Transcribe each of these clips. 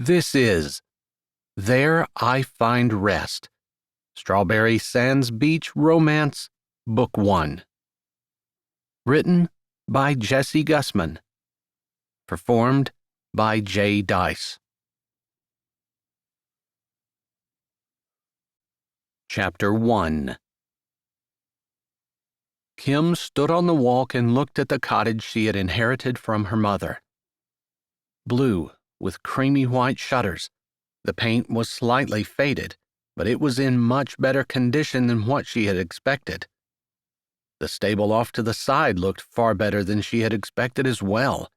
This is There I Find Rest, Strawberry Sands Beach Romance, Book 1. Written by Jesse Gussman. Performed by J. Dice. Chapter 1. Kim stood on the walk and looked at the cottage she had inherited from her mother. Blue, with creamy white shutters. The paint was slightly faded, but it was in much better condition than what she had expected. The stable off to the side looked far better than she had expected as well,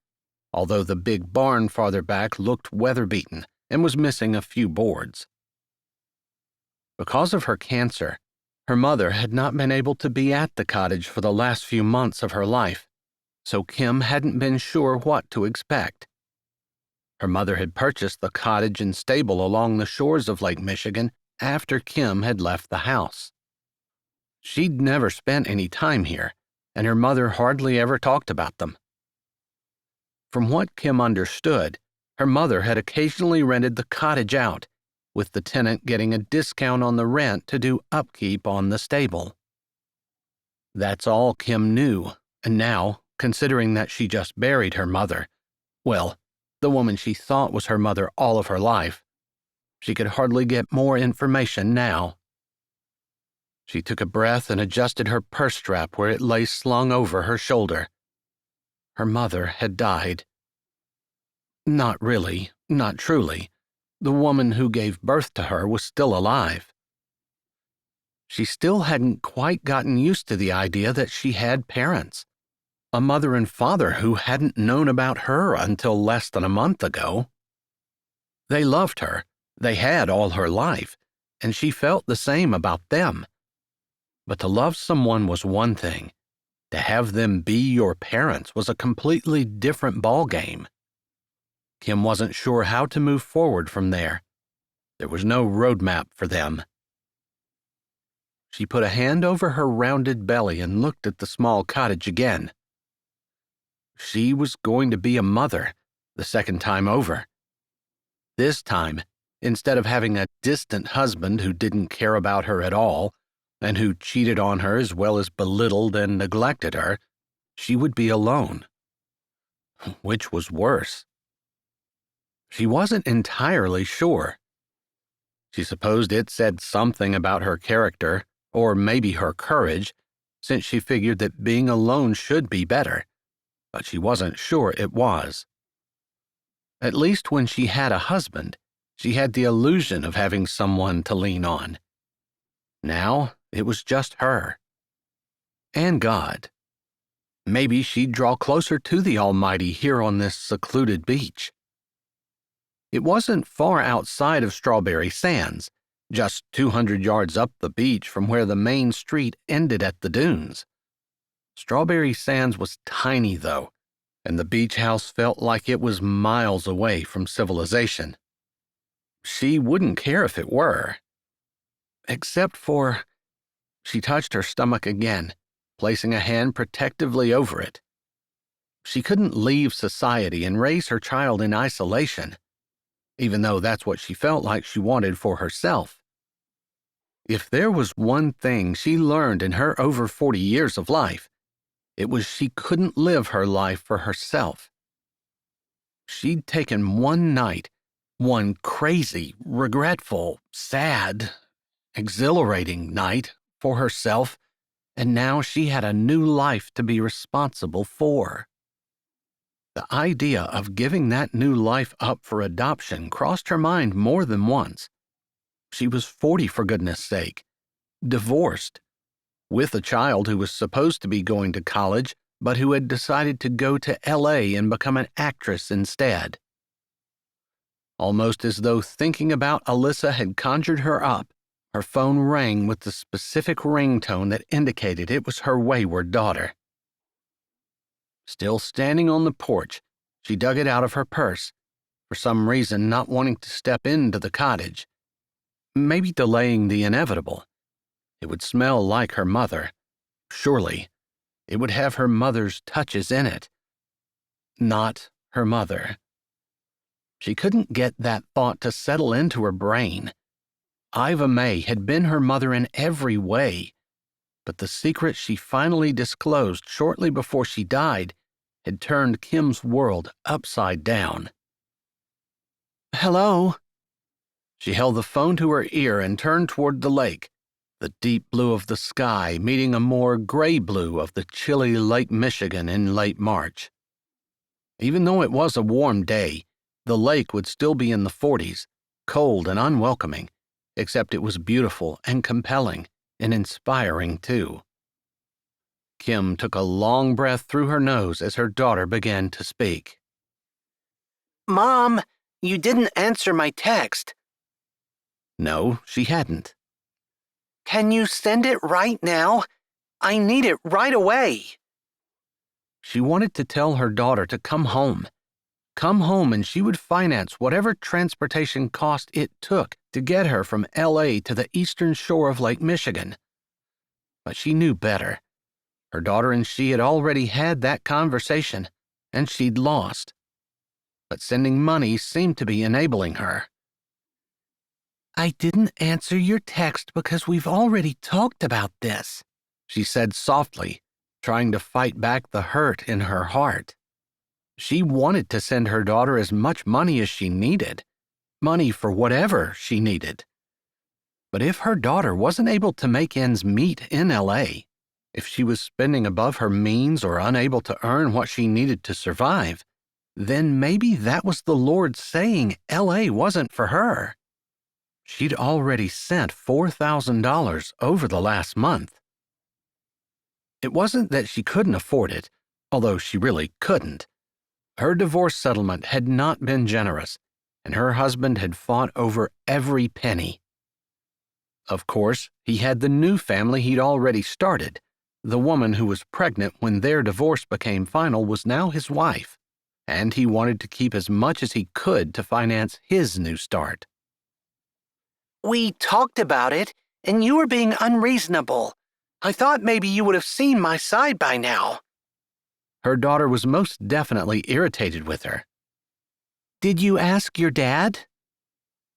although the big barn farther back looked weather-beaten and was missing a few boards. Because of her cancer, her mother had not been able to be at the cottage for the last few months of her life, so Kim hadn't been sure what to expect. Her mother had purchased the cottage and stable along the shores of Lake Michigan after Kim had left the house. She'd never spent any time here, and her mother hardly ever talked about them. From what Kim understood, her mother had occasionally rented the cottage out, with the tenant getting a discount on the rent to do upkeep on the stable. That's all Kim knew, and now, considering that she just buried her mother, well, the woman she thought was her mother all of her life, she could hardly get more information now. She took a breath and adjusted her purse strap where it lay slung over her shoulder. Her mother had died. Not really, not truly. The woman who gave birth to her was still alive. She still hadn't quite gotten used to the idea that she had parents. A mother and father who hadn't known about her until less than a month ago. They loved her, they had all her life, and she felt the same about them. But to love someone was one thing. To have them be your parents was a completely different ballgame. Kim wasn't sure how to move forward from there. There was no roadmap for them. She put a hand over her rounded belly and looked at the small cottage again. She was going to be a mother, the second time over. This time, instead of having a distant husband who didn't care about her at all, and who cheated on her as well as belittled and neglected her, she would be alone. Which was worse? She wasn't entirely sure. She supposed it said something about her character, or maybe her courage, since she figured that being alone should be better. But she wasn't sure it was. At least when she had a husband, she had the illusion of having someone to lean on. Now, it was just her. And God. Maybe she'd draw closer to the Almighty here on this secluded beach. It wasn't far outside of Strawberry Sands, just 200 yards up the beach from where the main street ended at the dunes. Strawberry Sands was tiny, though, and the beach house felt like it was miles away from civilization. She wouldn't care if it were. Except for... She touched her stomach again, placing a hand protectively over it. She couldn't leave society and raise her child in isolation, even though that's what she felt like she wanted for herself. If there was one thing she learned in her over 40 years of life, it was she couldn't live her life for herself. She'd taken one night, one crazy, regretful, sad, exhilarating night for herself, and now she had a new life to be responsible for. The idea of giving that new life up for adoption crossed her mind more than once. She was 40, for goodness sake, divorced, with a child who was supposed to be going to college, but who had decided to go to L.A. and become an actress instead. Almost as though thinking about Alyssa had conjured her up, her phone rang with the specific ringtone that indicated it was her wayward daughter. Still standing on the porch, she dug it out of her purse, for some reason not wanting to step into the cottage. Maybe delaying the inevitable. It would smell like her mother. Surely, it would have her mother's touches in it. Not her mother. She couldn't get that thought to settle into her brain. Iva May had been her mother in every way, but the secret she finally disclosed shortly before she died had turned Kim's world upside down. "Hello?" She held the phone to her ear and turned toward the lake, the deep blue of the sky meeting a more gray blue of the chilly Lake Michigan in late March. Even though it was a warm day, the lake would still be in the 40s, cold and unwelcoming, except it was beautiful and compelling and inspiring too. Kim took a long breath through her nose as her daughter began to speak. "Mom, you didn't answer my text." No, she hadn't. "Can you send it right now? I need it right away." She wanted to tell her daughter to come home. Come home and she would finance whatever transportation cost it took to get her from L.A. to the eastern shore of Lake Michigan. But she knew better. Her daughter and she had already had that conversation, and she'd lost. But sending money seemed to be enabling her. "I didn't answer your text because we've already talked about this," she said softly, trying to fight back the hurt in her heart. She wanted to send her daughter as much money as she needed, money for whatever she needed. But if her daughter wasn't able to make ends meet in L.A., if she was spending above her means or unable to earn what she needed to survive, then maybe that was the Lord saying L.A. wasn't for her. She'd already sent $4,000 over the last month. It wasn't that she couldn't afford it, although she really couldn't. Her divorce settlement had not been generous, and her husband had fought over every penny. Of course, he had the new family he'd already started. The woman who was pregnant when their divorce became final was now his wife, and he wanted to keep as much as he could to finance his new start. "We talked about it, and you were being unreasonable. I thought maybe you would have seen my side by now." Her daughter was most definitely irritated with her. "Did you ask your dad?"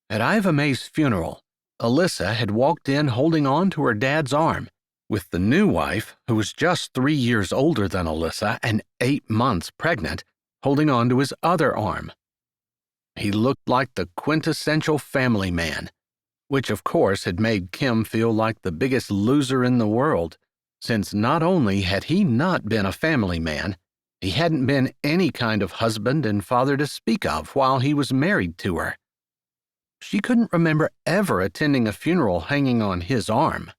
At Iva May's funeral, Alyssa had walked in holding on to her dad's arm, with the new wife, who was just 3 years older than Alyssa and 8 months pregnant, holding on to his other arm. He looked like the quintessential family man, which of course had made Kim feel like the biggest loser in the world, since not only had he not been a family man, he hadn't been any kind of husband and father to speak of while he was married to her. She couldn't remember ever attending a funeral hanging on his arm.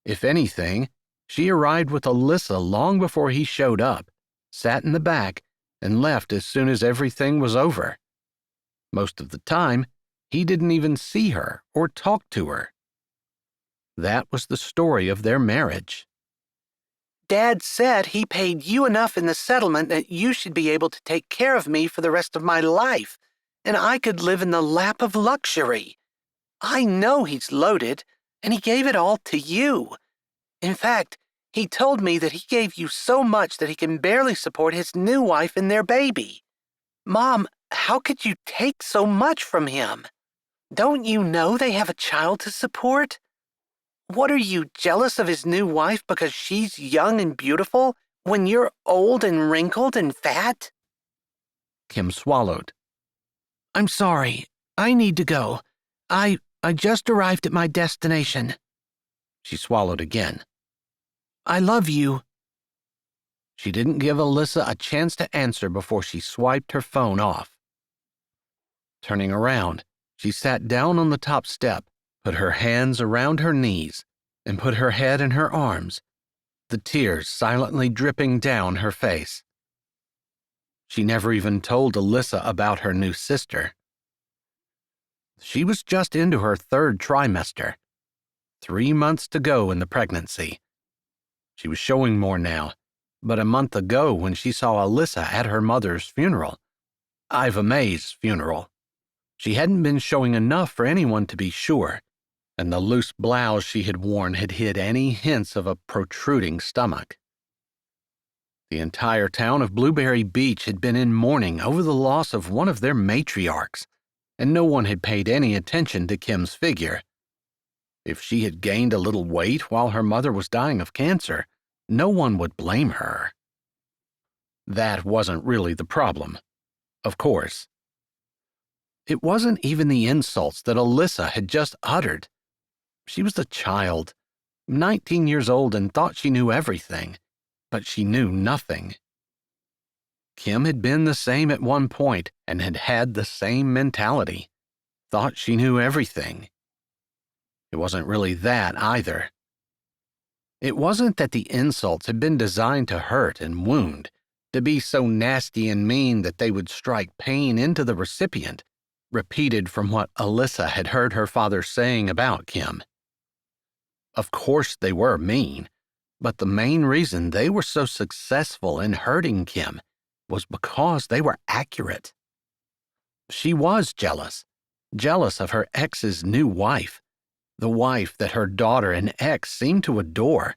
If anything, she arrived with Alyssa long before he showed up, sat in the back, and left as soon as everything was over. Most of the time, he didn't even see her or talk to her. That was the story of their marriage. "Dad said he paid you enough in the settlement that you should be able to take care of me for the rest of my life, and I could live in the lap of luxury. I know he's loaded, and he gave it all to you. In fact, he told me that he gave you so much that he can barely support his new wife and their baby. Mom, how could you take so much from him? Don't you know they have a child to support? What, are you jealous of his new wife because she's young and beautiful when you're old and wrinkled and fat?" Kim swallowed. "I'm sorry. I need to go. I just arrived at my destination." She swallowed again. "I love you." She didn't give Alyssa a chance to answer before she swiped her phone off. Turning around, she sat down on the top step, put her hands around her knees, and put her head in her arms, the tears silently dripping down her face. She never even told Alyssa about her new sister. She was just into her 3rd trimester, 3 months to go in the pregnancy. She was showing more now, but a month ago when she saw Alyssa at her mother's funeral, Iva May's funeral, she hadn't been showing enough for anyone to be sure, and the loose blouse she had worn had hid any hints of a protruding stomach. The entire town of Blueberry Beach had been in mourning over the loss of one of their matriarchs, and no one had paid any attention to Kim's figure. If she had gained a little weight while her mother was dying of cancer, no one would blame her. That wasn't really the problem, of course. It wasn't even the insults that Alyssa had just uttered. She was a child, 19 years old, and thought she knew everything, but she knew nothing. Kim had been the same at one point and had had the same mentality, thought she knew everything. It wasn't really that either. It wasn't that the insults had been designed to hurt and wound, to be so nasty and mean that they would strike pain into the recipient, repeated from what Alyssa had heard her father saying about Kim. Of course they were mean, but the main reason they were so successful in hurting Kim was because they were accurate. She was jealous of her ex's new wife, the wife that her daughter and ex seemed to adore,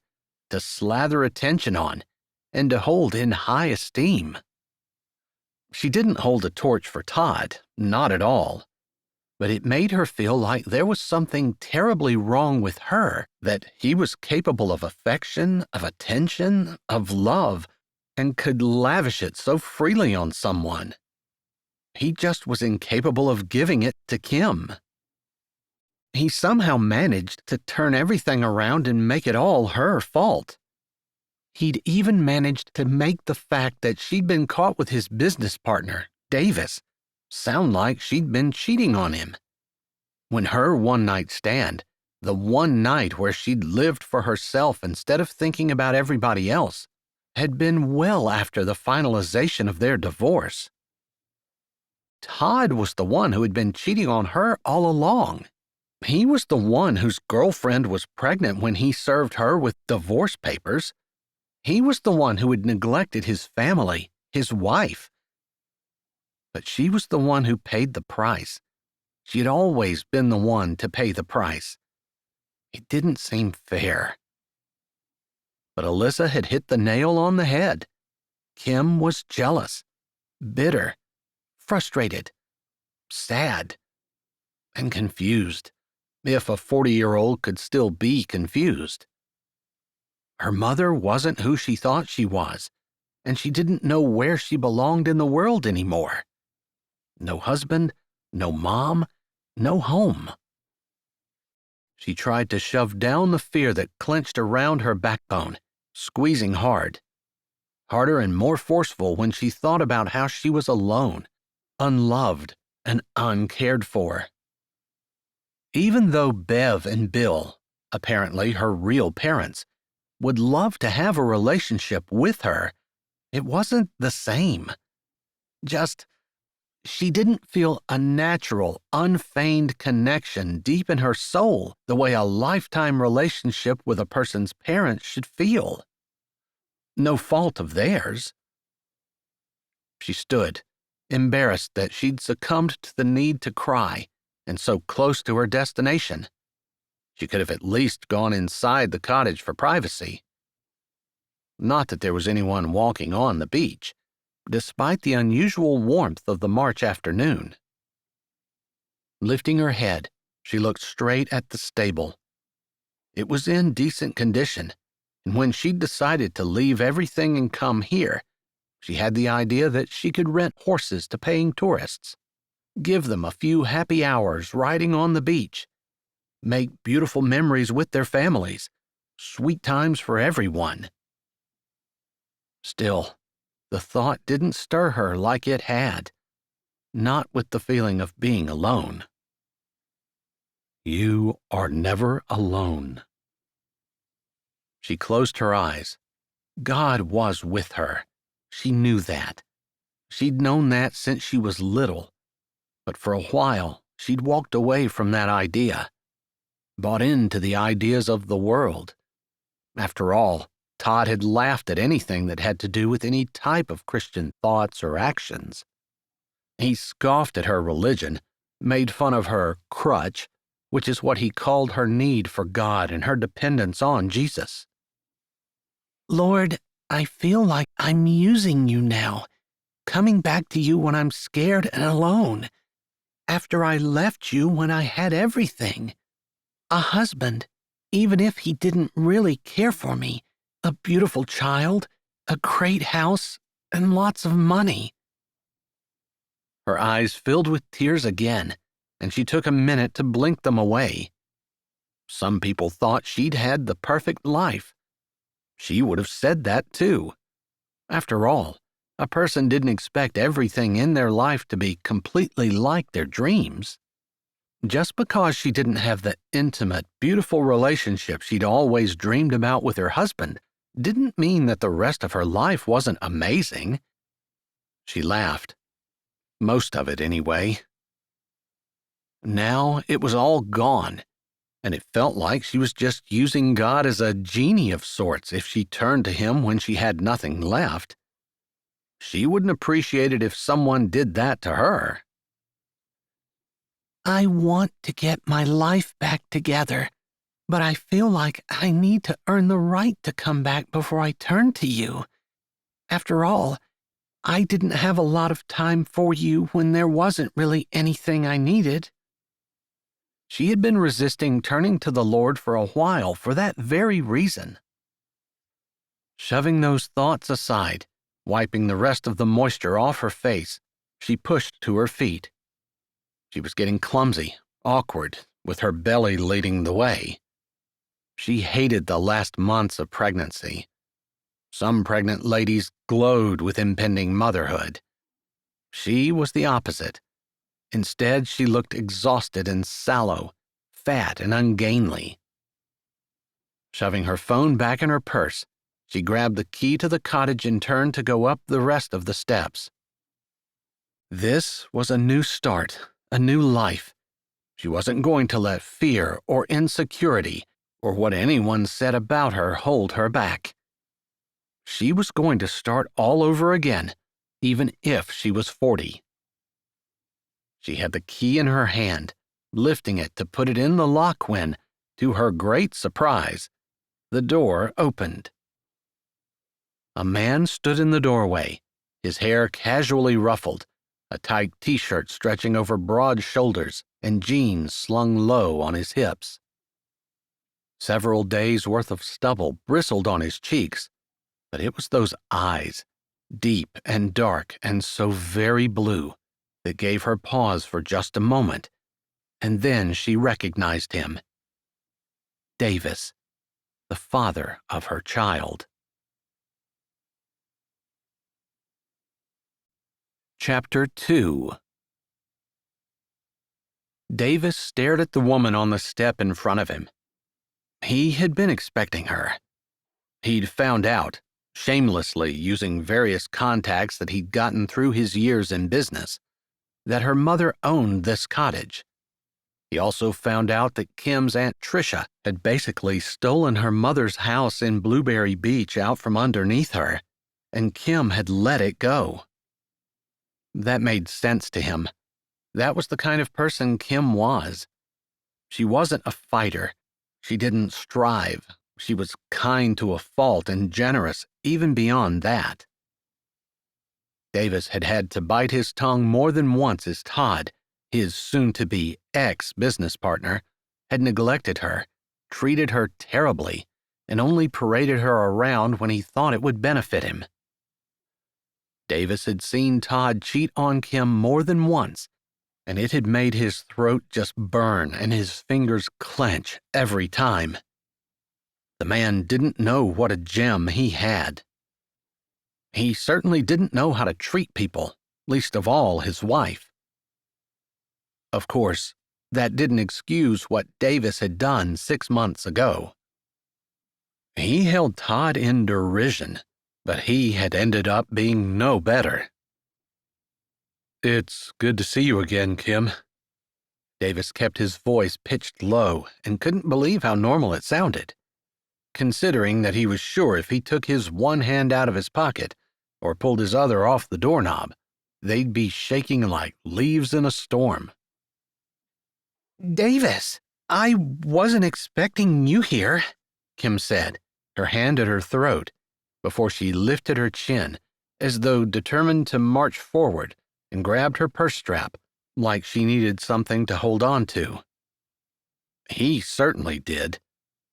to slather attention on, and to hold in high esteem. She didn't hold a torch for Todd, not at all, but it made her feel like there was something terribly wrong with her, that he was capable of affection, of attention, of love, and could lavish it so freely on someone. He just was incapable of giving it to Kim. He somehow managed to turn everything around and make it all her fault. He'd even managed to make the fact that she'd been caught with his business partner, Davis, sound like she'd been cheating on him, when her one-night stand, the one night where she'd lived for herself instead of thinking about everybody else, had been well after the finalization of their divorce. Todd was the one who had been cheating on her all along. He was the one whose girlfriend was pregnant when he served her with divorce papers. He was the one who had neglected his family, his wife. But she was the one who paid the price. She had always been the one to pay the price. It didn't seem fair. But Alyssa had hit the nail on the head. Kim was jealous, bitter, frustrated, sad, and confused, if a 40-year-old could still be confused. Her mother wasn't who she thought she was, and she didn't know where she belonged in the world anymore. No husband, no mom, no home. She tried to shove down the fear that clenched around her backbone, squeezing hard, harder and more forceful when she thought about how she was alone, unloved, and uncared for. Even though Bev and Bill, apparently her real parents, would love to have a relationship with her, it wasn't the same. She didn't feel a natural, unfeigned connection deep in her soul the way a lifetime relationship with a person's parents should feel. No fault of theirs. She stood, embarrassed that she'd succumbed to the need to cry, and so close to her destination. She could have at least gone inside the cottage for privacy. Not that there was anyone walking on the beach, despite the unusual warmth of the March afternoon. Lifting her head, she looked straight at the stable. It was in decent condition, and when she'd decided to leave everything and come here, she had the idea that she could rent horses to paying tourists, give them a few happy hours riding on the beach, make beautiful memories with their families, sweet times for everyone. Still, the thought didn't stir her like it had, not with the feeling of being alone. You are never alone. She closed her eyes. God was with her. She knew that. She'd known that since she was little, but for a while she'd walked away from that idea, bought into the ideas of the world. After all, Todd had laughed at anything that had to do with any type of Christian thoughts or actions. He scoffed at her religion, made fun of her crutch, which is what he called her need for God and her dependence on Jesus. "Lord, I feel like I'm using you now, coming back to you when I'm scared and alone, after I left you when I had everything. A husband, even if he didn't really care for me, a beautiful child, a great house, and lots of money." Her eyes filled with tears again, and she took a minute to blink them away. Some people thought she'd had the perfect life. She would have said that too. After all, a person didn't expect everything in their life to be completely like their dreams. Just because she didn't have the intimate, beautiful relationship she'd always dreamed about with her husband didn't mean that the rest of her life wasn't amazing. She laughed. Most of it, anyway. Now it was all gone, and it felt like she was just using God as a genie of sorts if she turned to him when she had nothing left. She wouldn't appreciate it if someone did that to her. "I want to get my life back together, but I feel like I need to earn the right to come back before I turn to you. After all, I didn't have a lot of time for you when there wasn't really anything I needed." She had been resisting turning to the Lord for a while for that very reason. Shoving those thoughts aside, wiping the rest of the moisture off her face, she pushed to her feet. She was getting clumsy, awkward, with her belly leading the way. She hated the last months of pregnancy. Some pregnant ladies glowed with impending motherhood. She was the opposite. Instead, she looked exhausted and sallow, fat and ungainly. Shoving her phone back in her purse, she grabbed the key to the cottage and turned to go up the rest of the steps. This was a new start, a new life. She wasn't going to let fear or insecurity or what anyone said about her hold her back. She was going to start all over again, even if she was 40. She had the key in her hand, lifting it to put it in the lock when, to her great surprise, the door opened. A man stood in the doorway, his hair casually ruffled, a tight t-shirt stretching over broad shoulders, and jeans slung low on his hips. Several days' worth of stubble bristled on his cheeks, but it was those eyes, deep and dark and so very blue, that gave her pause for just a moment, and then she recognized him. Davis, the father of her child. Chapter 2. Davis stared at the woman on the step in front of him. He had been expecting her. He'd found out, shamelessly using various contacts that he'd gotten through his years in business, that her mother owned this cottage. He also found out that Kim's Aunt Tricia had basically stolen her mother's house in Blueberry Beach out from underneath her, and Kim had let it go. That made sense to him. That was the kind of person Kim was. She wasn't a fighter. She didn't strive. She was kind to a fault and generous even beyond that. Davis had had to bite his tongue more than once as Todd, his soon-to-be ex-business partner, had neglected her, treated her terribly, and only paraded her around when he thought it would benefit him. Davis had seen Todd cheat on Kim more than once, and it had made his throat just burn and his fingers clench every time. The man didn't know what a gem he had. He certainly didn't know how to treat people, least of all his wife. Of course, that didn't excuse what Davis had done 6 months ago. He held Todd in derision, but he had ended up being no better. "It's good to see you again, Kim." Davis kept his voice pitched low and couldn't believe how normal it sounded, considering that he was sure if he took his one hand out of his pocket or pulled his other off the doorknob, they'd be shaking like leaves in a storm. "Davis, I wasn't expecting you here," Kim said, her hand at her throat. before she lifted her chin, as though determined to march forward, and grabbed her purse strap, like she needed something to hold on to. He certainly did.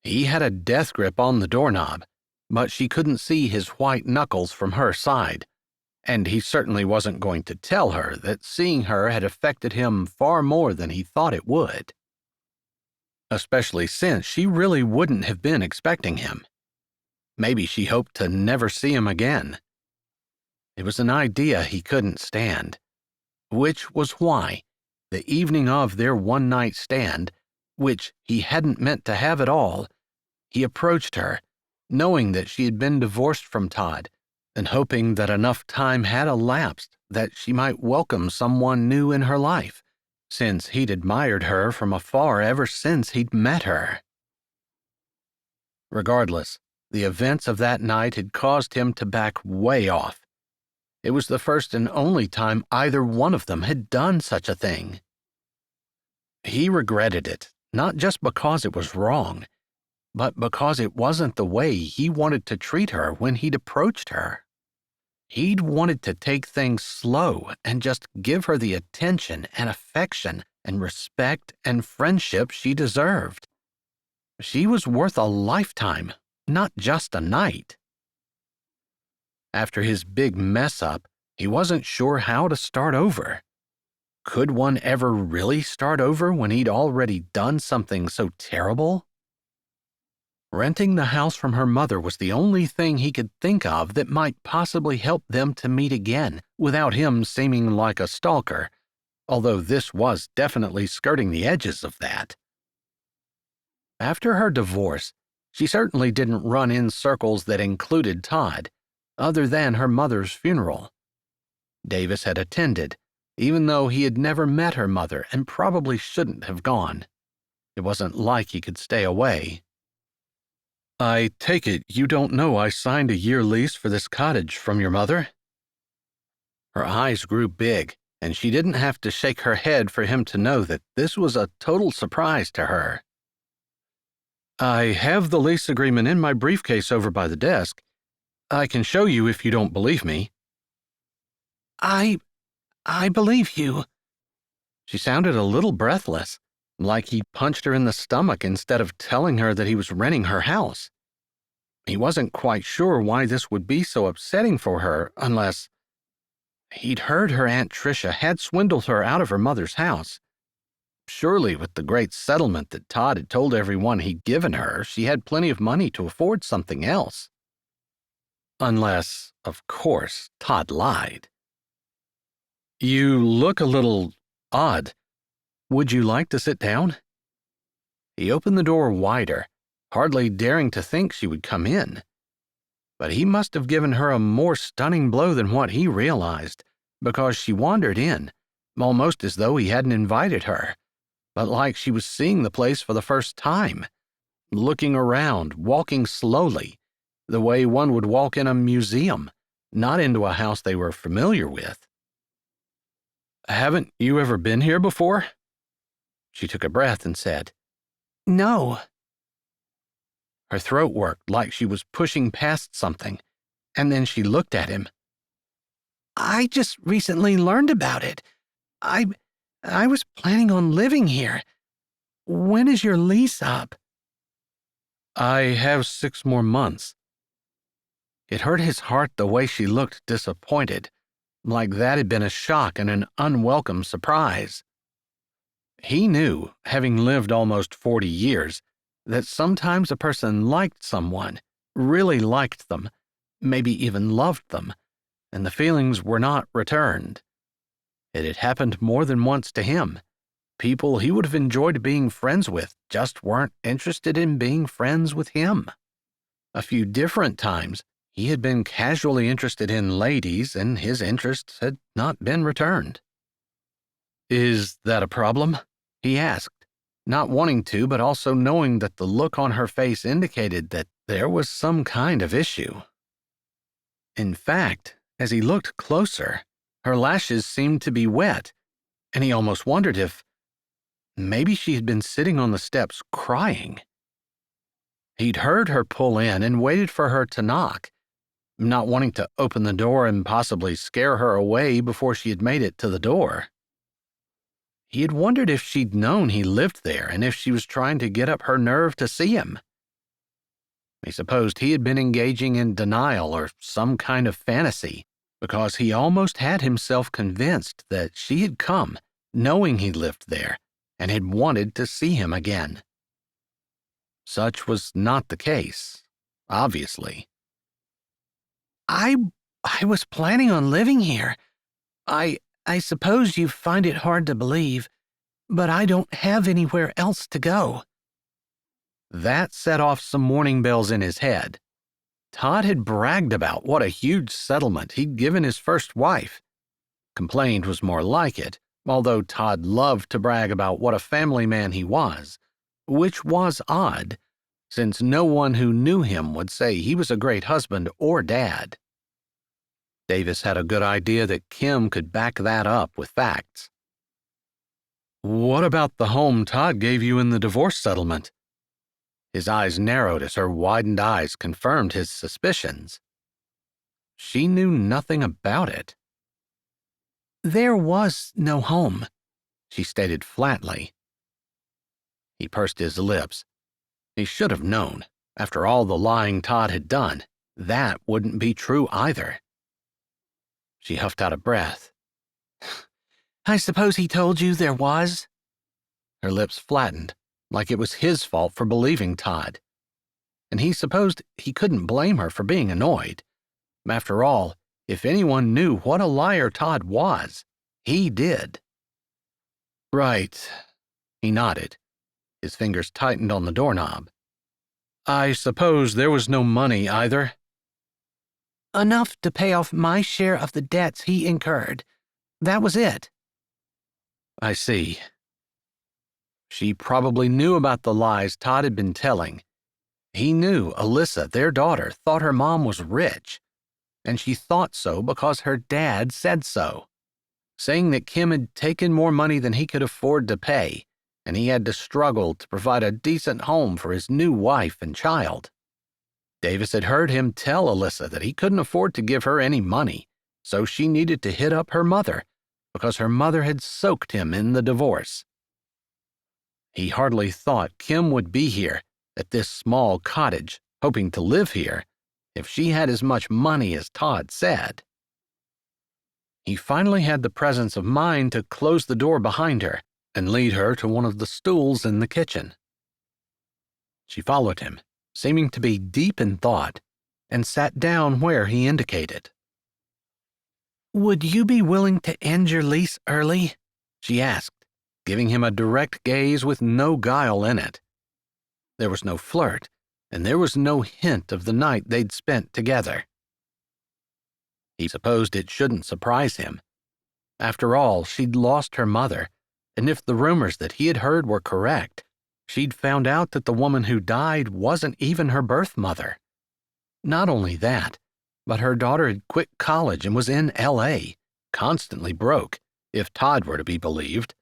He had a death grip on the doorknob, but she couldn't see his white knuckles from her side, and he certainly wasn't going to tell her that seeing her had affected him far more than he thought it would. Especially since she really wouldn't have been expecting him. Maybe she hoped to never see him again. It was an idea he couldn't stand, which was why, the evening of their one-night stand, which he hadn't meant to have at all, he approached her, knowing that she had been divorced from Todd, and hoping that enough time had elapsed that she might welcome someone new in her life, since he'd admired her from afar ever since he'd met her. Regardless, the events of that night had caused him to back way off. It was the first and only time either one of them had done such a thing. He regretted it, not just because it was wrong, but because it wasn't the way he wanted to treat her when he'd approached her. He'd wanted to take things slow and just give her the attention and affection and respect and friendship she deserved. She was worth a lifetime, not just a night. After his big mess-up, he wasn't sure how to start over. Could one ever really start over when he'd already done something so terrible? Renting the house from her mother was the only thing he could think of that might possibly help them to meet again without him seeming like a stalker, although this was definitely skirting the edges of that. After her divorce, she certainly didn't run in circles that included Todd, other than her mother's funeral. Davis had attended, even though he had never met her mother and probably shouldn't have gone. It wasn't like he could stay away. "I take it you don't know I signed a year lease for this cottage from your mother?" Her eyes grew big, and she didn't have to shake her head for him to know that this was a total surprise to her. "I have the lease agreement in my briefcase over by the desk. I can show you if you don't believe me." I believe you." She sounded a little breathless, like he'd punched her in the stomach instead of telling her that he was renting her house. He wasn't quite sure why this would be so upsetting for her unless he'd heard her Aunt Tricia had swindled her out of her mother's house. Surely with the great settlement that Todd had told everyone he'd given her, she had plenty of money to afford something else. Unless, of course, Todd lied. "You look a little odd. Would you like to sit down?" He opened the door wider, hardly daring to think she would come in. But he must have given her a more stunning blow than what he realized, because she wandered in, almost as though he hadn't invited her, but like she was seeing the place for the first time, looking around, walking slowly, the way one would walk in a museum, not into a house they were familiar with. "Haven't you ever been here before?" She took a breath and said, "No." Her throat worked like she was pushing past something, and then she looked at him. "I just recently learned about it. I was planning on living here. When is your lease up?" "I have 6 more months." It hurt his heart the way she looked disappointed, like that had been a shock and an unwelcome surprise. He knew, having lived almost 40 years, that sometimes a person liked someone, really liked them, maybe even loved them, and the feelings were not returned. It had happened more than once to him. People he would have enjoyed being friends with just weren't interested in being friends with him. A few different times, he had been casually interested in ladies, and his interests had not been returned. "Is that a problem?" he asked, not wanting to, but also knowing that the look on her face indicated that there was some kind of issue. In fact, as he looked closer, her lashes seemed to be wet, and he almost wondered if maybe she had been sitting on the steps crying. He'd heard her pull in and waited for her to knock, not wanting to open the door and possibly scare her away before she had made it to the door. He had wondered if she'd known he lived there and if she was trying to get up her nerve to see him. He supposed he had been engaging in denial or some kind of fantasy, because he almost had himself convinced that she had come, knowing he lived there, and had wanted to see him again. Such was not the case, obviously. I was planning on living here. I suppose you find it hard to believe, but I don't have anywhere else to go. That set off some warning bells in his head. Todd had bragged about what a huge settlement he'd given his first wife. Complained was more like it, although Todd loved to brag about what a family man he was, which was odd, since no one who knew him would say he was a great husband or dad. Davis had a good idea that Kim could back that up with facts. "What about the home Todd gave you in the divorce settlement?" His eyes narrowed as her widened eyes confirmed his suspicions. She knew nothing about it. "There was no home," she stated flatly. He pursed his lips. He should have known, after all the lying Todd had done, that wouldn't be true either. She huffed out a breath. "I suppose he told you there was?" Her lips flattened, like it was his fault for believing Todd. And he supposed he couldn't blame her for being annoyed. After all, if anyone knew what a liar Todd was, he did. "Right," he nodded. His fingers tightened on the doorknob. "I suppose there was no money either?" "Enough to pay off my share of the debts he incurred. That was it." "I see." She probably knew about the lies Todd had been telling. He knew Alyssa, their daughter, thought her mom was rich, and she thought so because her dad said so, saying that Kim had taken more money than he could afford to pay, and he had to struggle to provide a decent home for his new wife and child. Davis had heard him tell Alyssa that he couldn't afford to give her any money, so she needed to hit up her mother, because her mother had soaked him in the divorce. He hardly thought Kim would be here, at this small cottage, hoping to live here, if she had as much money as Todd said. He finally had the presence of mind to close the door behind her and lead her to one of the stools in the kitchen. She followed him, seeming to be deep in thought, and sat down where he indicated. "Would you be willing to end your lease early?" she asked, giving him a direct gaze with no guile in it. There was no flirt, and there was no hint of the night they'd spent together. He supposed it shouldn't surprise him. After all, she'd lost her mother, and if the rumors that he had heard were correct, she'd found out that the woman who died wasn't even her birth mother. Not only that, but her daughter had quit college and was in L.A., constantly broke, if Todd were to be believed.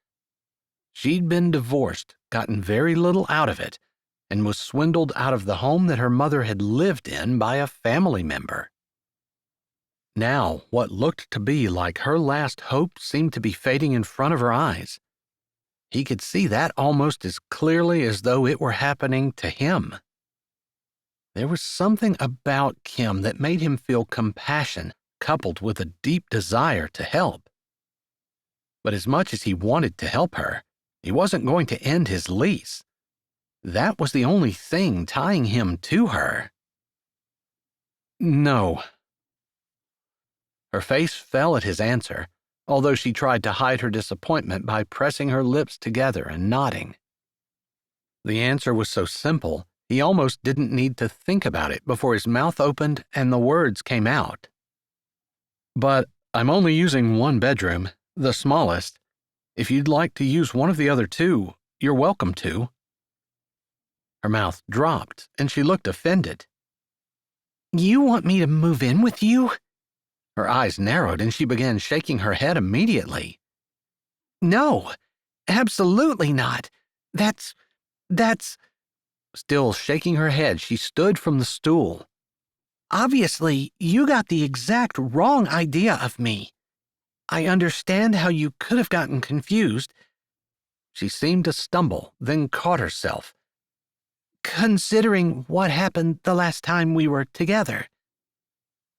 She'd been divorced, gotten very little out of it, and was swindled out of the home that her mother had lived in by a family member. Now, what looked to be like her last hope seemed to be fading in front of her eyes. He could see that almost as clearly as though it were happening to him. There was something about Kim that made him feel compassion coupled with a deep desire to help. But as much as he wanted to help her, he wasn't going to end his lease. That was the only thing tying him to her. "No." Her face fell at his answer, although she tried to hide her disappointment by pressing her lips together and nodding. The answer was so simple, he almost didn't need to think about it before his mouth opened and the words came out. "But I'm only using one bedroom, the smallest. If you'd like to use one of the other two, you're welcome to." Her mouth dropped, and she looked offended. "You want me to move in with you?" Her eyes narrowed, and she began shaking her head immediately. "No, absolutely not. That's... Still shaking her head, she stood from the stool. Obviously, you got the exact wrong idea of me. I understand how you could have gotten confused." She seemed to stumble, then caught herself. "Considering what happened the last time we were together."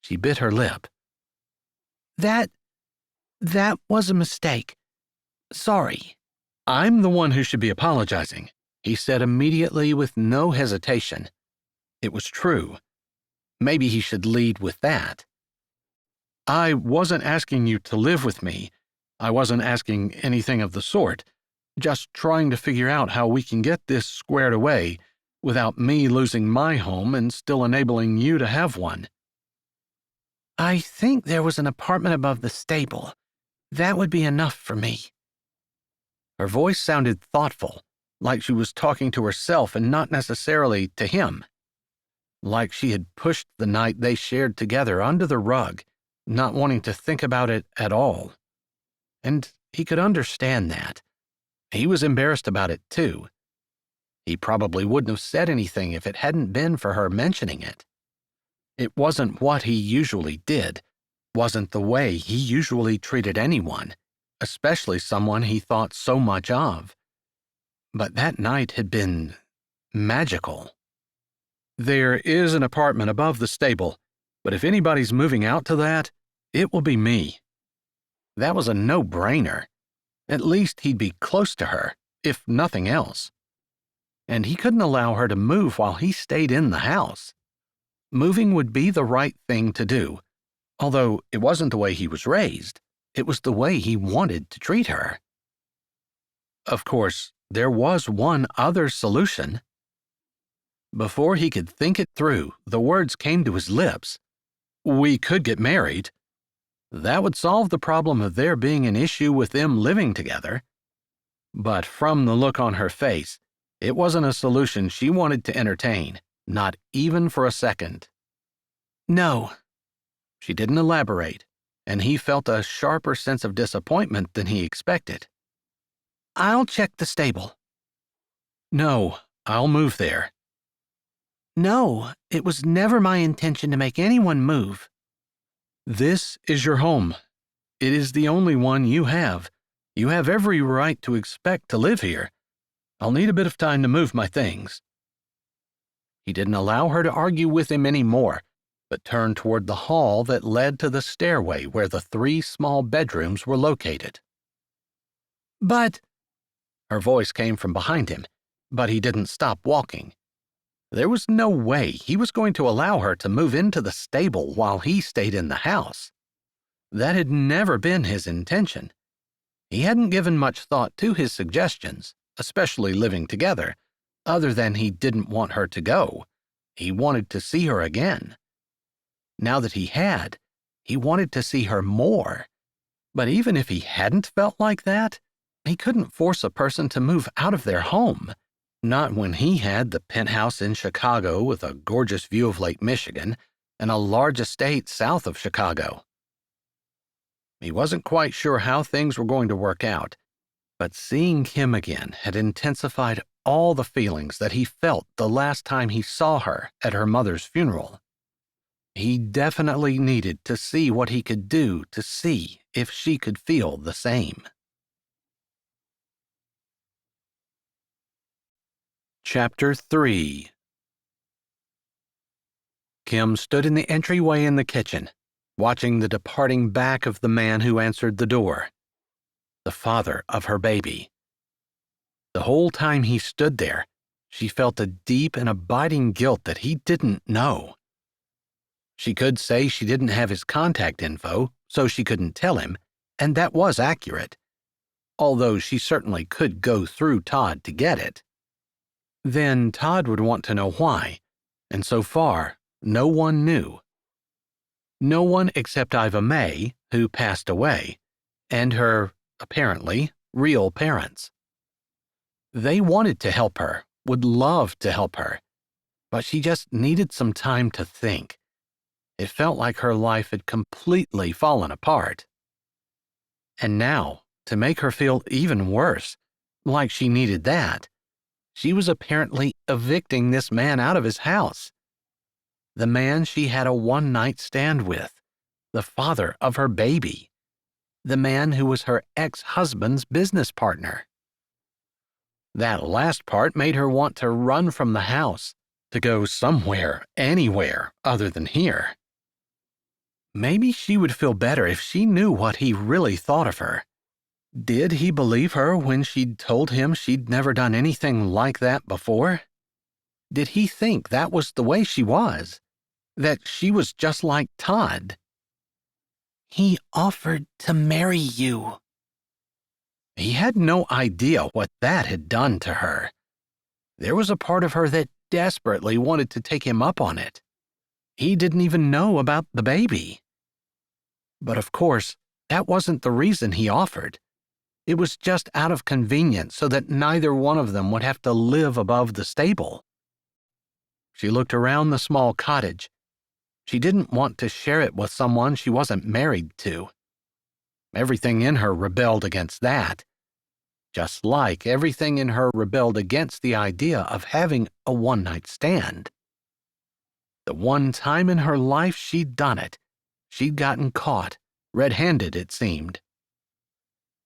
She bit her lip. That was a mistake. Sorry." "I'm the one who should be apologizing," he said immediately with no hesitation. It was true. Maybe he should lead with that. "I wasn't asking you to live with me. I wasn't asking anything of the sort. Just trying to figure out how we can get this squared away without me losing my home and still enabling you to have one." "I think there was an apartment above the stable. That would be enough for me." Her voice sounded thoughtful, like she was talking to herself and not necessarily to him. Like she had pushed the night they shared together under the rug, not wanting to think about it at all. And he could understand that. He was embarrassed about it, too. He probably wouldn't have said anything if it hadn't been for her mentioning it. It wasn't what he usually did, wasn't the way he usually treated anyone, especially someone he thought so much of. But that night had been magical. "There is an apartment above the stable, but if anybody's moving out to that, it will be me." That was a no-brainer. At least he'd be close to her, if nothing else. And he couldn't allow her to move while he stayed in the house. Moving would be the right thing to do, although it wasn't the way he was raised. It was the way he wanted to treat her. Of course, there was one other solution. Before he could think it through, the words came to his lips. "We could get married." That would solve the problem of there being an issue with them living together. But from the look on her face, it wasn't a solution she wanted to entertain, not even for a second. "No." She didn't elaborate, and he felt a sharper sense of disappointment than he expected. "I'll check the stable." "No, I'll move there." "No, it was never my intention to make anyone move." "This is your home. It is the only one you have. You have every right to expect to live here. I'll need a bit of time to move my things." He didn't allow her to argue with him any more, but turned toward the hall that led to the stairway where the 3 small bedrooms were located. "But—" Her voice came from behind him, but he didn't stop walking. There was no way he was going to allow her to move into the stable while he stayed in the house. That had never been his intention. He hadn't given much thought to his suggestions, especially living together, other than he didn't want her to go. He wanted to see her again. Now that he had, he wanted to see her more. But even if he hadn't felt like that, he couldn't force a person to move out of their home. Not when he had the penthouse in Chicago with a gorgeous view of Lake Michigan and a large estate south of Chicago. He wasn't quite sure how things were going to work out, but seeing Kim again had intensified all the feelings that he felt the last time he saw her at her mother's funeral. He definitely needed to see what he could do to see if she could feel the same. Chapter 3. Kim stood in the entryway in the kitchen, watching the departing back of the man who answered the door, the father of her baby. The whole time he stood there, she felt a deep and abiding guilt that he didn't know. She could say she didn't have his contact info, so she couldn't tell him, and that was accurate, although she certainly could go through Todd to get it. Then Todd would want to know why, and so far, no one knew. No one except Iva May, who passed away, and her, apparently, real parents. They wanted to help her, would love to help her, but she just needed some time to think. It felt like her life had completely fallen apart. And now, to make her feel even worse, like she needed that, she was apparently evicting this man out of his house. The man she had a one-night stand with. The father of her baby. The man who was her ex-husband's business partner. That last part made her want to run from the house, to go somewhere, anywhere, other than here. Maybe she would feel better if she knew what he really thought of her. Did he believe her when she'd told him she'd never done anything like that before? Did he think that was the way she was? That she was just like Todd? He offered to marry you. He had no idea what that had done to her. There was a part of her that desperately wanted to take him up on it. He didn't even know about the baby. But of course, that wasn't the reason he offered. It was just out of convenience so that neither one of them would have to live above the stable. She looked around the small cottage. She didn't want to share it with someone she wasn't married to. Everything in her rebelled against that. Just like everything in her rebelled against the idea of having a one-night stand. The one time in her life she'd done it, she'd gotten caught, red-handed it seemed.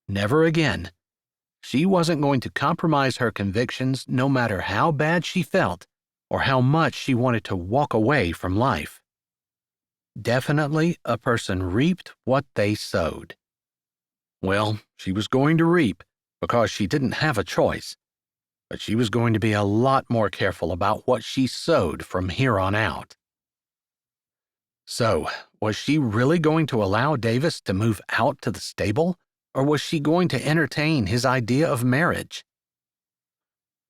Never again. She wasn't going to compromise her convictions no matter how bad she felt or how much she wanted to walk away from life. Definitely a person reaped what they sowed. Well, she was going to reap because she didn't have a choice, but she was going to be a lot more careful about what she sowed from here on out. So, was she really going to allow Davis to move out to the stable, or was she going to entertain his idea of marriage?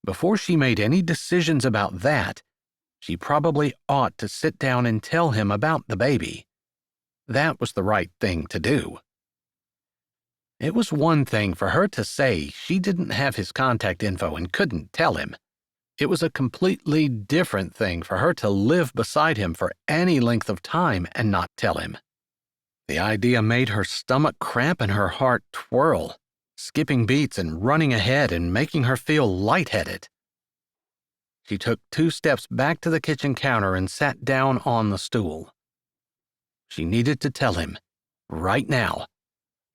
Before she made any decisions about that, she probably ought to sit down and tell him about the baby. That was the right thing to do. It was one thing for her to say she didn't have his contact info and couldn't tell him. It was a completely different thing for her to live beside him for any length of time and not tell him. The idea made her stomach cramp and her heart twirl, skipping beats and running ahead and making her feel lightheaded. She took 2 steps back to the kitchen counter and sat down on the stool. She needed to tell him, right now.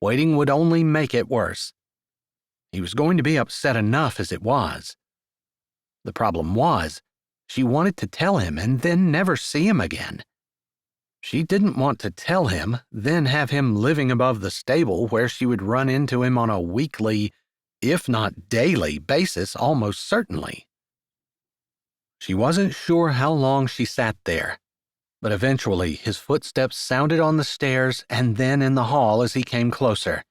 Waiting would only make it worse. He was going to be upset enough as it was. The problem was, she wanted to tell him and then never see him again. She didn't want to tell him, then have him living above the stable where she would run into him on a weekly, if not daily, basis almost certainly. She wasn't sure how long she sat there, but eventually his footsteps sounded on the stairs and then in the hall as he came closer.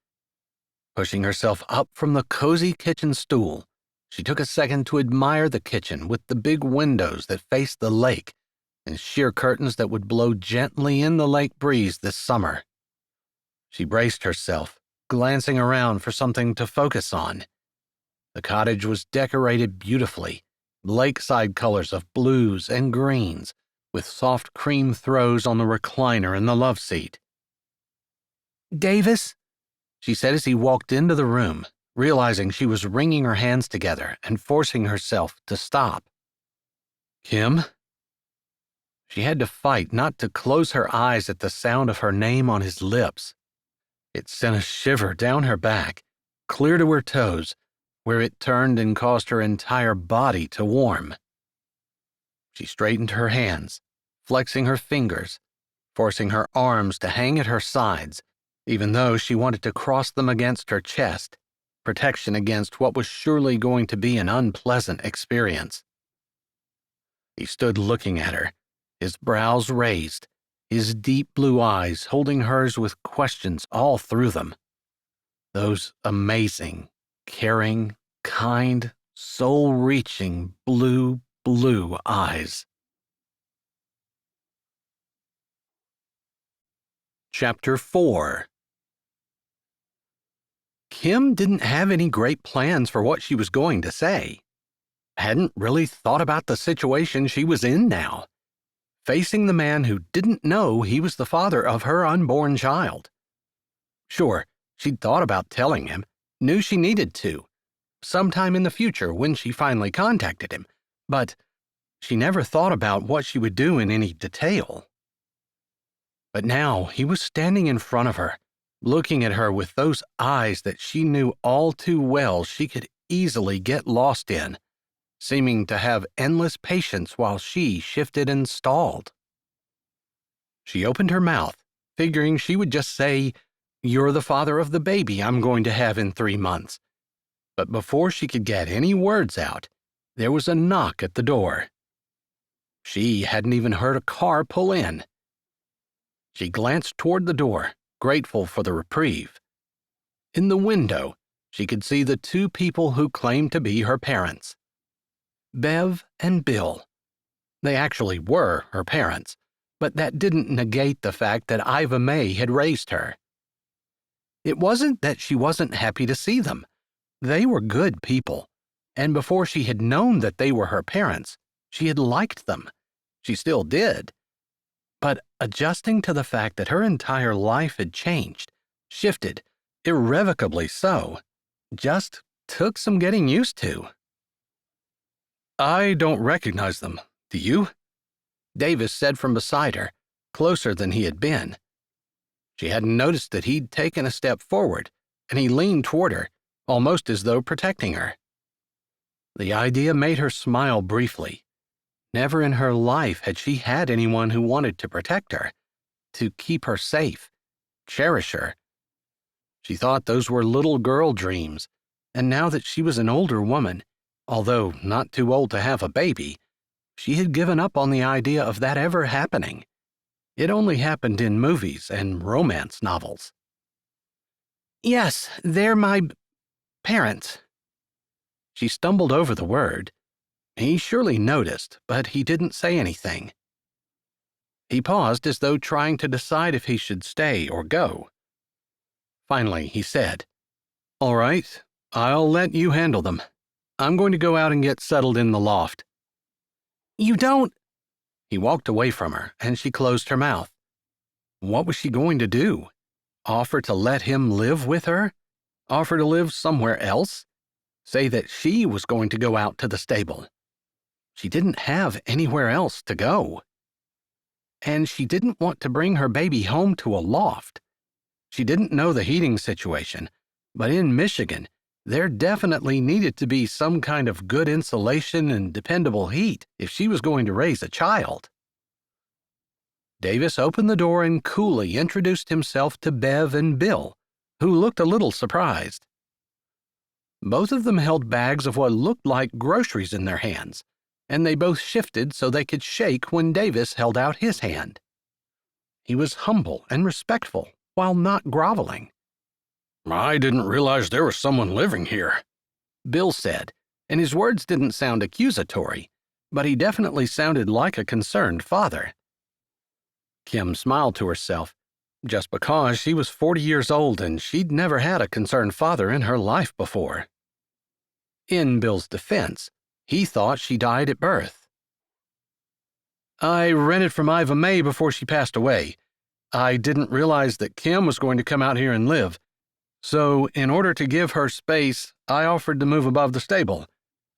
Pushing herself up from the cozy kitchen stool, she took a second to admire the kitchen with the big windows that faced the lake and sheer curtains that would blow gently in the lake breeze this summer. She braced herself, glancing around for something to focus on. The cottage was decorated beautifully, lakeside colors of blues and greens, with soft cream throws on the recliner in the love seat. "Davis," she said as he walked into the room, realizing she was wringing her hands together and forcing herself to stop. "Kim?" She had to fight not to close her eyes at the sound of her name on his lips. It sent a shiver down her back, clear to her toes, where it turned and caused her entire body to warm. She straightened her hands, flexing her fingers, forcing her arms to hang at her sides, even though she wanted to cross them against her chest, protection against what was surely going to be an unpleasant experience. He stood looking at her, his brows raised, his deep blue eyes holding hers with questions all through them. Those amazing, caring, kind, soul-reaching, blue eyes. Chapter 4. Kim didn't have any great plans for what she was going to say. Hadn't really thought about the situation she was in now, facing the man who didn't know he was the father of her unborn child. Sure, she'd thought about telling him, knew she needed to, sometime in the future when she finally contacted him, but She never thought about what she would do in any detail. But now he was standing in front of her, looking at her with those eyes that she knew all too well she could easily get lost in, seeming to have endless patience while she shifted and stalled. She opened her mouth, figuring she would just say, "You're the father of the baby I'm going to have in 3 months." But before she could get any words out, there was a knock at the door. She hadn't even heard a car pull in. She glanced toward the door, grateful for the reprieve. In the window, she could see the 2 people who claimed to be her parents. Bev and Bill. They actually were her parents, but that didn't negate the fact that Iva May had raised her. It wasn't that she wasn't happy to see them. They were good people, and before she had known that they were her parents, she had liked them. She still did. But adjusting to the fact that her entire life had changed, shifted, irrevocably so, just took some getting used to. "I don't recognize them. Do you?" Davis said from beside her, closer than he had been. She hadn't noticed that he'd taken a step forward, and he leaned toward her, almost as though protecting her. The idea made her smile briefly. Never in her life had she had anyone who wanted to protect her, to keep her safe, cherish her. She thought those were little girl dreams, and now that she was an older woman, although not too old to have a baby, she had given up on the idea of that ever happening. It only happened in movies and romance novels. "Yes, they're my parents." She stumbled over the word. He surely noticed, but he didn't say anything. He paused as though trying to decide if he should stay or go. Finally, he said, "All right, I'll let you handle them. I'm going to go out and get settled in the loft." "You don't—" He walked away from her, and she closed her mouth. What was she going to do? Offer to let him live with her? Offer to live somewhere else? Say that she was going to go out to the stable? She didn't have anywhere else to go. And she didn't want to bring her baby home to a loft. She didn't know the heating situation, but in Michigan, there definitely needed to be some kind of good insulation and dependable heat if she was going to raise a child. Davis opened the door and coolly introduced himself to Bev and Bill, who looked a little surprised. Both of them held bags of what looked like groceries in their hands, and they both shifted so they could shake when Davis held out his hand. He was humble and respectful while not groveling. "I didn't realize there was someone living here," Bill said, and his words didn't sound accusatory, but he definitely sounded like a concerned father. Kim smiled to herself, just because she was 40 years old and she'd never had a concerned father in her life before. In Bill's defense, he thought she died at birth. "I rented from Iva May before she passed away. I didn't realize that Kim was going to come out here and live. So, in order to give her space, I offered to move above the stable.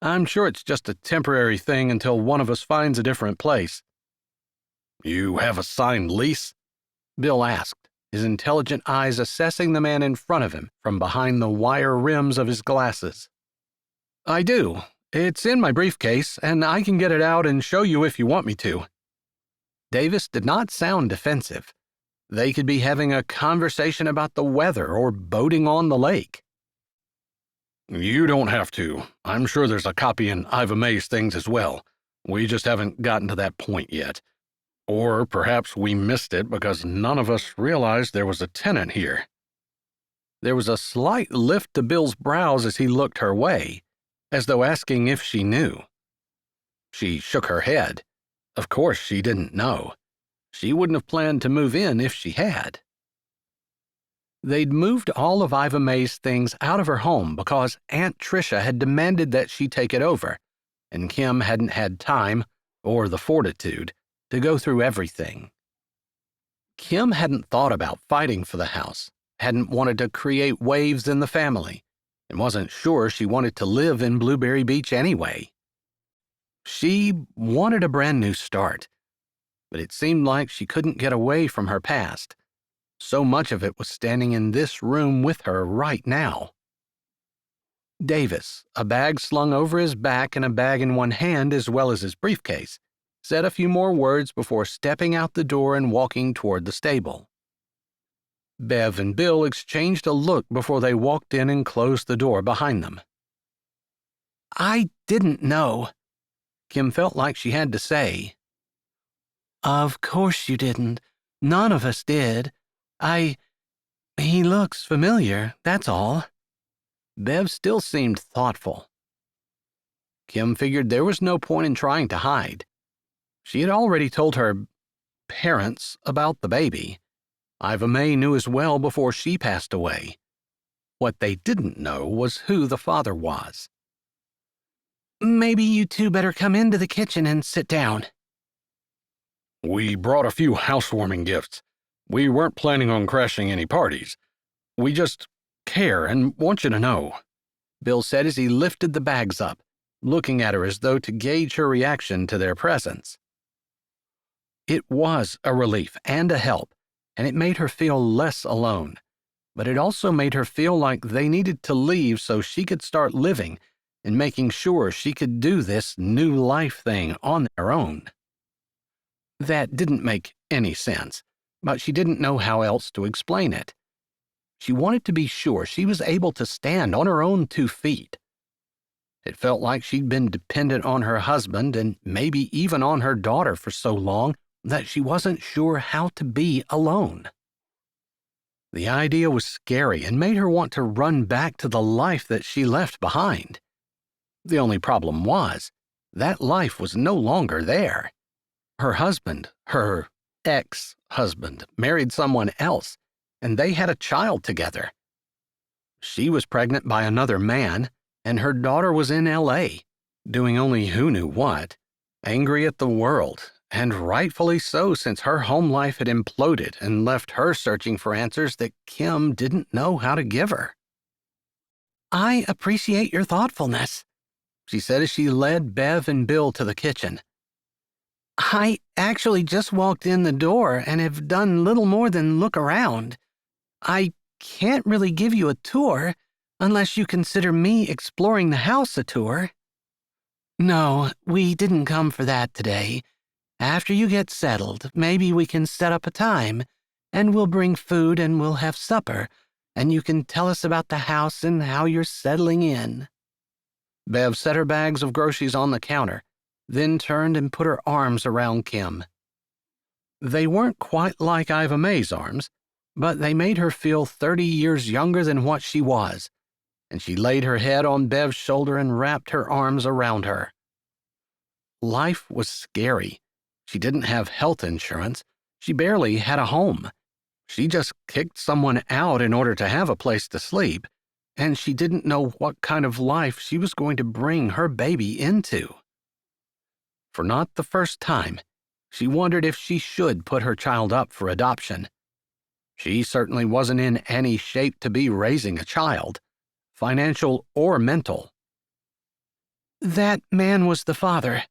I'm sure it's just a temporary thing until one of us finds a different place." "You have a signed lease?" Bill asked, his intelligent eyes assessing the man in front of him from behind the wire rims of his glasses. "I do. It's in my briefcase, and I can get it out and show you if you want me to." Davis did not sound defensive. They could be having a conversation about the weather or boating on the lake. "You don't have to. I'm sure there's a copy in Iva May's things as well. We just haven't gotten to that point yet. Or perhaps we missed it because none of us realized there was a tenant here." There was a slight lift to Bill's brows as he looked her way, as though asking if she knew. She shook her head. Of course she didn't know. She wouldn't have planned to move in if she had. They'd moved all of Iva May's things out of her home because Aunt Tricia had demanded that she take it over, and Kim hadn't had time, or the fortitude, to go through everything. Kim hadn't thought about fighting for the house, hadn't wanted to create waves in the family, and wasn't sure she wanted to live in Blueberry Beach anyway. She wanted a brand new start, but it seemed like she couldn't get away from her past. So much of it was standing in this room with her right now. Davis, a bag slung over his back and a bag in one hand as well as his briefcase, said a few more words before stepping out the door and walking toward the stable. Bev and Bill exchanged a look before they walked in and closed the door behind them. "I didn't know," Kim felt like she had to say. "Of course you didn't. None of us did. He looks familiar, that's all." Bev still seemed thoughtful. Kim figured there was no point in trying to hide. She had already told her parents about the baby. Iva May knew as well before she passed away. What they didn't know was who the father was. "Maybe you two better come into the kitchen and sit down." "We brought a few housewarming gifts. We weren't planning on crashing any parties. We just care and want you to know," Bill said as he lifted the bags up, looking at her as though to gauge her reaction to their presence. It was a relief and a help, and it made her feel less alone, but it also made her feel like they needed to leave so she could start living and making sure she could do this new life thing on their own. That didn't make any sense, but she didn't know how else to explain it. She wanted to be sure she was able to stand on her own 2 feet. It felt like she'd been dependent on her husband and maybe even on her daughter for so long that she wasn't sure how to be alone. The idea was scary and made her want to run back to the life that she left behind. The only problem was, that life was no longer there. Her husband, her ex-husband, married someone else, and they had a child together. She was pregnant by another man, and her daughter was in L.A., doing only who knew what, angry at the world, and rightfully so since her home life had imploded and left her searching for answers that Kim didn't know how to give her. "I appreciate your thoughtfulness," she said as she led Bev and Bill to the kitchen. "I actually just walked in the door and have done little more than look around. I can't really give you a tour unless you consider me exploring the house a tour." "No, we didn't come for that today. After you get settled, maybe we can set up a time, and we'll bring food and we'll have supper, and you can tell us about the house and how you're settling in." Bev set her bags of groceries on the counter, then turned and put her arms around Kim. They weren't quite like Iva May's arms, but they made her feel 30 years younger than what she was, and she laid her head on Bev's shoulder and wrapped her arms around her. Life was scary. She didn't have health insurance. She barely had a home. She just kicked someone out in order to have a place to sleep, and she didn't know what kind of life she was going to bring her baby into. For not the first time, she wondered if she should put her child up for adoption. She certainly wasn't in any shape to be raising a child, financial or mental. "That man was the father."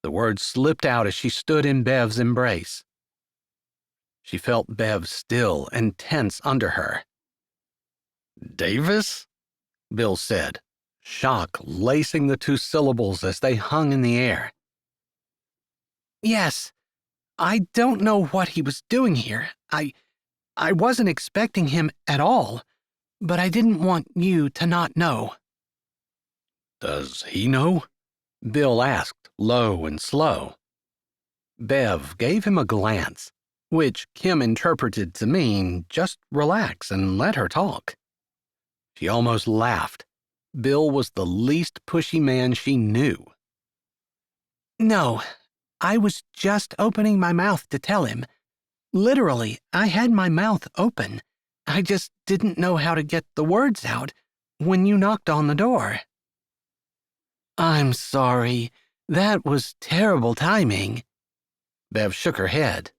The words slipped out as she stood in Bev's embrace. She felt Bev still and tense under her. "Davis?" Bill said, shock lacing the 2 syllables as they hung in the air. "Yes. I don't know what he was doing here. I wasn't expecting him at all, but I didn't want you to not know." "Does he know?" Bill asked, low and slow. Bev gave him a glance, which Kim interpreted to mean just relax and let her talk. She almost laughed. Bill was the least pushy man she knew. "No, I was just opening my mouth to tell him. Literally, I had my mouth open. I just didn't know how to get the words out when you knocked on the door." "I'm sorry. That was terrible timing." Bev shook her head.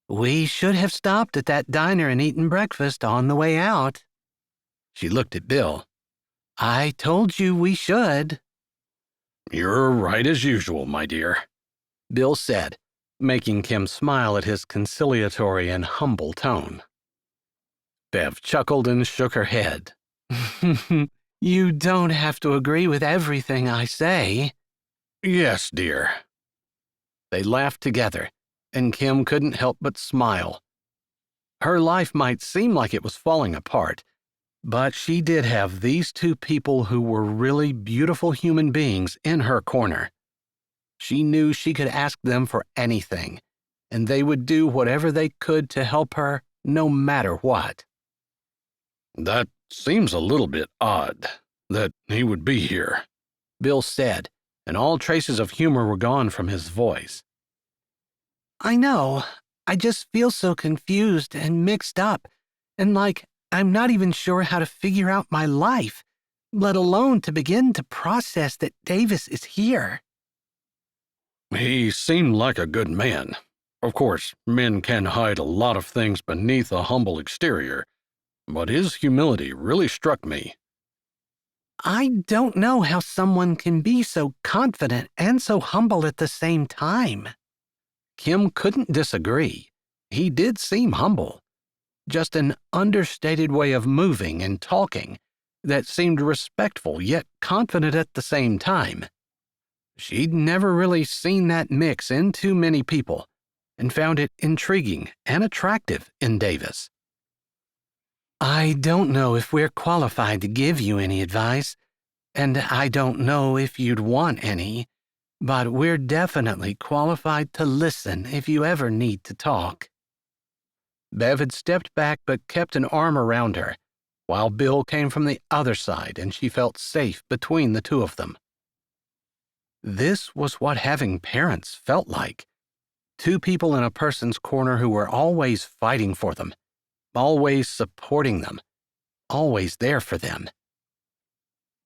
"We should have stopped at that diner and eaten breakfast on the way out." She looked at Bill. "I told you we should." You're right as usual, my dear, Bill said, making Kim smile at his conciliatory and humble tone. Bev chuckled and shook her head. You don't have to agree with everything I say. Yes, dear. They laughed together, and Kim couldn't help but smile. Her life might seem like it was falling apart, but she did have these two people who were really beautiful human beings in her corner. She knew she could ask them for anything, and they would do whatever they could to help her, no matter what. That seems a little bit odd, that he would be here, Bill said, and all traces of humor were gone from his voice. I know. I just feel so confused and mixed up, and like I'm not even sure how to figure out my life, let alone to begin to process that Davis is here. He seemed like a good man. Of course, men can hide a lot of things beneath a humble exterior, but his humility really struck me. I don't know how someone can be so confident and so humble at the same time. Kim couldn't disagree. He did seem humble. Just an understated way of moving and talking that seemed respectful yet confident at the same time. She'd never really seen that mix in too many people and found it intriguing and attractive in Davis. I don't know if we're qualified to give you any advice, and I don't know if you'd want any, but we're definitely qualified to listen if you ever need to talk. Bev had stepped back but kept an arm around her, while Bill came from the other side and she felt safe between the two of them. This was what having parents felt like. Two people in a person's corner who were always fighting for them, always supporting them, always there for them.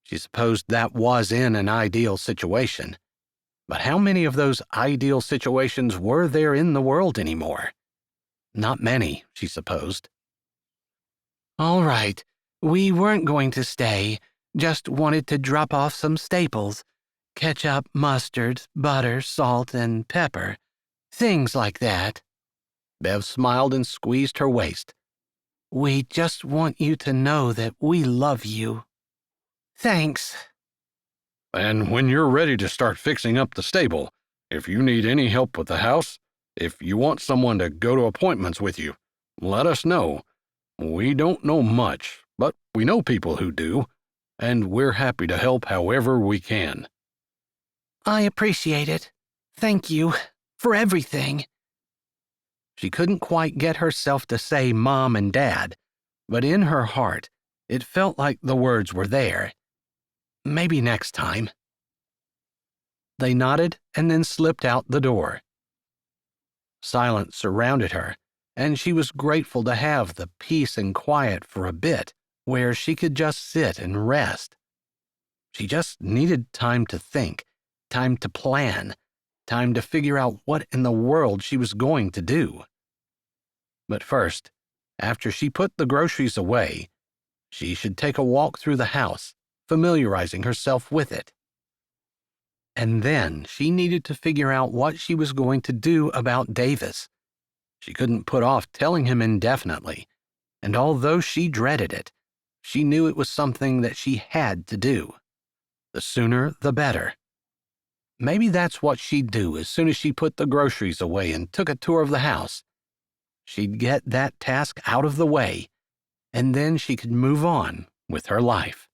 She supposed that was in an ideal situation, but how many of those ideal situations were there in the world anymore? Not many, she supposed. All right, we weren't going to stay, just wanted to drop off some staples. Ketchup, mustard, butter, salt, and pepper. Things like that. Bev smiled and squeezed her waist. We just want you to know that we love you. Thanks. And when you're ready to start fixing up the stable, if you need any help with the house, if you want someone to go to appointments with you, let us know. We don't know much, but we know people who do, and we're happy to help however we can. I appreciate it. Thank you for everything. She couldn't quite get herself to say Mom and Dad, but in her heart, it felt like the words were there. Maybe next time. They nodded and then slipped out the door. Silence surrounded her, and she was grateful to have the peace and quiet for a bit where she could just sit and rest. She just needed time to think, time to plan, time to figure out what in the world she was going to do. But first, after she put the groceries away, she should take a walk through the house, familiarizing herself with it. And then she needed to figure out what she was going to do about Davis. She couldn't put off telling him indefinitely, and although she dreaded it, she knew it was something that she had to do. The sooner, the better. Maybe that's what she'd do as soon as she put the groceries away and took a tour of the house. She'd get that task out of the way, and then she could move on with her life.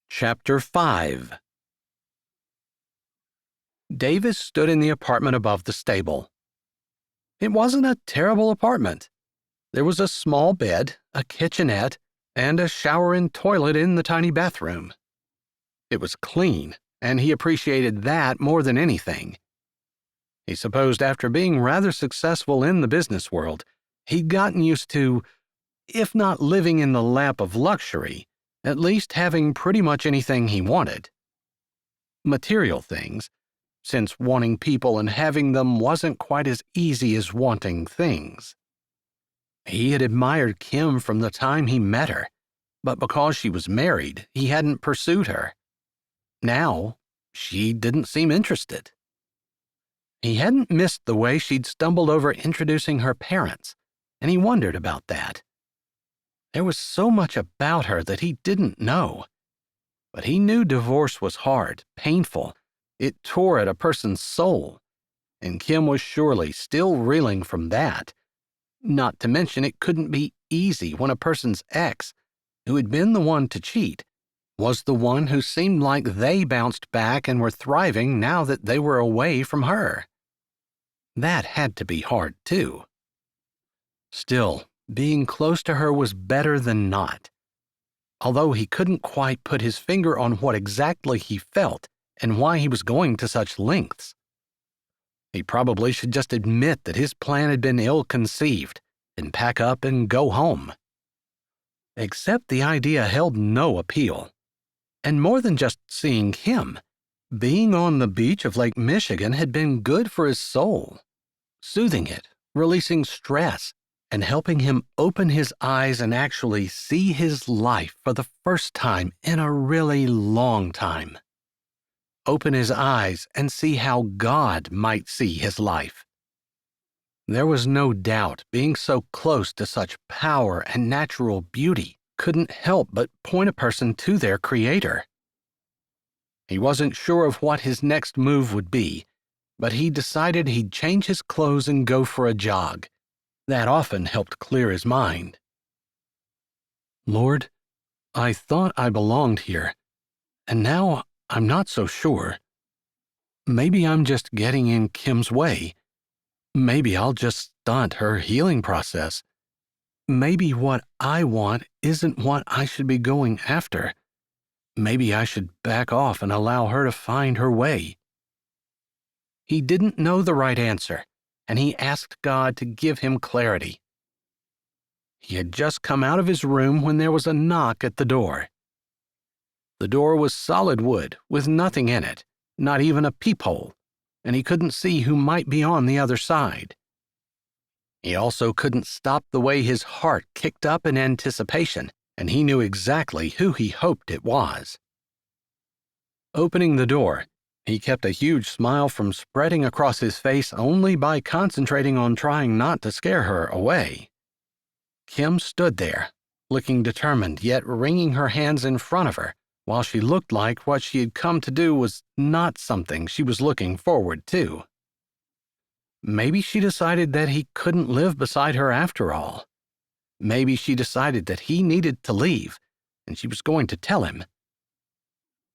Chapter 5. Davis stood in the apartment above the stable. It wasn't a terrible apartment. There was a small bed, a kitchenette, and a shower and toilet in the tiny bathroom. It was clean, and he appreciated that more than anything. He supposed after being rather successful in the business world, he'd gotten used to, if not living in the lap of luxury, at least having pretty much anything he wanted. Material things, since wanting people and having them wasn't quite as easy as wanting things. He had admired Kim from the time he met her, but because she was married, he hadn't pursued her. Now, she didn't seem interested. He hadn't missed the way she'd stumbled over introducing her parents, and he wondered about that. There was so much about her that he didn't know. But he knew divorce was hard, painful. It tore at a person's soul, and Kim was surely still reeling from that. Not to mention it couldn't be easy when a person's ex, who had been the one to cheat, was the one who seemed like they bounced back and were thriving now that they were away from her. That had to be hard, too. Still, being close to her was better than not. Although he couldn't quite put his finger on what exactly he felt and why he was going to such lengths. He probably should just admit that his plan had been ill-conceived and pack up and go home. Except the idea held no appeal. And more than just seeing Kim, being on the beach of Lake Michigan had been good for his soul, soothing it, releasing stress, and helping him open his eyes and actually see his life for the first time in a really long time. Open his eyes and see how God might see his life. There was no doubt being so close to such power and natural beauty couldn't help but point a person to their Creator. He wasn't sure of what his next move would be, but he decided he'd change his clothes and go for a jog. That often helped clear his mind. Lord, I thought I belonged here, and now I'm not so sure. Maybe I'm just getting in Kim's way. Maybe I'll just stunt her healing process. Maybe what I want isn't what I should be going after. Maybe I should back off and allow her to find her way. He didn't know the right answer, and he asked God to give him clarity. He had just come out of his room when there was a knock at the door. The door was solid wood with nothing in it, not even a peephole, and he couldn't see who might be on the other side. He also couldn't stop the way his heart kicked up in anticipation, and he knew exactly who he hoped it was. Opening the door, he kept a huge smile from spreading across his face only by concentrating on trying not to scare her away. Kim stood there, looking determined yet wringing her hands in front of her, while she looked like what she had come to do was not something she was looking forward to. Maybe she decided that he couldn't live beside her after all. Maybe she decided that he needed to leave, and she was going to tell him.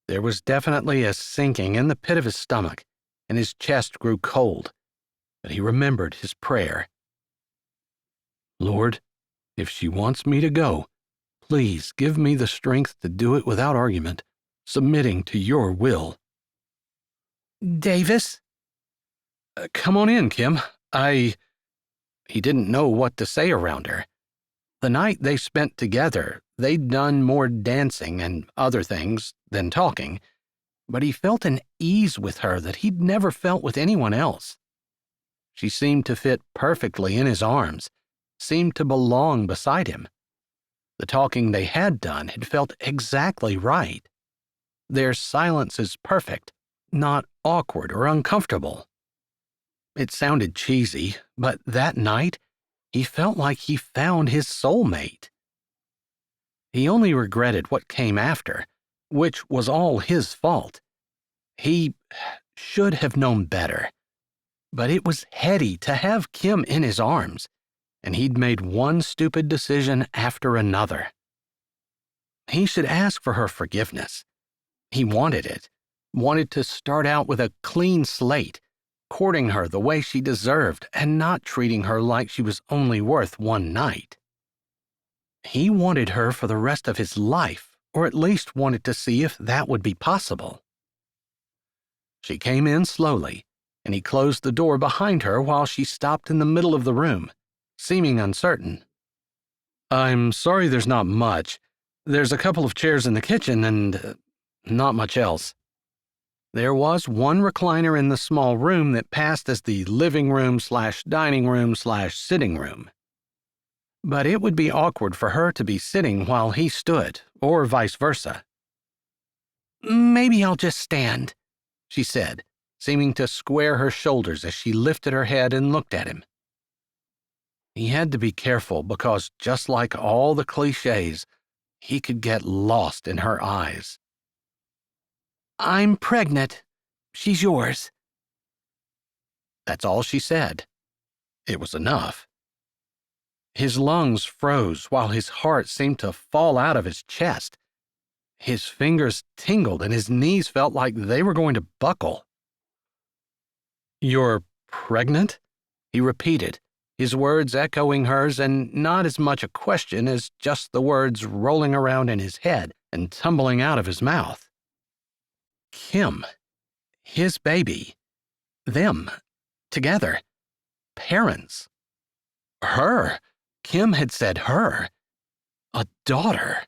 There was definitely a sinking in the pit of his stomach, and his chest grew cold, but he remembered his prayer. Lord, if she wants me to go, please give me the strength to do it without argument, submitting to your will. Davis? Come on in, Kim. He didn't know what to say around her. The night they spent together, they'd done more dancing and other things than talking, but he felt an ease with her that he'd never felt with anyone else. She seemed to fit perfectly in his arms, seemed to belong beside him. The talking they had done had felt exactly right. Their silence is perfect, not awkward or uncomfortable. It sounded cheesy, but that night, he felt like he found his soulmate. He only regretted what came after, which was all his fault. He should have known better. But it was heady to have Kim in his arms, and he'd made one stupid decision after another. He should ask for her forgiveness. He wanted it, wanted to start out with a clean slate, courting her the way she deserved and not treating her like she was only worth one night. He wanted her for the rest of his life, or at least wanted to see if that would be possible. She came in slowly, and he closed the door behind her while she stopped in the middle of the room, seeming uncertain. I'm sorry there's not much. There's a couple of chairs in the kitchen and not much else. There was one recliner in the small room that passed as the living room/dining room/sitting room. but it would be awkward for her to be sitting while he stood, or vice versa. "Maybe I'll just stand," she said, seeming to square her shoulders as she lifted her head and looked at him. He had to be careful because, just like all the cliches, he could get lost in her eyes. "I'm pregnant. She's yours." That's all she said. It was enough. His lungs froze while his heart seemed to fall out of his chest. His fingers tingled and his knees felt like they were going to buckle. "You're pregnant?" he repeated, his words echoing hers and not as much a question as just the words rolling around in his head and tumbling out of his mouth. Kim. His baby. Them. Together. Parents. Her. Kim had said her. A daughter.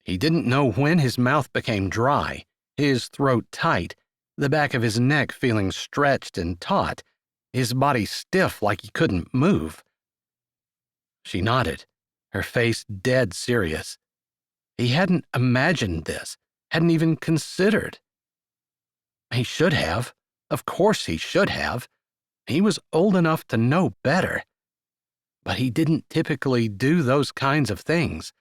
He didn't know when his mouth became dry, his throat tight, the back of his neck feeling stretched and taut, his body stiff like he couldn't move. She nodded, her face dead serious. He hadn't imagined this, hadn't even considered. He should have. Of course he should have. He was old enough to know better. But he didn't typically do those kinds of things,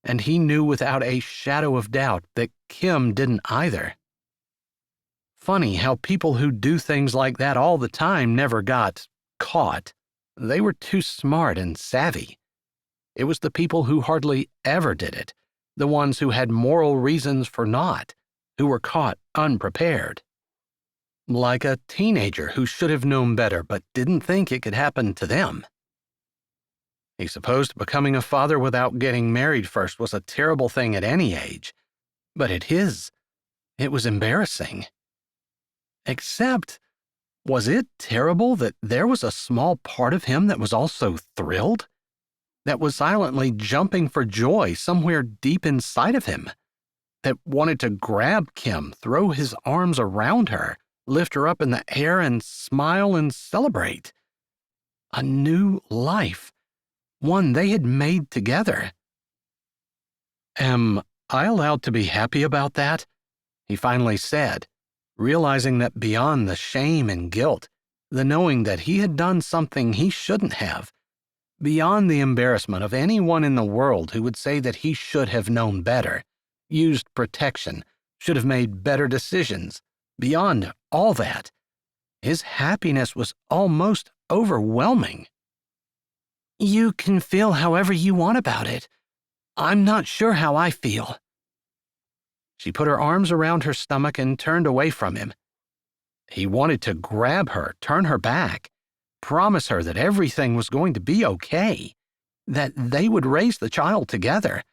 and he knew without a shadow of doubt that Kim didn't either. Funny how people who do things like that all the time never got caught. They were too smart and savvy. It was the people who hardly ever did it, the ones who had moral reasons for not, who were caught unprepared. Like a teenager who should have known better but didn't think it could happen to them. He supposed becoming a father without getting married first was a terrible thing at any age, but at his, it was embarrassing. Except, was it terrible that there was a small part of him that was also thrilled? That was silently jumping for joy somewhere deep inside of him? That wanted to grab Kim, throw his arms around her, lift her up in the air and smile and celebrate? A new life. One they had made together. "Am I allowed to be happy about that?" he finally said, realizing that beyond the shame and guilt, the knowing that he had done something he shouldn't have, beyond the embarrassment of anyone in the world who would say that he should have known better, used protection, should have made better decisions, beyond all that, his happiness was almost overwhelming. "You can feel however you want about it. I'm not sure how I feel." She put her arms around her stomach and turned away from him. He wanted to grab her, turn her back, promise her that everything was going to be okay, that they would raise the child together,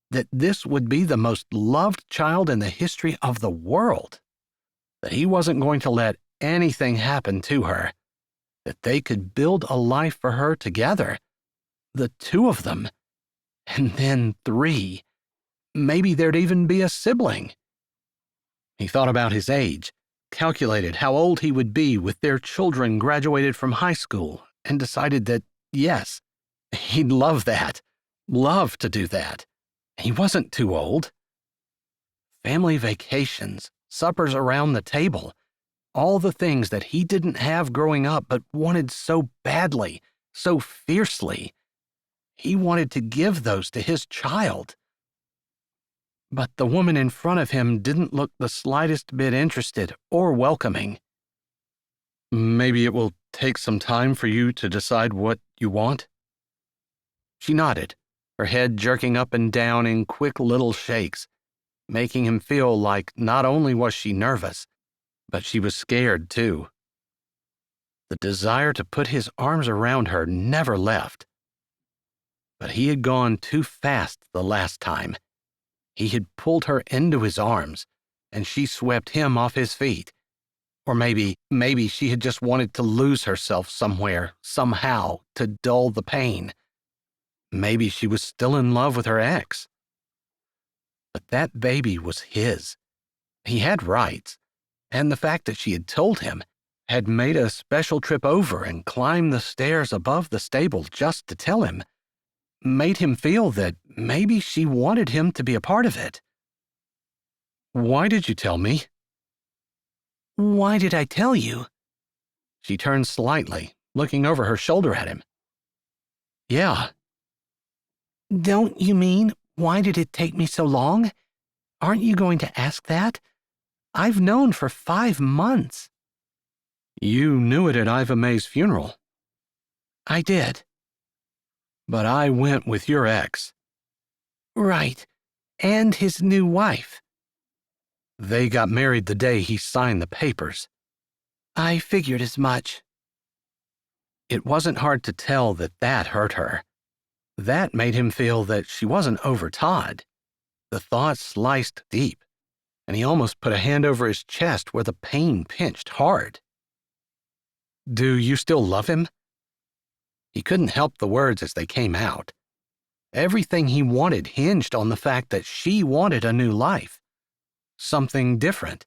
that this would be the most loved child in the history of the world, that he wasn't going to let anything happen to her, that they could build a life for her together. The two of them, and then 3. Maybe there'd even be a sibling. He thought about his age, calculated how old he would be with their children graduated from high school, and decided that, yes, he'd love that, love to do that. He wasn't too old. Family vacations, suppers around the table, all the things that he didn't have growing up but wanted so badly, so fiercely. He wanted to give those to his child. But the woman in front of him didn't look the slightest bit interested or welcoming. "Maybe it will take some time for you to decide what you want?" She nodded, her head jerking up and down in quick little shakes, making him feel like not only was she nervous, but she was scared too. The desire to put his arms around her never left. But he had gone too fast the last time. He had pulled her into his arms, and she swept him off his feet. Or maybe she had just wanted to lose herself somewhere, somehow, to dull the pain. Maybe she was still in love with her ex. But that baby was his. He had rights, and the fact that she had told him, had made a special trip over and climbed the stairs above the stable just to tell him, made him feel that maybe she wanted him to be a part of it. Why did you tell me? Why did I tell you? She turned slightly, looking over her shoulder at him. Yeah. Don't you mean, why did it take me so long? Aren't you going to ask that? I've known for 5 months. You knew it at Iva Mae's funeral. I did. But I went with your ex. Right, and his new wife. They got married the day he signed the papers. I figured as much. It wasn't hard to tell that that hurt her. That made him feel that she wasn't over Todd. The thought sliced deep, and he almost put a hand over his chest where the pain pinched hard. Do you still love him? He couldn't help the words as they came out. Everything he wanted hinged on the fact that she wanted a new life. Something different.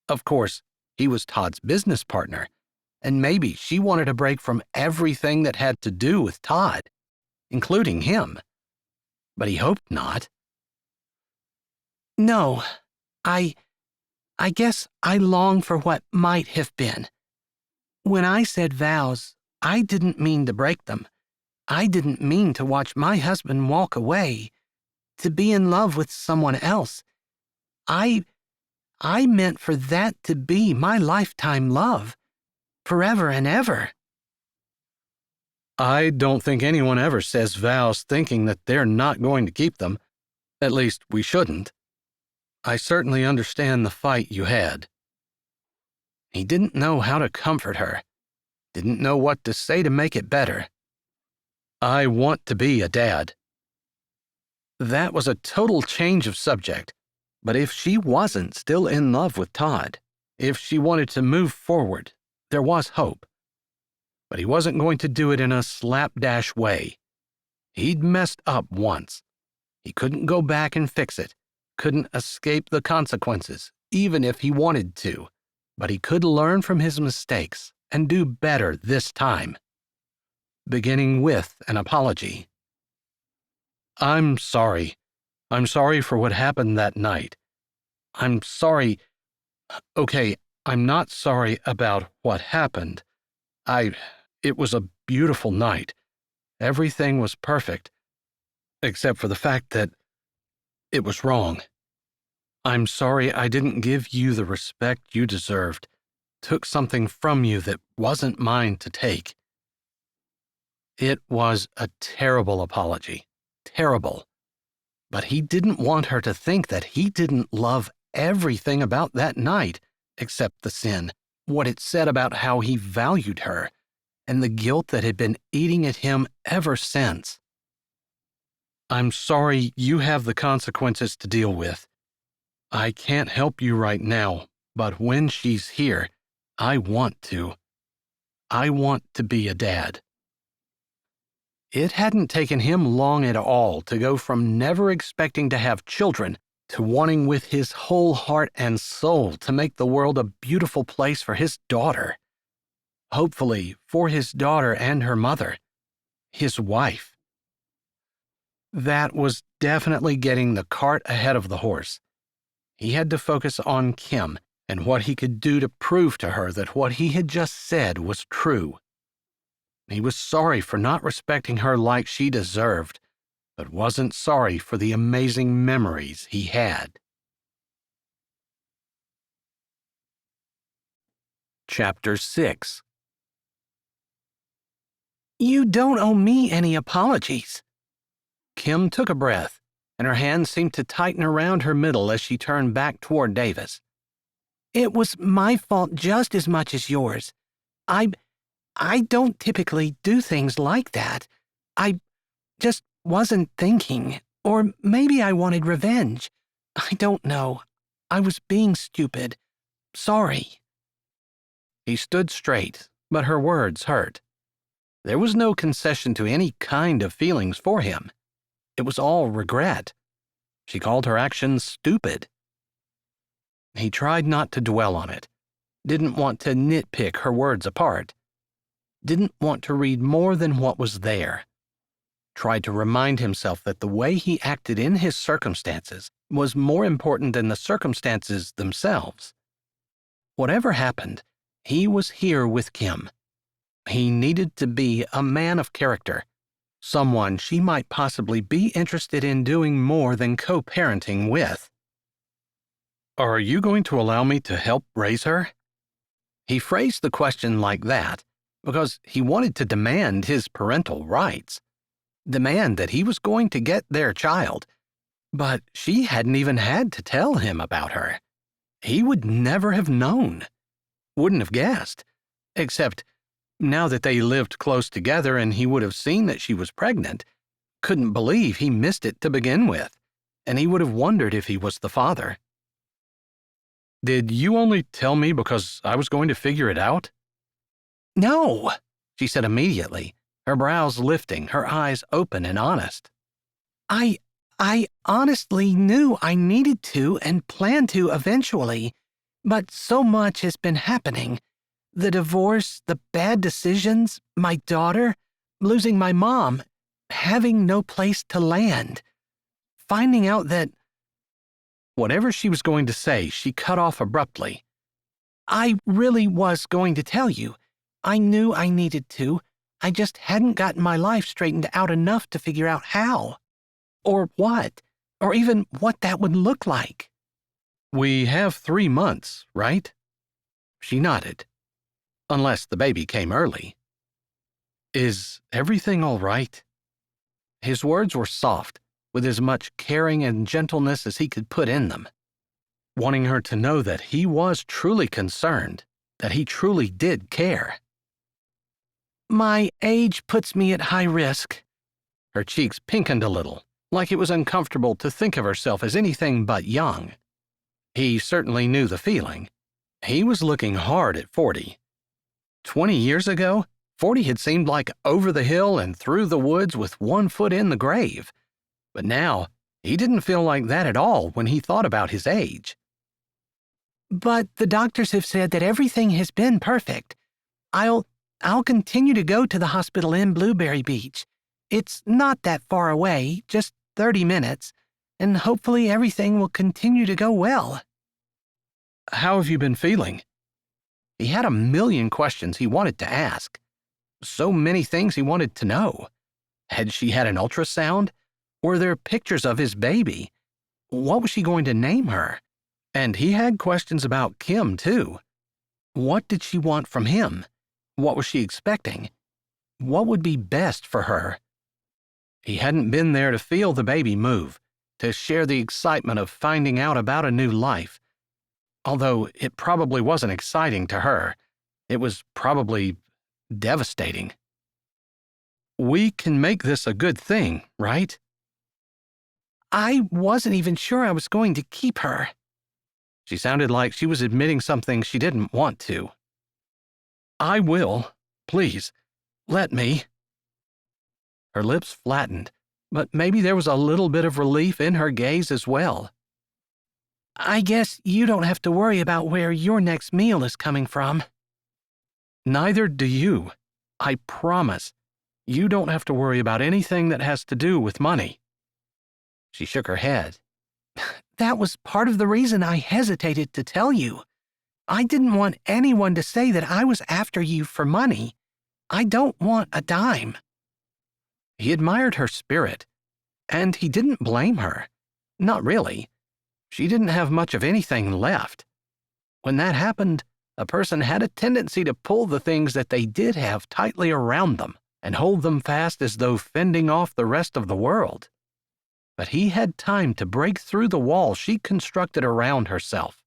Of course, he was Todd's business partner, and maybe she wanted a break from everything that had to do with Todd, including him. But he hoped not. No, I guess I long for what might have been. When I said vows, I didn't mean to break them. I didn't mean to watch my husband walk away, to be in love with someone else. I meant for that to be my lifetime love, forever and ever. I don't think anyone ever says vows thinking that they're not going to keep them. At least, we shouldn't. I certainly understand the fight you had. He didn't know how to comfort her, didn't know what to say to make it better. I want to be a dad. That was a total change of subject, but if she wasn't still in love with Todd, if she wanted to move forward, there was hope. But he wasn't going to do it in a slapdash way. He'd messed up once. He couldn't go back and fix it, couldn't escape the consequences, even if he wanted to. But he could learn from his mistakes and do better this time. Beginning with an apology. I'm sorry. I'm sorry for what happened that night. I'm sorry. Okay, I'm not sorry about what happened. It was a beautiful night. Everything was perfect, except for the fact that it was wrong. I'm sorry I didn't give you the respect you deserved, took something from you that wasn't mine to take. It was a terrible apology. Terrible. But he didn't want her to think that he didn't love everything about that night except the sin, what it said about how he valued her, and the guilt that had been eating at him ever since. I'm sorry you have the consequences to deal with. I can't help you right now, but when she's here, I want to. I want to be a dad. It hadn't taken him long at all to go from never expecting to have children to wanting with his whole heart and soul to make the world a beautiful place for his daughter. Hopefully, for his daughter and her mother, his wife. That was definitely getting the cart ahead of the horse. He had to focus on Kim and what he could do to prove to her that what he had just said was true. He was sorry for not respecting her like she deserved, but wasn't sorry for the amazing memories he had. Chapter 6. You don't owe me any apologies. Kim took a breath, and her hand seemed to tighten around her middle as she turned back toward Davis. It was my fault just as much as yours. I don't typically do things like that. I just wasn't thinking, or maybe I wanted revenge. I don't know. I was being stupid. Sorry. He stood straight, but her words hurt. There was no concession to any kind of feelings for him. It was all regret. She called her actions stupid. He tried not to dwell on it. didn't want to nitpick her words apart, didn't want to read more than what was there, tried to remind himself that the way he acted in his circumstances was more important than the circumstances themselves. Whatever happened, he was here with Kim. He needed to be a man of character, someone she might possibly be interested in doing more than co-parenting with. "Are you going to allow me to help raise her?" He phrased the question like that because he wanted to demand his parental rights, demand that he was going to get their child, but she hadn't even had to tell him about her. He would never have known, wouldn't have guessed, except now that they lived close together and he would have seen that she was pregnant, couldn't believe he missed it to begin with, and he would have wondered if he was the father. "Did you only tell me because I was going to figure it out?" "No," she said immediately, her brows lifting, her eyes open and honest. I honestly knew I needed to and planned to eventually, but so much has been happening. The divorce, the bad decisions, my daughter, losing my mom, having no place to land, finding out that—" Whatever she was going to say, she cut off abruptly. "I really was going to tell you. I knew I needed to. I just hadn't gotten my life straightened out enough to figure out how. Or what. Or even what that would look like." "We have 3 months, right?" She nodded. "Unless the baby came early." "Is everything all right?" His words were soft, with as much caring and gentleness as he could put in them, wanting her to know that he was truly concerned, that he truly did care. "My age puts me at high risk." Her cheeks pinkened a little, like it was uncomfortable to think of herself as anything but young. He certainly knew the feeling. He was looking hard at 40. 20 years ago, 40 had seemed like over the hill and through the woods with one foot in the grave. But now, he didn't feel like that at all when he thought about his age. "But the doctors have said that everything has been perfect. I'll continue to go to the hospital in Blueberry Beach. It's not that far away, just 30 minutes, and hopefully everything will continue to go well." "How have you been feeling?" He had a million questions he wanted to ask. So many things he wanted to know. Had she had an ultrasound? Were there pictures of his baby? What was she going to name her? And he had questions about Kim, too. What did she want from him? What was she expecting? What would be best for her? He hadn't been there to feel the baby move, to share the excitement of finding out about a new life. Although it probably wasn't exciting to her, it was probably devastating. "We can make this a good thing, right?" "I wasn't even sure I was going to keep her." She sounded like she was admitting something she didn't want to. "I will. Please, let me." Her lips flattened, but maybe there was a little bit of relief in her gaze as well. "I guess you don't have to worry about where your next meal is coming from." "Neither do you. I promise. You don't have to worry about anything that has to do with money." She shook her head. "That was part of the reason I hesitated to tell you. I didn't want anyone to say that I was after you for money. I don't want a dime." He admired her spirit, and he didn't blame her. Not really. She didn't have much of anything left. When that happened, a person had a tendency to pull the things that they did have tightly around them and hold them fast as though fending off the rest of the world. But he had time to break through the wall she constructed around herself.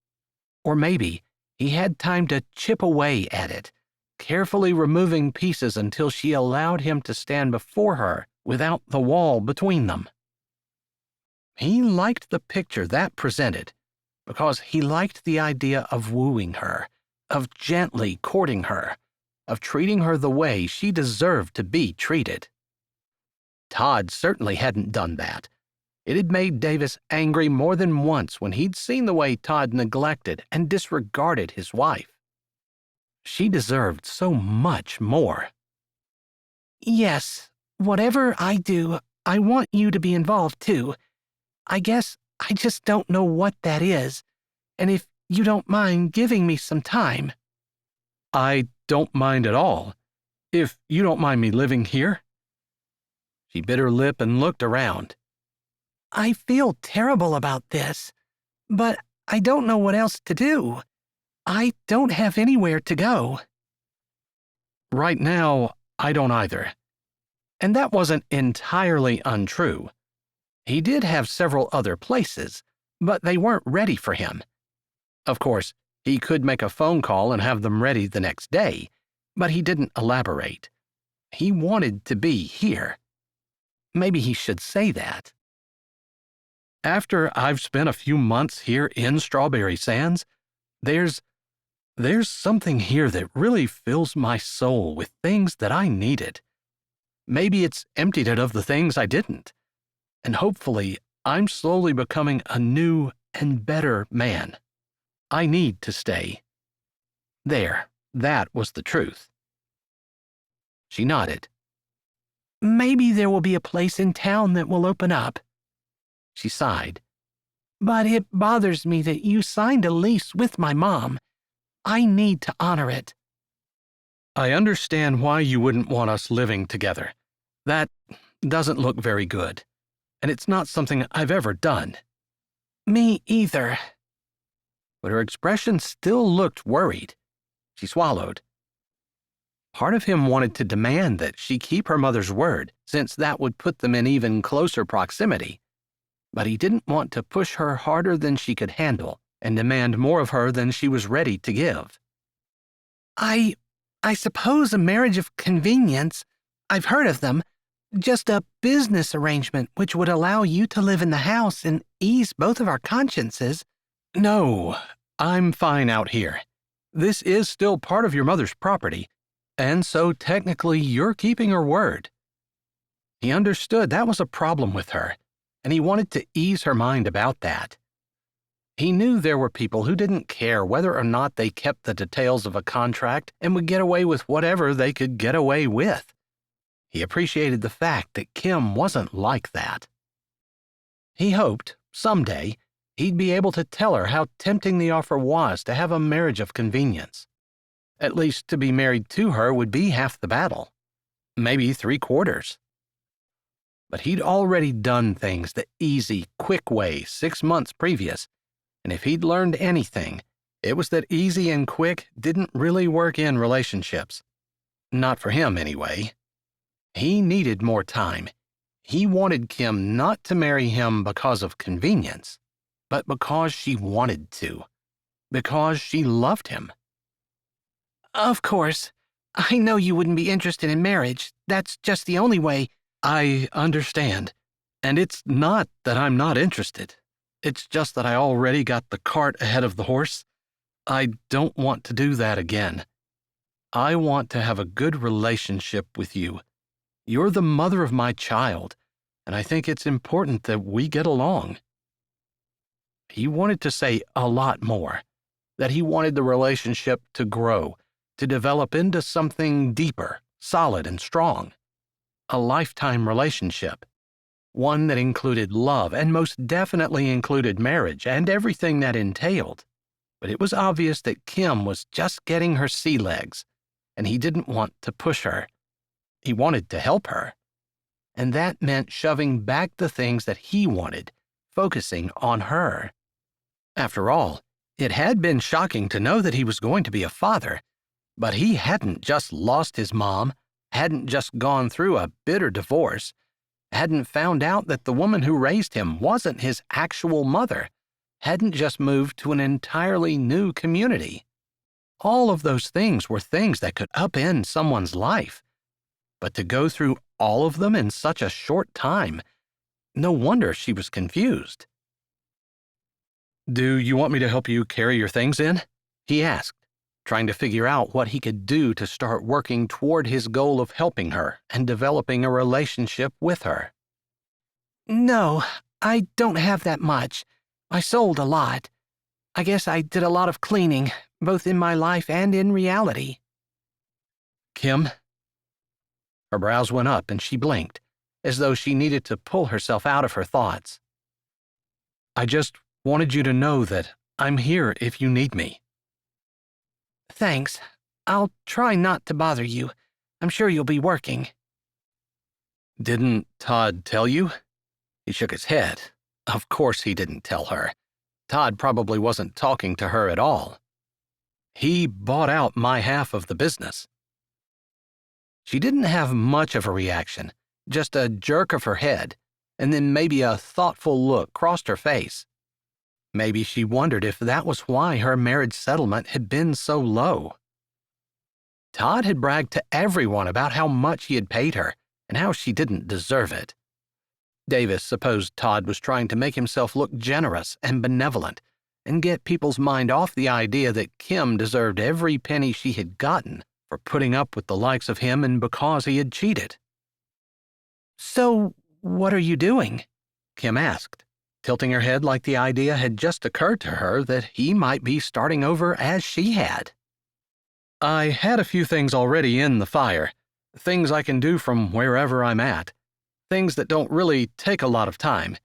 Or maybe he had time to chip away at it, carefully removing pieces until she allowed him to stand before her without the wall between them. He liked the picture that presented because he liked the idea of wooing her, of gently courting her, of treating her the way she deserved to be treated. Todd certainly hadn't done that. It had made Davis angry more than once when he'd seen the way Todd neglected and disregarded his wife. She deserved so much more. Yes, whatever I do, I want you to be involved too. I guess I just don't know what that is, and if you don't mind giving me some time. I don't mind at all, if you don't mind me living here. She bit her lip and looked around. I feel terrible about this, but I don't know what else to do. I don't have anywhere to go. Right now, I don't either. And that wasn't entirely untrue. He did have several other places, but they weren't ready for him. Of course, he could make a phone call and have them ready the next day, but he didn't elaborate. He wanted to be here. Maybe he should say that. After I've spent a few months here in Strawberry Sands, there's something here that really fills my soul with things that I needed. Maybe it's emptied it of the things I didn't. And hopefully, I'm slowly becoming a new and better man. I need to stay. There, that was the truth. She nodded. Maybe there will be a place in town that will open up. She sighed. But it bothers me that you signed a lease with my mom. I need to honor it. I understand why you wouldn't want us living together. That doesn't look very good, and it's not something I've ever done. Me either. But her expression still looked worried. She swallowed. Part of him wanted to demand that she keep her mother's word, since that would put them in even closer proximity. But he didn't want to push her harder than she could handle and demand more of her than she was ready to give. I suppose a marriage of convenience, I've heard of them, just a business arrangement which would allow you to live in the house and ease both of our consciences. No, I'm fine out here. This is still part of your mother's property, and so technically you're keeping her word. He understood that was a problem with her, and he wanted to ease her mind about that. He knew there were people who didn't care whether or not they kept the details of a contract and would get away with whatever they could get away with. He appreciated the fact that Kim wasn't like that. He hoped, someday, he'd be able to tell her how tempting the offer was to have a marriage of convenience. At least to be married to her would be half the battle, maybe 3/4. But he'd already done things the easy, quick way 6 months previous, and if he'd learned anything, it was that easy and quick didn't really work in relationships. Not for him, anyway. He needed more time. He wanted Kim not to marry him because of convenience, but because she wanted to, because she loved him. Of course, I know you wouldn't be interested in marriage. That's just the only way. I understand, and it's not that I'm not interested. It's just that I already got the cart ahead of the horse. I don't want to do that again. I want to have a good relationship with you. You're the mother of my child, and I think it's important that we get along. He wanted to say a lot more, that he wanted the relationship to grow, to develop into something deeper, solid, and strong. A lifetime relationship. One that included love and most definitely included marriage and everything that entailed. But it was obvious that Kim was just getting her sea legs, and he didn't want to push her. He wanted to help her. And that meant shoving back the things that he wanted, focusing on her. After all, it had been shocking to know that he was going to be a father, but he hadn't just lost his mom, hadn't just gone through a bitter divorce, hadn't found out that the woman who raised him wasn't his actual mother, hadn't just moved to an entirely new community. All of those things were things that could upend someone's life. But to go through all of them in such a short time, no wonder she was confused. "Do you want me to help you carry your things in?" he asked, trying to figure out what he could do to start working toward his goal of helping her and developing a relationship with her. No, I don't have that much. I sold a lot. I guess I did a lot of cleaning, both in my life and in reality. Kim? Her brows went up and she blinked, as though she needed to pull herself out of her thoughts. I just wanted you to know that I'm here if you need me. Thanks. I'll try not to bother you. I'm sure you'll be working. Didn't Todd tell you? He shook his head. Of course he didn't tell her. Todd probably wasn't talking to her at all. He bought out my half of the business. She didn't have much of a reaction, just a jerk of her head, and then maybe a thoughtful look crossed her face. Maybe she wondered if that was why her marriage settlement had been so low. Todd had bragged to everyone about how much he had paid her and how she didn't deserve it. Davis supposed Todd was trying to make himself look generous and benevolent and get people's mind off the idea that Kim deserved every penny she had gotten for putting up with the likes of him and because he had cheated. So, what are you doing? Kim asked, tilting her head like the idea had just occurred to her that he might be starting over as she had. I had a few things already in the fire, things I can do from wherever I'm at, things that don't really take a lot of time.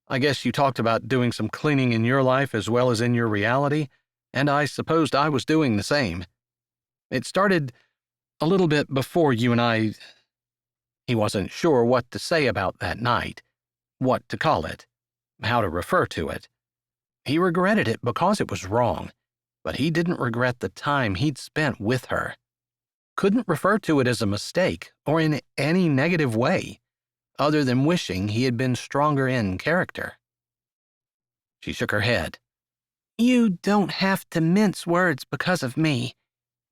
I guess you talked about doing some cleaning in your life as well as in your reality, and I supposed I was doing the same. It started a little bit before you and I... He wasn't sure what to say about that night, what to call it, how to refer to it. He regretted it because it was wrong, but he didn't regret the time he'd spent with her. Couldn't refer to it as a mistake or in any negative way, other than wishing he had been stronger in character. She shook her head. You don't have to mince words because of me.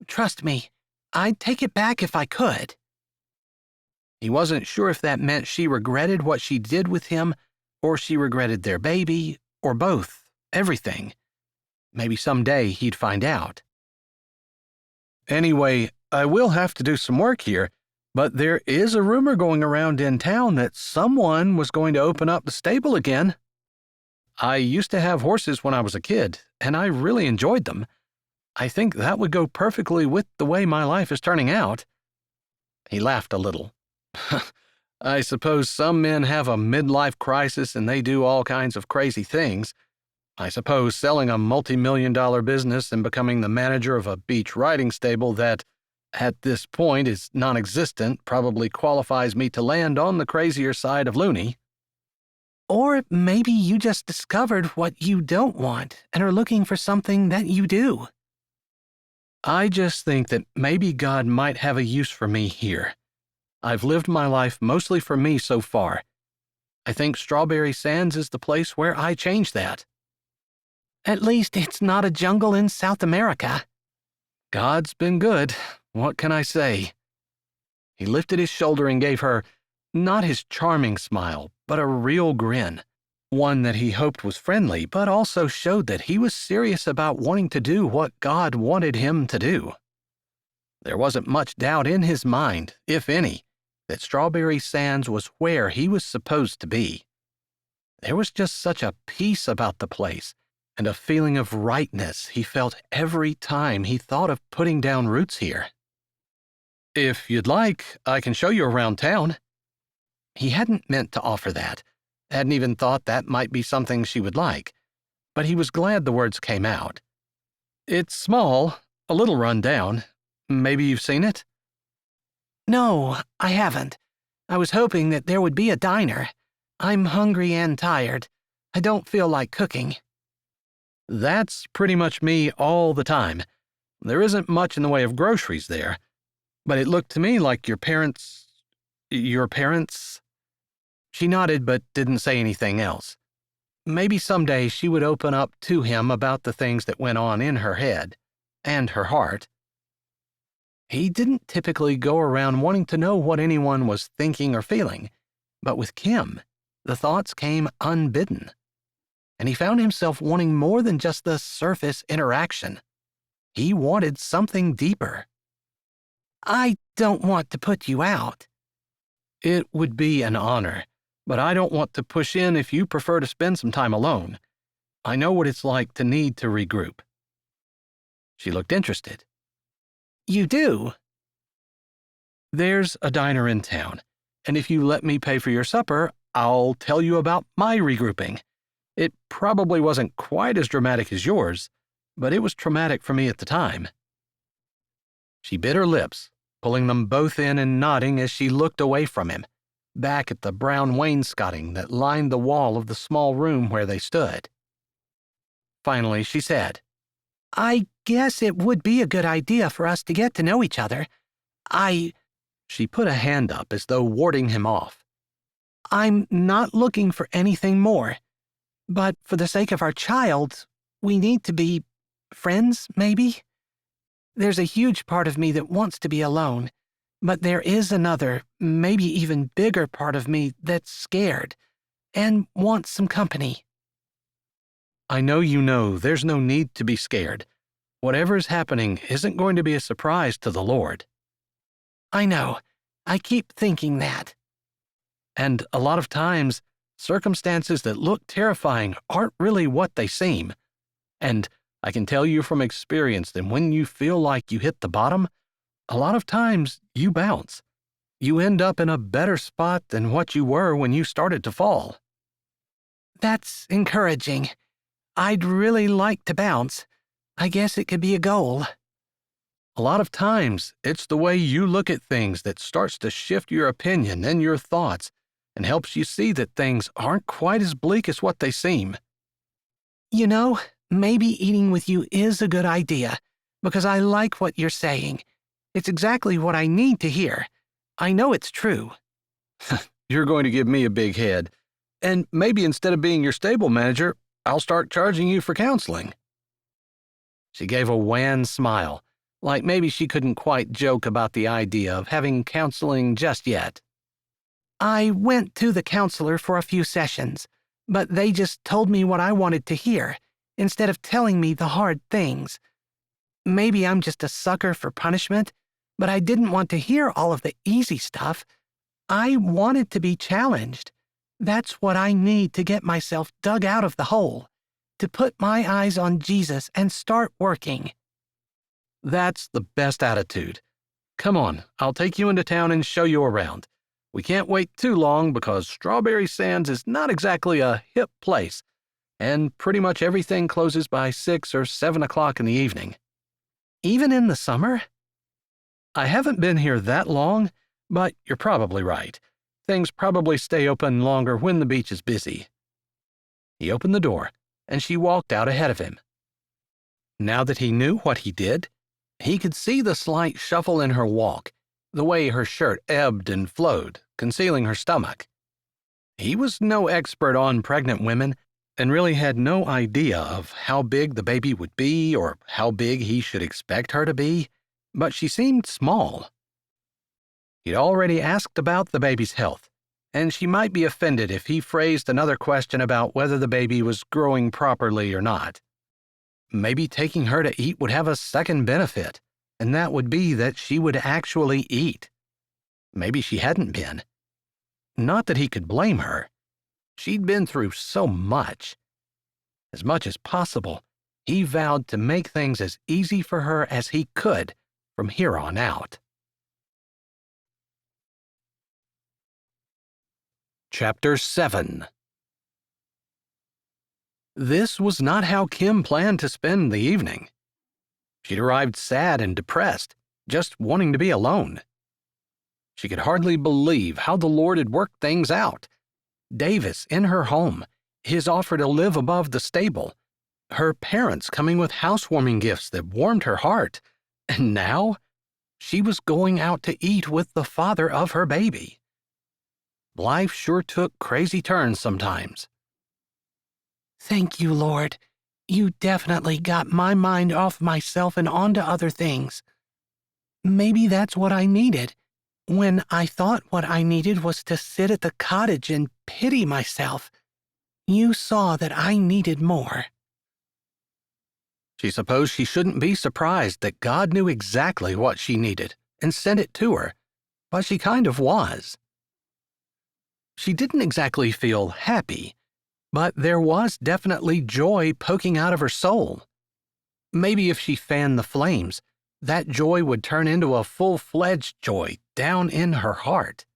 Trust me, I'd take it back if I could. He wasn't sure if that meant she regretted what she did with him, or she regretted their baby, or both, everything. Maybe someday he'd find out. Anyway, I will have to do some work here, but there is a rumor going around in town that someone was going to open up the stable again. I used to have horses when I was a kid, and I really enjoyed them. I think that would go perfectly with the way my life is turning out. He laughed a little. I suppose some men have a midlife crisis and they do all kinds of crazy things. I suppose selling a multi-million-dollar business and becoming the manager of a beach riding stable that, at this point, is non-existent probably qualifies me to land on the crazier side of loony. Or maybe you just discovered what you don't want and are looking for something that you do. I just think that maybe God might have a use for me here. I've lived my life mostly for me so far. I think Strawberry Sands is the place where I change that. At least it's not a jungle in South America. God's been good. What can I say? He lifted his shoulder and gave her, not his charming smile, but a real grin. One that he hoped was friendly, but also showed that he was serious about wanting to do what God wanted him to do. There wasn't much doubt in his mind, if any, that Strawberry Sands was where he was supposed to be. There was just such a peace about the place, and a feeling of rightness he felt every time he thought of putting down roots here. If you'd like, I can show you around town. He hadn't meant to offer that, hadn't even thought that might be something she would like, but he was glad the words came out. It's small, a little run down. Maybe you've seen it? No, I haven't. I was hoping that there would be a diner. I'm hungry and tired. I don't feel like cooking. That's pretty much me all the time. There isn't much in the way of groceries there, but it looked to me like your parents... She nodded but didn't say anything else. Maybe someday she would open up to him about the things that went on in her head, and her heart. He didn't typically go around wanting to know what anyone was thinking or feeling, but with Kim, the thoughts came unbidden. And he found himself wanting more than just the surface interaction. He wanted something deeper. I don't want to put you out. It would be an honor, but I don't want to push in if you prefer to spend some time alone. I know what it's like to need to regroup." She looked interested. You do? "There's a diner in town, and if you let me pay for your supper, I'll tell you about my regrouping. It probably wasn't quite as dramatic as yours, but it was traumatic for me at the time." She bit her lips, pulling them both in and nodding as she looked away from him, back at the brown wainscoting that lined the wall of the small room where they stood. Finally, she said, I guess it would be a good idea for us to get to know each other. She put a hand up as though warding him off. I'm not looking for anything more. But for the sake of our child, we need to be friends, maybe? There's a huge part of me that wants to be alone, but there is another, maybe even bigger part of me that's scared and wants some company. "I know you know there's no need to be scared. Whatever's happening isn't going to be a surprise to the Lord." I know. I keep thinking that. "And a lot of times, circumstances that look terrifying aren't really what they seem. And I can tell you from experience that when you feel like you hit the bottom, a lot of times you bounce. You end up in a better spot than what you were when you started to fall." That's encouraging. I'd really like to bounce. I guess it could be a goal. A lot of times, it's the way you look at things that starts to shift your opinion and your thoughts and helps you see that things aren't quite as bleak as what they seem. You know, maybe eating with you is a good idea, because I like what you're saying. It's exactly what I need to hear. I know it's true. You're going to give me a big head. And maybe instead of being your stable manager, I'll start charging you for counseling." She gave a wan smile, like maybe she couldn't quite joke about the idea of having counseling just yet. I went to the counselor for a few sessions, but they just told me what I wanted to hear, instead of telling me the hard things. Maybe I'm just a sucker for punishment, but I didn't want to hear all of the easy stuff. I wanted to be challenged. That's what I need to get myself dug out of the hole, to put my eyes on Jesus and start working. That's the best attitude. Come on, I'll take you into town and show you around. We can't wait too long because Strawberry Sands is not exactly a hip place, and pretty much everything closes by 6 or 7 o'clock in the evening. Even in the summer? I haven't been here that long, but you're probably right. Things probably stay open longer when the beach is busy. He opened the door, and she walked out ahead of him. Now that he knew what he did, he could see the slight shuffle in her walk, the way her shirt ebbed and flowed, concealing her stomach. He was no expert on pregnant women and really had no idea of how big the baby would be or how big he should expect her to be, but she seemed small. He'd already asked about the baby's health, and she might be offended if he phrased another question about whether the baby was growing properly or not. Maybe taking her to eat would have a second benefit, and that would be that she would actually eat. Maybe she hadn't been. Not that he could blame her. She'd been through so much. As much as possible, he vowed to make things as easy for her as he could from here on out. Chapter 7. This was not how Kim planned to spend the evening. She'd arrived sad and depressed, just wanting to be alone. She could hardly believe how the Lord had worked things out. Davis in her home, his offer to live above the stable, her parents coming with housewarming gifts that warmed her heart, and now she was going out to eat with the father of her baby. Life sure took crazy turns sometimes. Thank you, Lord. You definitely got my mind off myself and onto other things. Maybe that's what I needed, when I thought what I needed was to sit at the cottage and pity myself. You saw that I needed more. She supposed she shouldn't be surprised that God knew exactly what she needed and sent it to her, but she kind of was. She didn't exactly feel happy, but there was definitely joy poking out of her soul. Maybe if she fanned the flames, that joy would turn into a full-fledged joy down in her heart.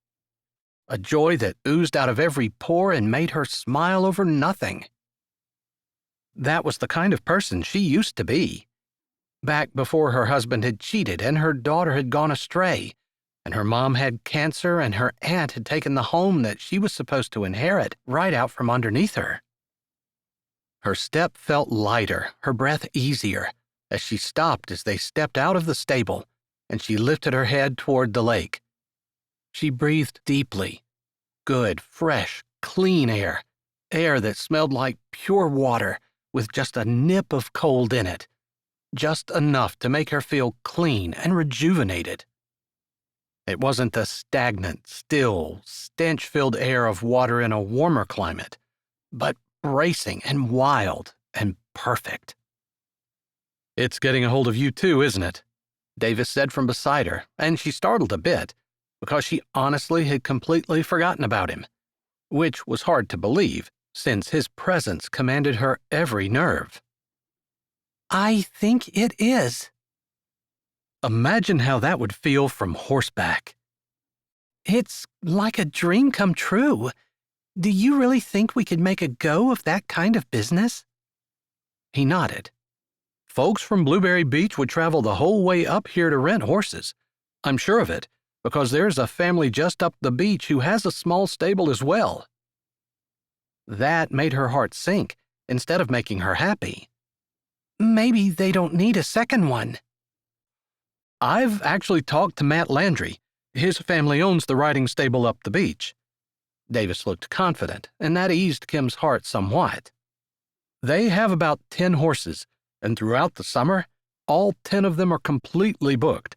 A joy that oozed out of every pore and made her smile over nothing. That was the kind of person she used to be. Back before her husband had cheated and her daughter had gone astray, and her mom had cancer and her aunt had taken the home that she was supposed to inherit right out from underneath her. Her step felt lighter, her breath easier, as she stopped as they stepped out of the stable, and she lifted her head toward the lake. She breathed deeply. Good, fresh, clean air that smelled like pure water with just a nip of cold in it, just enough to make her feel clean and rejuvenated. It wasn't the stagnant, still, stench-filled air of water in a warmer climate, but bracing and wild and perfect. "It's getting a hold of you too, isn't it?" Davis said from beside her, and she startled a bit, because she honestly had completely forgotten about him, which was hard to believe, since his presence commanded her every nerve. I think it is. Imagine how that would feel from horseback. It's like a dream come true. Do you really think we could make a go of that kind of business? He nodded. Folks from Blueberry Beach would travel the whole way up here to rent horses. I'm sure of it, because there's a family just up the beach who has a small stable as well. That made her heart sink instead of making her happy. Maybe they don't need a second one. I've actually talked to Matt Landry. His family owns the riding stable up the beach. Davis looked confident, and that eased Kim's heart somewhat. They have about 10 horses, and throughout the summer, all 10 of them are completely booked.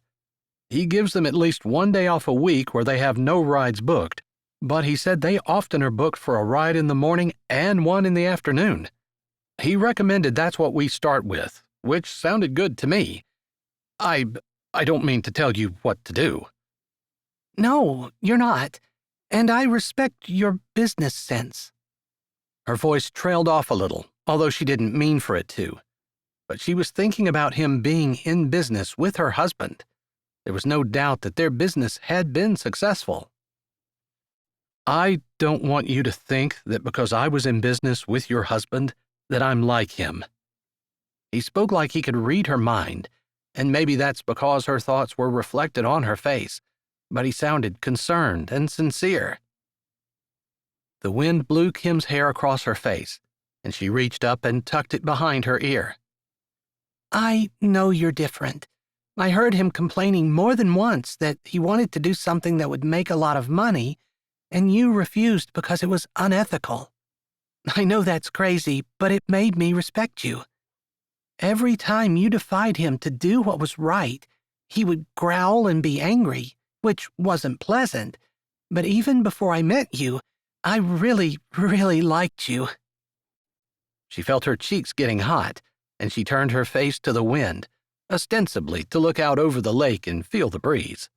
He gives them at least one day off a week where they have no rides booked, but he said they often are booked for a ride in the morning and one in the afternoon. He recommended that's what we start with, which sounded good to me. I don't mean to tell you what to do. No, you're not, and I respect your business sense. Her voice trailed off a little, although she didn't mean for it to. But she was thinking about him being in business with her husband. There was no doubt that their business had been successful. I don't want you to think that because I was in business with your husband that I'm like him. He spoke like he could read her mind, and maybe that's because her thoughts were reflected on her face, but he sounded concerned and sincere. The wind blew Kim's hair across her face, and she reached up and tucked it behind her ear. I know you're different. I heard him complaining more than once that he wanted to do something that would make a lot of money, and you refused because it was unethical. I know that's crazy, but it made me respect you. Every time you defied him to do what was right, he would growl and be angry, which wasn't pleasant, but even before I met you, I really, really liked you. She felt her cheeks getting hot, and she turned her face to the wind, ostensibly to look out over the lake and feel the breeze,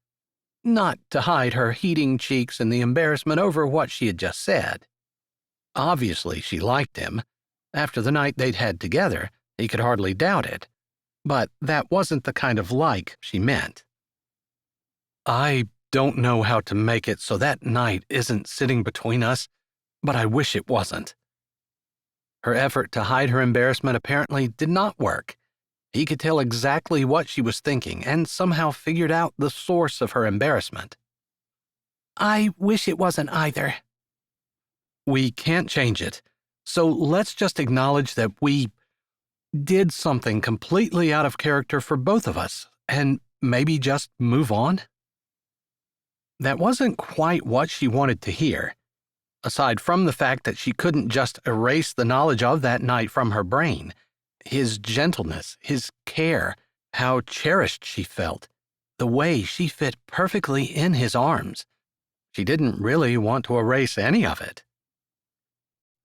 not to hide her heating cheeks and the embarrassment over what she had just said. Obviously, she liked him. After the night they'd had together, he could hardly doubt it. But that wasn't the kind of like she meant. I don't know how to make it so that night isn't sitting between us, but I wish it wasn't. Her effort to hide her embarrassment apparently did not work. He could tell exactly what she was thinking and somehow figured out the source of her embarrassment. I wish it wasn't either. We can't change it, so let's just acknowledge that we did something completely out of character for both of us, and maybe just move on? That wasn't quite what she wanted to hear. Aside from the fact that she couldn't just erase the knowledge of that night from her brain, his gentleness, his care, how cherished she felt, the way she fit perfectly in his arms. She didn't really want to erase any of it.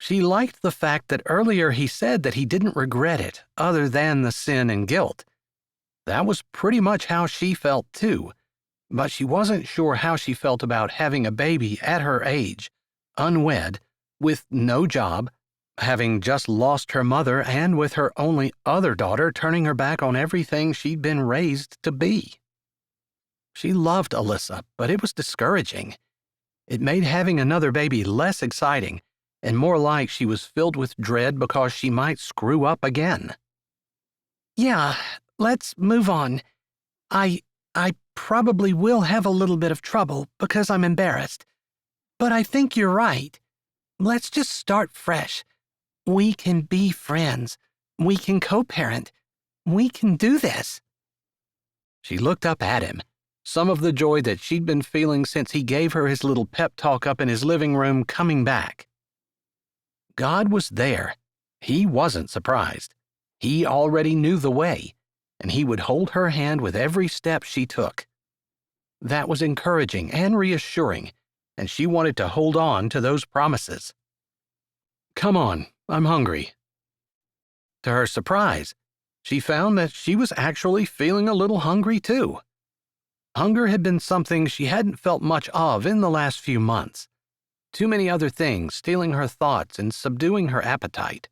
She liked the fact that earlier he said that he didn't regret it other than the sin and guilt. That was pretty much how she felt too, but she wasn't sure how she felt about having a baby at her age, unwed, with no job, having just lost her mother and with her only other daughter turning her back on everything she'd been raised to be. She loved Alyssa, but it was discouraging. It made having another baby less exciting and more like she was filled with dread because she might screw up again. Yeah, let's move on. I probably will have a little bit of trouble because I'm embarrassed. But I think you're right. Let's just start fresh. We can be friends. We can co-parent. We can do this. She looked up at him, some of the joy that she'd been feeling since he gave her his little pep talk up in his living room coming back. God was there. He wasn't surprised. He already knew the way, and he would hold her hand with every step she took. That was encouraging and reassuring, and she wanted to hold on to those promises. "Come on, I'm hungry." To her surprise, she found that she was actually feeling a little hungry too. Hunger had been something she hadn't felt much of in the last few months. Too many other things stealing her thoughts and subduing her appetite.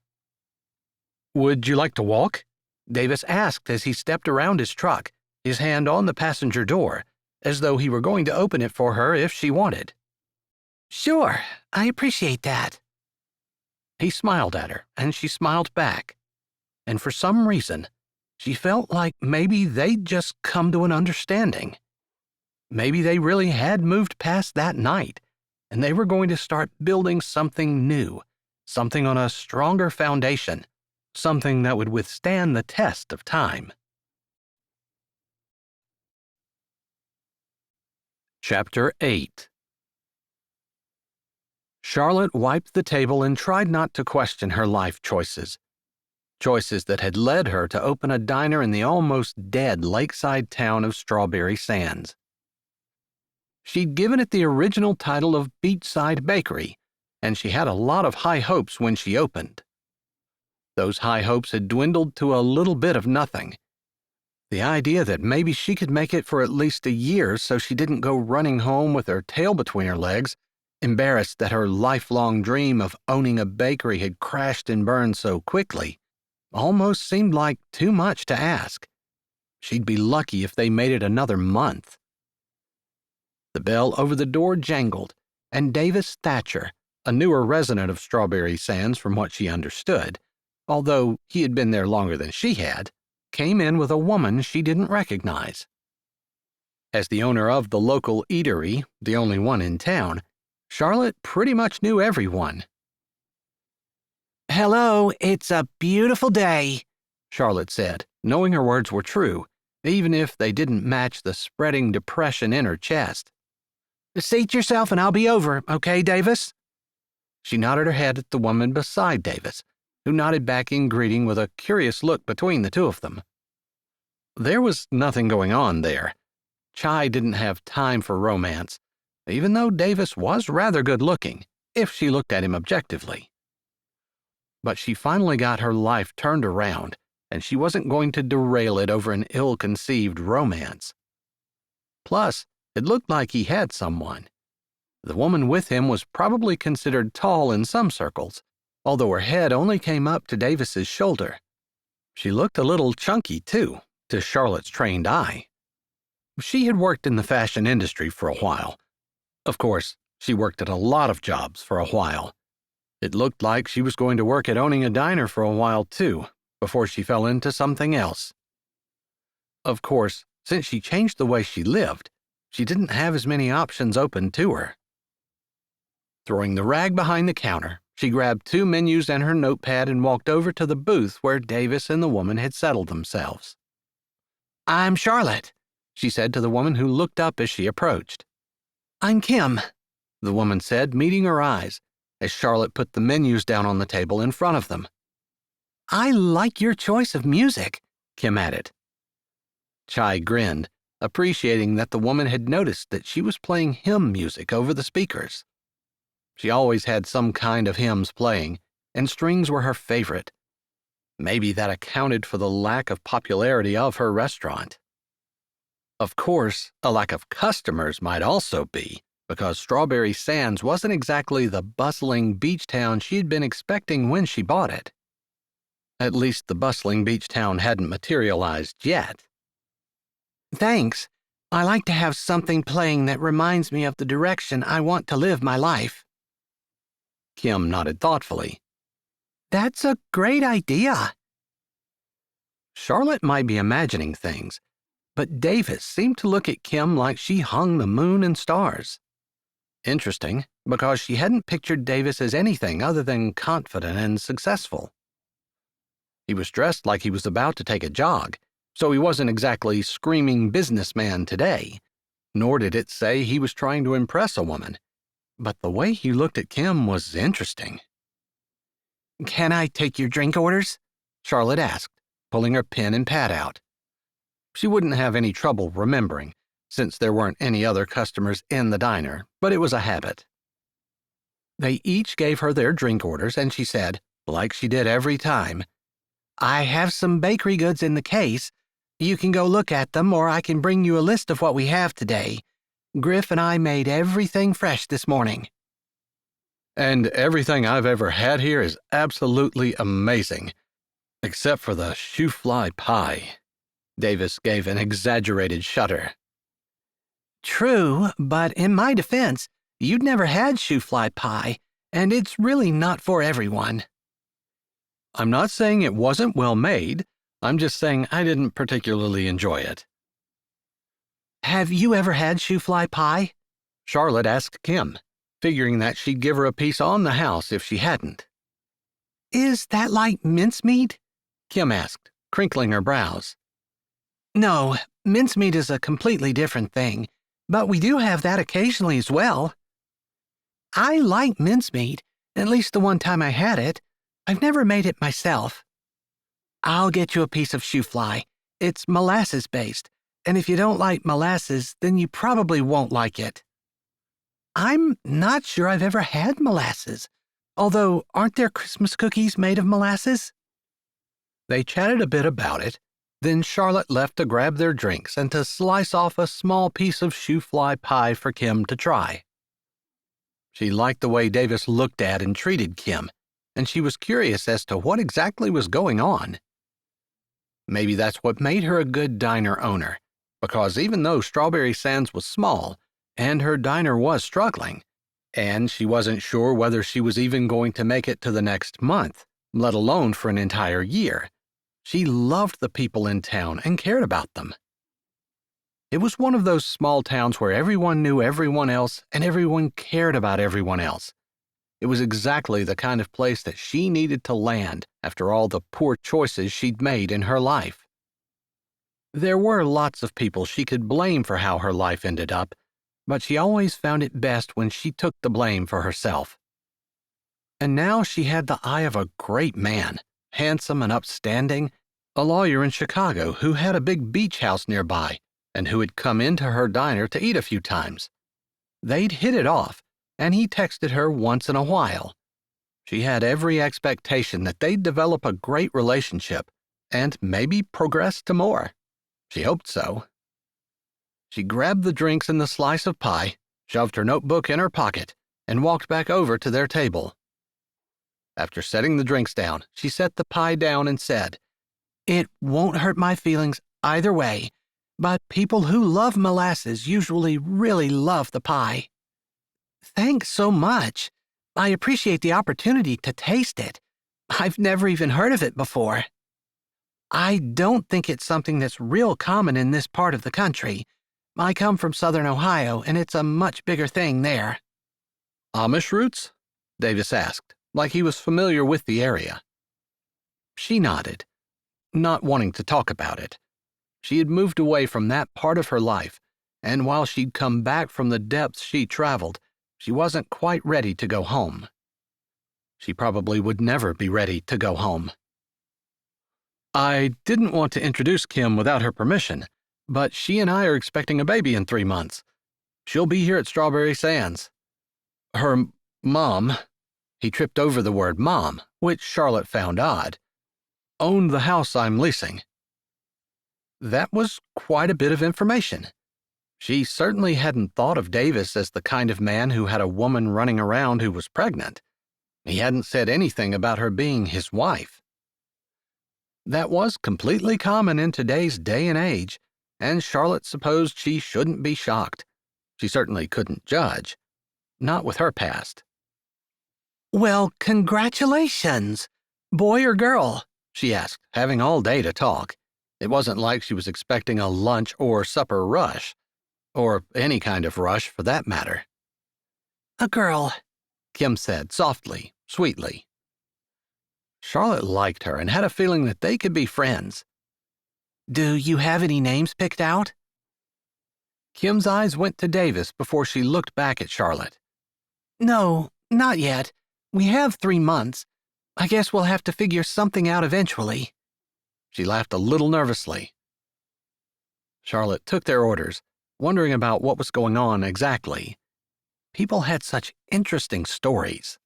"Would you like to walk?" Davis asked as he stepped around his truck, his hand on the passenger door, as though he were going to open it for her if she wanted. Sure, I appreciate that. He smiled at her, and she smiled back. And for some reason, she felt like maybe they'd just come to an understanding. Maybe they really had moved past that night, and they were going to start building something new, something on a stronger foundation, something that would withstand the test of time. Chapter 8. Charlotte wiped the table and tried not to question her life choices. Choices that had led her to open a diner in the almost dead lakeside town of Strawberry Sands. She'd given it the original title of Beachside Bakery, and she had a lot of high hopes when she opened. Those high hopes had dwindled to a little bit of nothing. The idea that maybe she could make it for at least a year so she didn't go running home with her tail between her legs, embarrassed that her lifelong dream of owning a bakery had crashed and burned so quickly, almost seemed like too much to ask. She'd be lucky if they made it another month. The bell over the door jangled, and Davis Thatcher, a newer resident of Strawberry Sands from what she understood, although he had been there longer than she had, came in with a woman she didn't recognize. As the owner of the local eatery, the only one in town, Charlotte pretty much knew everyone. Hello, it's a beautiful day, Charlotte said, knowing her words were true, even if they didn't match the spreading depression in her chest. Seat yourself and I'll be over, okay, Davis? She nodded her head at the woman beside Davis, who nodded back in greeting with a curious look between the two of them. There was nothing going on there. Chai didn't have time for romance, even though Davis was rather good-looking, if she looked at him objectively. But she finally got her life turned around, and she wasn't going to derail it over an ill-conceived romance. Plus, it looked like he had someone. The woman with him was probably considered tall in some circles, although her head only came up to Davis's shoulder. She looked a little chunky, too, to Charlotte's trained eye. She had worked in the fashion industry for a while. Of course, she worked at a lot of jobs for a while. It looked like she was going to work at owning a diner for a while, too, before she fell into something else. Of course, since she changed the way she lived, she didn't have as many options open to her. Throwing the rag behind the counter, she grabbed 2 menus and her notepad and walked over to the booth where Davis and the woman had settled themselves. I'm Charlotte, she said to the woman who looked up as she approached. I'm Kim, the woman said, meeting her eyes, as Charlotte put the menus down on the table in front of them. I like your choice of music, Kim added. Chai grinned, appreciating that the woman had noticed that she was playing hymn music over the speakers. She always had some kind of hymns playing, and strings were her favorite. Maybe that accounted for the lack of popularity of her restaurant. Of course, a lack of customers might also be, because Strawberry Sands wasn't exactly the bustling beach town she'd been expecting when she bought it. At least the bustling beach town hadn't materialized yet. Thanks. I like to have something playing that reminds me of the direction I want to live my life. Kim nodded thoughtfully. That's a great idea. Charlotte might be imagining things, but Davis seemed to look at Kim like she hung the moon and stars. Interesting, because she hadn't pictured Davis as anything other than confident and successful. He was dressed like he was about to take a jog, so he wasn't exactly screaming businessman today, nor did it say he was trying to impress a woman. But the way he looked at Kim was interesting. Can I take your drink orders? Charlotte asked, pulling her pen and pad out. She wouldn't have any trouble remembering, since there weren't any other customers in the diner, but it was a habit. They each gave her their drink orders, and she said, like she did every time, I have some bakery goods in the case. You can go look at them, or I can bring you a list of what we have today. Griff and I made everything fresh this morning. And everything I've ever had here is absolutely amazing, except for the shoe-fly pie. Davis gave an exaggerated shudder. True, but in my defense, you'd never had shoe-fly pie, and it's really not for everyone. I'm not saying it wasn't well made. I'm just saying I didn't particularly enjoy it. Have you ever had shoe-fly pie? Charlotte asked Kim, figuring that she'd give her a piece on the house if she hadn't. Is that like mincemeat? Kim asked, crinkling her brows. No, mincemeat is a completely different thing, but we do have that occasionally as well. I like mincemeat, at least the one time I had it. I've never made it myself. I'll get you a piece of shoe-fly. It's molasses-based, and if you don't like molasses, then you probably won't like it. I'm not sure I've ever had molasses, although aren't there Christmas cookies made of molasses? They chatted a bit about it, then Charlotte left to grab their drinks and to slice off a small piece of shoe-fly pie for Kim to try. She liked the way Davis looked at and treated Kim, and she was curious as to what exactly was going on. Maybe that's what made her a good diner owner, because even though Strawberry Sands was small, and her diner was struggling, and she wasn't sure whether she was even going to make it to the next month, let alone for an entire year, she loved the people in town and cared about them. It was one of those small towns where everyone knew everyone else and everyone cared about everyone else. It was exactly the kind of place that she needed to land after all the poor choices she'd made in her life. There were lots of people she could blame for how her life ended up, but she always found it best when she took the blame for herself. And now she had the eye of a great man, handsome and upstanding, a lawyer in Chicago who had a big beach house nearby and who had come into her diner to eat a few times. They'd hit it off, and he texted her once in a while. She had every expectation that they'd develop a great relationship and maybe progress to more. She hoped so. She grabbed the drinks and the slice of pie, shoved her notebook in her pocket, and walked back over to their table. After setting the drinks down, she set the pie down and said, It won't hurt my feelings either way, but people who love molasses usually really love the pie. Thanks so much. I appreciate the opportunity to taste it. I've never even heard of it before. I don't think it's something that's real common in this part of the country. I come from southern Ohio, and it's a much bigger thing there. Amish roots? Davis asked, like he was familiar with the area. She nodded, not wanting to talk about it. She had moved away from that part of her life, and while she'd come back from the depths she traveled, she wasn't quite ready to go home. She probably would never be ready to go home. I didn't want to introduce Kim without her permission, but she and I are expecting a baby in 3 months. She'll be here at Strawberry Sands. Her mom, he tripped over the word mom, which Charlotte found odd, owned the house I'm leasing. That was quite a bit of information. She certainly hadn't thought of Davis as the kind of man who had a woman running around who was pregnant. He hadn't said anything about her being his wife. That was completely common in today's day and age, and Charlotte supposed she shouldn't be shocked. She certainly couldn't judge. Not with her past. Well, congratulations! Boy or girl? She asked, having all day to talk. It wasn't like she was expecting a lunch or supper rush, or any kind of rush for that matter. A girl, Kim said softly, sweetly. Charlotte liked her and had a feeling that they could be friends. Do you have any names picked out? Kim's eyes went to Davis before she looked back at Charlotte. No, not yet. We have 3 months. I guess we'll have to figure something out eventually. She laughed a little nervously. Charlotte took their orders, wondering about what was going on exactly. People had such interesting stories.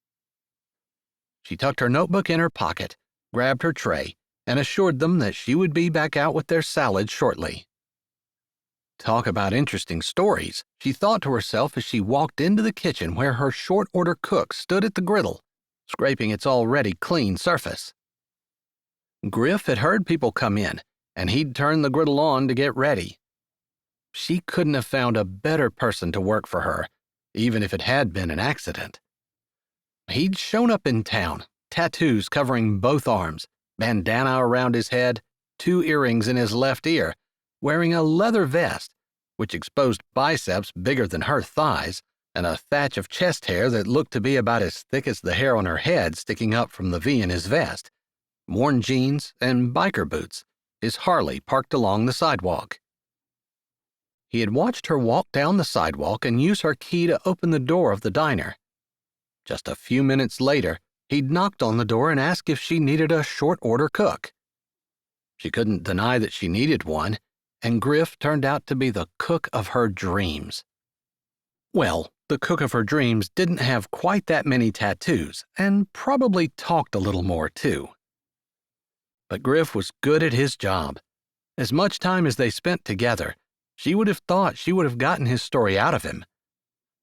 She tucked her notebook in her pocket, grabbed her tray, and assured them that she would be back out with their salad shortly. Talk about interesting stories, she thought to herself as she walked into the kitchen where her short-order cook stood at the griddle, scraping its already clean surface. Griff had heard people come in, and he'd turned the griddle on to get ready. She couldn't have found a better person to work for her, even if it had been an accident. He'd shown up in town, tattoos covering both arms, bandana around his head, 2 earrings in his left ear, wearing a leather vest, which exposed biceps bigger than her thighs, and a thatch of chest hair that looked to be about as thick as the hair on her head sticking up from the V in his vest, worn jeans, and biker boots, his Harley parked along the sidewalk. He had watched her walk down the sidewalk and use her key to open the door of the diner. Just a few minutes later, he'd knocked on the door and asked if she needed a short-order cook. She couldn't deny that she needed one, and Griff turned out to be the cook of her dreams. Well, the cook of her dreams didn't have quite that many tattoos, and probably talked a little more, too. But Griff was good at his job. As much time as they spent together, she would have thought she would have gotten his story out of him.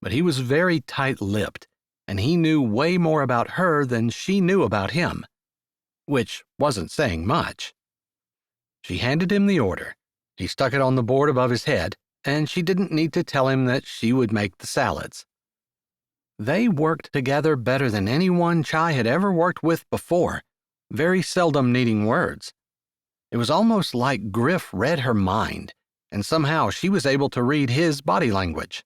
But he was very tight-lipped, and he knew way more about her than she knew about him, which wasn't saying much. She handed him the order. He stuck it on the board above his head, and she didn't need to tell him that she would make the salads. They worked together better than anyone Chai had ever worked with before, very seldom needing words. It was almost like Griff read her mind, and somehow she was able to read his body language.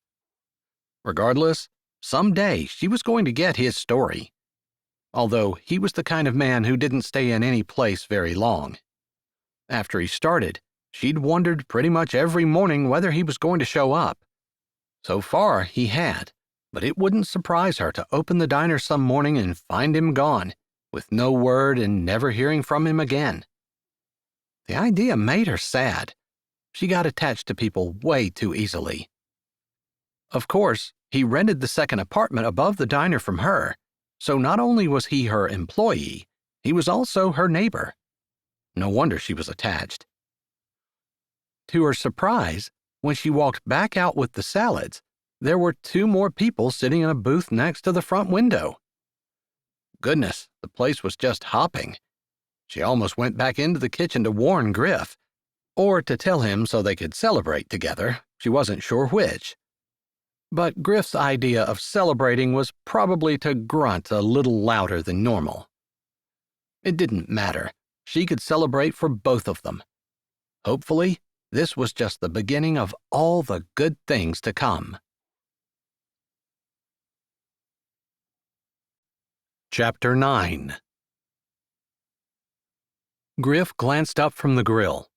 Regardless, someday she was going to get his story, although he was the kind of man who didn't stay in any place very long. After he started, she'd wondered pretty much every morning whether he was going to show up. So far, he had, but it wouldn't surprise her to open the diner some morning and find him gone, with no word and never hearing from him again. The idea made her sad. She got attached to people way too easily. Of course, he rented the second apartment above the diner from her, so not only was he her employee, he was also her neighbor. No wonder she was attached. To her surprise, when she walked back out with the salads, there were 2 more people sitting in a booth next to the front window. Goodness, the place was just hopping. She almost went back into the kitchen to warn Griff, or to tell him so they could celebrate together. She wasn't sure which. But Griff's idea of celebrating was probably to grunt a little louder than normal. It didn't matter. She could celebrate for both of them. Hopefully, this was just the beginning of all the good things to come. Chapter 9. Griff glanced up from the grill.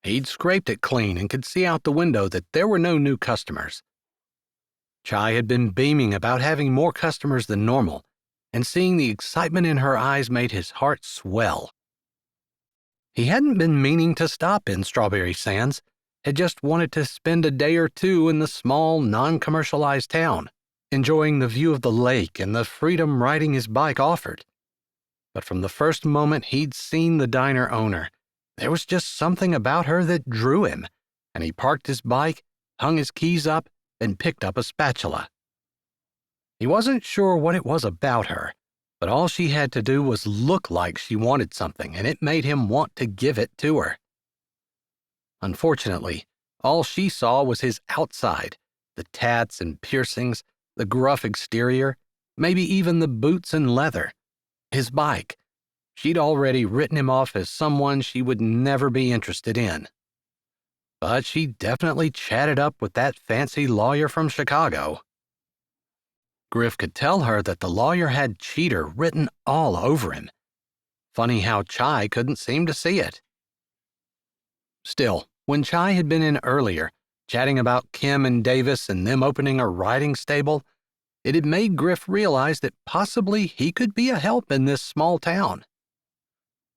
He'd scraped it clean and could see out the window that there were no new customers. Chai had been beaming about having more customers than normal, and seeing the excitement in her eyes made his heart swell. He hadn't been meaning to stop in Strawberry Sands, had just wanted to spend a day or 2 in the small, non-commercialized town, enjoying the view of the lake and the freedom riding his bike offered. But from the first moment he'd seen the diner owner, there was just something about her that drew him, and he parked his bike, hung his keys up, and picked up a spatula. He wasn't sure what it was about her, but all she had to do was look like she wanted something, and it made him want to give it to her. Unfortunately, all she saw was his outside, the tats and piercings, the gruff exterior, maybe even the boots and leather. His bike. She'd already written him off as someone she would never be interested in. But she definitely chatted up with that fancy lawyer from Chicago. Griff could tell her that the lawyer had cheater written all over him. Funny how Chai couldn't seem to see it. Still, when Chai had been in earlier, chatting about Kim and Davis and them opening a riding stable, it had made Griff realize that possibly he could be a help in this small town.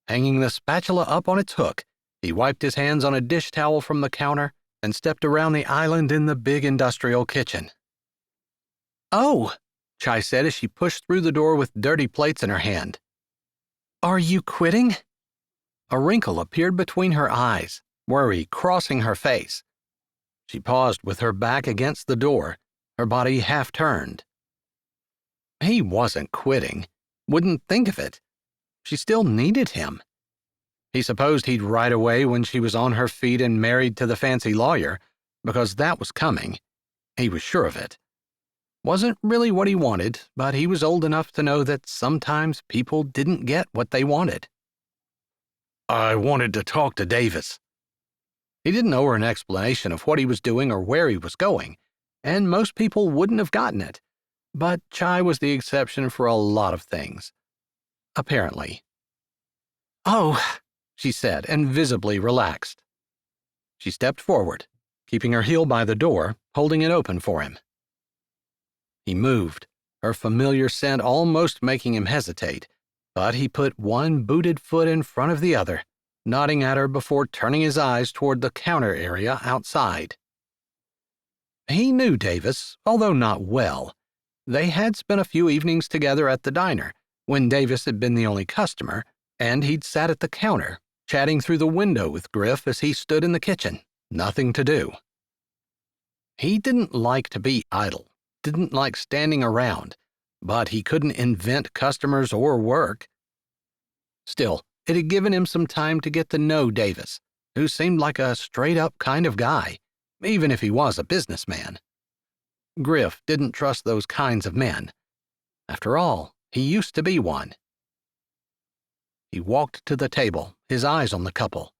Hanging the spatula up on its hook, he wiped his hands on a dish towel from the counter and stepped around the island in the big industrial kitchen. "Oh," Chai said as she pushed through the door with dirty plates in her hand. "Are you quitting?" A wrinkle appeared between her eyes, worry crossing her face. She paused with her back against the door, her body half turned. He wasn't quitting. Wouldn't think of it. She still needed him. He supposed he'd right away when she was on her feet and married to the fancy lawyer, because that was coming. He was sure of it. Wasn't really what he wanted, but he was old enough to know that sometimes people didn't get what they wanted. "I wanted to talk to Davis." He didn't owe her an explanation of what he was doing or where he was going, and most people wouldn't have gotten it. But Chai was the exception for a lot of things. Apparently. "Oh," she said, and visibly relaxed. She stepped forward, keeping her heel by the door, holding it open for him. He moved, her familiar scent almost making him hesitate, but he put one booted foot in front of the other, nodding at her before turning his eyes toward the counter area outside. He knew Davis, although not well. They had spent a few evenings together at the diner, when Davis had been the only customer, and he'd sat at the counter, chatting through the window with Griff as he stood in the kitchen, nothing to do. He didn't like to be idle, didn't like standing around, but he couldn't invent customers or work. Still, it had given him some time to get to know Davis, who seemed like a straight-up kind of guy, even if he was a businessman. Griff didn't trust those kinds of men. After all, he used to be one. He walked to the table, his eyes on the couple.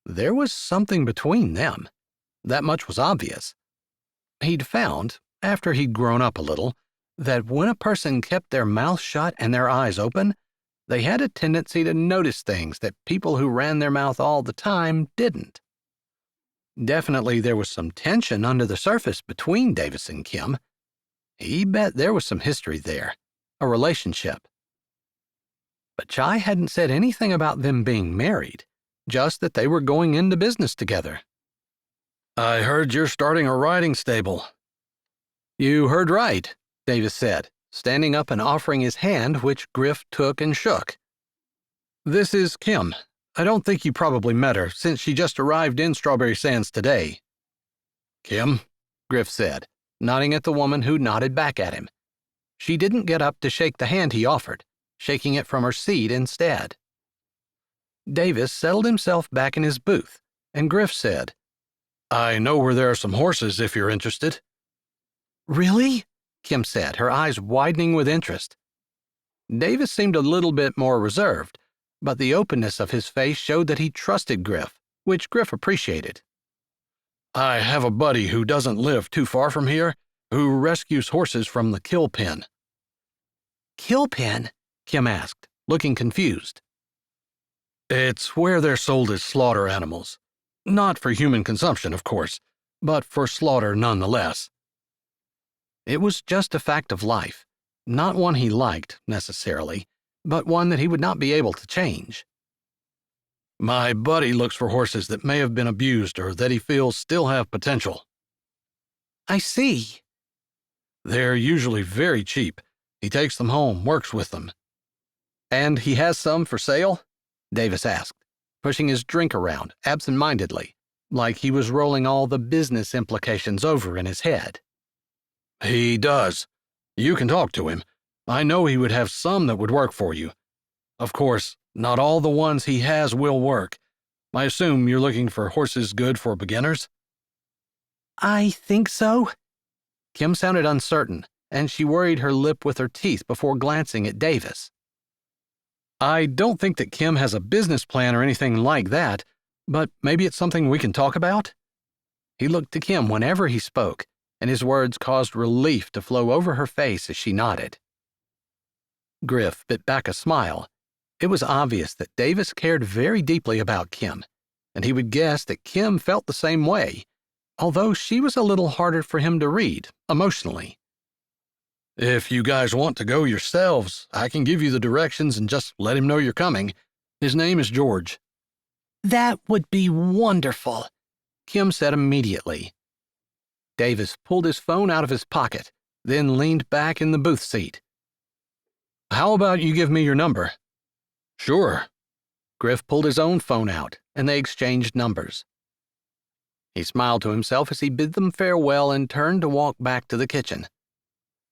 There was something between them. That much was obvious. He'd found, after he'd grown up a little, that when a person kept their mouth shut and their eyes open, they had a tendency to notice things that people who ran their mouth all the time didn't. Definitely there was some tension under the surface between Davis and Kim. He bet there was some history there, a relationship. But Chai hadn't said anything about them being married, just that they were going into business together. "I heard you're starting a riding stable." "You heard right," Davis said, standing up and offering his hand, which Griff took and shook. "This is Kim. I don't think you probably met her, since she just arrived in Strawberry Sands today." "Kim?" Griff said, nodding at the woman who nodded back at him. She didn't get up to shake the hand he offered, shaking it from her seat instead. Davis settled himself back in his booth, and Griff said, "I know where there are some horses if you're interested." "Really?" Kim said, her eyes widening with interest. Davis seemed a little bit more reserved, but the openness of his face showed that he trusted Griff, which Griff appreciated. "I have a buddy who doesn't live too far from here, who rescues horses from the kill pen." "Kill pen?" Kim asked, looking confused. "It's where they're sold as slaughter animals. Not for human consumption, of course, but for slaughter nonetheless." It was just a fact of life, not one he liked, necessarily, but one that he would not be able to change. "My buddy looks for horses that may have been abused or that he feels still have potential." "I see." "They're usually very cheap. He takes them home, works with them." "And he has some for sale?" Davis asked, pushing his drink around absent-mindedly. like he was rolling all the business implications over in his head. He does. You can talk to him. I know he would have some that would work for you. Of course, not all the ones he has will work. I assume you're looking for horses good for beginners? I think so. Kim sounded uncertain, and she worried her lip with her teeth before glancing at Davis. I don't think that Kim has a business plan or anything like that, but maybe it's something we can talk about? He looked to Kim whenever he spoke, and his words caused relief to flow over her face as she nodded. Griff bit back a smile. It was obvious that Davis cared very deeply about Kim, and he would guess that Kim felt the same way, although she was a little harder for him to read, emotionally. If you guys want to go yourselves, I can give you the directions and just let him know you're coming. His name is George. That would be wonderful, Kim said immediately. Davis pulled his phone out of his pocket, then leaned back in the booth seat. How about you give me your number? Sure. Griff pulled his own phone out, and they exchanged numbers. He smiled to himself as he bid them farewell and turned to walk back to the kitchen.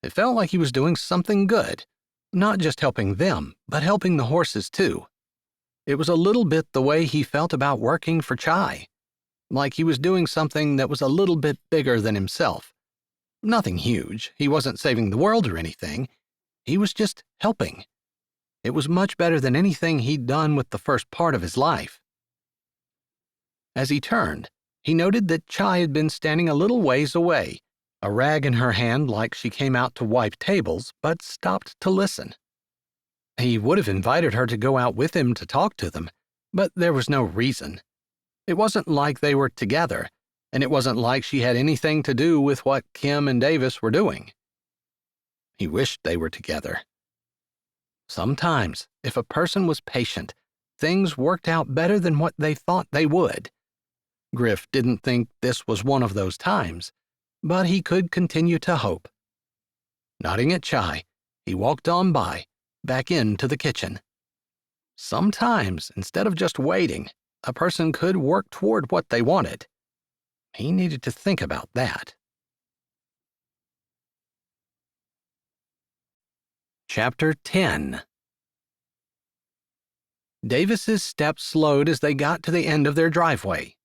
It felt like he was doing something good, not just helping them, but helping the horses too. It was a little bit the way he felt about working for Chai, like he was doing something that was a little bit bigger than himself. Nothing huge, he wasn't saving the world or anything, he was just helping. It was much better than anything he'd done with the first part of his life. As he turned, he noted that Chai had been standing a little ways away, a rag in her hand like she came out to wipe tables, but stopped to listen. He would have invited her to go out with him to talk to them, but there was no reason. It wasn't like they were together, and it wasn't like she had anything to do with what Kim and Davis were doing. He wished they were together. Sometimes, if a person was patient, things worked out better than what they thought they would. Griff didn't think this was one of those times, but he could continue to hope. Nodding at Chai, he walked on by, back into the kitchen. Sometimes, instead of just waiting, a person could work toward what they wanted. He needed to think about that. Chapter 10. Davis's steps slowed as they got to the end of their driveway.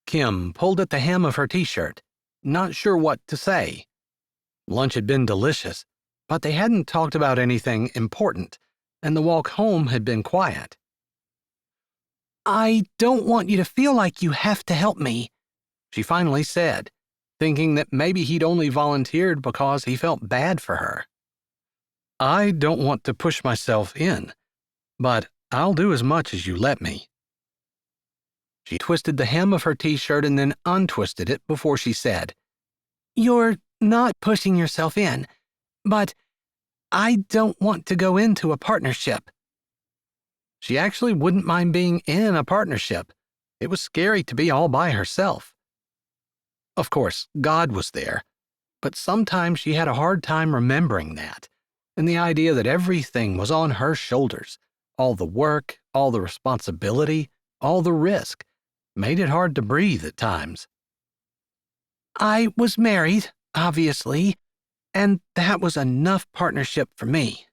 Kim pulled at the hem of her t-shirt, not sure what to say. Lunch had been delicious, but they hadn't talked about anything important, and the walk home had been quiet. I don't want you to feel like you have to help me, she finally said, thinking that maybe he'd only volunteered because he felt bad for her. I don't want to push myself in, but I'll do as much as you let me. She twisted the hem of her t-shirt and then untwisted it before she said, You're not pushing yourself in, but I don't want to go into a partnership. She actually wouldn't mind being in a partnership. It was scary to be all by herself. Of course, God was there, but sometimes she had a hard time remembering that, and the idea that everything was on her shoulders, all the work, all the responsibility, all the risk, made it hard to breathe at times. I was married, obviously, and that was enough partnership for me.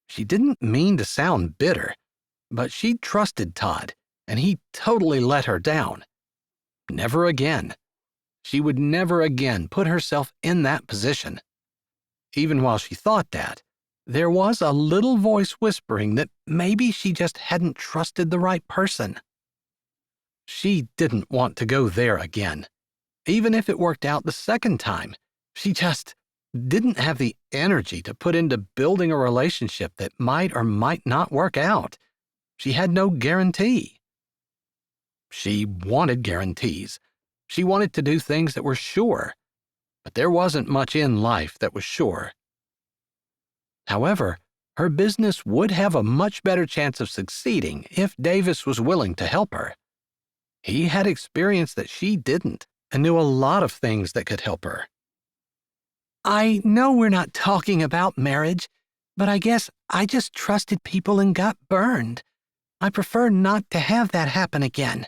She didn't mean to sound bitter, but she trusted Todd, and he totally let her down. Never again. She would never again put herself in that position. Even while she thought that, there was a little voice whispering that maybe she just hadn't trusted the right person. She didn't want to go there again. Even if it worked out the second time, she just didn't have the energy to put into building a relationship that might or might not work out. She had no guarantee. She wanted guarantees. She wanted to do things that were sure, but there wasn't much in life that was sure. However, her business would have a much better chance of succeeding if Davis was willing to help her. He had experience that she didn't and knew a lot of things that could help her. I know we're not talking about marriage, but I guess I just trusted people and got burned. I prefer not to have that happen again.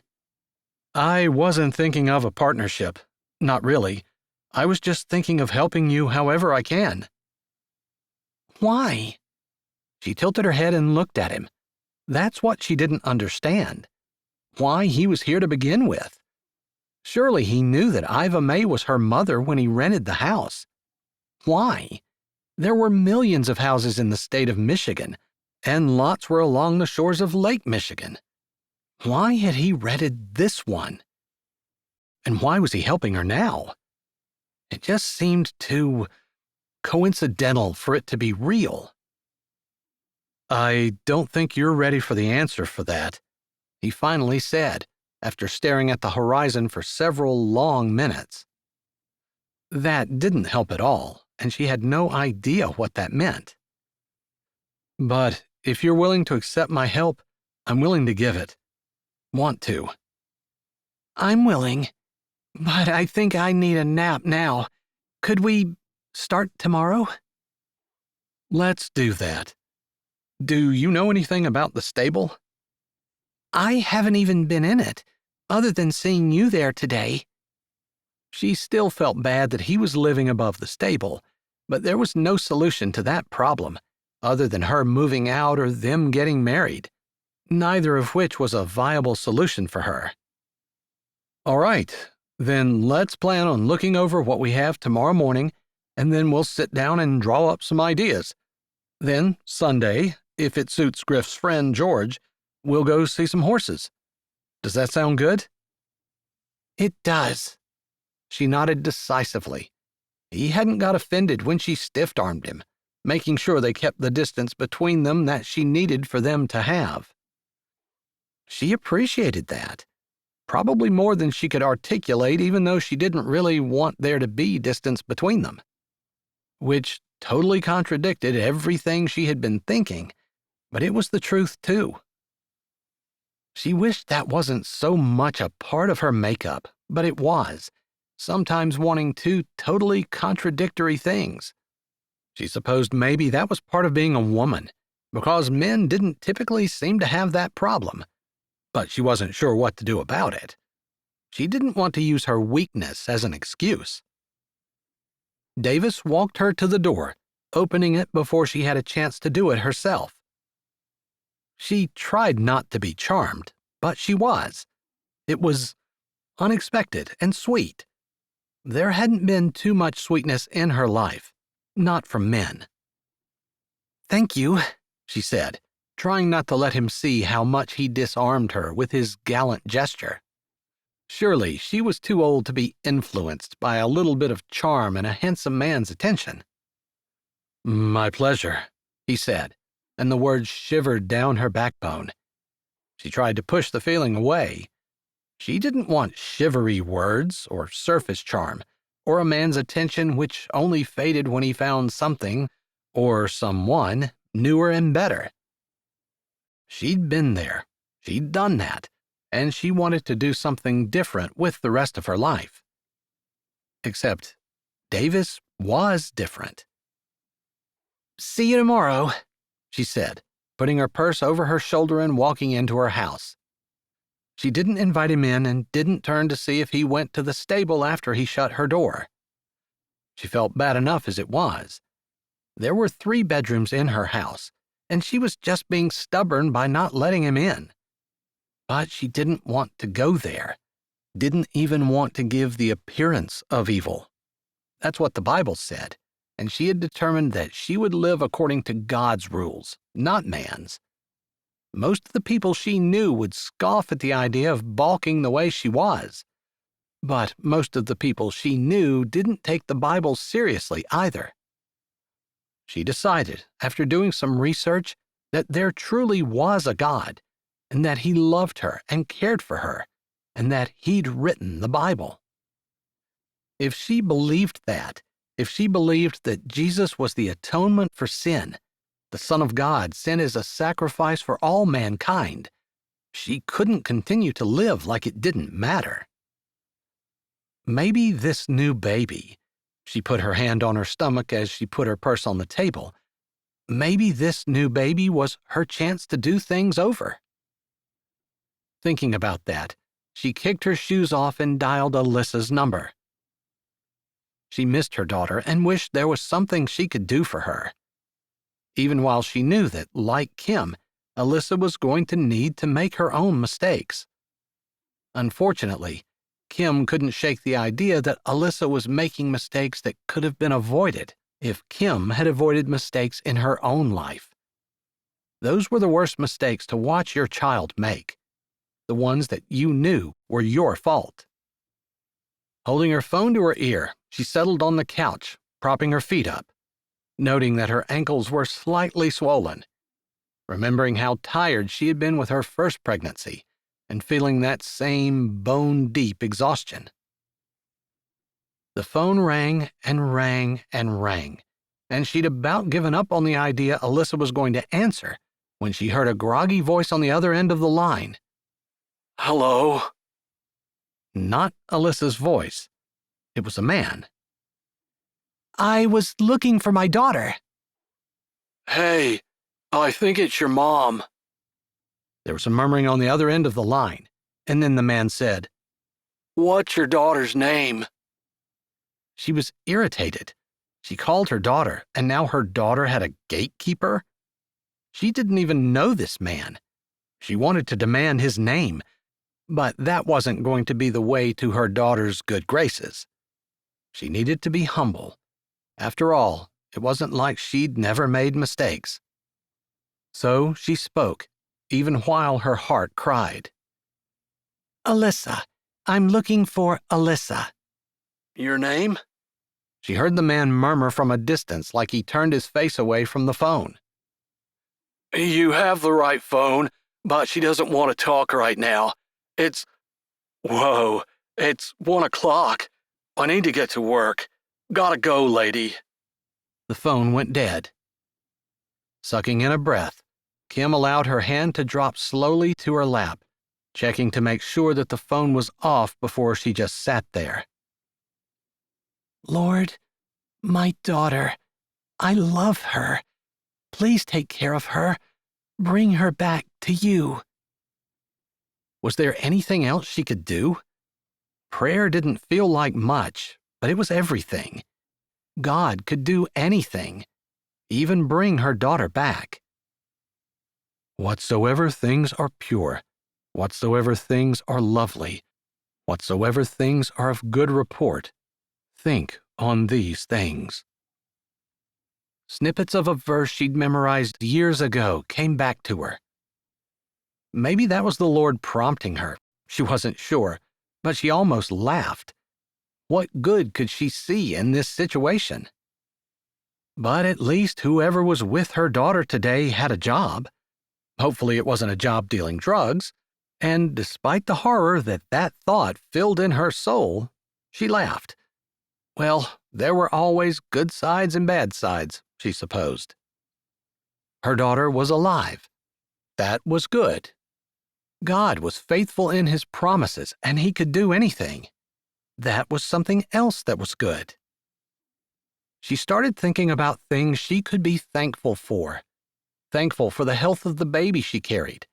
I wasn't thinking of a partnership. Not really. I was just thinking of helping you however I can. Why? She tilted her head and looked at him. That's what she didn't understand. Why he was here to begin with. Surely he knew that Iva May was her mother when he rented the house. Why? There were millions of houses in the state of Michigan, and lots were along the shores of Lake Michigan. Why had he rented this one? And why was he helping her now? It just seemed too coincidental for it to be real. I don't think you're ready for the answer for that, he finally said, after staring at the horizon for several long minutes. That didn't help at all, and she had no idea what that meant. But if you're willing to accept my help, I'm willing to give it. Want to. I'm willing, but I think I need a nap now. Could we start tomorrow? Let's do that. Do you know anything about the stable? I haven't even been in it, other than seeing you there today. She still felt bad that he was living above the stable, but there was no solution to that problem, other than her moving out or them getting married, neither of which was a viable solution for her. All right, then let's plan on looking over what we have tomorrow morning, and then we'll sit down and draw up some ideas. Then, Sunday, if it suits Griff's friend George, we'll go see some horses. Does that sound good? It does. She nodded decisively. He hadn't got offended when she stiff-armed him, making sure they kept the distance between them that she needed for them to have. She appreciated that, probably more than she could articulate, even though she didn't really want there to be distance between them, which totally contradicted everything she had been thinking, but it was the truth too. She wished that wasn't so much a part of her makeup, but it was, sometimes wanting two totally contradictory things. She supposed maybe that was part of being a woman, because men didn't typically seem to have that problem, but she wasn't sure what to do about it. She didn't want to use her weakness as an excuse. Davis walked her to the door, opening it before she had a chance to do it herself. She tried not to be charmed, but she was. It was unexpected and sweet. There hadn't been too much sweetness in her life, not from men. "Thank you," she said, trying not to let him see how much he disarmed her with his gallant gesture. Surely she was too old to be influenced by a little bit of charm and a handsome man's attention. "My pleasure," he said, and the words shivered down her backbone. She tried to push the feeling away. She didn't want shivery words or surface charm, or a man's attention which only faded when he found something, or someone, newer and better. She'd been there, she'd done that, and she wanted to do something different with the rest of her life. Except Davis was different. "See you tomorrow," she said, putting her purse over her shoulder and walking into her house. She didn't invite him in and didn't turn to see if he went to the stable after he shut her door. She felt bad enough as it was. There were 3 bedrooms in her house, and she was just being stubborn by not letting him in. But she didn't want to go there, didn't even want to give the appearance of evil. That's what the Bible said, and she had determined that she would live according to God's rules, not man's. Most of the people she knew would scoff at the idea of balking the way she was, but most of the people she knew didn't take the Bible seriously either. She decided, after doing some research, that there truly was a God, and that he loved her and cared for her, and that he'd written the Bible. If she believed that, if she believed that Jesus was the atonement for sin, the Son of God sent as a sacrifice for all mankind, she couldn't continue to live like it didn't matter. Maybe this new baby, she put her hand on her stomach as she put her purse on the table, maybe this new baby was her chance to do things over. Thinking about that, she kicked her shoes off and dialed Alyssa's number. She missed her daughter and wished there was something she could do for her, even while she knew that, like Kim, Alyssa was going to need to make her own mistakes. Unfortunately, Kim couldn't shake the idea that Alyssa was making mistakes that could have been avoided if Kim had avoided mistakes in her own life. Those were the worst mistakes to watch your child make, the ones that you knew were your fault. Holding her phone to her ear, she settled on the couch, propping her feet up, noting that her ankles were slightly swollen, remembering how tired she had been with her first pregnancy, and feeling that same bone-deep exhaustion. The phone rang and rang and rang, and she'd about given up on the idea Alyssa was going to answer when she heard a groggy voice on the other end of the line. "Hello?" Not Alyssa's voice. It was a man. I was looking for my daughter. Hey, I think it's your mom. There was a murmuring on the other end of the line, and then the man said, What's your daughter's name? She was irritated. She called her daughter, and now her daughter had a gatekeeper? She didn't even know this man. She wanted to demand his name, but that wasn't going to be the way to her daughter's good graces. She needed to be humble. After all, it wasn't like she'd never made mistakes. So she spoke, even while her heart cried. Alyssa. I'm looking for Alyssa. Your name? She heard the man murmur from a distance like he turned his face away from the phone. You have the right phone, but she doesn't want to talk right now. It's 1 o'clock. I need to get to work. Gotta go, lady. The phone went dead. Sucking in a breath, Kim allowed her hand to drop slowly to her lap, checking to make sure that the phone was off before she just sat there. Lord, my daughter, I love her. Please take care of her. Bring her back to you. Was there anything else she could do? Prayer didn't feel like much, but it was everything. God could do anything, even bring her daughter back. Whatsoever things are pure, whatsoever things are lovely, whatsoever things are of good report, think on these things. Snippets of a verse she'd memorized years ago came back to her. Maybe that was the Lord prompting her. She wasn't sure, but she almost laughed. What good could she see in this situation? But at least whoever was with her daughter today had a job. Hopefully it wasn't a job dealing drugs, and despite the horror that thought filled in her soul, she laughed. Well, there were always good sides and bad sides, she supposed. Her daughter was alive. That was good. God was faithful in his promises, and he could do anything. That was something else that was good. She started thinking about things she could be thankful for. Thankful for the health of the baby she carried.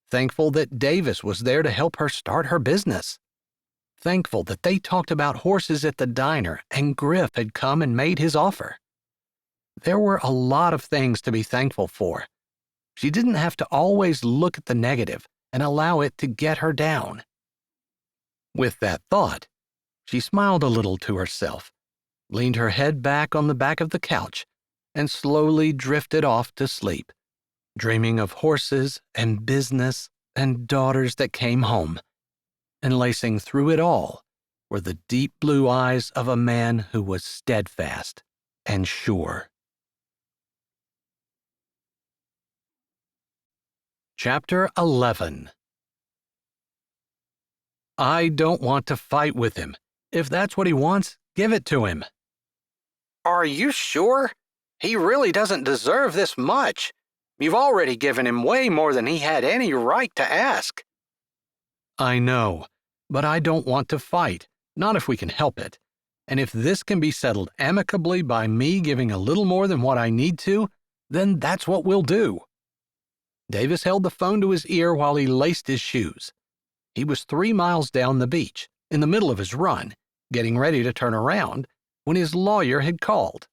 Thankful that Davis was there to help her start her business. Thankful that they talked about horses at the diner and Griff had come and made his offer. There were a lot of things to be thankful for. She didn't have to always look at the negative and allow it to get her down. With that thought, she smiled a little to herself, leaned her head back on the back of the couch, and slowly drifted off to sleep, dreaming of horses and business and daughters that came home. And lacing through it all were the deep blue eyes of a man who was steadfast and sure. Chapter 11. I don't want to fight with him. If that's what he wants, give it to him. Are you sure? He really doesn't deserve this much. You've already given him way more than he had any right to ask. I know, but I don't want to fight, not if we can help it. And if this can be settled amicably by me giving a little more than what I need to, then that's what we'll do. Davis held the phone to his ear while he laced his shoes. He was 3 miles down the beach, in the middle of his run, getting ready to turn around, when his lawyer had called.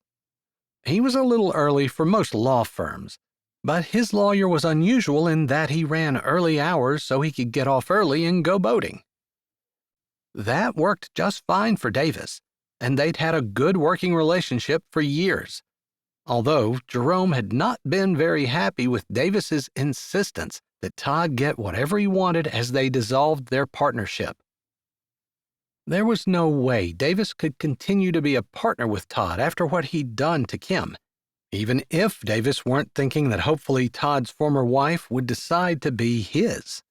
He was a little early for most law firms, but his lawyer was unusual in that he ran early hours so he could get off early and go boating. That worked just fine for Davis, and they'd had a good working relationship for years, although Jerome had not been very happy with Davis's insistence that Todd get whatever he wanted as they dissolved their partnership. There was no way Davis could continue to be a partner with Todd after what he'd done to Kim, even if Davis weren't thinking that hopefully Todd's former wife would decide to be his.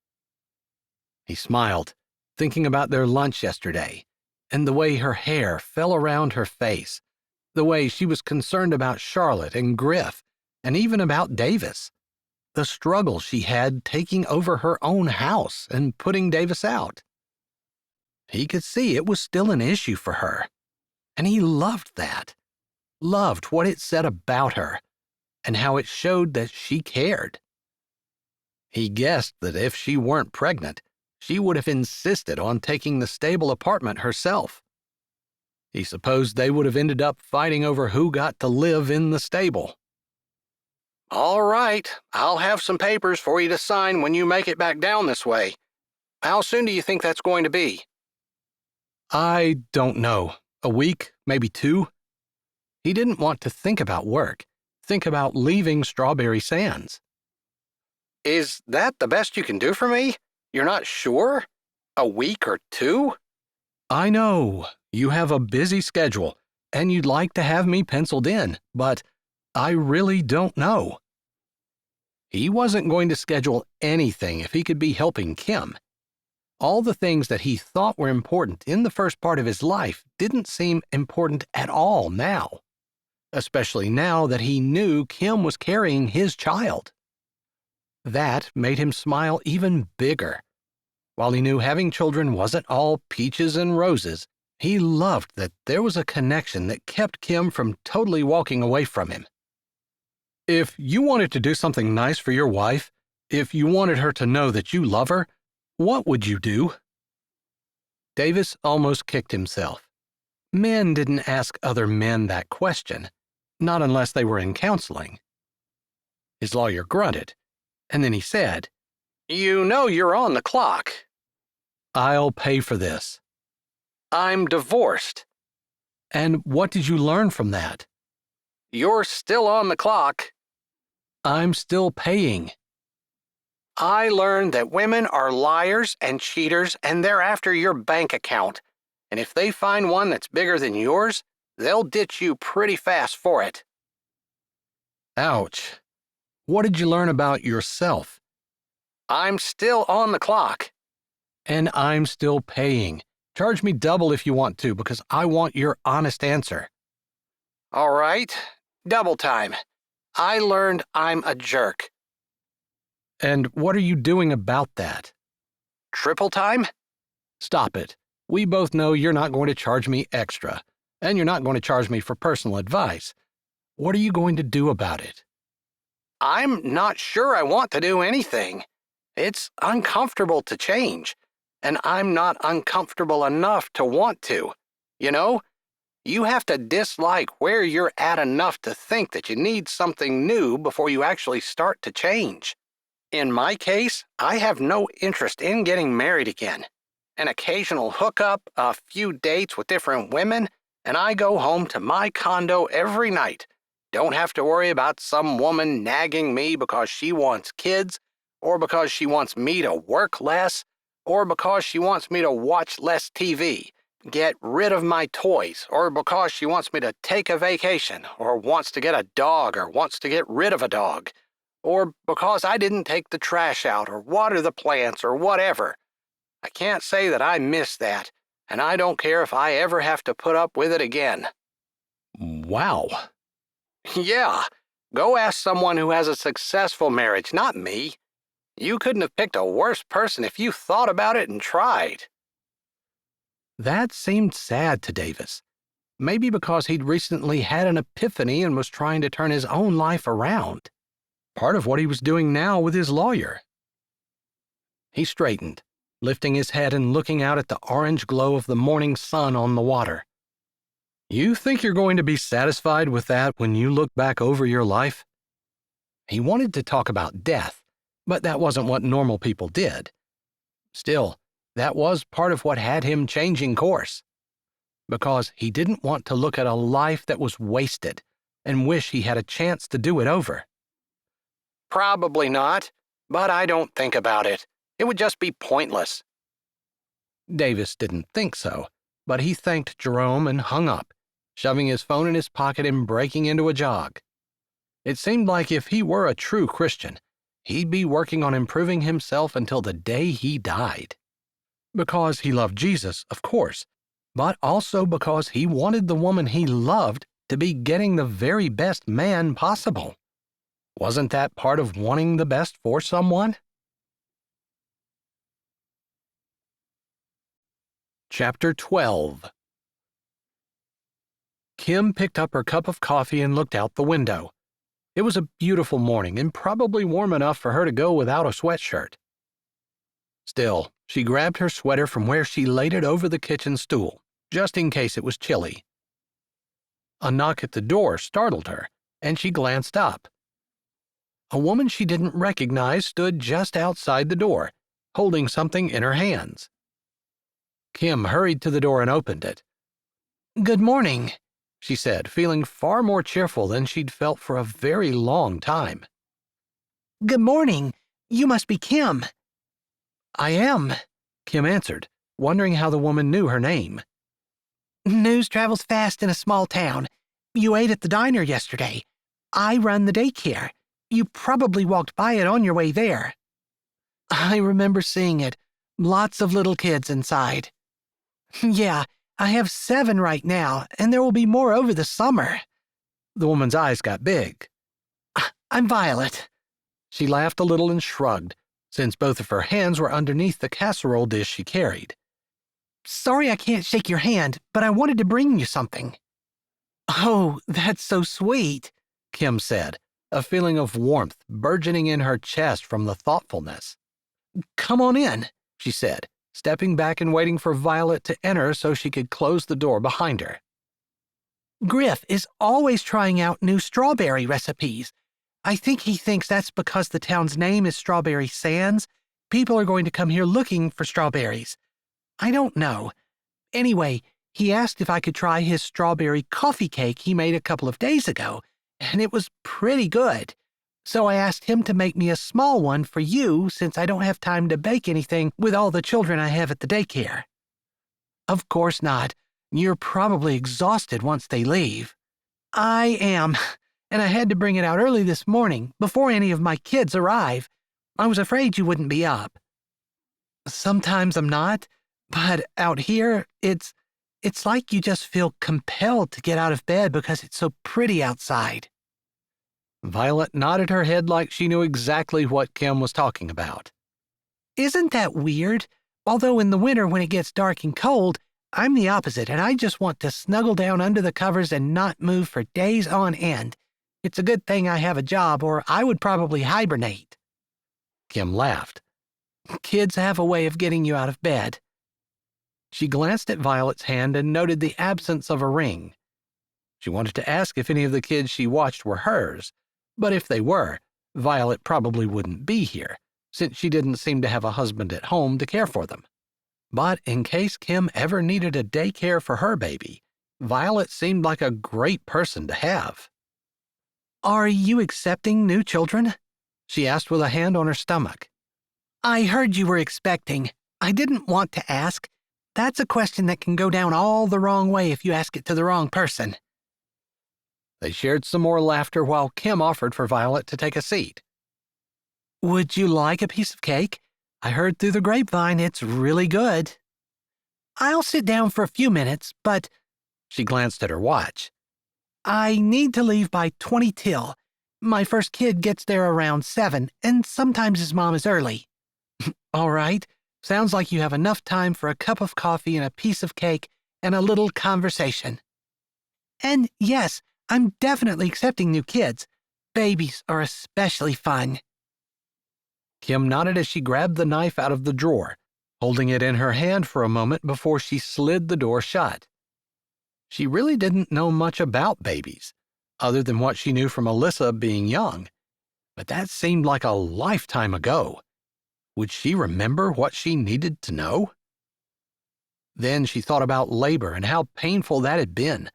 He smiled, thinking about their lunch yesterday, and the way her hair fell around her face, the way she was concerned about Charlotte and Griff, and even about Davis. The struggle she had taking over her own house and putting Davis out. He could see it was still an issue for her, and he loved that. Loved what it said about her, and how it showed that she cared. He guessed that if she weren't pregnant, she would have insisted on taking the stable apartment herself. He supposed they would have ended up fighting over who got to live in the stable. All right, I'll have some papers for you to sign when you make it back down this way. How soon do you think that's going to be? I don't know. A week, maybe 2. He didn't want to think about work, think about leaving Strawberry Sands. Is that the best you can do for me? You're not sure? A week or 2? I know, you have a busy schedule, and you'd like to have me penciled in, but I really don't know. He wasn't going to schedule anything if he could be helping Kim. All the things that he thought were important in the first part of his life didn't seem important at all now, especially now that he knew Kim was carrying his child. That made him smile even bigger. While he knew having children wasn't all peaches and roses, he loved that there was a connection that kept Kim from totally walking away from him. If you wanted to do something nice for your wife, if you wanted her to know that you love her, what would you do? Davis almost kicked himself. Men didn't ask other men that question, not unless they were in counseling. His lawyer grunted, and then he said, You know you're on the clock. I'll pay for this. I'm divorced. And what did you learn from that? You're still on the clock. I'm still paying. I learned that women are liars and cheaters, and they're after your bank account. And if they find one that's bigger than yours, they'll ditch you pretty fast for it. Ouch. What did you learn about yourself? I'm still on the clock. And I'm still paying. Charge me double if you want to, because I want your honest answer. All right, double time. I learned I'm a jerk. And what are you doing about that? Triple time? Stop it. We both know you're not going to charge me extra, and you're not going to charge me for personal advice. What are you going to do about it? I'm not sure I want to do anything. It's uncomfortable to change, and I'm not uncomfortable enough to want to. You know, you have to dislike where you're at enough to think that you need something new before you actually start to change. In my case, I have no interest in getting married again. An occasional hookup, a few dates with different women, and I go home to my condo every night. Don't have to worry about some woman nagging me because she wants kids, or because she wants me to work less, or because she wants me to watch less TV, get rid of my toys, or because she wants me to take a vacation, or wants to get a dog, or wants to get rid of a dog, or because I didn't take the trash out or water the plants or whatever. I can't say that I miss that, and I don't care if I ever have to put up with it again. Wow. Yeah, go ask someone who has a successful marriage, not me. You couldn't have picked a worse person if you thought about it and tried. That seemed sad to Davis. Maybe because he'd recently had an epiphany and was trying to turn his own life around. Part of what he was doing now with his lawyer. He straightened, lifting his head and looking out at the orange glow of the morning sun on the water. You think you're going to be satisfied with that when you look back over your life? He wanted to talk about death, but that wasn't what normal people did. Still, that was part of what had him changing course, because he didn't want to look at a life that was wasted and wish he had a chance to do it over. Probably not, but I don't think about it. It would just be pointless. Davis didn't think so, but he thanked Jerome and hung up, shoving his phone in his pocket and breaking into a jog. It seemed like if he were a true Christian, he'd be working on improving himself until the day he died. Because he loved Jesus, of course, but also because he wanted the woman he loved to be getting the very best man possible. Wasn't that part of wanting the best for someone? Chapter 12. Kim picked up her cup of coffee and looked out the window. It was a beautiful morning and probably warm enough for her to go without a sweatshirt. Still, she grabbed her sweater from where she laid it over the kitchen stool, just in case it was chilly. A knock at the door startled her, and she glanced up. A woman she didn't recognize stood just outside the door, holding something in her hands. Kim hurried to the door and opened it. "Good morning," she said, feeling far more cheerful than she'd felt for a very long time. Good morning. You must be Kim. "I am," Kim answered, wondering how the woman knew her name. News travels fast in a small town. You ate at the diner yesterday. I run the daycare. You probably walked by it on your way there. I remember seeing it. Lots of little kids inside. Yeah, I have 7 right now, and there will be more over the summer. The woman's eyes got big. I'm Violet. She laughed a little and shrugged, since both of her hands were underneath the casserole dish she carried. Sorry I can't shake your hand, but I wanted to bring you something. Oh, that's so sweet, Kim said, a feeling of warmth burgeoning in her chest from the thoughtfulness. Come on in, she said, stepping back and waiting for Violet to enter so she could close the door behind her. Griff is always trying out new strawberry recipes. I think he thinks that's because the town's name is Strawberry Sands. People are going to come here looking for strawberries. I don't know. Anyway, he asked if I could try his strawberry coffee cake he made a couple of days ago, and it was pretty good. So I asked him to make me a small one for you since I don't have time to bake anything with all the children I have at the daycare. Of course not. You're probably exhausted once they leave. I am, and I had to bring it out early this morning before any of my kids arrive. I was afraid you wouldn't be up. Sometimes I'm not, but out here, it's like you just feel compelled to get out of bed because it's so pretty outside. Violet nodded her head like she knew exactly what Kim was talking about. Isn't that weird? Although in the winter when it gets dark and cold, I'm the opposite and I just want to snuggle down under the covers and not move for days on end. It's a good thing I have a job or I would probably hibernate. Kim laughed. Kids have a way of getting you out of bed. She glanced at Violet's hand and noted the absence of a ring. She wanted to ask if any of the kids she watched were hers, but if they were, Violet probably wouldn't be here, since she didn't seem to have a husband at home to care for them. But in case Kim ever needed a daycare for her baby, Violet seemed like a great person to have. Are you accepting new children? She asked with a hand on her stomach. I heard you were expecting. I didn't want to ask. That's a question that can go down all the wrong way if you ask it to the wrong person. They shared some more laughter while Kim offered for Violet to take a seat. Would you like a piece of cake? I heard through the grapevine it's really good. I'll sit down for a few minutes, but... She glanced at her watch. I need to leave by 20 till. My first kid gets there around 7, and sometimes his mom is early. All right. Sounds like you have enough time for a cup of coffee and a piece of cake and a little conversation. And yes, I'm definitely accepting new kids. Babies are especially fun. Kim nodded as she grabbed the knife out of the drawer, holding it in her hand for a moment before she slid the door shut. She really didn't know much about babies, other than what she knew from Alyssa being young, but that seemed like a lifetime ago. Would she remember what she needed to know? Then she thought about labor and how painful that had been.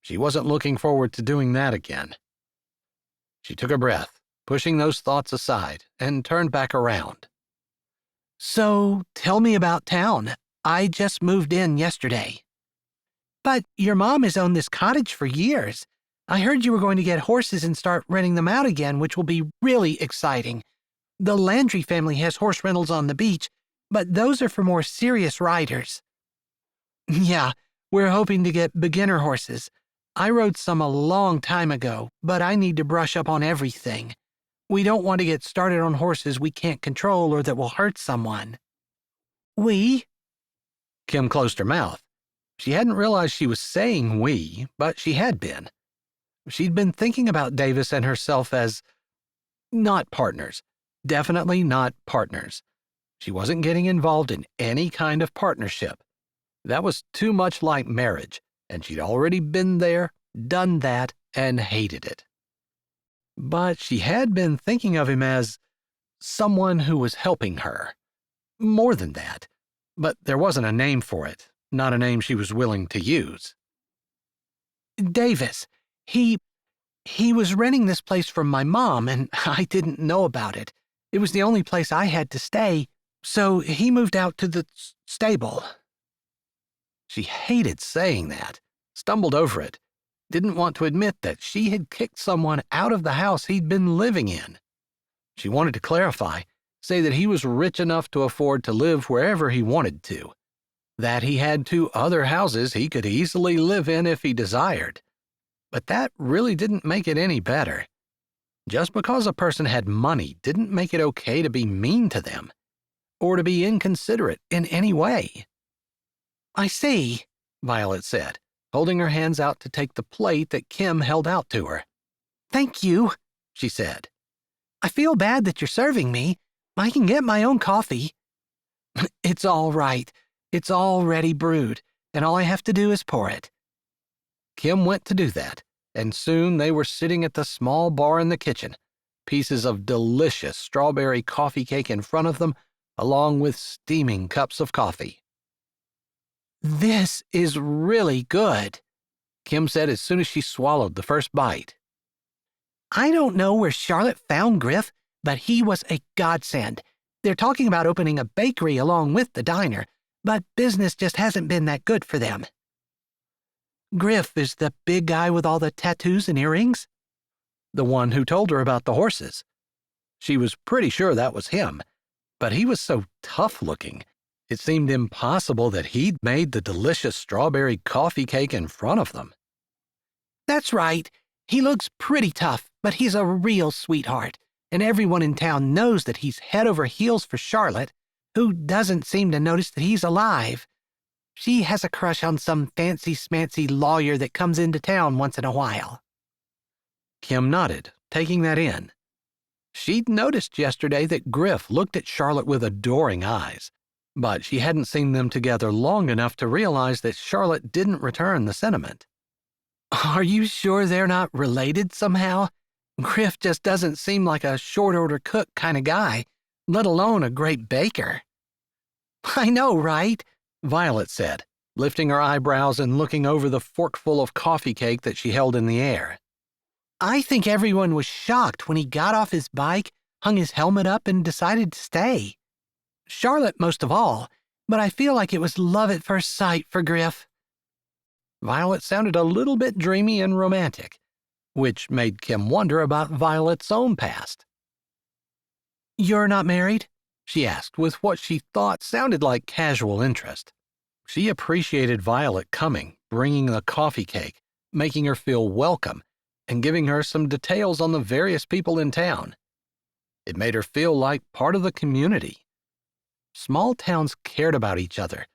She wasn't looking forward to doing that again. She took a breath, pushing those thoughts aside, and turned back around. So, tell me about town. I just moved in yesterday. But your mom has owned this cottage for years. I heard you were going to get horses and start renting them out again, which will be really exciting. The Landry family has horse rentals on the beach, but those are for more serious riders. Yeah, we're hoping to get beginner horses. I rode some a long time ago, but I need to brush up on everything. We don't want to get started on horses we can't control or that will hurt someone. We? Kim closed her mouth. She hadn't realized she was saying we, but she had been. She'd been thinking about Davis and herself as not partners. Definitely not partners. She wasn't getting involved in any kind of partnership. That was too much like marriage, and she'd already been there, done that, and hated it. But she had been thinking of him as someone who was helping her. More than that, but there wasn't a name for it, not a name she was willing to use. Davis. He was renting this place from my mom, and I didn't know about it. It was the only place I had to stay, so he moved out to the stable. She hated saying that, stumbled over it, didn't want to admit that she had kicked someone out of the house he'd been living in. She wanted to clarify, say that he was rich enough to afford to live wherever he wanted to, that he had 2 other houses he could easily live in if he desired. But that really didn't make it any better. Just because a person had money didn't make it okay to be mean to them, or to be inconsiderate in any way. I see, Violet said, holding her hands out to take the plate that Kim held out to her. Thank you, she said. I feel bad that you're serving me. I can get my own coffee. It's all right. It's already brewed, and all I have to do is pour it. Kim went to do that, and soon they were sitting at the small bar in the kitchen, pieces of delicious strawberry coffee cake in front of them, along with steaming cups of coffee. This is really good, Kim said as soon as she swallowed the first bite. I don't know where Charlotte found Griff, but he was a godsend. They're talking about opening a bakery along with the diner, but business just hasn't been that good for them. Griff is the big guy with all the tattoos and earrings? The one who told her about the horses. She was pretty sure that was him, but he was so tough-looking, it seemed impossible that he'd made the delicious strawberry coffee cake in front of them. That's right. He looks pretty tough, but he's a real sweetheart, and everyone in town knows that he's head over heels for Charlotte, who doesn't seem to notice that he's alive. She has a crush on some fancy-smancy lawyer that comes into town once in a while. Kim nodded, taking that in. She'd noticed yesterday that Griff looked at Charlotte with adoring eyes, but she hadn't seen them together long enough to realize that Charlotte didn't return the sentiment. Are you sure they're not related somehow? Griff just doesn't seem like a short-order cook kind of guy, let alone a great baker. I know, right? Violet said, lifting her eyebrows and looking over the forkful of coffee cake that she held in the air. I think everyone was shocked when he got off his bike, hung his helmet up, and decided to stay. Charlotte most of all, but I feel like it was love at first sight for Griff. Violet sounded a little bit dreamy and romantic, which made Kim wonder about Violet's own past. You're not married? She asked with what she thought sounded like casual interest. She appreciated Violet coming, bringing the coffee cake, making her feel welcome, and giving her some details on the various people in town. It made her feel like part of the community. Small towns cared about each other,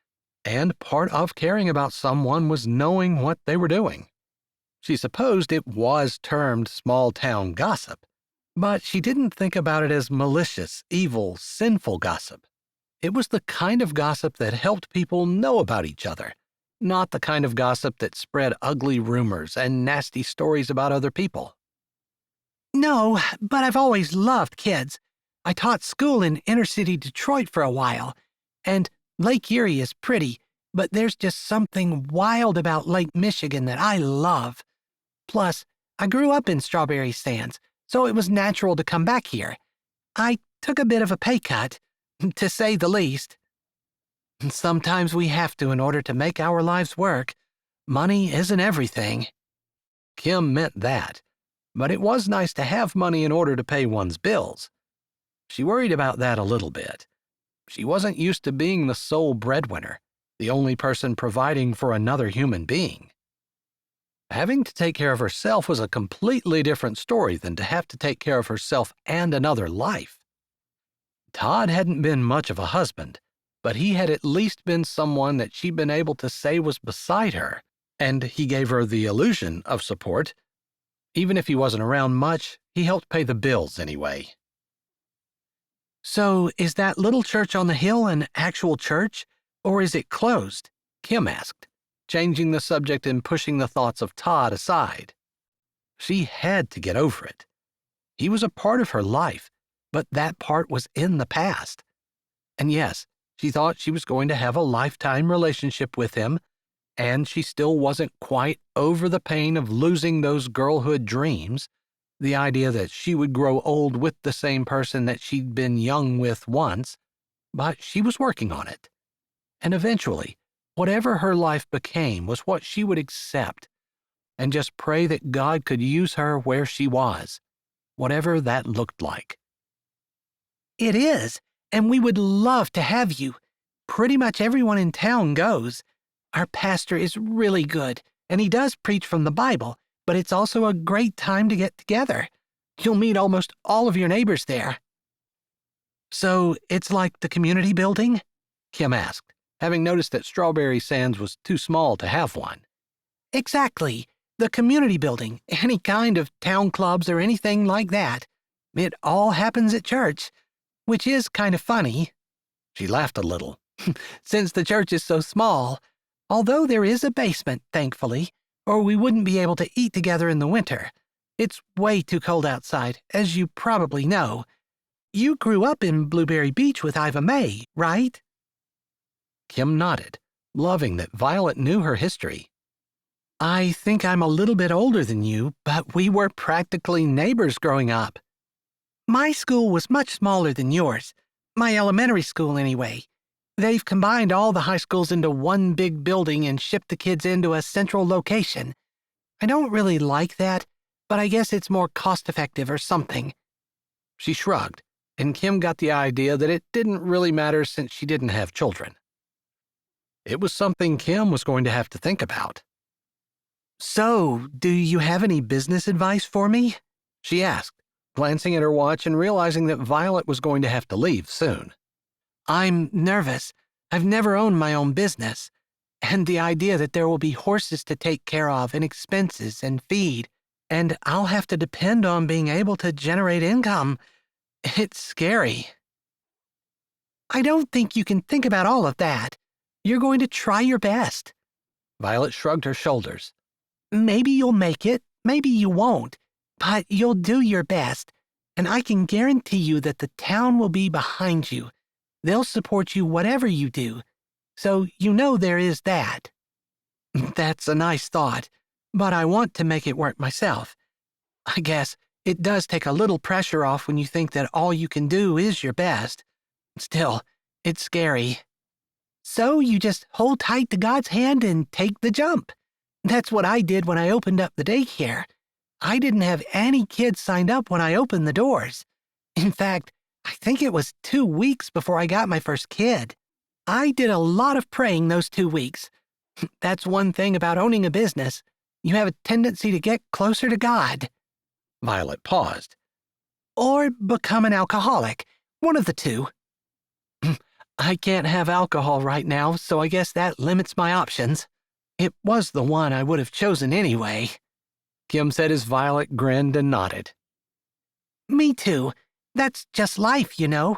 and part of caring about someone was knowing what they were doing. She supposed it was termed small-town gossip, but she didn't think about it as malicious, evil, sinful gossip. It was the kind of gossip that helped people know about each other, not the kind of gossip that spread ugly rumors and nasty stories about other people. No, but I've always loved kids. I taught school in inner-city Detroit for a while, and Lake Erie is pretty, but there's just something wild about Lake Michigan that I love. Plus, I grew up in Strawberry Sands, so it was natural to come back here. I took a bit of a pay cut, to say the least. Sometimes we have to in order to make our lives work. Money isn't everything. Kim meant that, but it was nice to have money in order to pay one's bills. She worried about that a little bit. She wasn't used to being the sole breadwinner, the only person providing for another human being. Having to take care of herself was a completely different story than to have to take care of herself and another life. Todd hadn't been much of a husband, but he had at least been someone that she'd been able to say was beside her, and he gave her the illusion of support. Even if he wasn't around much, he helped pay the bills anyway. So, is that little church on the hill an actual church, or is it closed? Kim asked, changing the subject and pushing the thoughts of Todd aside. She had to get over it. He was a part of her life, but that part was in the past. And yes, she thought she was going to have a lifetime relationship with him, and she still wasn't quite over the pain of losing those girlhood dreams, the idea that she would grow old with the same person that she'd been young with once, but she was working on it. And eventually, whatever her life became was what she would accept, and just pray that God could use her where she was, whatever that looked like. It is, and we would love to have you. Pretty much everyone in town goes. Our pastor is really good, and he does preach from the Bible, but it's also a great time to get together. You'll meet almost all of your neighbors there. So it's like the community building? Kim asked, having noticed that Strawberry Sands was too small to have one. Exactly. The community building, any kind of town clubs or anything like that. It all happens at church, which is kind of funny. She laughed a little. Since the church is so small, although there is a basement, thankfully, or we wouldn't be able to eat together in the winter. It's way too cold outside, as you probably know. You grew up in Blueberry Beach with Iva Mae, right? Kim nodded, loving that Violet knew her history. I think I'm a little bit older than you, but we were practically neighbors growing up. My school was much smaller than yours. My elementary school, anyway. They've combined all the high schools into one big building and shipped the kids into a central location. I don't really like that, but I guess it's more cost-effective or something. She shrugged, and Kim got the idea that it didn't really matter since she didn't have children. It was something Kim was going to have to think about. So, do you have any business advice for me? She asked, glancing at her watch and realizing that Violet was going to have to leave soon. I'm nervous. I've never owned my own business. And the idea that there will be horses to take care of and expenses and feed, and I'll have to depend on being able to generate income, it's scary. I don't think you can think about all of that. You're going to try your best. Violet shrugged her shoulders. Maybe you'll make it, maybe you won't, but you'll do your best, and I can guarantee you that the town will be behind you. They'll support you whatever you do, so you know there is that. That's a nice thought, but I want to make it work myself. I guess it does take a little pressure off when you think that all you can do is your best. Still, it's scary. So you just hold tight to God's hand and take the jump. That's what I did when I opened up the daycare. I didn't have any kids signed up when I opened the doors. In fact, I think it was 2 weeks before I got my first kid. I did a lot of praying those 2 weeks. That's one thing about owning a business. You have a tendency to get closer to God. Violet paused. Or become an alcoholic. One of the two. I can't have alcohol right now, so I guess that limits my options. It was the one I would have chosen anyway. Kim said as Violet grinned and nodded. Me too. That's just life, you know.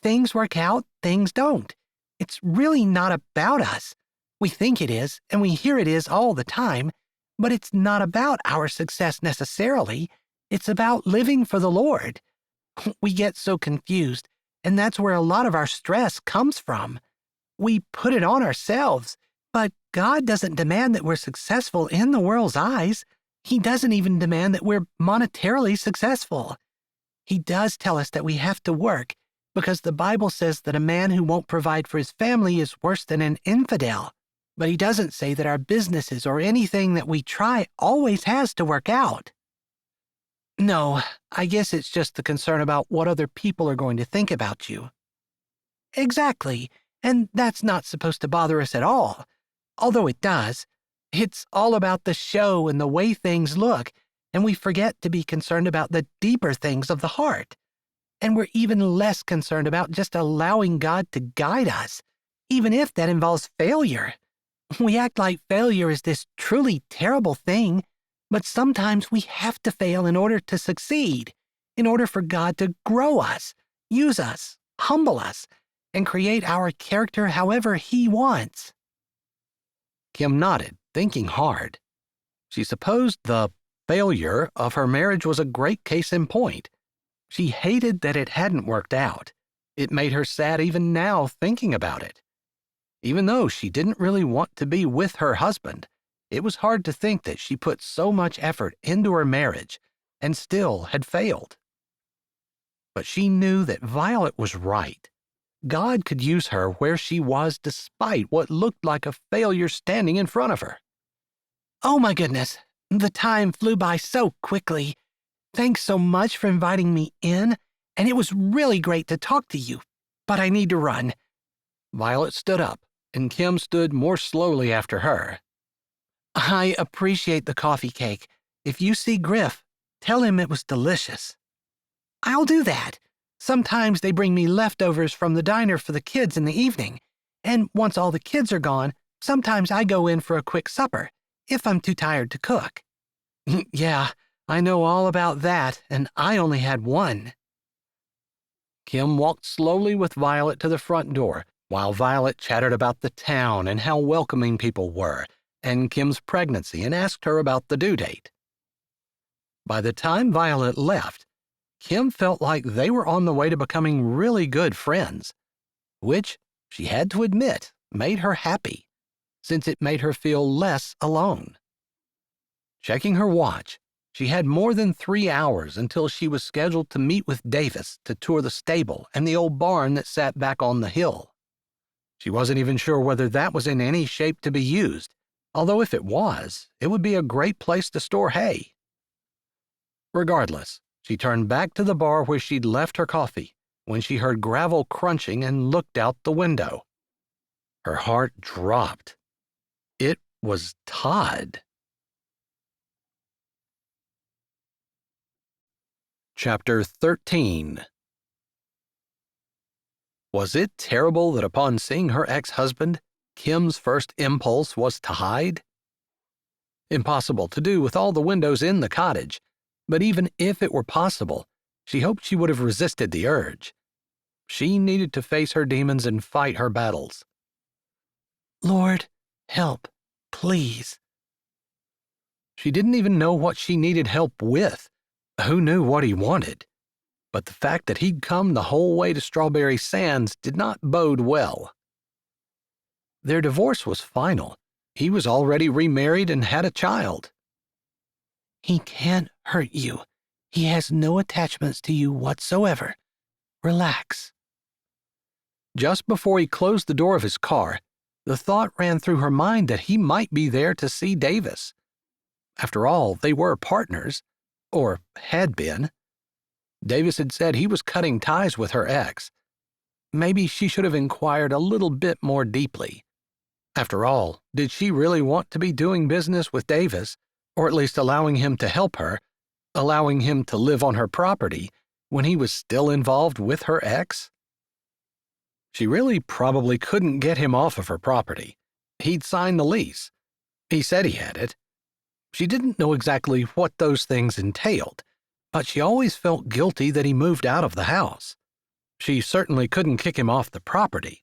Things work out, things don't. It's really not about us. We think it is, and we hear it is all the time, but it's not about our success necessarily. It's about living for the Lord. We get so confused, and that's where a lot of our stress comes from. We put it on ourselves, but God doesn't demand that we're successful in the world's eyes. He doesn't even demand that we're monetarily successful. He does tell us that we have to work, because the Bible says that a man who won't provide for his family is worse than an infidel. But he doesn't say that our businesses or anything that we try always has to work out. No, I guess it's just the concern about what other people are going to think about you. Exactly, and that's not supposed to bother us at all. Although it does. It's all about the show and the way things look, and we forget to be concerned about the deeper things of the heart. And we're even less concerned about just allowing God to guide us, even if that involves failure. We act like failure is this truly terrible thing, but sometimes we have to fail in order to succeed, in order for God to grow us, use us, humble us, and create our character however He wants. Kim nodded, thinking hard. She supposed the failure of her marriage was a great case in point. She hated that it hadn't worked out. It made her sad even now thinking about it. Even though she didn't really want to be with her husband, it was hard to think that she put so much effort into her marriage and still had failed. But she knew that Violet was right. God could use her where she was despite what looked like a failure standing in front of her. Oh my goodness, the time flew by so quickly. Thanks so much for inviting me in, and it was really great to talk to you, but I need to run. Violet stood up, and Kim stood more slowly after her. I appreciate the coffee cake. If you see Griff, tell him it was delicious. I'll do that. Sometimes they bring me leftovers from the diner for the kids in the evening, and once all the kids are gone, sometimes I go in for a quick supper, if I'm too tired to cook. Yeah, I know all about that, and I only had one. Kim walked slowly with Violet to the front door, while Violet chattered about the town and how welcoming people were, and Kim's pregnancy, and asked her about the due date. By the time Violet left, Kim felt like they were on the way to becoming really good friends, which, she had to admit, made her happy, since it made her feel less alone. Checking her watch, she had more than 3 hours until she was scheduled to meet with Davis to tour the stable and the old barn that sat back on the hill. She wasn't even sure whether that was in any shape to be used, although if it was, it would be a great place to store hay. Regardless, she turned back to the bar where she'd left her coffee when she heard gravel crunching and looked out the window. Her heart dropped. It was Todd. Chapter 13. Was it terrible that upon seeing her ex-husband, Kim's first impulse was to hide? Impossible to do with all the windows in the cottage, but even if it were possible, she hoped she would have resisted the urge. She needed to face her demons and fight her battles. Lord, help, please. She didn't even know what she needed help with. Who knew what he wanted? But the fact that he'd come the whole way to Strawberry Sands did not bode well. Their divorce was final. He was already remarried and had a child. He can't hurt you. He has no attachments to you whatsoever. Relax. Just before he closed the door of his car, the thought ran through her mind that he might be there to see Davis. After all, they were partners, or had been. Davis had said he was cutting ties with her ex. Maybe she should have inquired a little bit more deeply. After all, did she really want to be doing business with Davis, or at least allowing him to help her, allowing him to live on her property, when he was still involved with her ex? She really probably couldn't get him off of her property. He'd signed the lease. He said he had it. She didn't know exactly what those things entailed, but she always felt guilty that he moved out of the house. She certainly couldn't kick him off the property,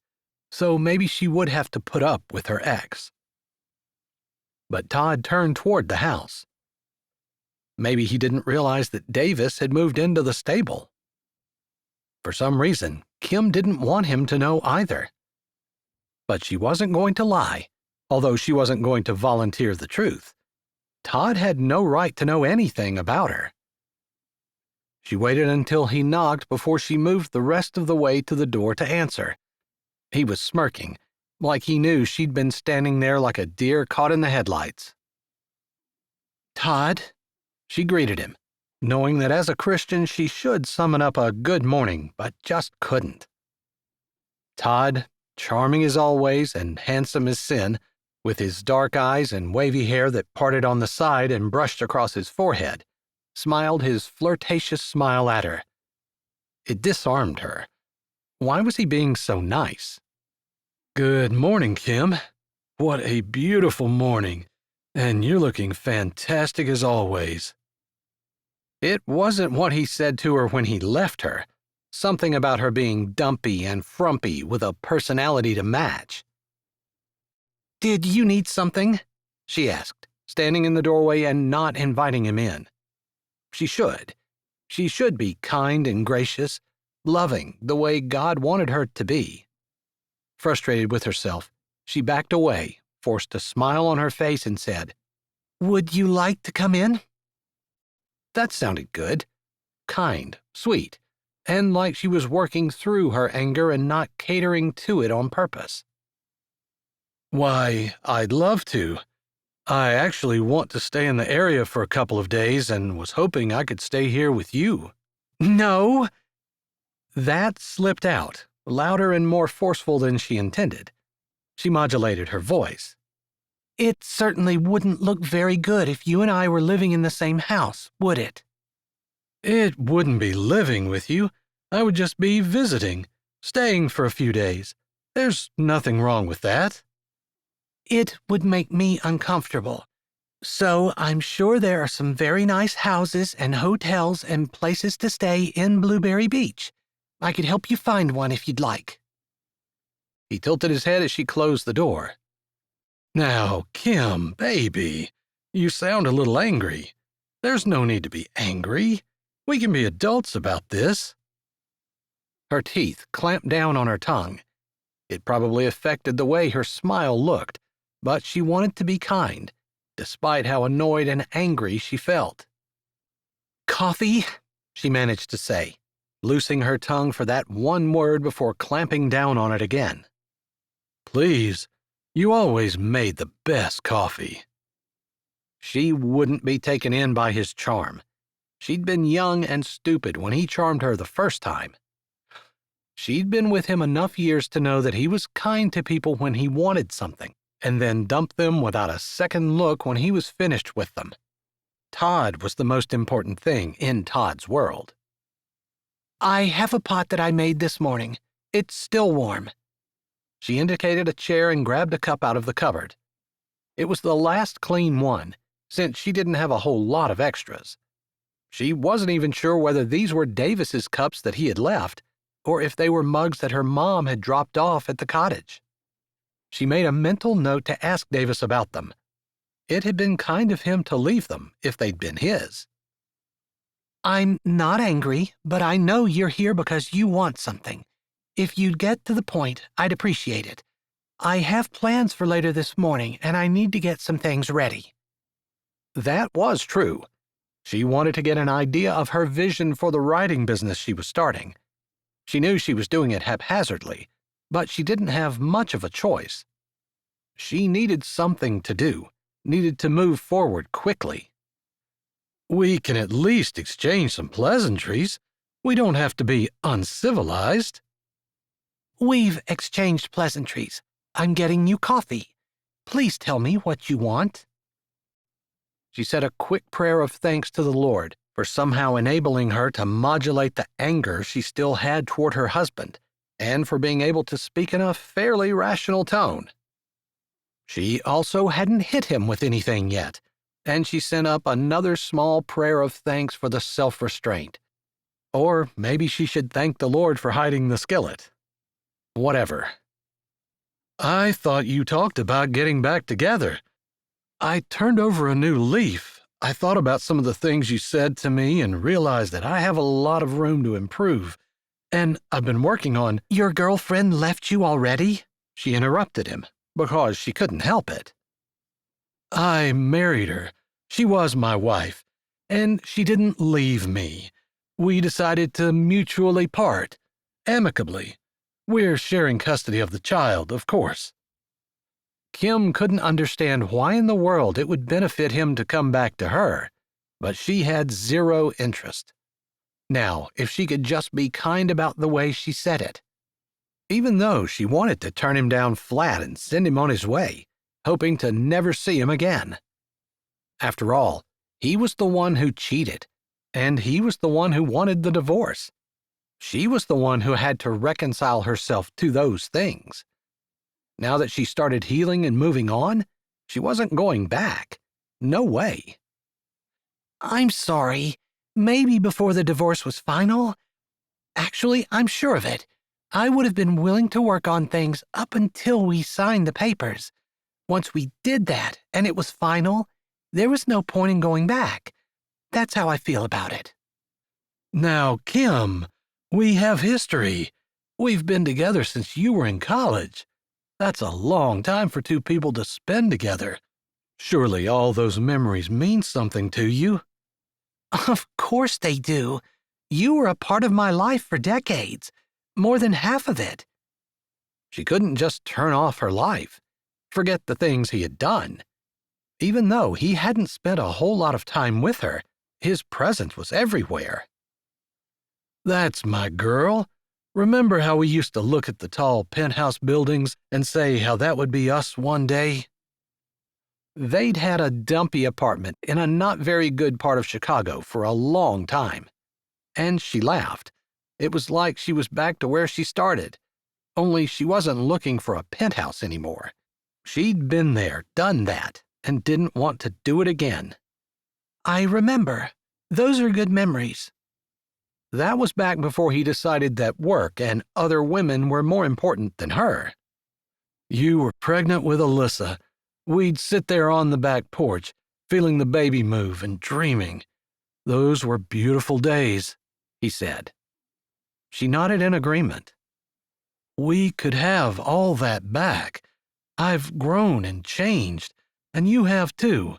so maybe she would have to put up with her ex. But Todd turned toward the house. Maybe he didn't realize that Davis had moved into the stable. For some reason, Kim didn't want him to know either. But she wasn't going to lie, although she wasn't going to volunteer the truth. Todd had no right to know anything about her. She waited until he knocked before she moved the rest of the way to the door to answer. He was smirking, like he knew she'd been standing there like a deer caught in the headlights. "Todd," she greeted him, knowing that as a Christian she should summon up a good morning, but just couldn't. Todd, charming as always and handsome as sin, with his dark eyes and wavy hair that parted on the side and brushed across his forehead, smiled his flirtatious smile at her. It disarmed her. Why was he being so nice? "Good morning, Kim. What a beautiful morning, and you're looking fantastic as always." It wasn't what he said to her when he left her, something about her being dumpy and frumpy with a personality to match. "Did you need something?" she asked, standing in the doorway and not inviting him in. She should. She should be kind and gracious, loving the way God wanted her to be. Frustrated with herself, she backed away, forced a smile on her face, and said, "Would you like to come in?" That sounded good, kind, sweet, and like she was working through her anger and not catering to it on purpose. "Why, I'd love to. I actually want to stay in the area for a couple of days and was hoping I could stay here with you." "No!" That slipped out, louder and more forceful than she intended. She modulated her voice. "It certainly wouldn't look very good if you and I were living in the same house, would it?" "It wouldn't be living with you. I would just be visiting, staying for a few days. There's nothing wrong with that." "It would make me uncomfortable. So I'm sure there are some very nice houses and hotels and places to stay in Blueberry Beach. I could help you find one if you'd like." He tilted his head as she closed the door. "Now, Kim, baby, you sound a little angry. There's no need to be angry. We can be adults about this." Her teeth clamped down on her tongue. It probably affected the way her smile looked, but she wanted to be kind, despite how annoyed and angry she felt. "Coffee?" she managed to say, loosing her tongue for that one word before clamping down on it again. "Please, you always made the best coffee." She wouldn't be taken in by his charm. She'd been young and stupid when he charmed her the first time. She'd been with him enough years to know that he was kind to people when he wanted something, and then dumped them without a second look when he was finished with them. Todd was the most important thing in Todd's world. "I have a pot that I made this morning. It's still warm." She indicated a chair and grabbed a cup out of the cupboard. It was the last clean one, since she didn't have a whole lot of extras. She wasn't even sure whether these were Davis's cups that he had left, or if they were mugs that her mom had dropped off at the cottage. She made a mental note to ask Davis about them. It had been kind of him to leave them if they'd been his. "I'm not angry, but I know you're here because you want something. If you'd get to the point, I'd appreciate it. I have plans for later this morning, and I need to get some things ready." That was true. She wanted to get an idea of her vision for the writing business she was starting. She knew she was doing it haphazardly, but she didn't have much of a choice. She needed something to do, needed to move forward quickly. "We can at least exchange some pleasantries. We don't have to be uncivilized." "We've exchanged pleasantries. I'm getting you coffee. Please tell me what you want." She said a quick prayer of thanks to the Lord for somehow enabling her to modulate the anger she still had toward her husband, and for being able to speak in a fairly rational tone. She also hadn't hit him with anything yet, and she sent up another small prayer of thanks for the self-restraint. Or maybe she should thank the Lord for hiding the skillet. Whatever. I thought you talked about getting back together. I turned over a new leaf. I thought about some of the things you said to me and realized that I have a lot of room to improve. And I've been working on— Your girlfriend left you already? She interrupted him because she couldn't help it. I married her. She was my wife, and she didn't leave me. We decided to mutually part, amicably. We're sharing custody of the child, of course. Kim couldn't understand why in the world it would benefit him to come back to her, but she had zero interest. Now, if she could just be kind about the way she said it. Even though she wanted to turn him down flat and send him on his way, hoping to never see him again. After all, he was the one who cheated, and he was the one who wanted the divorce. She was the one who had to reconcile herself to those things. Now that she started healing and moving on, she wasn't going back. No way. I'm sorry. Maybe before the divorce was final? Actually, I'm sure of it. I would have been willing to work on things up until we signed the papers. Once we did that and it was final, there was no point in going back. That's how I feel about it. Now, Kim, we have history. We've been together since you were in college. That's a long time for two people to spend together. Surely all those memories mean something to you. Of course they do. You were a part of my life for decades, more than half of it. She couldn't just turn off her life, forget the things he had done. Even though he hadn't spent a whole lot of time with her, his presence was everywhere. That's my girl. Remember how we used to look at the tall penthouse buildings and say how that would be us one day? They'd had a dumpy apartment in a not very good part of Chicago for a long time. And she laughed. It was like she was back to where she started, only she wasn't looking for a penthouse anymore. She'd been there, done that, and didn't want to do it again. I remember. Those are good memories. That was back before he decided that work and other women were more important than her. You were pregnant with Alyssa. We'd sit there on the back porch, feeling the baby move and dreaming. Those were beautiful days, he said. She nodded in agreement. We could have all that back. I've grown and changed, and you have too.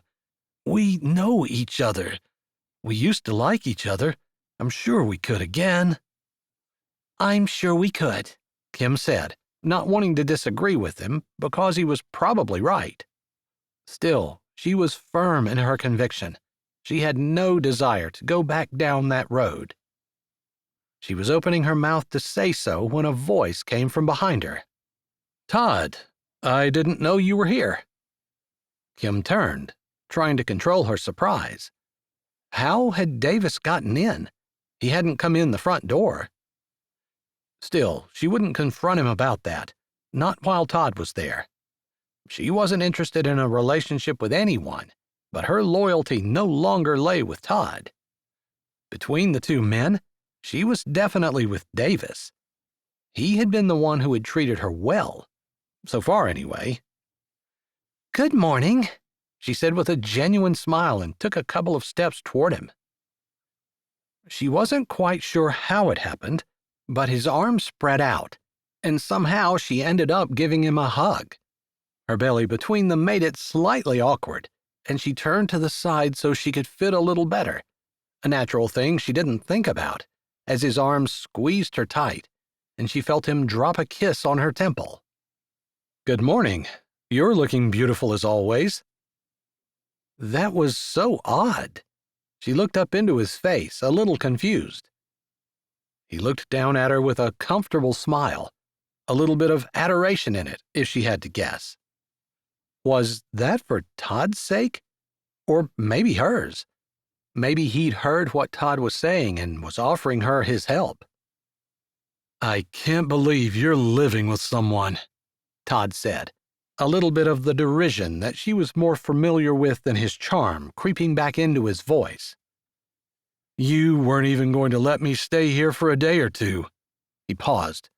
We know each other. We used to like each other. I'm sure we could again. I'm sure we could, Kim said, not wanting to disagree with him because he was probably right. Still, she was firm in her conviction. She had no desire to go back down that road. She was opening her mouth to say so when a voice came from behind her. Todd, I didn't know you were here. Kim turned, trying to control her surprise. How had Davis gotten in? He hadn't come in the front door. Still, she wouldn't confront him about that, not while Todd was there. She wasn't interested in a relationship with anyone, but her loyalty no longer lay with Todd. Between the two men, she was definitely with Davis. He had been the one who had treated her well, so far anyway. Good morning, she said with a genuine smile and took a couple of steps toward him. She wasn't quite sure how it happened, but his arms spread out, and somehow she ended up giving him a hug. Her belly between them made it slightly awkward, and she turned to the side so she could fit a little better, a natural thing she didn't think about, as his arms squeezed her tight, and she felt him drop a kiss on her temple. Good morning. You're looking beautiful as always. That was so odd. She looked up into his face, a little confused. He looked down at her with a comfortable smile, a little bit of adoration in it, if she had to guess. Was that for Todd's sake? Or maybe hers? Maybe he'd heard what Todd was saying and was offering her his help. I can't believe you're living with someone, Todd said, a little bit of the derision that she was more familiar with than his charm creeping back into his voice. You weren't even going to let me stay here for a day or two." He paused.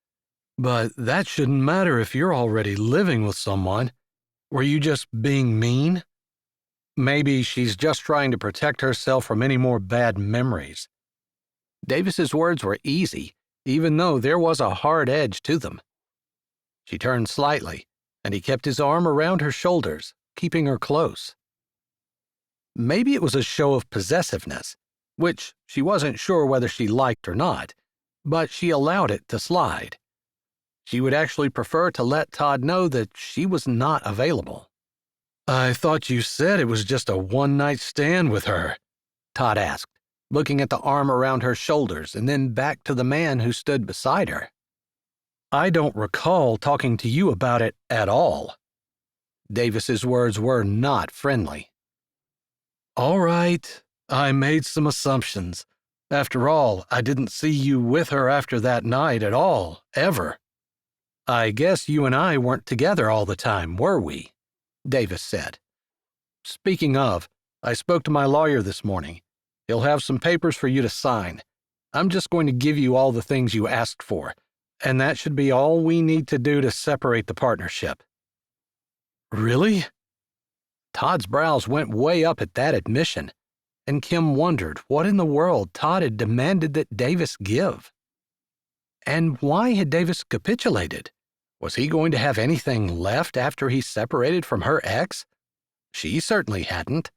"But that shouldn't matter if you're already living with someone. Were you just being mean?" Maybe she's just trying to protect herself from any more bad memories. Davis's words were easy, even though there was a hard edge to them. She turned slightly, and he kept his arm around her shoulders, keeping her close. Maybe it was a show of possessiveness, which she wasn't sure whether she liked or not, but she allowed it to slide. She would actually prefer to let Todd know that she was not available. "I thought you said it was just a one-night stand with her," Todd asked, looking at the arm around her shoulders and then back to the man who stood beside her. "I don't recall talking to you about it at all." Davis's words were not friendly. "All right, I made some assumptions. After all, I didn't see you with her after that night at all, ever." "I guess you and I weren't together all the time, were we?" Davis said. "Speaking of, I spoke to my lawyer this morning. He'll have some papers for you to sign. I'm just going to give you all the things you asked for, and that should be all we need to do to separate the partnership." "Really?" Todd's brows went way up at that admission, and Kim wondered what in the world Todd had demanded that Davis give. And why had Davis capitulated? Was he going to have anything left after he separated from her ex? She certainly hadn't.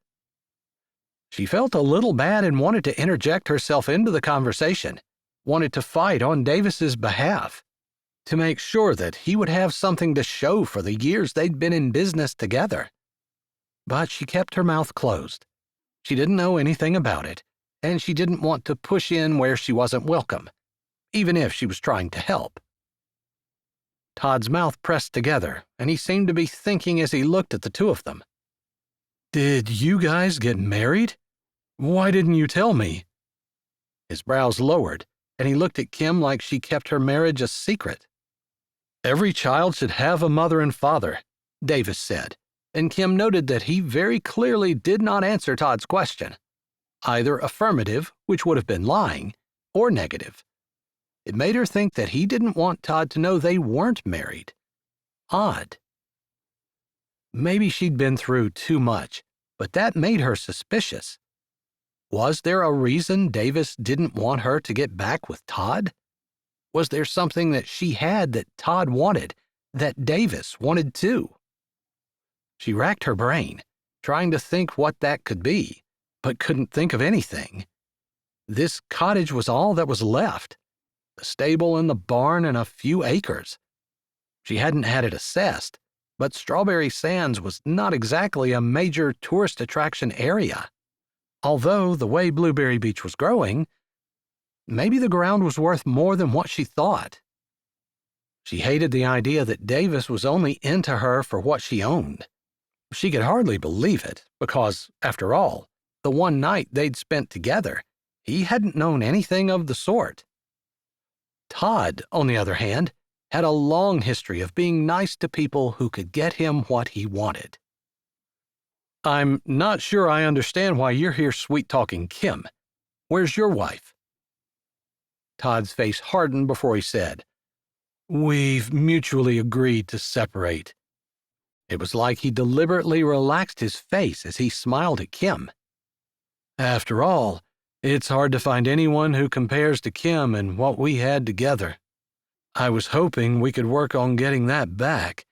She felt a little bad and wanted to interject herself into the conversation, wanted to fight on Davis's behalf, to make sure that he would have something to show for the years they'd been in business together. But she kept her mouth closed. She didn't know anything about it, and she didn't want to push in where she wasn't welcome, even if she was trying to help. Todd's mouth pressed together, and he seemed to be thinking as he looked at the two of them. "Did you guys get married? Why didn't you tell me?" His brows lowered, and he looked at Kim like she kept her marriage a secret. "Every child should have a mother and father," Davis said, and Kim noted that he very clearly did not answer Todd's question, either affirmative, which would have been lying, or negative. It made her think that he didn't want Todd to know they weren't married. Odd. Maybe she'd been through too much, but that made her suspicious. Was there a reason Davis didn't want her to get back with Todd? Was there something that she had that Todd wanted, that Davis wanted too? She racked her brain, trying to think what that could be, but couldn't think of anything. This cottage was all that was left. The stable and the barn and a few acres. She hadn't had it assessed, but Strawberry Sands was not exactly a major tourist attraction area. Although the way Blueberry Beach was growing, maybe the ground was worth more than what she thought. She hated the idea that Davis was only into her for what she owned. She could hardly believe it, because, after all, the one night they'd spent together, he hadn't known anything of the sort. Todd, on the other hand, had a long history of being nice to people who could get him what he wanted. "I'm not sure I understand why you're here sweet-talking Kim. Where's your wife?" Todd's face hardened before he said, "We've mutually agreed to separate." It was like he deliberately relaxed his face as he smiled at Kim. "After all, it's hard to find anyone who compares to Kim and what we had together. I was hoping we could work on getting that back.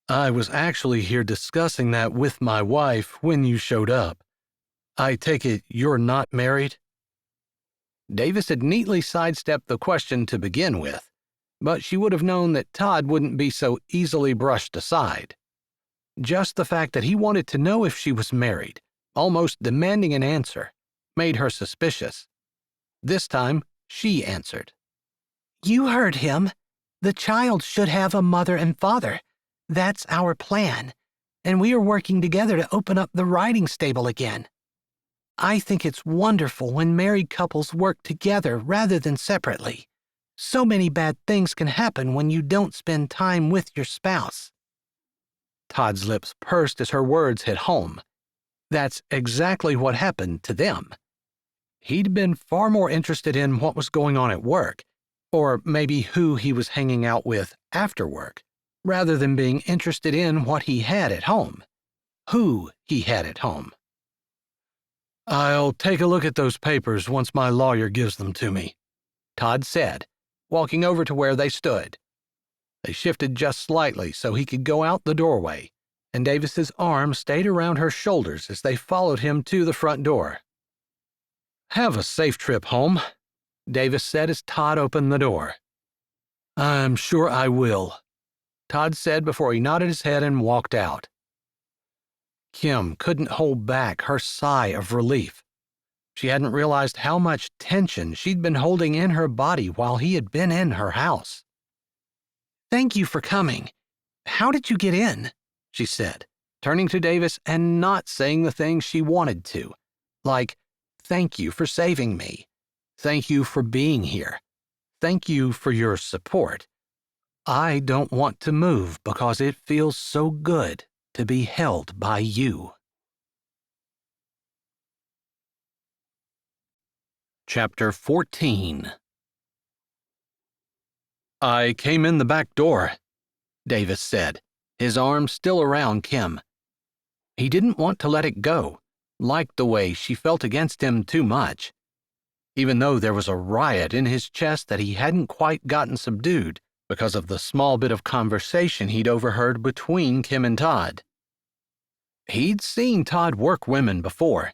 I was actually here discussing that with my wife when you showed up. I take it you're not married?" Davis had neatly sidestepped the question to begin with, but she would have known that Todd wouldn't be so easily brushed aside. Just the fact that he wanted to know if she was married, almost demanding an answer, made her suspicious. This time, she answered. "You heard him. The child should have a mother and father. That's our plan, and we are working together to open up the riding stable again. I think it's wonderful when married couples work together rather than separately. So many bad things can happen when you don't spend time with your spouse." Todd's lips pursed as her words hit home. That's exactly what happened to them. He'd been far more interested in what was going on at work, or maybe who he was hanging out with after work, rather than being interested in what he had at home, who he had at home. "I'll take a look at those papers once my lawyer gives them to me," Todd said, walking over to where they stood. They shifted just slightly so he could go out the doorway, and Davis's arm stayed around her shoulders as they followed him to the front door. "Have a safe trip home," Davis said as Todd opened the door. "I'm sure I will," Todd said before he nodded his head and walked out. Kim couldn't hold back her sigh of relief. She hadn't realized how much tension she'd been holding in her body while he had been in her house. "Thank you for coming. How did you get in?" she said, turning to Davis and not saying the things she wanted to, like, "Thank you for saving me. Thank you for being here. Thank you for your support. I don't want to move because it feels so good to be held by you." Chapter 14. "I came in the back door," Davis said, his arm still around Kim. He didn't want to let it go, liked the way she felt against him too much, even though there was a riot in his chest that he hadn't quite gotten subdued because of the small bit of conversation he'd overheard between Kim and Todd. He'd seen Todd work women before.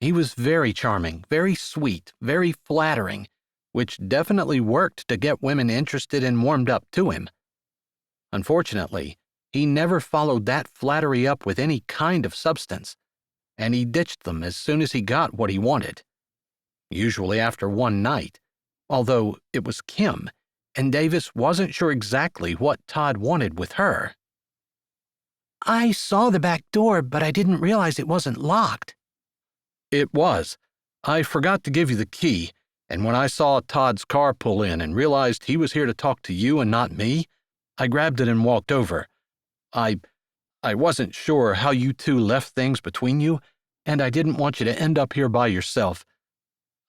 He was very charming, very sweet, very flattering, which definitely worked to get women interested and warmed up to him. Unfortunately, he never followed that flattery up with any kind of substance, and he ditched them as soon as he got what he wanted. Usually after one night, although it was Kim, and Davis wasn't sure exactly what Todd wanted with her. "I saw the back door, but I didn't realize it wasn't locked." "It was. I forgot to give you the key, and when I saw Todd's car pull in and realized he was here to talk to you and not me, I grabbed it and walked over. I wasn't sure how you two left things between you, and I didn't want you to end up here by yourself.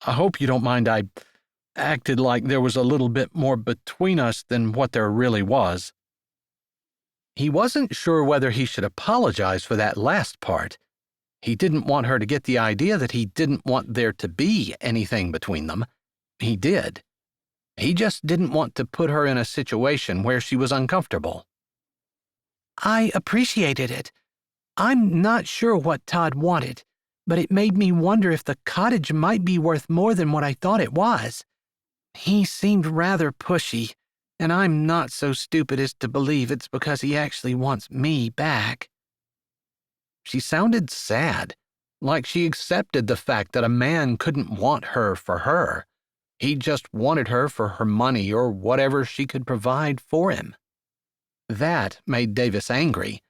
I hope you don't mind I acted like there was a little bit more between us than what there really was." He wasn't sure whether he should apologize for that last part. He didn't want her to get the idea that he didn't want there to be anything between them. He did. He just didn't want to put her in a situation where she was uncomfortable. "I appreciated it. I'm not sure what Todd wanted, but it made me wonder if the cottage might be worth more than what I thought it was. He seemed rather pushy, and I'm not so stupid as to believe it's because he actually wants me back." She sounded sad, like she accepted the fact that a man couldn't want her for her. He just wanted her for her money or whatever she could provide for him. That made Davis angry,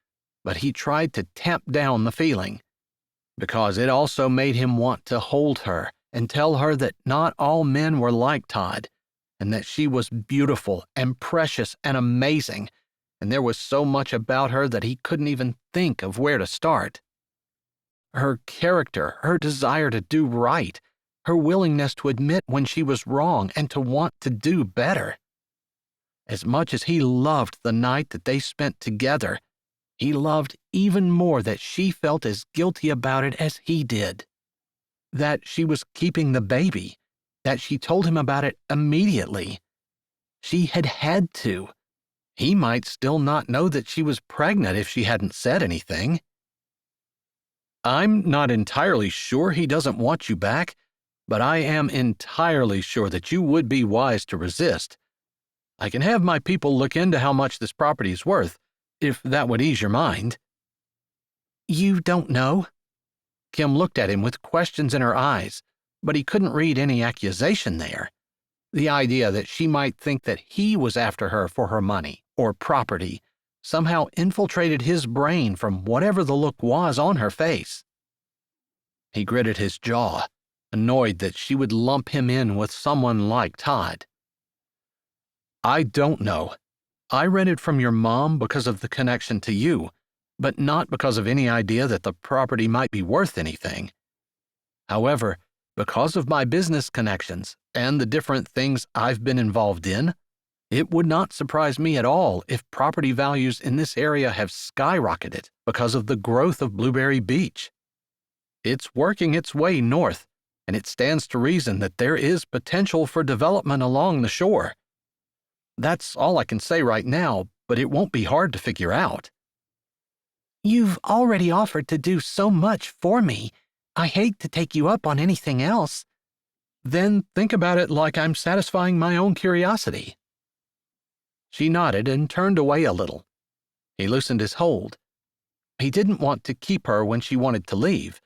but he tried to tamp down the feeling, because it also made him want to hold her and tell her that not all men were like Todd, and that she was beautiful and precious and amazing, and there was so much about her that he couldn't even think of where to start. Her character, her desire to do right, her willingness to admit when she was wrong and to want to do better. As much as he loved the night that they spent together, he loved even more that she felt as guilty about it as he did. That she was keeping the baby, that she told him about it immediately. She had to. He might still not know that she was pregnant if she hadn't said anything. "I'm not entirely sure he doesn't want you back, but I am entirely sure that you would be wise to resist. I can have my people look into how much this property is worth, if that would ease your mind." "You don't know?" Kim looked at him with questions in her eyes, but he couldn't read any accusation there. The idea that she might think that he was after her for her money or property somehow infiltrated his brain from whatever the look was on her face. He gritted his jaw, annoyed that she would lump him in with someone like Todd. "I don't know. I rented from your mom because of the connection to you, but not because of any idea that the property might be worth anything. However, Because of my business connections and the different things I've been involved in, it would not surprise me at all if property values in this area have skyrocketed because of the growth of Blueberry Beach. It's working its way north, and it stands to reason that there is potential for development along the shore. That's all I can say right now, but it won't be hard to figure out. You've already offered to do so much for me. I hate to take you up on anything else. Then think about it like I'm satisfying my own curiosity. She nodded and turned away a little. He loosened his hold. He didn't want to keep her when she wanted to leave,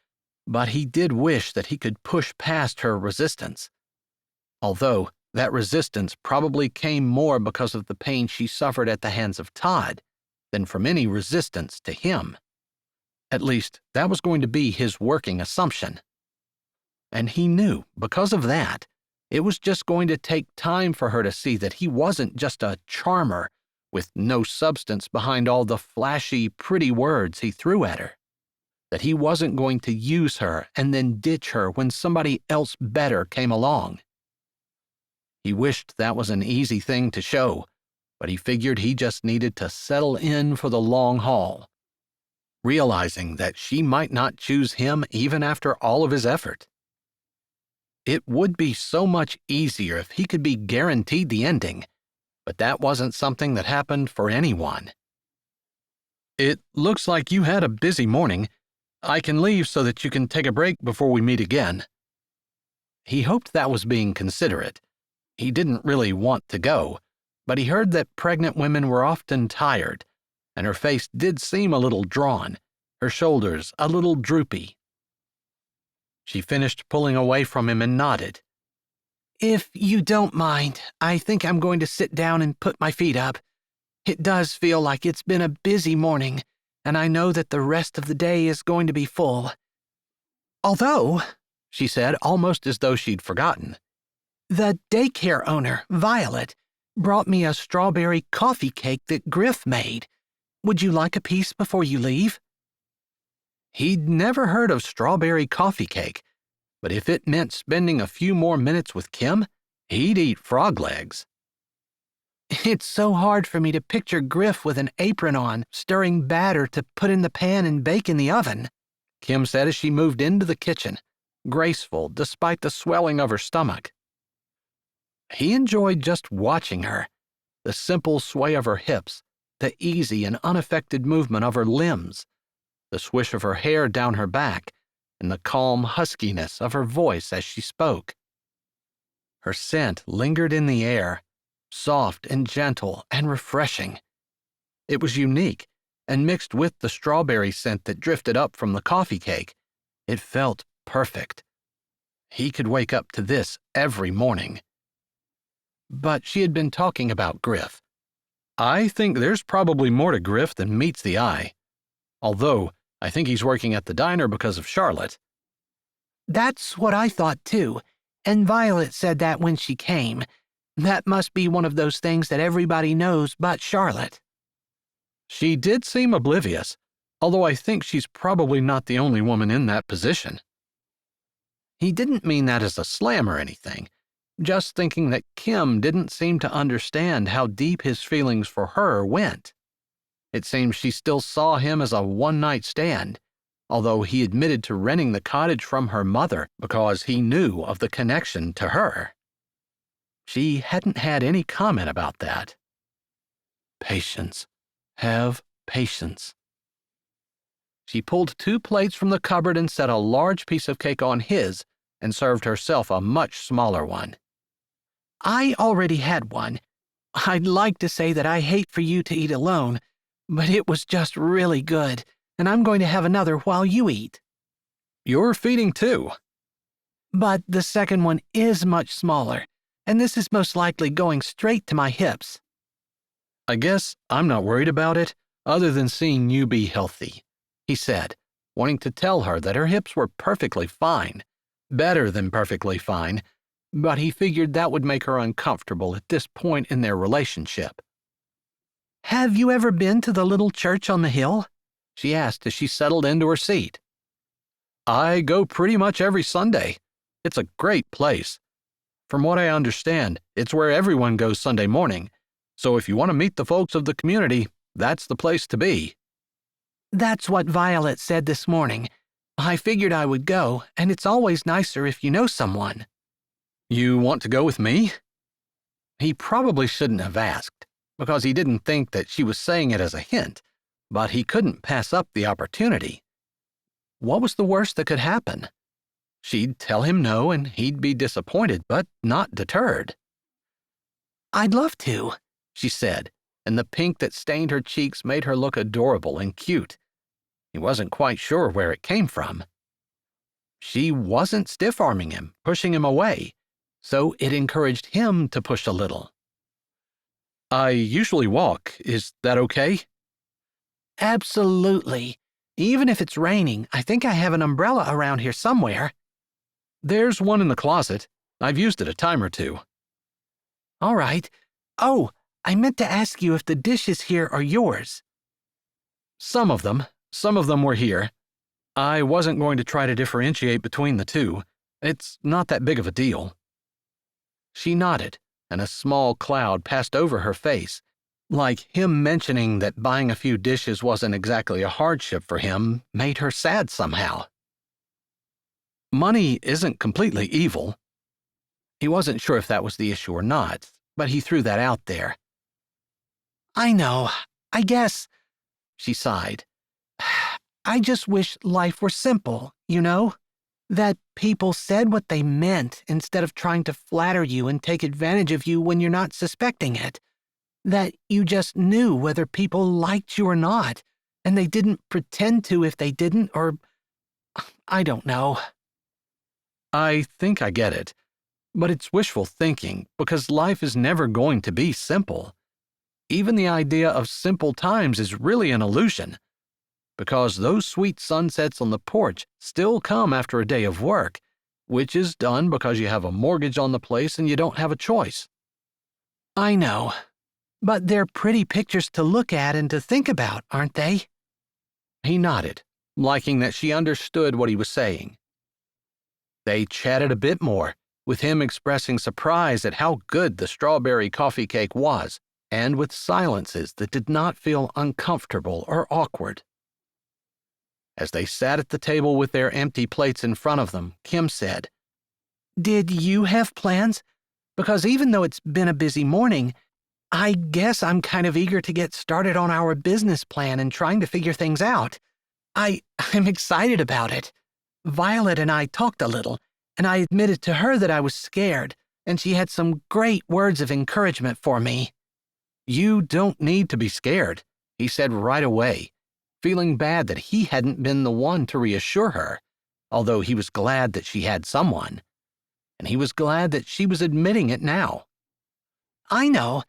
but he did wish that he could push past her resistance. Although that resistance probably came more because of the pain she suffered at the hands of Todd than from any resistance to him. At least, that was going to be his working assumption. And he knew, because of that, it was just going to take time for her to see that he wasn't just a charmer with no substance behind all the flashy, pretty words he threw at her. That he wasn't going to use her and then ditch her when somebody else better came along. He wished that was an easy thing to show, but he figured he just needed to settle in for the long haul, realizing that she might not choose him even after all of his effort. It would be so much easier if he could be guaranteed the ending, but that wasn't something that happened for anyone. It looks like you had a busy morning. I can leave so that you can take a break before we meet again. He hoped that was being considerate. He didn't really want to go, but he heard that pregnant women were often tired, and her face did seem a little drawn, her shoulders a little droopy. She finished pulling away from him and nodded. If you don't mind, I think I'm going to sit down and put my feet up. It does feel like it's been a busy morning, and I know that the rest of the day is going to be full. Although, she said, almost as though she'd forgotten, the daycare owner, Violet, brought me a strawberry coffee cake that Griff made. Would you like a piece before you leave? He'd never heard of strawberry coffee cake, but if it meant spending a few more minutes with Kim, he'd eat frog legs. It's so hard for me to picture Griff with an apron on, stirring batter to put in the pan and bake in the oven, Kim said as she moved into the kitchen, graceful despite the swelling of her stomach. He enjoyed just watching her, the simple sway of her hips, the easy and unaffected movement of her limbs, the swish of her hair down her back, and the calm huskiness of her voice as she spoke. Her scent lingered in the air, soft and gentle and refreshing. It was unique, and mixed with the strawberry scent that drifted up from the coffee cake, it felt perfect. He could wake up to this every morning. But she had been talking about Griff. I think there's probably more to Griff than meets the eye. Although, I think he's working at the diner because of Charlotte. That's what I thought too, and Violet said that when she came. That must be one of those things that everybody knows but Charlotte. She did seem oblivious, although I think she's probably not the only woman in that position. He didn't mean that as a slam or anything, just thinking that Kim didn't seem to understand how deep his feelings for her went. It seemed she still saw him as a one-night stand, although he admitted to renting the cottage from her mother because he knew of the connection to her. She hadn't had any comment about that. Patience. Have patience. She pulled 2 plates from the cupboard and set a large piece of cake on his and served herself a much smaller one. I already had one. I'd like to say that I hate for you to eat alone, but it was just really good, and I'm going to have another while you eat. You're feeding too. But the second one is much smaller, and this is most likely going straight to my hips. I guess I'm not worried about it, other than seeing you be healthy, he said, wanting to tell her that her hips were perfectly fine, better than perfectly fine, but he figured that would make her uncomfortable at this point in their relationship. Have you ever been to the little church on the hill? She asked as she settled into her seat. I go pretty much every Sunday. It's a great place. From what I understand, it's where everyone goes Sunday morning. So if you want to meet the folks of the community, that's the place to be. That's what Violet said this morning. I figured I would go, and it's always nicer if you know someone. You want to go with me? He probably shouldn't have asked, because he didn't think that she was saying it as a hint, but he couldn't pass up the opportunity. What was the worst that could happen? She'd tell him no, and he'd be disappointed, but not deterred. I'd love to, she said, and the pink that stained her cheeks made her look adorable and cute. He wasn't quite sure where it came from. She wasn't stiff-arming him, pushing him away, so it encouraged him to push a little. I usually walk. Is that okay? Absolutely. Even if it's raining, I think I have an umbrella around here somewhere. There's one in the closet. I've used it a time or two. All right. Oh, I meant to ask you if the dishes here are yours. Some of them were here. I wasn't going to try to differentiate between the two. It's not that big of a deal. She nodded, and a small cloud passed over her face, like him mentioning that buying a few dishes wasn't exactly a hardship for him made her sad somehow. Money isn't completely evil. He wasn't sure if that was the issue or not, but he threw that out there. I know. I guess, she sighed. I just wish life were simple, you know? That people said what they meant instead of trying to flatter you and take advantage of you when you're not suspecting it. That you just knew whether people liked you or not, and they didn't pretend to if they didn't, or I don't know. I think I get it, but it's wishful thinking because life is never going to be simple. Even the idea of simple times is really an illusion, because those sweet sunsets on the porch still come after a day of work, which is done because you have a mortgage on the place and you don't have a choice. I know, but they're pretty pictures to look at and to think about, aren't they? He nodded, liking that she understood what he was saying. They chatted a bit more, with him expressing surprise at how good the strawberry coffee cake was, and with silences that did not feel uncomfortable or awkward. As they sat at the table with their empty plates in front of them, Kim said, Did you have plans? Because even though it's been a busy morning, I guess I'm kind of eager to get started on our business plan and trying to figure things out. I'm excited about it. Violet and I talked a little, and I admitted to her that I was scared, and she had some great words of encouragement for me. You don't need to be scared, he said right away, feeling bad that he hadn't been the one to reassure her, although he was glad that she had someone. And he was glad that she was admitting it now. I know.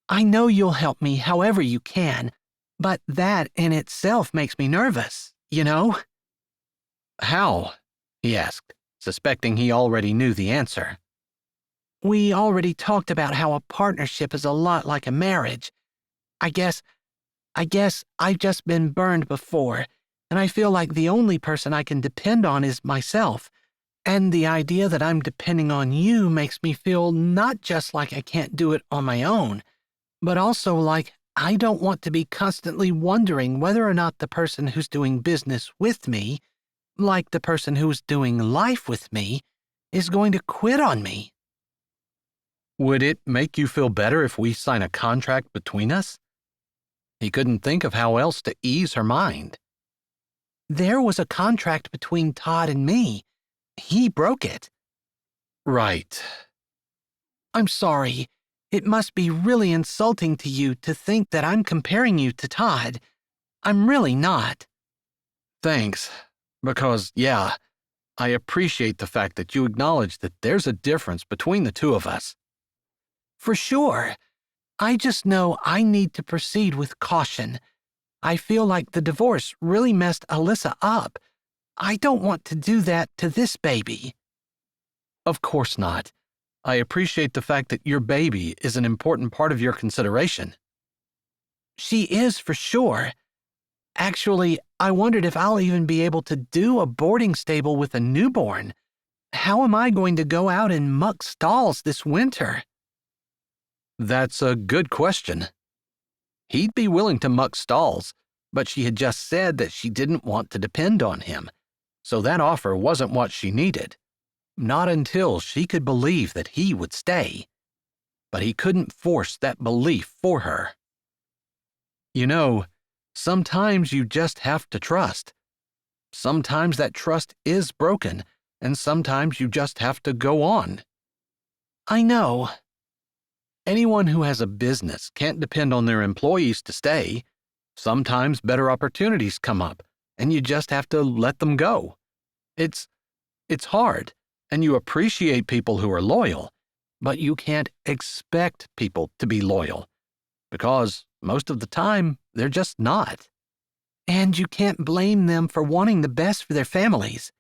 I know you'll help me however you can, but that in itself makes me nervous, you know? How? He asked, suspecting he already knew the answer. We already talked about how a partnership is a lot like a marriage. I guess I've just been burned before, and I feel like the only person I can depend on is myself. And the idea that I'm depending on you makes me feel not just like I can't do it on my own, but also like I don't want to be constantly wondering whether or not the person who's doing business with me, like the person who's doing life with me, is going to quit on me. Would it make you feel better if we sign a contract between us? He couldn't think of how else to ease her mind. There was a contract between Todd and me. He broke it. Right. I'm sorry. It must be really insulting to you to think that I'm comparing you to Todd. I'm really not. Thanks. Because, yeah, I appreciate the fact that you acknowledge that there's a difference between the two of us. For sure. I just know I need to proceed with caution. I feel like the divorce really messed Alyssa up. I don't want to do that to this baby. Of course not. I appreciate the fact that your baby is an important part of your consideration. She is for sure. Actually, I wondered if I'll even be able to do a boarding stable with a newborn. how am I going to go out and muck stalls this winter? That's a good question. He'd be willing to muck stalls, but she had just said that she didn't want to depend on him, so that offer wasn't what she needed. Not until she could believe that he would stay. But he couldn't force that belief for her. You know, sometimes you just have to trust. Sometimes that trust is broken, and sometimes you just have to go on. I know. Anyone who has a business can't depend on their employees to stay. Sometimes better opportunities come up, and you just have to let them go. It's hard, and you appreciate people who are loyal, but you can't expect people to be loyal, because most of the time, they're just not. And you can't blame them for wanting the best for their families.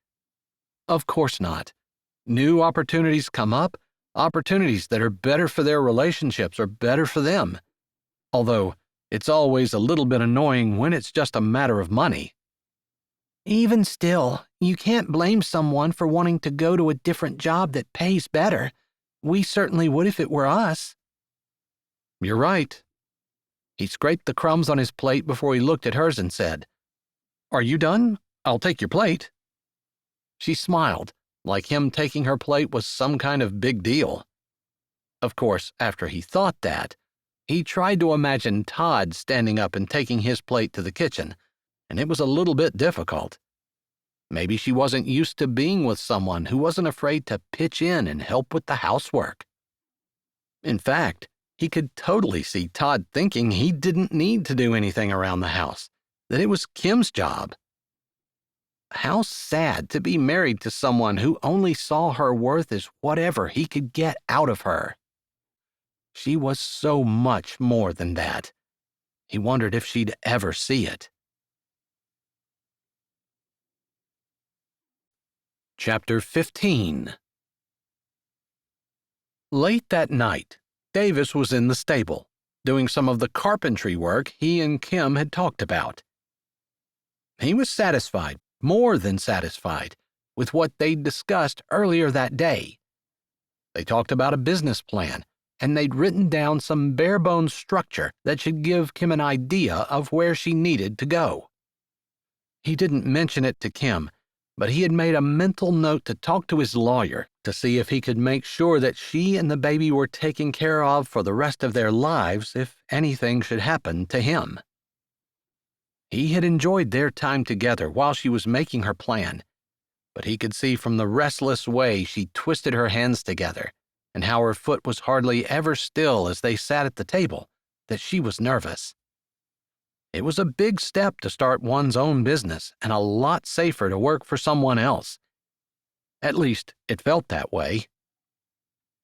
Of course not. New opportunities come up, opportunities that are better for their relationships or better for them. Although, it's always a little bit annoying when it's just a matter of money. Even still, you can't blame someone for wanting to go to a different job that pays better. We certainly would if it were us. You're right. He scraped the crumbs on his plate before he looked at hers and said, "Are you done? I'll take your plate." She smiled, like him taking her plate was some kind of big deal. Of course, after he thought that, he tried to imagine Todd standing up and taking his plate to the kitchen, and it was a little bit difficult. Maybe she wasn't used to being with someone who wasn't afraid to pitch in and help with the housework. In fact, he could totally see Todd thinking he didn't need to do anything around the house, that it was Kim's job. How sad to be married to someone who only saw her worth as whatever he could get out of her. She was so much more than that. He wondered if she'd ever see it. Chapter 15. Late that night, Davis was in the stable, doing some of the carpentry work he and Kim had talked about. He was satisfied, more than satisfied, with what they'd discussed earlier that day. They talked about a business plan, and they'd written down some bare-bones structure that should give Kim an idea of where she needed to go. He didn't mention it to Kim, but he had made a mental note to talk to his lawyer to see if he could make sure that she and the baby were taken care of for the rest of their lives if anything should happen to him. He had enjoyed their time together while she was making her plan, but he could see from the restless way she twisted her hands together and how her foot was hardly ever still as they sat at the table that she was nervous. It was a big step to start one's own business and a lot safer to work for someone else. At least, it felt that way.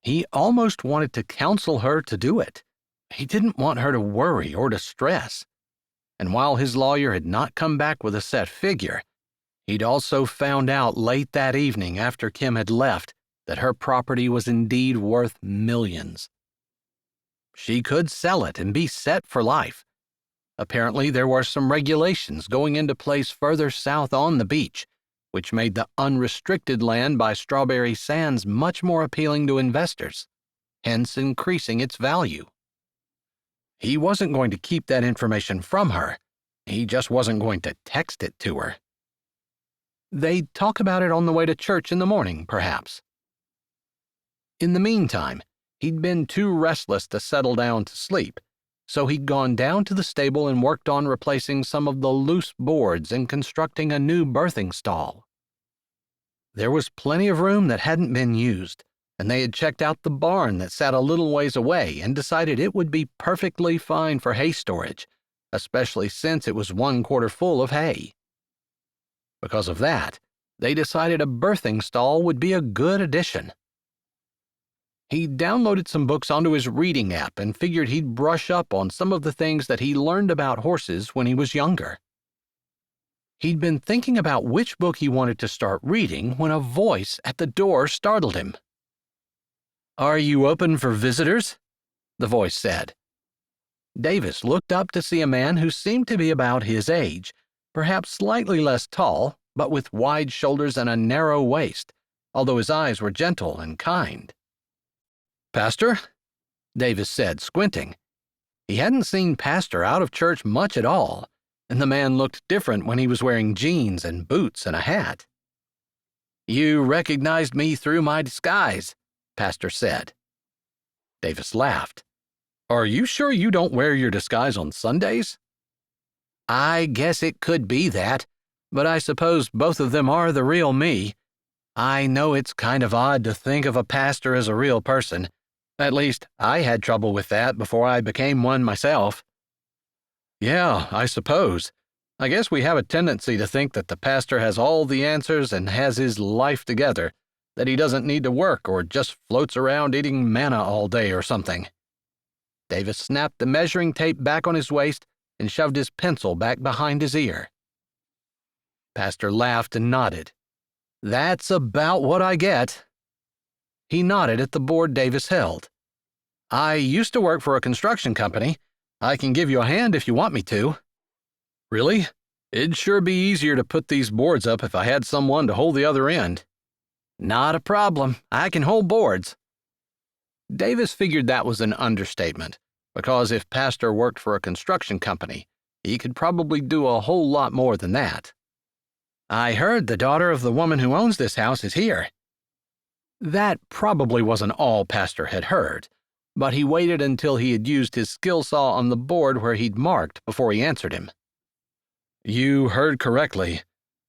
He almost wanted to counsel her to do it. He didn't want her to worry or to stress. And while his lawyer had not come back with a set figure, he'd also found out late that evening after Kim had left that her property was indeed worth millions. She could sell it and be set for life. Apparently, there were some regulations going into place further south on the beach, which made the unrestricted land by Strawberry Sands much more appealing to investors, hence increasing its value. He wasn't going to keep that information from her. He just wasn't going to text it to her. They'd talk about it on the way to church in the morning, perhaps. In the meantime, he'd been too restless to settle down to sleep, so he'd gone down to the stable and worked on replacing some of the loose boards and constructing a new birthing stall. There was plenty of room that hadn't been used, and they had checked out the barn that sat a little ways away and decided it would be perfectly fine for hay storage, especially since it was 1/4 full of hay. Because of that, they decided a birthing stall would be a good addition. He downloaded some books onto his reading app and figured he'd brush up on some of the things that he learned about horses when he was younger. He'd been thinking about which book he wanted to start reading when a voice at the door startled him. "Are you open for visitors?" the voice said. Davis looked up to see a man who seemed to be about his age, perhaps slightly less tall, but with wide shoulders and a narrow waist, although his eyes were gentle and kind. "Pastor?" Davis said, squinting. He hadn't seen Pastor out of church much at all, and the man looked different when he was wearing jeans and boots and a hat. "You recognized me through my disguise," Pastor said. Davis laughed. "Are you sure you don't wear your disguise on Sundays?" "I guess it could be that, but I suppose both of them are the real me. I know it's kind of odd to think of a pastor as a real person. At least, I had trouble with that before I became one myself." "Yeah, I suppose. I guess we have a tendency to think that the pastor has all the answers and has his life together, that he doesn't need to work or just floats around eating manna all day or something." Davis snapped the measuring tape back on his waist and shoved his pencil back behind his ear. Pastor laughed and nodded. "That's about what I get." He nodded at the board Davis held. "I used to work for a construction company. I can give you a hand if you want me to." "Really? It'd sure be easier to put these boards up if I had someone to hold the other end." "Not a problem. I can hold boards." Davis figured that was an understatement, because if Pastor worked for a construction company, he could probably do a whole lot more than that. "I heard the daughter of the woman who owns this house is here." That probably wasn't all Pastor had heard, but he waited until he had used his skill saw on the board where he'd marked before he answered him. "You heard correctly.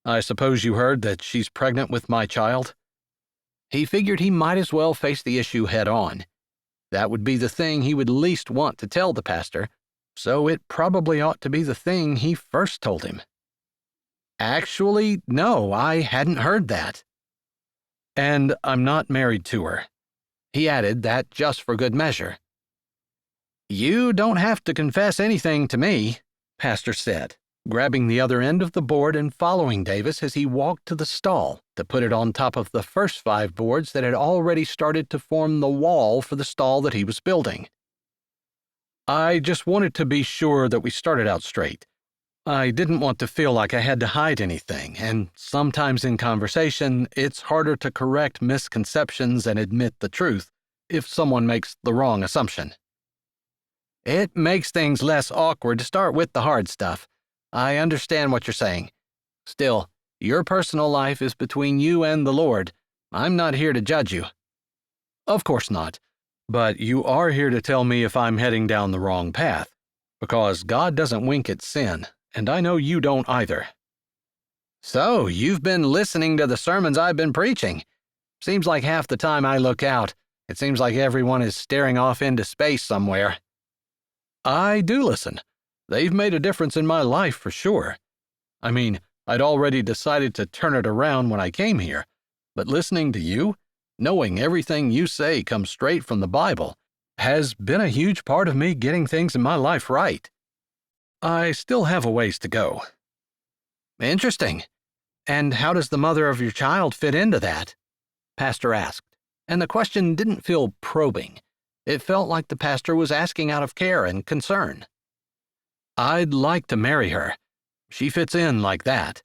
I suppose you heard that she's pregnant with my child?" He figured he might as well face the issue head on. That would be the thing he would least want to tell the pastor, so it probably ought to be the thing he first told him. "Actually, no, I hadn't heard that." "And I'm not married to her." He added that just for good measure. "You don't have to confess anything to me," Pastor said, grabbing the other end of the board and following Davis as he walked to the stall to put it on top of the first 5 boards that had already started to form the wall for the stall that he was building. "I just wanted to be sure that we started out straight. I didn't want to feel like I had to hide anything, and sometimes in conversation, it's harder to correct misconceptions and admit the truth if someone makes the wrong assumption." "It makes things less awkward to start with the hard stuff. I understand what you're saying. Still, your personal life is between you and the Lord. I'm not here to judge you." "Of course not. But you are here to tell me if I'm heading down the wrong path, because God doesn't wink at sin, and I know you don't either." "So, you've been listening to the sermons I've been preaching. Seems like half the time I look out, it seems like everyone is staring off into space somewhere." "I do listen. They've made a difference in my life for sure. I mean, I'd already decided to turn it around when I came here, but listening to you, knowing everything you say comes straight from the Bible, has been a huge part of me getting things in my life right. I still have a ways to go." "Interesting. And how does the mother of your child fit into that?" Pastor asked, and the question didn't feel probing. It felt like the pastor was asking out of care and concern. "I'd like to marry her. She fits in like that.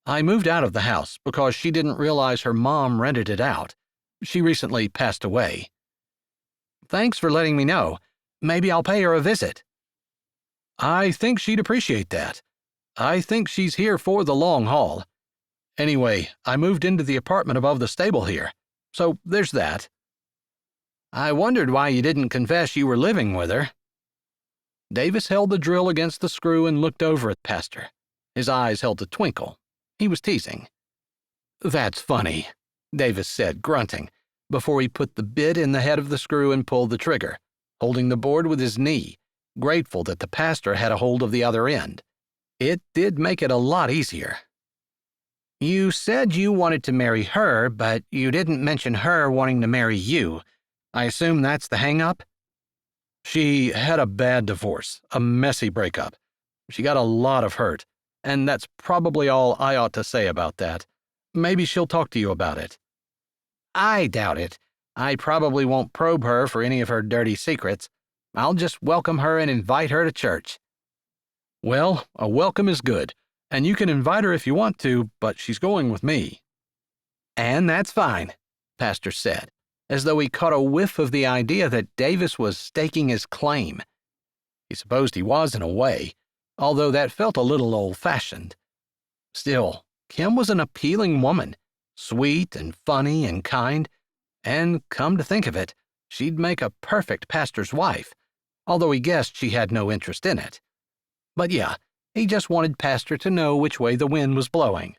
I moved out of the house because she didn't realize her mom rented it out. She recently passed away." "Thanks for letting me know. Maybe I'll pay her a visit." "I think she'd appreciate that. I think she's here for the long haul. Anyway, I moved into the apartment above the stable here, so there's that." "I wondered why you didn't confess you were living with her." Davis held the drill against the screw and looked over at Pastor. His eyes held a twinkle. He was teasing. "That's funny," Davis said, grunting, before he put the bit in the head of the screw and pulled the trigger, holding the board with his knee, grateful that the pastor had a hold of the other end. It did make it a lot easier. "You said you wanted to marry her, but you didn't mention her wanting to marry you. I assume that's the hang-up?" "She had a bad divorce, a messy breakup. She got a lot of hurt, and that's probably all I ought to say about that. Maybe she'll talk to you about it." "I doubt it. I probably won't probe her for any of her dirty secrets. I'll just welcome her and invite her to church." "Well, a welcome is good, and you can invite her if you want to, but she's going with me." And that's fine, Pastor said, as though he caught a whiff of the idea that Davis was staking his claim. He supposed he was in a way, although that felt a little old-fashioned. Still, Kim was an appealing woman, sweet and funny and kind, and, come to think of it, she'd make a perfect pastor's wife, although he guessed she had no interest in it. But yeah, he just wanted Pastor to know which way the wind was blowing.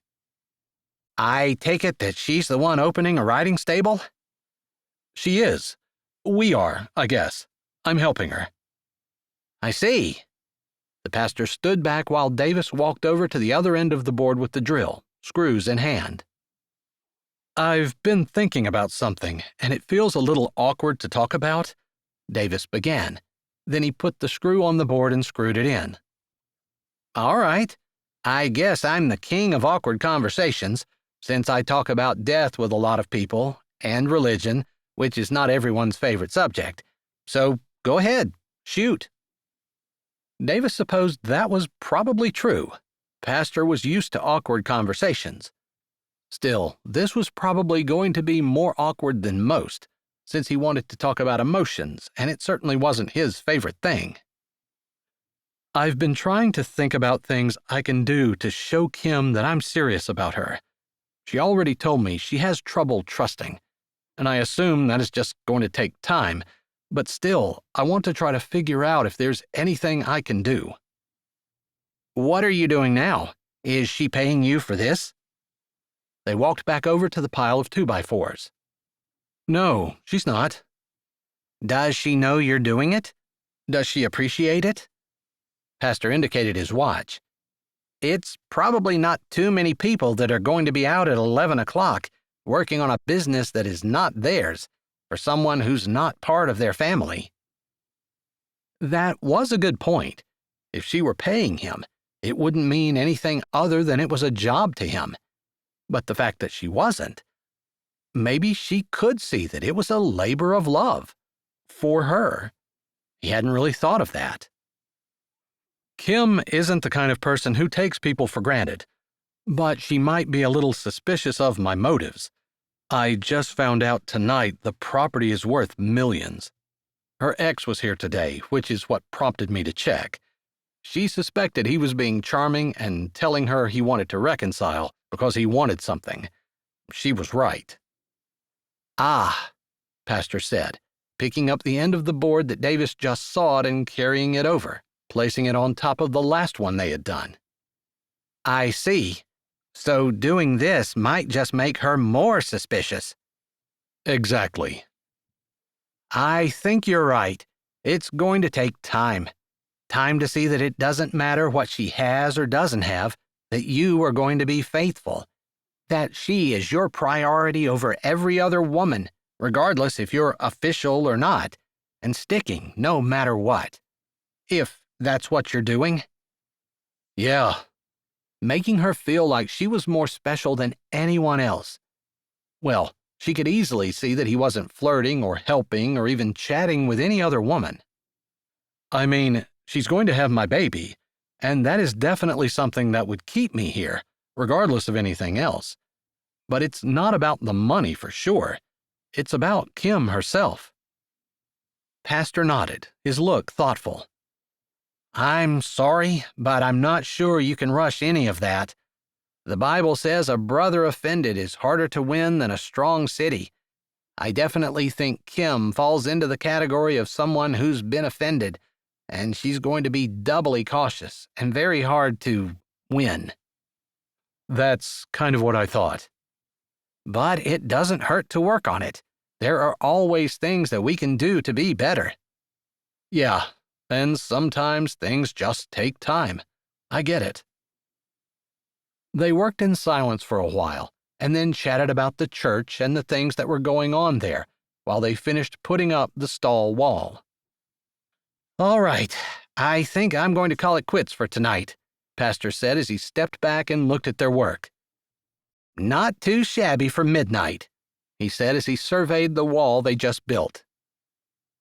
I take it that she's the one opening a riding stable? She is. We are, I guess. I'm helping her. I see. The pastor stood back while Davis walked over to the other end of the board with the drill, screws in hand. I've been thinking about something, and it feels a little awkward to talk about, Davis began. Then he put the screw on the board and screwed it in. All right. I guess I'm the king of awkward conversations, since I talk about death with a lot of people, and religion, which is not everyone's favorite subject. So go ahead, shoot. Davis supposed that was probably true. Pastor was used to awkward conversations. Still, this was probably going to be more awkward than most, since he wanted to talk about emotions, and it certainly wasn't his favorite thing. I've been trying to think about things I can do to show Kim that I'm serious about her. She already told me she has trouble trusting, and I assume that is just going to take time, but still, I want to try to figure out if there's anything I can do. What are you doing now? Is she paying you for this? They walked back over to the pile of 2x4s. No, she's not. Does she know you're doing it? Does she appreciate it? Pastor indicated his watch. It's probably not too many people that are going to be out at 11 o'clock working on a business that is not theirs for someone who's not part of their family. That was a good point. If she were paying him, it wouldn't mean anything other than it was a job to him. But the fact that she wasn't, maybe she could see that it was a labor of love. For her. He hadn't really thought of that. Kim isn't the kind of person who takes people for granted, but she might be a little suspicious of my motives. I just found out tonight the property is worth millions. Her ex was here today, which is what prompted me to check. She suspected he was being charming and telling her he wanted to reconcile because he wanted something. She was right. Ah, Pastor said, picking up the end of the board that Davis just sawed and carrying it over, placing it on top of the last one they had done. I see. So doing this might just make her more suspicious. Exactly. I think you're right. It's going to take time. Time to see that it doesn't matter what she has or doesn't have, that you are going to be faithful, that she is your priority over every other woman, regardless if you're official or not, and sticking no matter what. If that's what you're doing. Yeah. Making her feel like she was more special than anyone else. Well, she could easily see that he wasn't flirting or helping or even chatting with any other woman. I mean, she's going to have my baby, and that is definitely something that would keep me here, regardless of anything else. But it's not about the money for sure. It's about Kim herself. Pastor nodded, his look thoughtful. I'm sorry, but I'm not sure you can rush any of that. The Bible says a brother offended is harder to win than a strong city. I definitely think Kim falls into the category of someone who's been offended, and she's going to be doubly cautious and very hard to win. That's kind of what I thought. But it doesn't hurt to work on it. There are always things that we can do to be better. Yeah, and sometimes things just take time. I get it. They worked in silence for a while, and then chatted about the church and the things that were going on there, while they finished putting up the stall wall. All right, I think I'm going to call it quits for tonight, Pastor said as he stepped back and looked at their work. Not too shabby for midnight, he said as he surveyed the wall they just built.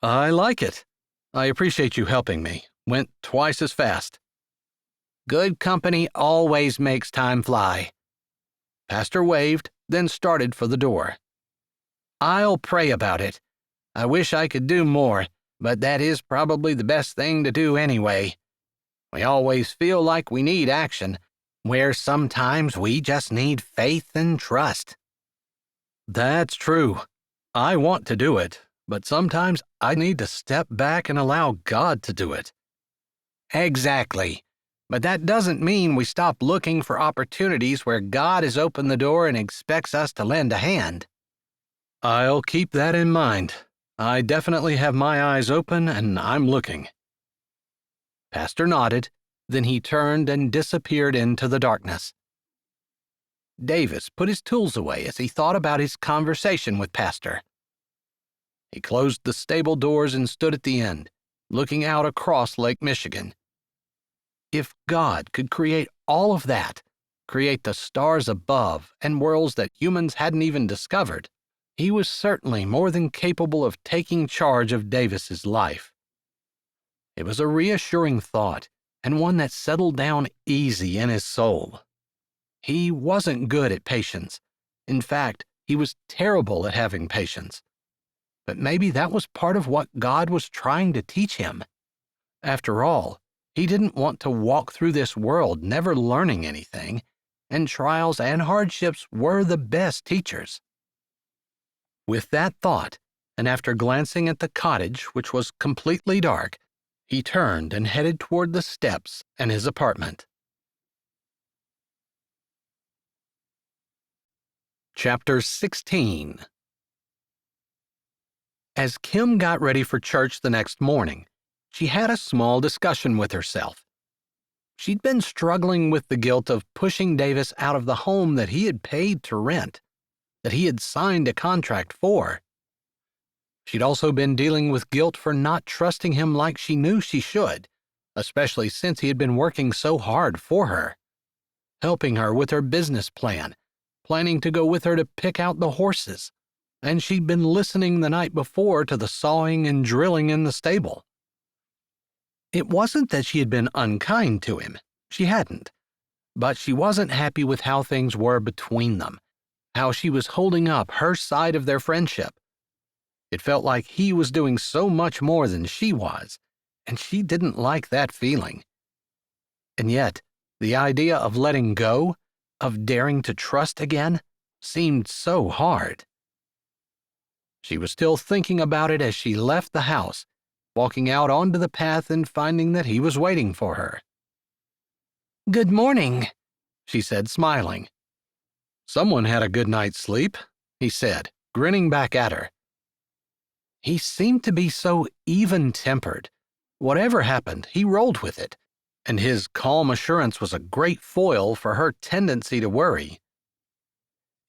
I like it. I appreciate you helping me. Went twice as fast. Good company always makes time fly. Pastor waved, then started for the door. "I'll pray about it. I wish I could do more, but that is probably the best thing to do anyway. We always feel like we need action, where sometimes we just need faith and trust." "That's true. I want to do it, but sometimes I need to step back and allow God to do it." "Exactly. But that doesn't mean we stop looking for opportunities where God has opened the door and expects us to lend a hand." "I'll keep that in mind. I definitely have my eyes open and I'm looking." Pastor nodded, then he turned and disappeared into the darkness. Davis put his tools away as he thought about his conversation with Pastor. He closed the stable doors and stood at the end, looking out across Lake Michigan. If God could create all of that, create the stars above and worlds that humans hadn't even discovered, he was certainly more than capable of taking charge of Davis's life. It was a reassuring thought, and one that settled down easy in his soul. He wasn't good at patience. In fact, he was terrible at having patience. But maybe that was part of what God was trying to teach him. After all, he didn't want to walk through this world never learning anything, and trials and hardships were the best teachers. With that thought, and after glancing at the cottage, which was completely dark, he turned and headed toward the steps and his apartment. Chapter 16. As Kim got ready for church the next morning, she had a small discussion with herself. She'd been struggling with the guilt of pushing Davis out of the home that he had paid to rent, that he had signed a contract for. She'd also been dealing with guilt for not trusting him like she knew she should, especially since he had been working so hard for her, helping her with her business plan, planning to go with her to pick out the horses, and she'd been listening the night before to the sawing and drilling in the stable. It wasn't that she had been unkind to him. She hadn't. But she wasn't happy with how things were between them, how she was holding up her side of their friendship. It felt like he was doing so much more than she was, and she didn't like that feeling. And yet, the idea of letting go, of daring to trust again, seemed so hard. She was still thinking about it as she left the house, walking out onto the path and finding that he was waiting for her. "Good morning," she said, smiling. "Someone had a good night's sleep," he said, grinning back at her. He seemed to be so even-tempered. Whatever happened, he rolled with it, and his calm assurance was a great foil for her tendency to worry.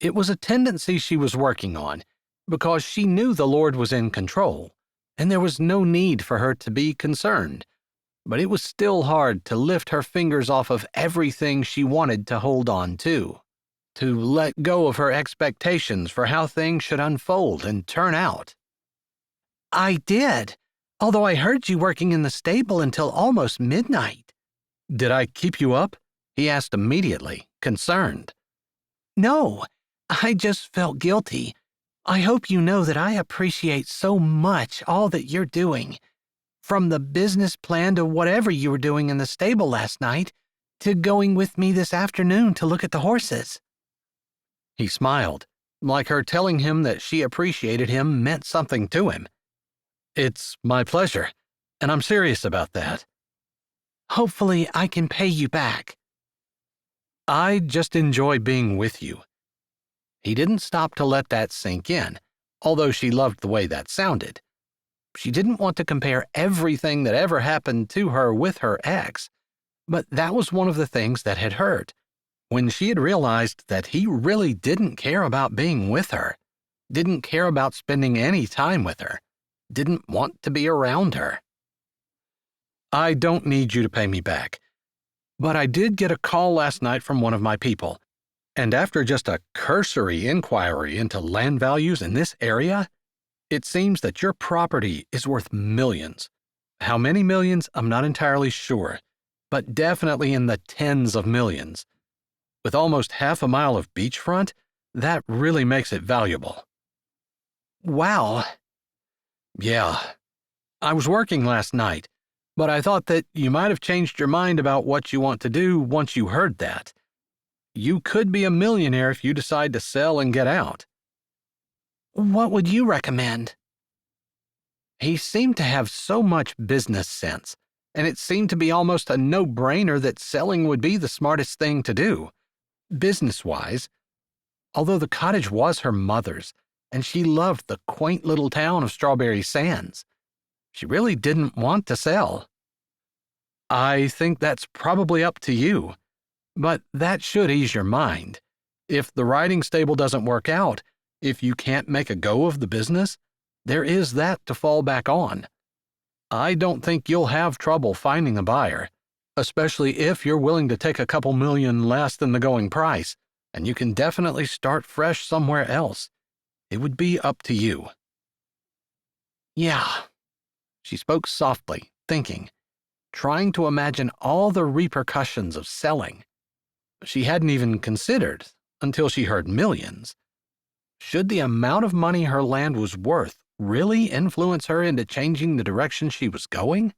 It was a tendency she was working on, because she knew the Lord was in control, and there was no need for her to be concerned. But it was still hard to lift her fingers off of everything she wanted to hold on to let go of her expectations for how things should unfold and turn out. "I did, although I heard you working in the stable until almost midnight." "Did I keep you up?" he asked immediately, concerned. "No, I just felt guilty. I hope you know that I appreciate so much all that you're doing, from the business plan to whatever you were doing in the stable last night, to going with me this afternoon to look at the horses." He smiled, like her telling him that she appreciated him meant something to him. "It's my pleasure, and I'm serious about that." "Hopefully I can pay you back." "I just enjoy being with you." He didn't stop to let that sink in, although she loved the way that sounded. She didn't want to compare everything that ever happened to her with her ex, but that was one of the things that had hurt, when she had realized that he really didn't care about being with her, didn't care about spending any time with her, didn't want to be around her. "I don't need you to pay me back, but I did get a call last night from one of my people, and after just a cursory inquiry into land values in this area, it seems that your property is worth millions. How many millions, I'm not entirely sure, but definitely in the tens of millions. With almost half a mile of beachfront, That really makes it valuable. Wow. Yeah. I was working last night, but I thought that you might have changed your mind about what you want to do once you heard that. You could be a millionaire if you decide to sell and get out. What would you recommend? He seemed to have so much business sense, and it seemed to be almost a no-brainer that selling would be the smartest thing to do, business-wise. Although the cottage was her mother's, and she loved the quaint little town of Strawberry Sands, she really didn't want to sell. I think that's probably up to you, but that should ease your mind. If the riding stable doesn't work out, if you can't make a go of the business, there is that to fall back on. I don't think you'll have trouble finding a buyer, especially if you're willing to take a couple million less than the going price, and you can definitely start fresh somewhere else. It would be up to you. Yeah. She spoke softly, thinking, trying to imagine all the repercussions of selling. She hadn't even considered, until she heard millions. Should the amount of money her land was worth really influence her into changing the direction she was going?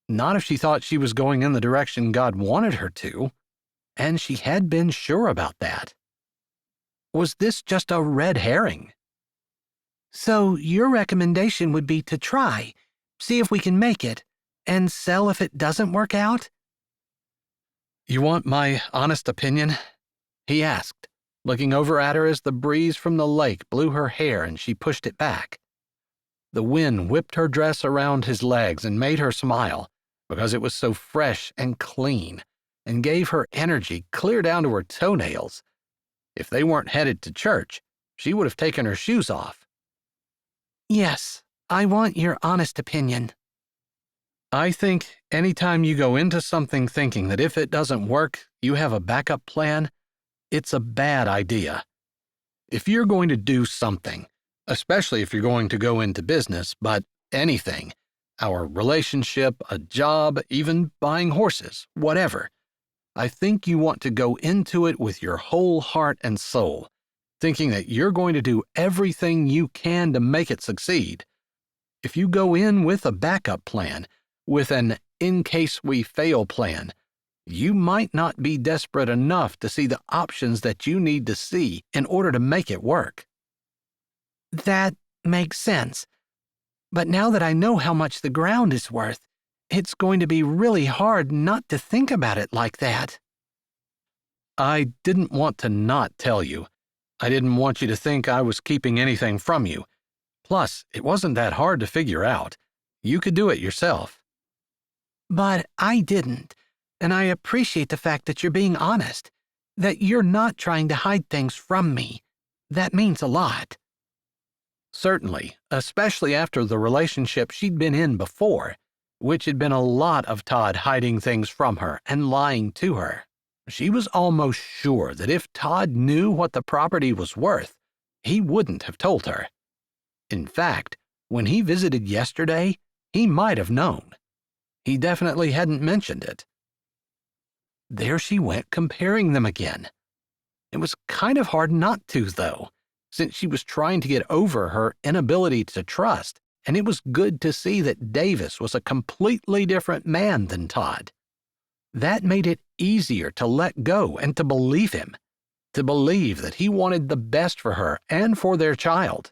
Not if she thought she was going in the direction God wanted her to, and she had been sure about that. Was this just a red herring? So your recommendation would be to try, see if we can make it, and sell if it doesn't work out? You want my honest opinion? He asked, looking over at her as the breeze from the lake blew her hair and she pushed it back. The wind whipped her dress around his legs and made her smile because it was so fresh and clean and gave her energy clear down to her toenails. If they weren't headed to church, she would have taken her shoes off. Yes, I want your honest opinion. I think anytime you go into something thinking that if it doesn't work, you have a backup plan, it's a bad idea. If you're going to do something, especially if you're going to go into business, but anything, our relationship, a job, even buying horses, whatever, I think you want to go into it with your whole heart and soul, thinking that you're going to do everything you can to make it succeed. If you go in with a backup plan, with an in-case-we-fail plan, you might not be desperate enough to see the options that you need to see in order to make it work. That makes sense. But now that I know how much the ground is worth, it's going to be really hard not to think about it like that. I didn't want to not tell you. I didn't want you to think I was keeping anything from you. Plus, it wasn't that hard to figure out. You could do it yourself. But I didn't, and I appreciate the fact that you're being honest, that you're not trying to hide things from me. That means a lot. Certainly, especially after the relationship she'd been in before, which had been a lot of Todd hiding things from her and lying to her. She was almost sure that if Todd knew what the property was worth, he wouldn't have told her. In fact, when he visited yesterday, he might have known. He definitely hadn't mentioned it. There she went comparing them again. It was kind of hard not to, though, since she was trying to get over her inability to trust, and it was good to see that Davis was a completely different man than Todd. That made it easier to let go and to believe him, to believe that he wanted the best for her and for their child.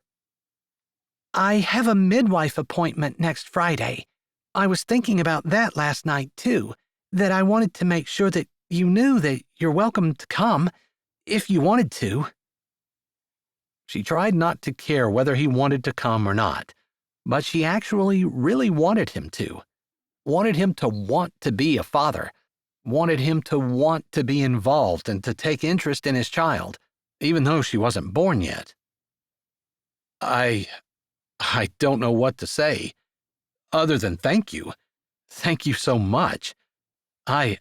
I have a midwife appointment next Friday. I was thinking about that last night, too, that I wanted to make sure that you knew that you're welcome to come, if you wanted to. She tried not to care whether he wanted to come or not, but she actually really wanted him to want to be a father, wanted him to want to be involved and to take interest in his child, even though she wasn't born yet. I don't know what to say. Other than thank you. Thank you so much. I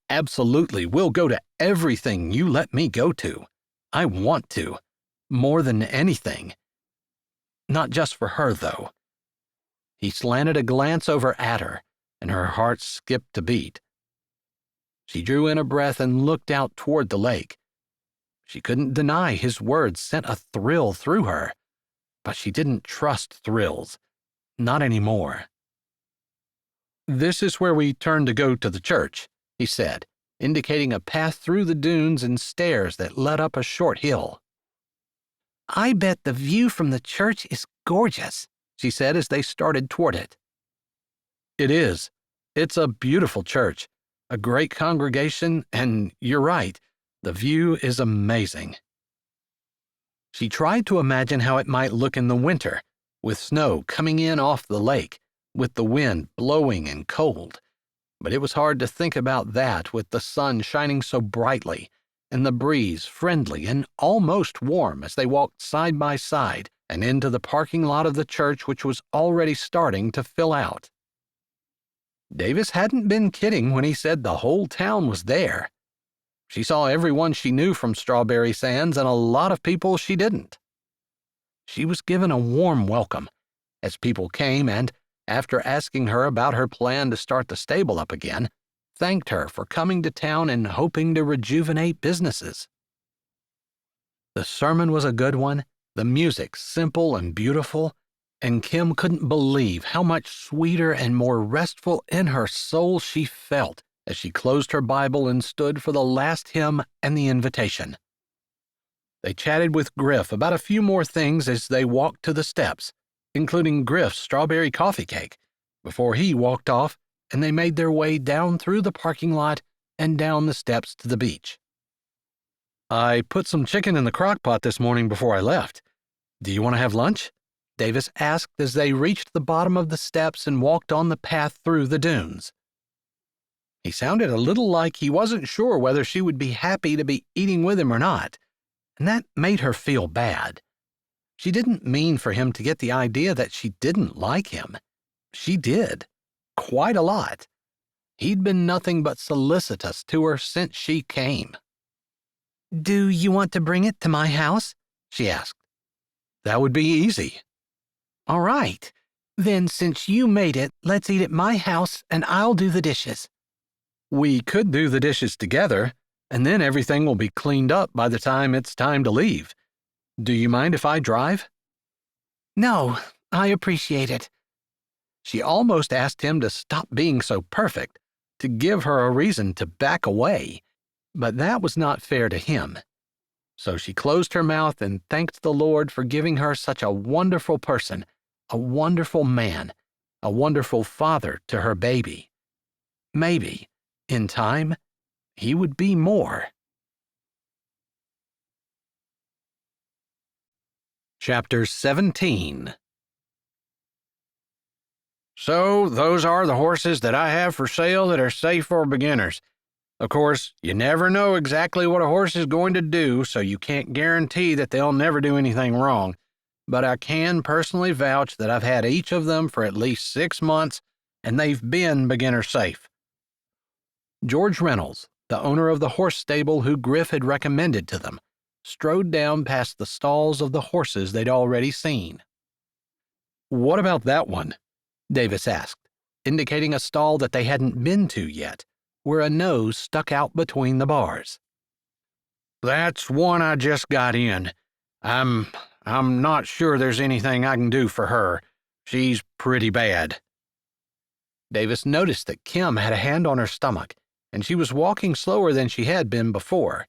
absolutely will go to everything you let me go to. I want to. More than anything. Not just for her, though. He slanted a glance over at her, and her heart skipped a beat. She drew in a breath and looked out toward the lake. She couldn't deny his words sent a thrill through her, but she didn't trust thrills. Not anymore. "This is where we turn to go to the church," he said, indicating a path through the dunes and stairs that led up a short hill. I bet the view from the church is gorgeous, she said as they started toward it. "It is. It's a beautiful church, a great congregation, and you're right, the view is amazing." She tried to imagine how it might look in the winter, with snow coming in off the lake, with the wind blowing and cold. But it was hard to think about that with the sun shining so brightly and the breeze friendly and almost warm as they walked side by side and into the parking lot of the church, which was already starting to fill out. Davis hadn't been kidding when he said the whole town was there. She saw everyone she knew from Strawberry Sands and a lot of people she didn't. She was given a warm welcome as people came and, after asking her about her plan to start the stable up again, thanked her for coming to town and hoping to rejuvenate businesses. The sermon was a good one, the music simple and beautiful, and Kim couldn't believe how much sweeter and more restful in her soul she felt as she closed her Bible and stood for the last hymn and the invitation. They chatted with Griff about a few more things as they walked to the steps, including Griff's strawberry coffee cake, before he walked off and they made their way down through the parking lot and down the steps to the beach. "I put some chicken in the crock pot this morning before I left. Do you want to have lunch?" Davis asked as they reached the bottom of the steps and walked on the path through the dunes. He sounded a little like he wasn't sure whether she would be happy to be eating with him or not, and that made her feel bad. She didn't mean for him to get the idea that she didn't like him. She did. Quite a lot. He'd been nothing but solicitous to her since she came. Do you want to bring it to my house? She asked. That would be easy. All right. Then since you made it, let's eat at my house and I'll do the dishes. We could do the dishes together, and then everything will be cleaned up by the time it's time to leave. Do you mind if I drive? No, I appreciate it. She almost asked him to stop being so perfect, to give her a reason to back away, but that was not fair to him. So she closed her mouth and thanked the Lord for giving her such a wonderful person, a wonderful man, a wonderful father to her baby. Maybe, in time, he would be more. Chapter 17. So, those are the horses that I have for sale that are safe for beginners. Of course, you never know exactly what a horse is going to do, so you can't guarantee that they'll never do anything wrong. But I can personally vouch that I've had each of them for at least 6 months, and they've been beginner safe. George Reynolds, the owner of the horse stable who Griff had recommended to them, strode down past the stalls of the horses they'd already seen. "What about that one?" Davis asked, indicating a stall that they hadn't been to yet, where a nose stuck out between the bars. That's one I just got in. I'm not sure there's anything I can do for her. She's pretty bad. Davis noticed that Kim had a hand on her stomach, and she was walking slower than she had been before.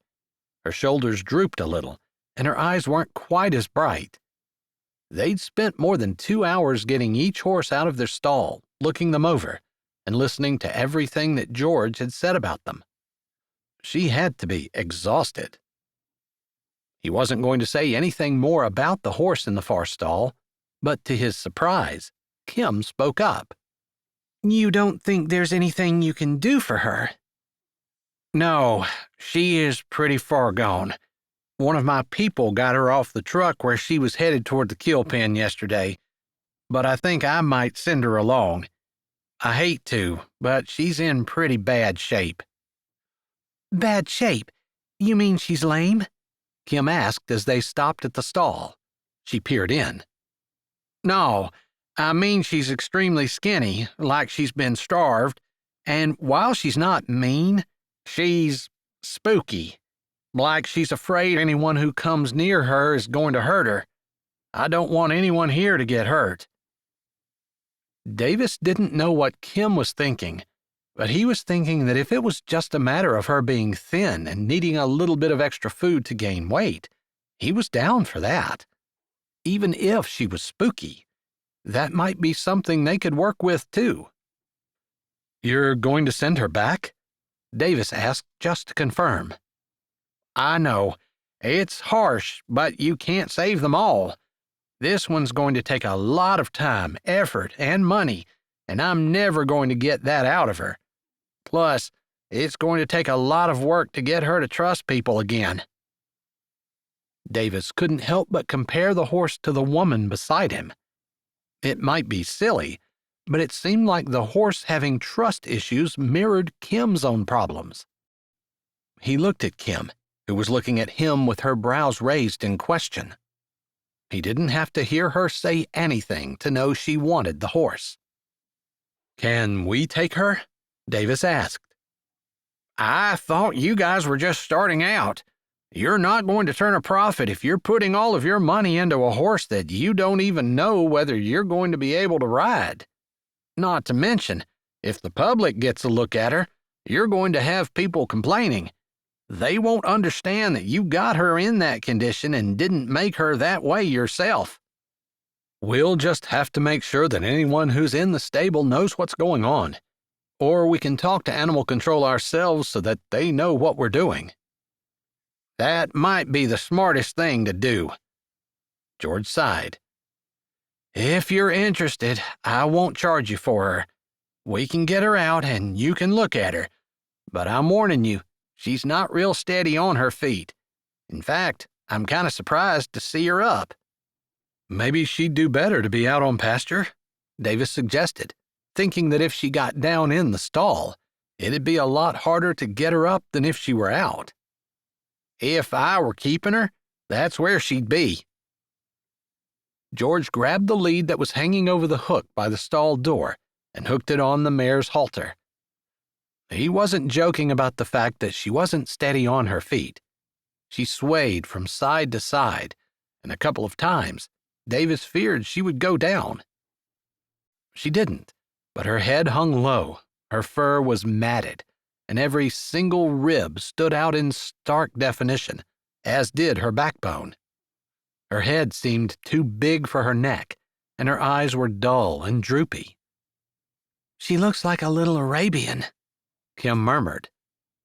Her shoulders drooped a little, and her eyes weren't quite as bright. They'd spent more than 2 hours getting each horse out of their stall, looking them over, and listening to everything that George had said about them. She had to be exhausted. He wasn't going to say anything more about the horse in the far stall, but to his surprise, Kim spoke up. You don't think there's anything you can do for her? No, she is pretty far gone. One of my people got her off the truck where she was headed toward the kill pen yesterday, but I think I might send her along. I hate to, but she's in pretty bad shape. Bad shape? You mean she's lame? Kim asked as they stopped at the stall. She peered in. No, I mean she's extremely skinny, like she's been starved, and while she's not mean, she's spooky. like she's afraid anyone who comes near her is going to hurt her. I don't want anyone here to get hurt." Davis didn't know what Kim was thinking, but he was thinking that if it was just a matter of her being thin and needing a little bit of extra food to gain weight, he was down for that. Even if she was spooky, that might be something they could work with too. "You're going to send her back?" Davis asked just to confirm. "I know. It's harsh, but you can't save them all. This one's going to take a lot of time, effort, and money, and I'm never going to get that out of her. Plus, it's going to take a lot of work to get her to trust people again." Davis couldn't help but compare the horse to the woman beside him. It might be silly, but it seemed like the horse having trust issues mirrored Kim's own problems. He looked at Kim, who was looking at him with her brows raised in question. He didn't have to hear her say anything to know she wanted the horse. "Can we take her?" Davis asked. "I thought you guys were just starting out. You're not going to turn a profit if you're putting all of your money into a horse that you don't even know whether you're going to be able to ride. Not to mention, if the public gets a look at her, you're going to have people complaining. They won't understand that you got her in that condition and didn't make her that way yourself." "We'll just have to make sure that anyone who's in the stable knows what's going on. Or we can talk to animal control ourselves so that they know what we're doing." "That might be the smartest thing to do." George sighed. "If you're interested, I won't charge you for her. We can get her out and you can look at her. But I'm warning you, she's not real steady on her feet. In fact, I'm kind of surprised to see her up." "Maybe she'd do better to be out on pasture," Davis suggested, thinking that if she got down in the stall, it'd be a lot harder to get her up than if she were out. "If I were keeping her, that's where she'd be." George grabbed the lead that was hanging over the hook by the stall door and hooked it on the mare's halter. He wasn't joking about the fact that she wasn't steady on her feet. She swayed from side to side, and a couple of times, Davis feared she would go down. She didn't, but her head hung low, her fur was matted, and every single rib stood out in stark definition, as did her backbone. Her head seemed too big for her neck, and her eyes were dull and droopy. "She looks like a little Arabian," Kim murmured.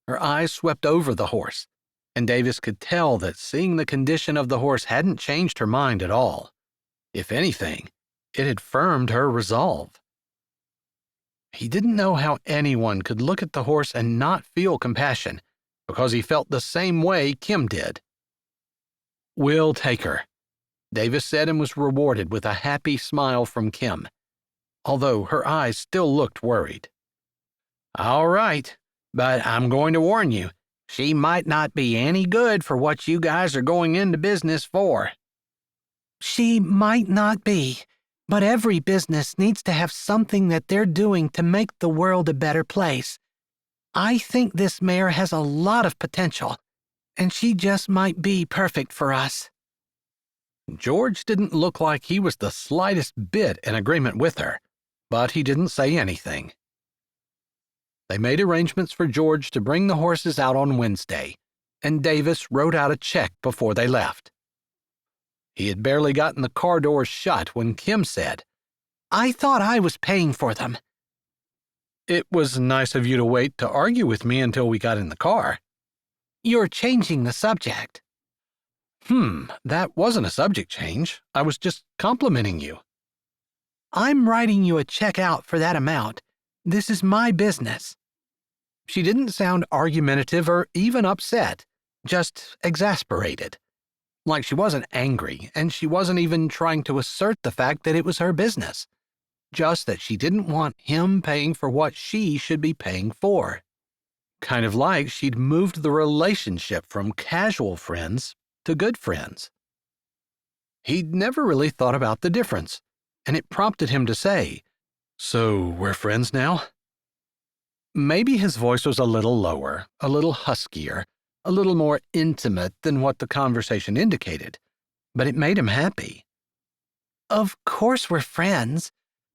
Her eyes swept over the horse, and Davis could tell that seeing the condition of the horse hadn't changed her mind at all. If anything, it had firmed her resolve. He didn't know how anyone could look at the horse and not feel compassion, because he felt the same way Kim did. "We'll take her," Davis said, and was rewarded with a happy smile from Kim, although her eyes still looked worried. "All right, but I'm going to warn you, she might not be any good for what you guys are going into business for." "She might not be, but every business needs to have something that they're doing to make the world a better place. I think this mare has a lot of potential, and she just might be perfect for us." George didn't look like he was the slightest bit in agreement with her, but he didn't say anything. They made arrangements for George to bring the horses out on Wednesday, and Davis wrote out a check before they left. He had barely gotten the car doors shut when Kim said, "I thought I was paying for them." "It was nice of you to wait to argue with me until we got in the car." "You're changing the subject." That wasn't a subject change. I was just complimenting you." "I'm writing you a check out for that amount. This is my business." She didn't sound argumentative or even upset, just exasperated. Like she wasn't angry, and she wasn't even trying to assert the fact that it was her business. Just that she didn't want him paying for what she should be paying for. Kind of like she'd moved the relationship from casual friends to good friends. He'd never really thought about the difference, and it prompted him to say, "So we're friends now?" Maybe his voice was a little lower, a little huskier, a little more intimate than what the conversation indicated, but it made him happy. Of course we're friends.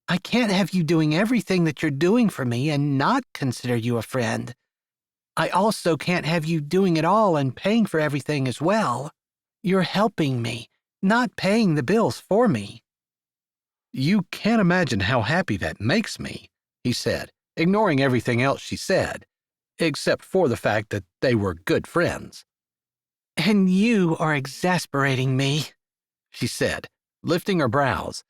I can't have you doing everything that you're doing for me and not consider you a friend. I also can't have you doing it all and paying for everything as well. You're helping me, not paying the bills for me. You can't imagine how happy that makes me, he said, ignoring everything else she said, except for the fact that they were good friends. And you are exasperating me, she said, lifting her brows,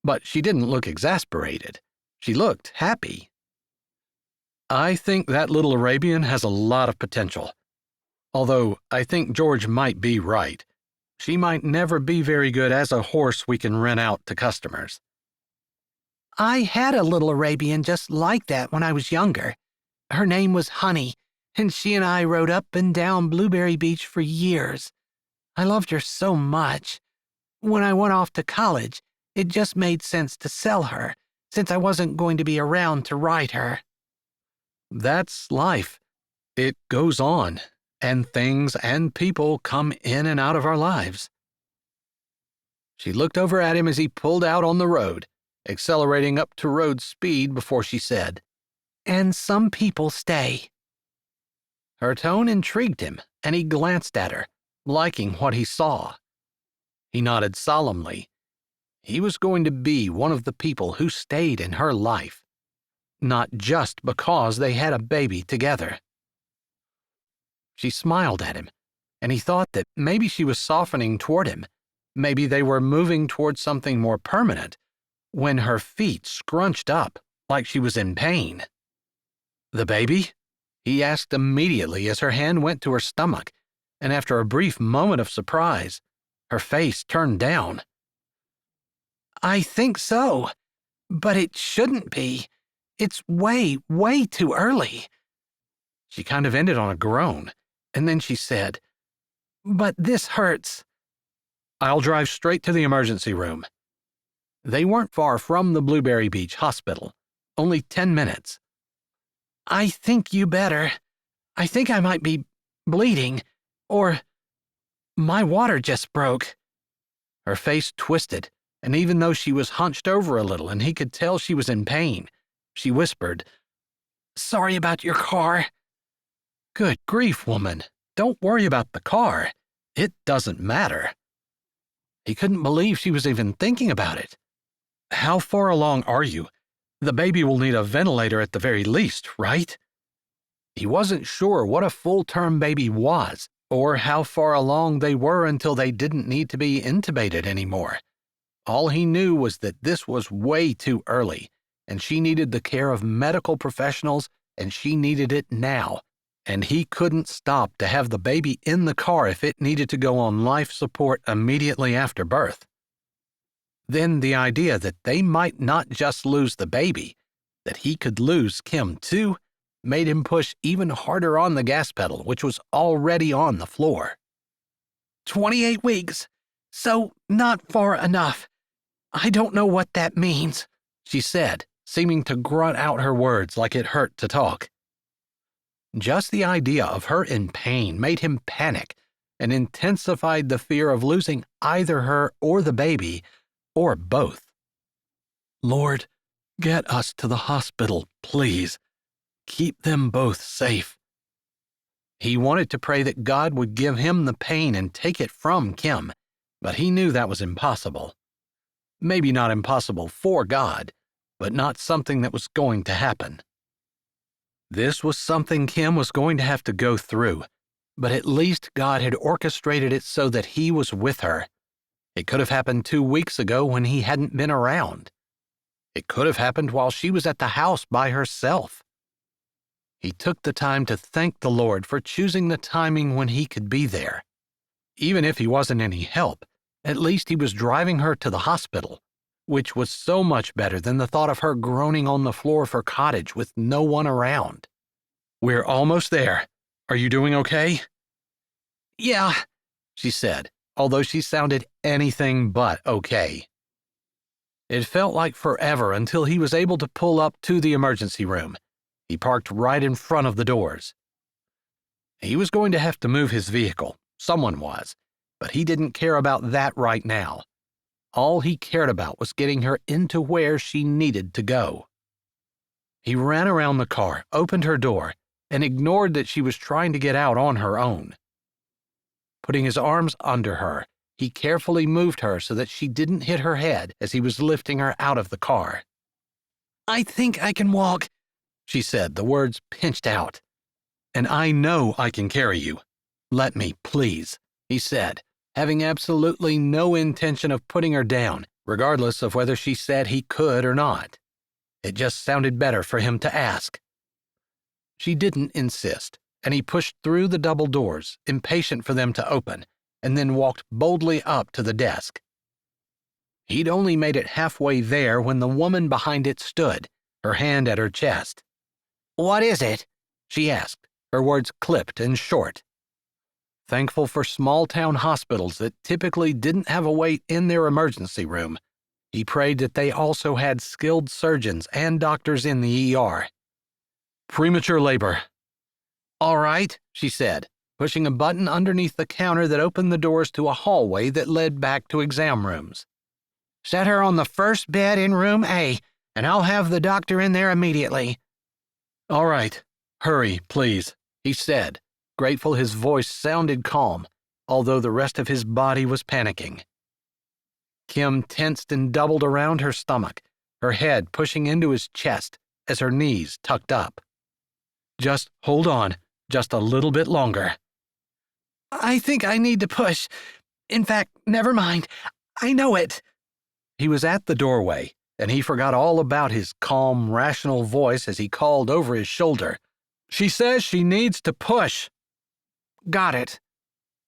but she didn't look exasperated. She looked happy. I think that little Arabian has a lot of potential. Although I think George might be right. She might never be very good as a horse we can rent out to customers. I had a little Arabian just like that when I was younger. Her name was Honey, and she and I rode up and down Blueberry Beach for years. I loved her so much. When I went off to college, it just made sense to sell her, since I wasn't going to be around to ride her. That's life. It goes on, and things and people come in and out of our lives. She looked over at him as he pulled out on the road, accelerating up to road speed before she said, And some people stay. Her tone intrigued him, and he glanced at her, liking what he saw. He nodded solemnly. He was going to be one of the people who stayed in her life, not just because they had a baby together. She smiled at him, and he thought that maybe she was softening toward him. Maybe they were moving toward something more permanent, when her feet scrunched up like she was in pain. The baby? He asked immediately as her hand went to her stomach, and after a brief moment of surprise, her face turned down. I think so, but it shouldn't be. It's way, way too early. She kind of ended on a groan, and then she said, But this hurts. I'll drive straight to the emergency room. They weren't far from the Blueberry Beach Hospital, only 10 minutes. I think you better. I think I might be bleeding, or my water just broke. Her face twisted, and even though she was hunched over a little and he could tell she was in pain, she whispered, Sorry about your car. Good grief, woman. Don't worry about the car. It doesn't matter. He couldn't believe she was even thinking about it. How far along are you? The baby will need a ventilator at the very least, right? He wasn't sure what a full-term baby was, or how far along they were until they didn't need to be intubated anymore. All he knew was that this was way too early, and she needed the care of medical professionals, and she needed it now, and he couldn't stop to have the baby in the car if it needed to go on life support immediately after birth. Then the idea that they might not just lose the baby, that he could lose Kim too, made him push even harder on the gas pedal, which was already on the floor. 28 weeks, so not far enough. I don't know what that means, she said, seeming to grunt out her words like it hurt to talk. Just the idea of her in pain made him panic and intensified the fear of losing either her or the baby, or both. Lord, get us to the hospital, please. Keep them both safe. He wanted to pray that God would give him the pain and take it from Kim, but he knew that was impossible. Maybe not impossible for God, but not something that was going to happen. This was something Kim was going to have to go through, but at least God had orchestrated it so that he was with her. It could have happened 2 weeks ago when he hadn't been around. It could have happened while she was at the house by herself. He took the time to thank the Lord for choosing the timing when he could be there. Even if he wasn't any help, at least he was driving her to the hospital, which was so much better than the thought of her groaning on the floor of her cottage with no one around. We're almost there. Are you doing okay? Yeah, she said, although she sounded anything but okay. It felt like forever until he was able to pull up to the emergency room. He parked right in front of the doors. He was going to have to move his vehicle. Someone was. But he didn't care about that right now. All he cared about was getting her into where she needed to go. He ran around the car, opened her door, and ignored that she was trying to get out on her own. Putting his arms under her, he carefully moved her so that she didn't hit her head as he was lifting her out of the car. I think I can walk, she said, the words pinched out. And I know I can carry you. Let me, please, he said, having absolutely no intention of putting her down, regardless of whether she said he could or not. It just sounded better for him to ask. She didn't insist, and he pushed through the double doors, impatient for them to open, and then walked boldly up to the desk. He'd only made it halfway there when the woman behind it stood, her hand at her chest. What is it? She asked, her words clipped and short. Thankful for small-town hospitals that typically didn't have a wait in their emergency room, he prayed that they also had skilled surgeons and doctors in the ER. Premature labor. All right, she said, pushing a button underneath the counter that opened the doors to a hallway that led back to exam rooms. Set her on the first bed in room A, and I'll have the doctor in there immediately. All right, hurry, please, he said, grateful his voice sounded calm, although the rest of his body was panicking. Kim tensed and doubled around her stomach, her head pushing into his chest as her knees tucked up. Just hold on, just a little bit longer. I think I need to push. In fact, never mind. I know it. He was at the doorway, and he forgot all about his calm, rational voice as he called over his shoulder. She says she needs to push. Got it.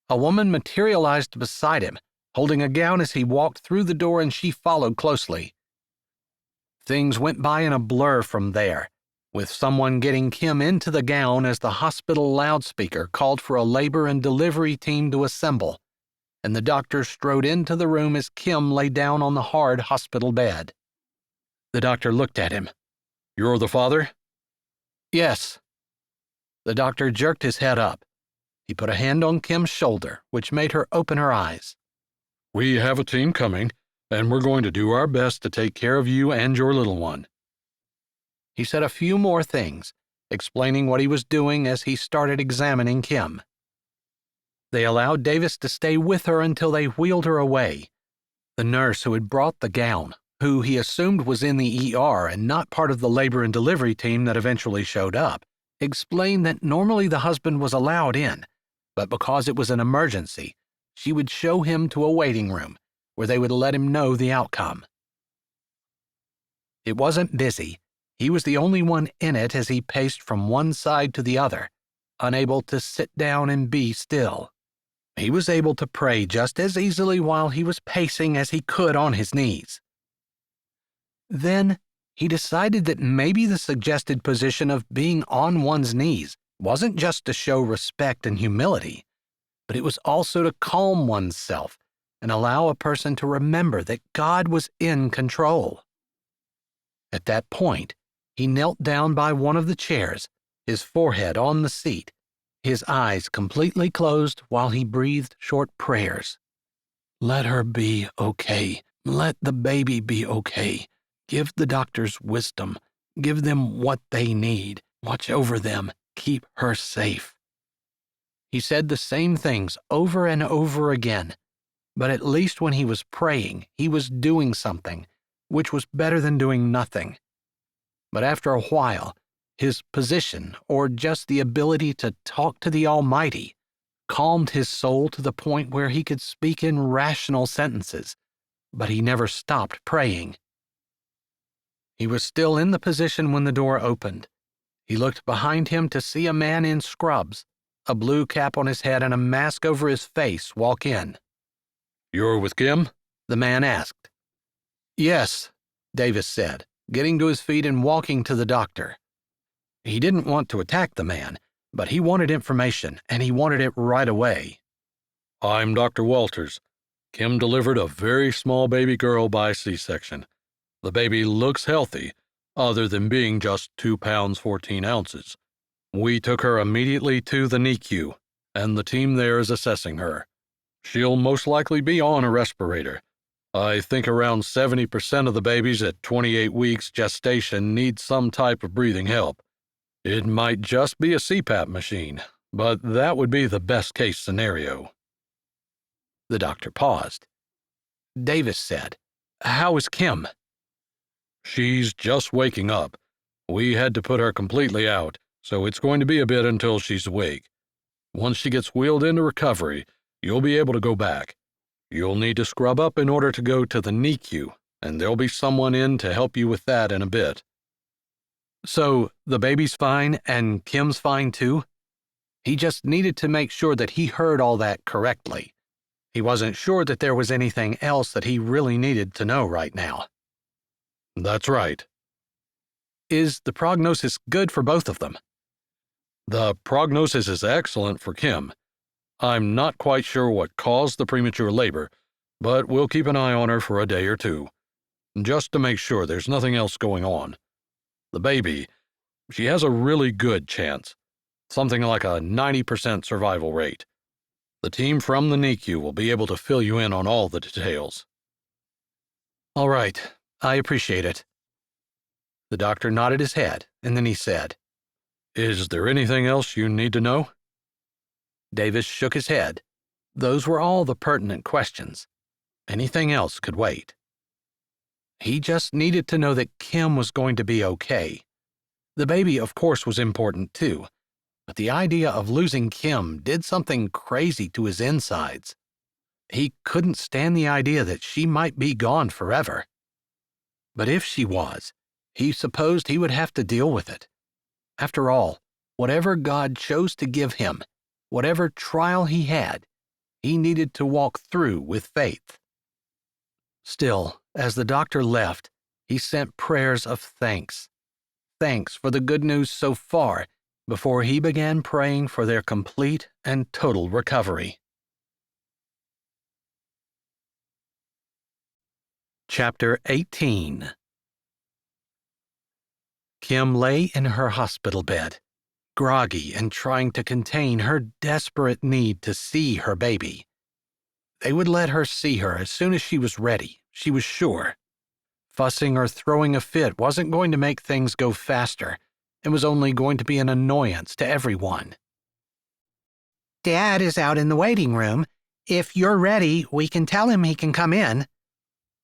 A woman materialized beside him, holding a gown as he walked through the door, and she followed closely. Things went by in a blur from there, with someone getting Kim into the gown as the hospital loudspeaker called for a labor and delivery team to assemble, and the doctor strode into the room as Kim lay down on the hard hospital bed. The doctor looked at him. You're the father? Yes. The doctor jerked his head up. He put a hand on Kim's shoulder, which made her open her eyes. We have a team coming, and we're going to do our best to take care of you and your little one. He said a few more things, explaining what he was doing as he started examining Kim. They allowed Davis to stay with her until they wheeled her away. The nurse who had brought the gown, who he assumed was in the ER and not part of the labor and delivery team that eventually showed up, explained that normally the husband was allowed in, but because it was an emergency, she would show him to a waiting room where they would let him know the outcome. It wasn't busy. He was the only one in it as he paced from one side to the other, unable to sit down and be still. He was able to pray just as easily while he was pacing as he could on his knees. Then he decided that maybe the suggested position of being on one's knees wasn't just to show respect and humility, but it was also to calm oneself and allow a person to remember that God was in control. At that point, he knelt down by one of the chairs, his forehead on the seat, his eyes completely closed while he breathed short prayers. Let her be okay. Let the baby be okay. Give the doctors wisdom. Give them what they need. Watch over them. Keep her safe. He said the same things over and over again, but at least when he was praying, he was doing something, which was better than doing nothing. But after a while, his position, or just the ability to talk to the Almighty, calmed his soul to the point where he could speak in rational sentences, but he never stopped praying. He was still in the position when the door opened. He looked behind him to see a man in scrubs, a blue cap on his head and a mask over his face, walk in. You're with Kim? The man asked. Yes, Davis said, getting to his feet and walking to the doctor. He didn't want to attack the man, but he wanted information, and he wanted it right away. I'm Dr. Walters. Kim delivered a very small baby girl by C-section. The baby looks healthy, other than being just 2 pounds 14 ounces. We took her immediately to the NICU, and the team there is assessing her. She'll most likely be on a respirator. I think around 70% of the babies at 28 weeks gestation need some type of breathing help. It might just be a CPAP machine, but that would be the best-case scenario. The doctor paused. Davis said, "How is Kim?" She's just waking up. We had to put her completely out, so it's going to be a bit until she's awake. Once she gets wheeled into recovery, you'll be able to go back. You'll need to scrub up in order to go to the NICU, and there'll be someone in to help you with that in a bit." So the baby's fine and Kim's fine too? He just needed to make sure that he heard all that correctly. He wasn't sure that there was anything else that he really needed to know right now. That's right. Is the prognosis good for both of them? The prognosis is excellent for Kim. I'm not quite sure what caused the premature labor, but we'll keep an eye on her for a day or two, just to make sure there's nothing else going on. The baby, she has a really good chance, something like a 90% survival rate. The team from the NICU will be able to fill you in on all the details. All right, I appreciate it. The doctor nodded his head, and then he said, Is there anything else you need to know? Davis shook his head. Those were all the pertinent questions. Anything else could wait. He just needed to know that Kim was going to be okay. The baby, of course, was important too, but the idea of losing Kim did something crazy to his insides. He couldn't stand the idea that she might be gone forever. But if she was, he supposed he would have to deal with it. After all, whatever God chose to give him, whatever trial he had, he needed to walk through with faith. Still, as the doctor left, he sent prayers of thanks. Thanks for the good news so far, before he began praying for their complete and total recovery. Chapter 18. Kim lay in her hospital bed, groggy and trying to contain her desperate need to see her baby. They would let her see her as soon as she was ready, she was sure. Fussing or throwing a fit wasn't going to make things go faster. It was only going to be an annoyance to everyone. Dad is out in the waiting room. If you're ready, we can tell him he can come in.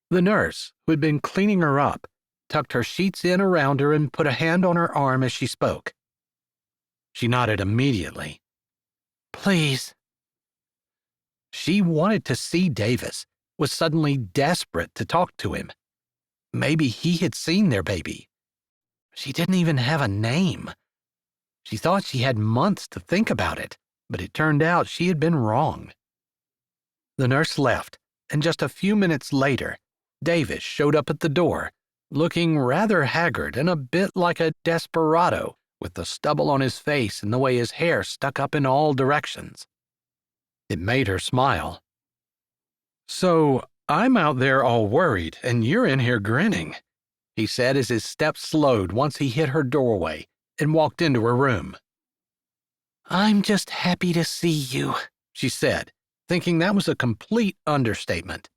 The nurse, who had been cleaning her up, tucked her sheets in around her and put a hand on her arm as she spoke. She nodded immediately. Please. She wanted to see Davis, was suddenly desperate to talk to him. Maybe he had seen their baby. She didn't even have a name. She thought she had months to think about it, but it turned out she had been wrong. The nurse left, and just a few minutes later, Davis showed up at the door, looking rather haggard and a bit like a desperado, with the stubble on his face and the way his hair stuck up in all directions. It made her smile. "So, I'm out there all worried, and you're in here grinning," he said as his steps slowed once he hit her doorway and walked into her room. I'm just happy to see you, she said, thinking that was a complete understatement.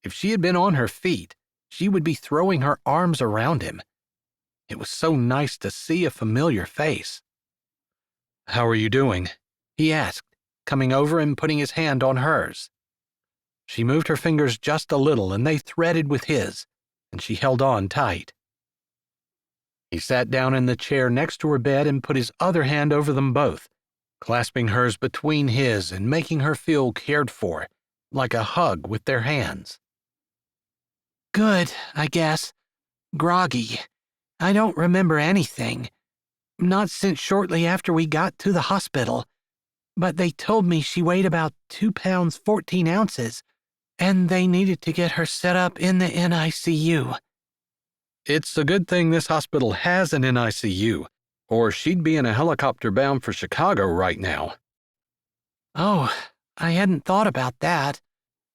If she had been on her feet, she would be throwing her arms around him. It was so nice to see a familiar face. "How are you doing?" he asked, coming over and putting his hand on hers. She moved her fingers just a little and they threaded with his, and she held on tight. He sat down in the chair next to her bed and put his other hand over them both, clasping hers between his and making her feel cared for, like a hug with their hands. Good, I guess. Groggy. I don't remember anything. Not since shortly after we got to the hospital. But they told me she weighed about 2 pounds 14 ounces, and they needed to get her set up in the NICU. It's a good thing this hospital has an NICU, or she'd be in a helicopter bound for Chicago right now. Oh, I hadn't thought about that.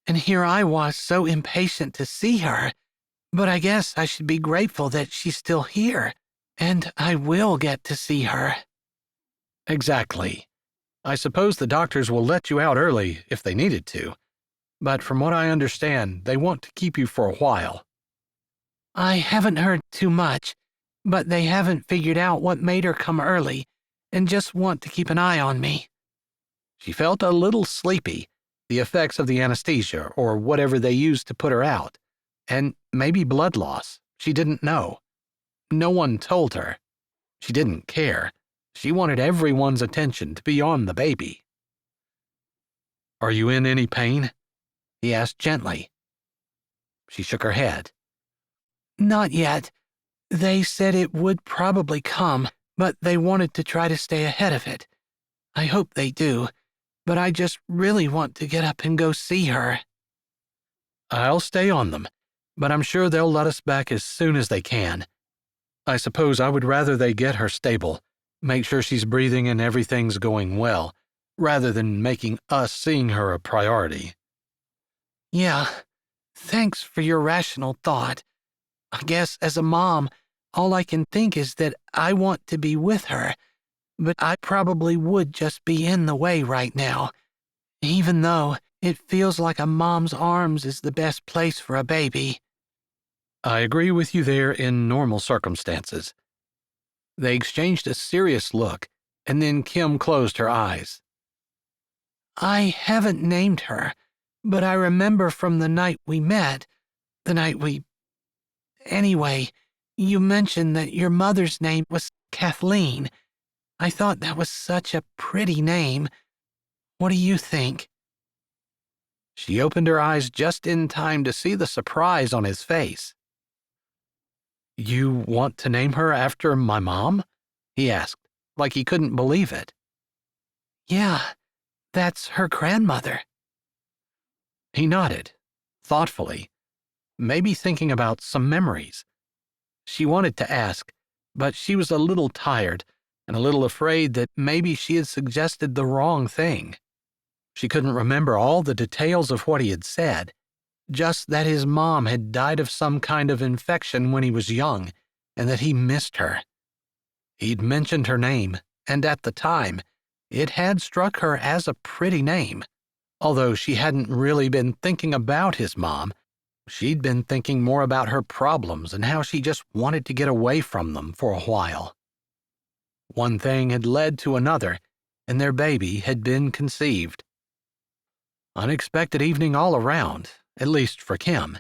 And here I was so impatient to see her. But I guess I should be grateful that she's still here, and I will get to see her. Exactly. I suppose the doctors will let you out early if they needed to, but from what I understand, they want to keep you for a while. I haven't heard too much, but they haven't figured out what made her come early and just want to keep an eye on me. She felt a little sleepy, the effects of the anesthesia or whatever they used to put her out, and maybe blood loss. She didn't know. No one told her. She didn't care. She wanted everyone's attention to be on the baby. Are you in any pain? He asked gently. She shook her head. Not yet. They said it would probably come, but they wanted to try to stay ahead of it. I hope they do, but I just really want to get up and go see her. I'll stay on them, but I'm sure they'll let us back as soon as they can. I suppose I would rather they get her stable, make sure she's breathing and everything's going well, rather than making us seeing her a priority. Yeah, thanks for your rational thought. I guess as a mom, all I can think is that I want to be with her, but I probably would just be in the way right now, even though it feels like a mom's arms is the best place for a baby. I agree with you there in normal circumstances. They exchanged a serious look, and then Kim closed her eyes. I haven't named her, but I remember from the night we met, Anyway, you mentioned that your mother's name was Kathleen. I thought that was such a pretty name. What do you think? She opened her eyes just in time to see the surprise on his face. You want to name her after my mom? He asked, like he couldn't believe it. Yeah, that's her grandmother. He nodded, thoughtfully, maybe thinking about some memories. She wanted to ask, but she was a little tired and a little afraid that maybe she had suggested the wrong thing. She couldn't remember all the details of what he had said, just that his mom had died of some kind of infection when he was young and that he missed her. He'd mentioned her name, and at the time, it had struck her as a pretty name. Although she hadn't really been thinking about his mom, she'd been thinking more about her problems and how she just wanted to get away from them for a while. One thing had led to another, and their baby had been conceived. Unexpected evening all around, at least for Kim.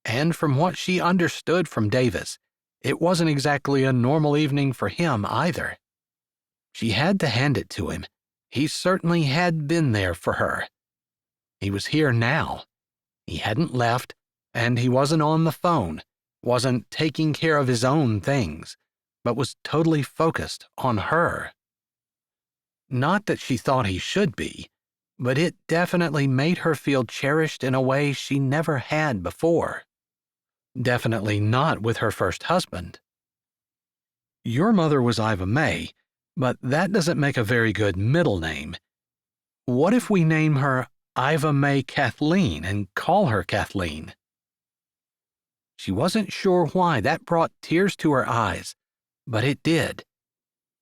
And from what she understood from Davis, it wasn't exactly a normal evening for him either. She had to hand it to him. He certainly had been there for her. He was here now. He hadn't left, and he wasn't on the phone, wasn't taking care of his own things, but was totally focused on her. Not that she thought he should be, but it definitely made her feel cherished in a way she never had before. Definitely not with her first husband. Your mother was Iva May, but that doesn't make a very good middle name. What if we name her Iva May Kathleen and call her Kathleen? She wasn't sure why that brought tears to her eyes, but it did.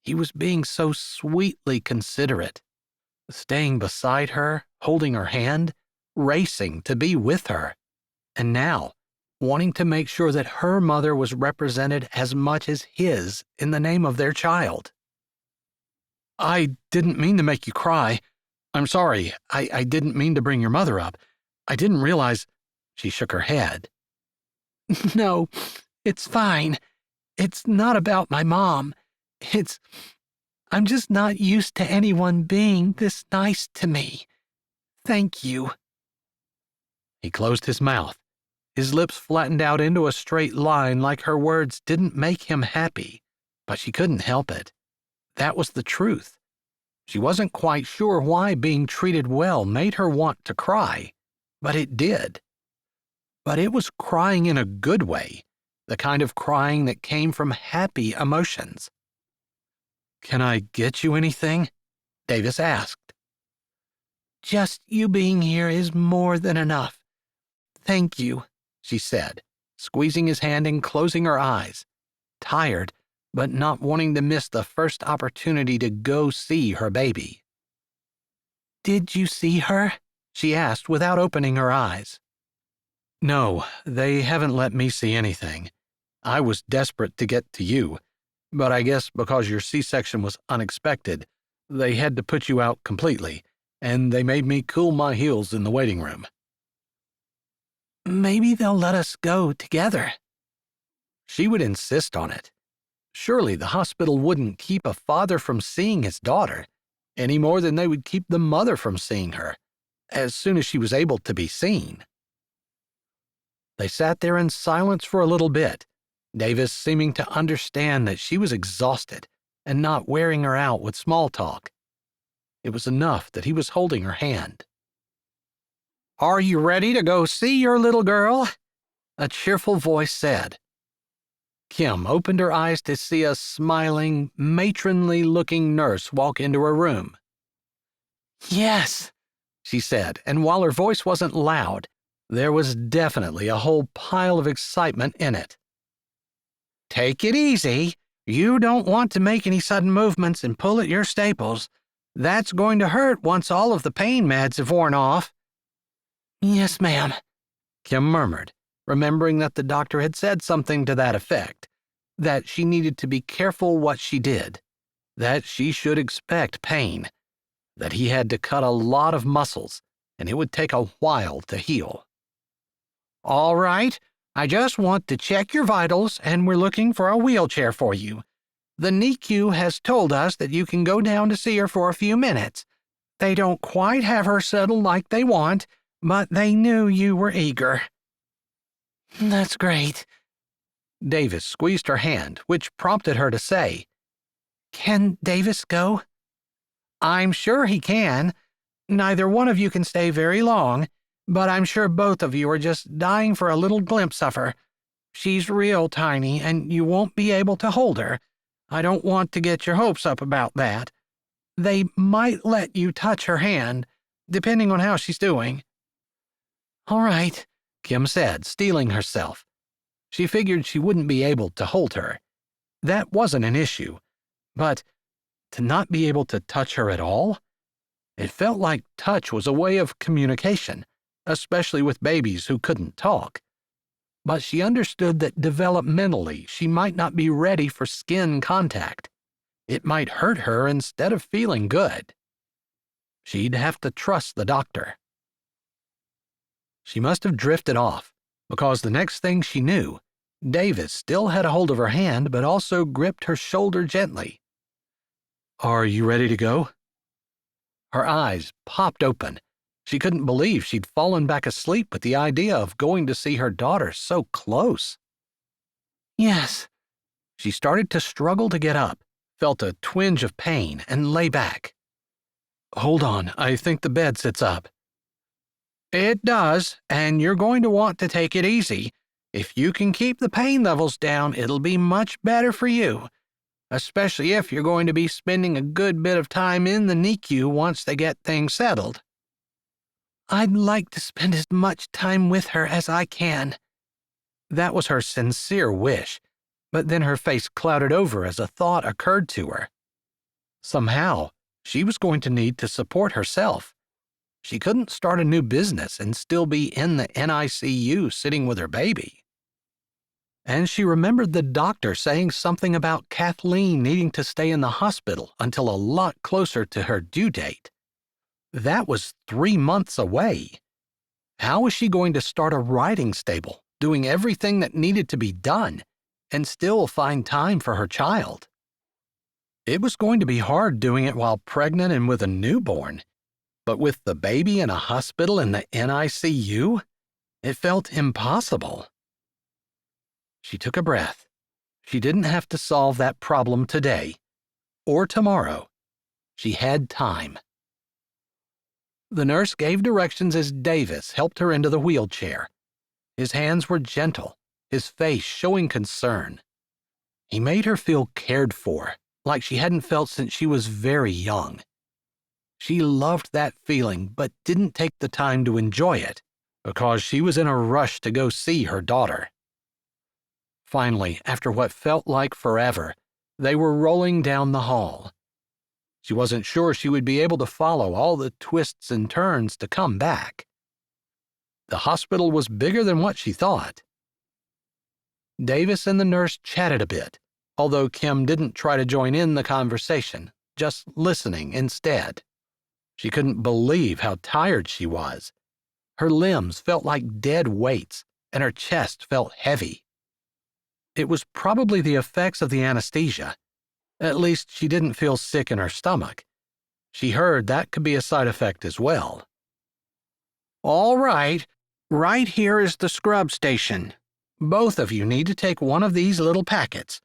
He was being so sweetly considerate, staying beside her, holding her hand, racing to be with her, and now wanting to make sure that her mother was represented as much as his in the name of their child. I didn't mean to make you cry. I'm sorry. I didn't mean to bring your mother up. I didn't realize. She shook her head. No, it's fine. It's not about my mom. I'm just not used to anyone being this nice to me. Thank you. He closed his mouth. His lips flattened out into a straight line like her words didn't make him happy, but she couldn't help it. That was the truth. She wasn't quite sure why being treated well made her want to cry, but it did. But it was crying in a good way, the kind of crying that came from happy emotions. Can I get you anything? Davis asked. Just you being here is more than enough. Thank you, she said, squeezing his hand and closing her eyes, tired, but not wanting to miss the first opportunity to go see her baby. "Did you see her?" she asked without opening her eyes. "No, they haven't let me see anything. I was desperate to get to you, but I guess because your C-section was unexpected, they had to put you out completely, and they made me cool my heels in the waiting room." "Maybe they'll let us go together." She would insist on it. Surely the hospital wouldn't keep a father from seeing his daughter, any more than they would keep the mother from seeing her, as soon as she was able to be seen. They sat there in silence for a little bit, Davis seeming to understand that she was exhausted and not wearing her out with small talk. It was enough that he was holding her hand. "Are you ready to go see your little girl?" A cheerful voice said. Kim opened her eyes to see a smiling, matronly-looking nurse walk into her room. "Yes," she said, and while her voice wasn't loud, there was definitely a whole pile of excitement in it. "Take it easy. You don't want to make any sudden movements and pull at your staples. That's going to hurt once all of the pain meds have worn off." "Yes, ma'am," Kim murmured, remembering that the doctor had said something to that effect, that she needed to be careful what she did, that she should expect pain, that he had to cut a lot of muscles, and it would take a while to heal. "All right. I just want to check your vitals, and we're looking for a wheelchair for you. The NICU has told us that you can go down to see her for a few minutes. They don't quite have her settled like they want, but they knew you were eager." "That's great." Davis squeezed her hand, which prompted her to say, "Can Davis go?" "I'm sure he can. Neither one of you can stay very long, but I'm sure both of you are just dying for a little glimpse of her. She's real tiny, and you won't be able to hold her. I don't want to get your hopes up about that. They might let you touch her hand, depending on how she's doing." "All right," Kim said, steeling herself. She figured she wouldn't be able to hold her. That wasn't an issue. But to not be able to touch her at all? It felt like touch was a way of communication, especially with babies who couldn't talk. But she understood that developmentally she might not be ready for skin contact. It might hurt her instead of feeling good. She'd have to trust the doctor. She must have drifted off, because the next thing she knew, Davis still had a hold of her hand but also gripped her shoulder gently. "Are you ready to go?" Her eyes popped open. She couldn't believe she'd fallen back asleep with the idea of going to see her daughter so close. "Yes." She started to struggle to get up, felt a twinge of pain, and lay back. "Hold on, I think the bed sits up." "It does, and you're going to want to take it easy. If you can keep the pain levels down, it'll be much better for you, especially if you're going to be spending a good bit of time in the NICU once they get things settled." "I'd like to spend as much time with her as I can." That was her sincere wish, but then her face clouded over as a thought occurred to her. Somehow, she was going to need to support herself. She couldn't start a new business and still be in the NICU sitting with her baby. And she remembered the doctor saying something about Kathleen needing to stay in the hospital until a lot closer to her due date. That was 3 months away. How was she going to start a riding stable, doing everything that needed to be done, and still find time for her child? It was going to be hard doing it while pregnant and with a newborn, but with the baby in a hospital in the NICU, it felt impossible. She took a breath. She didn't have to solve that problem today or tomorrow. She had time. The nurse gave directions as Davis helped her into the wheelchair. His hands were gentle, his face showing concern. He made her feel cared for, like she hadn't felt since she was very young. She loved that feeling, but didn't take the time to enjoy it, because she was in a rush to go see her daughter. Finally, after what felt like forever, They were rolling down the hall. She wasn't sure she would be able to follow all the twists and turns to come back. The hospital was bigger than what she thought. Davis and the nurse chatted a bit, although Kim didn't try to join in the conversation, just listening instead. She couldn't believe how tired she was. Her limbs felt like dead weights, and her chest felt heavy. It was probably the effects of the anesthesia. At least she didn't feel sick in her stomach. She heard that could be a side effect as well. All right, right here is the scrub station. Both of you need to take one of these little packets.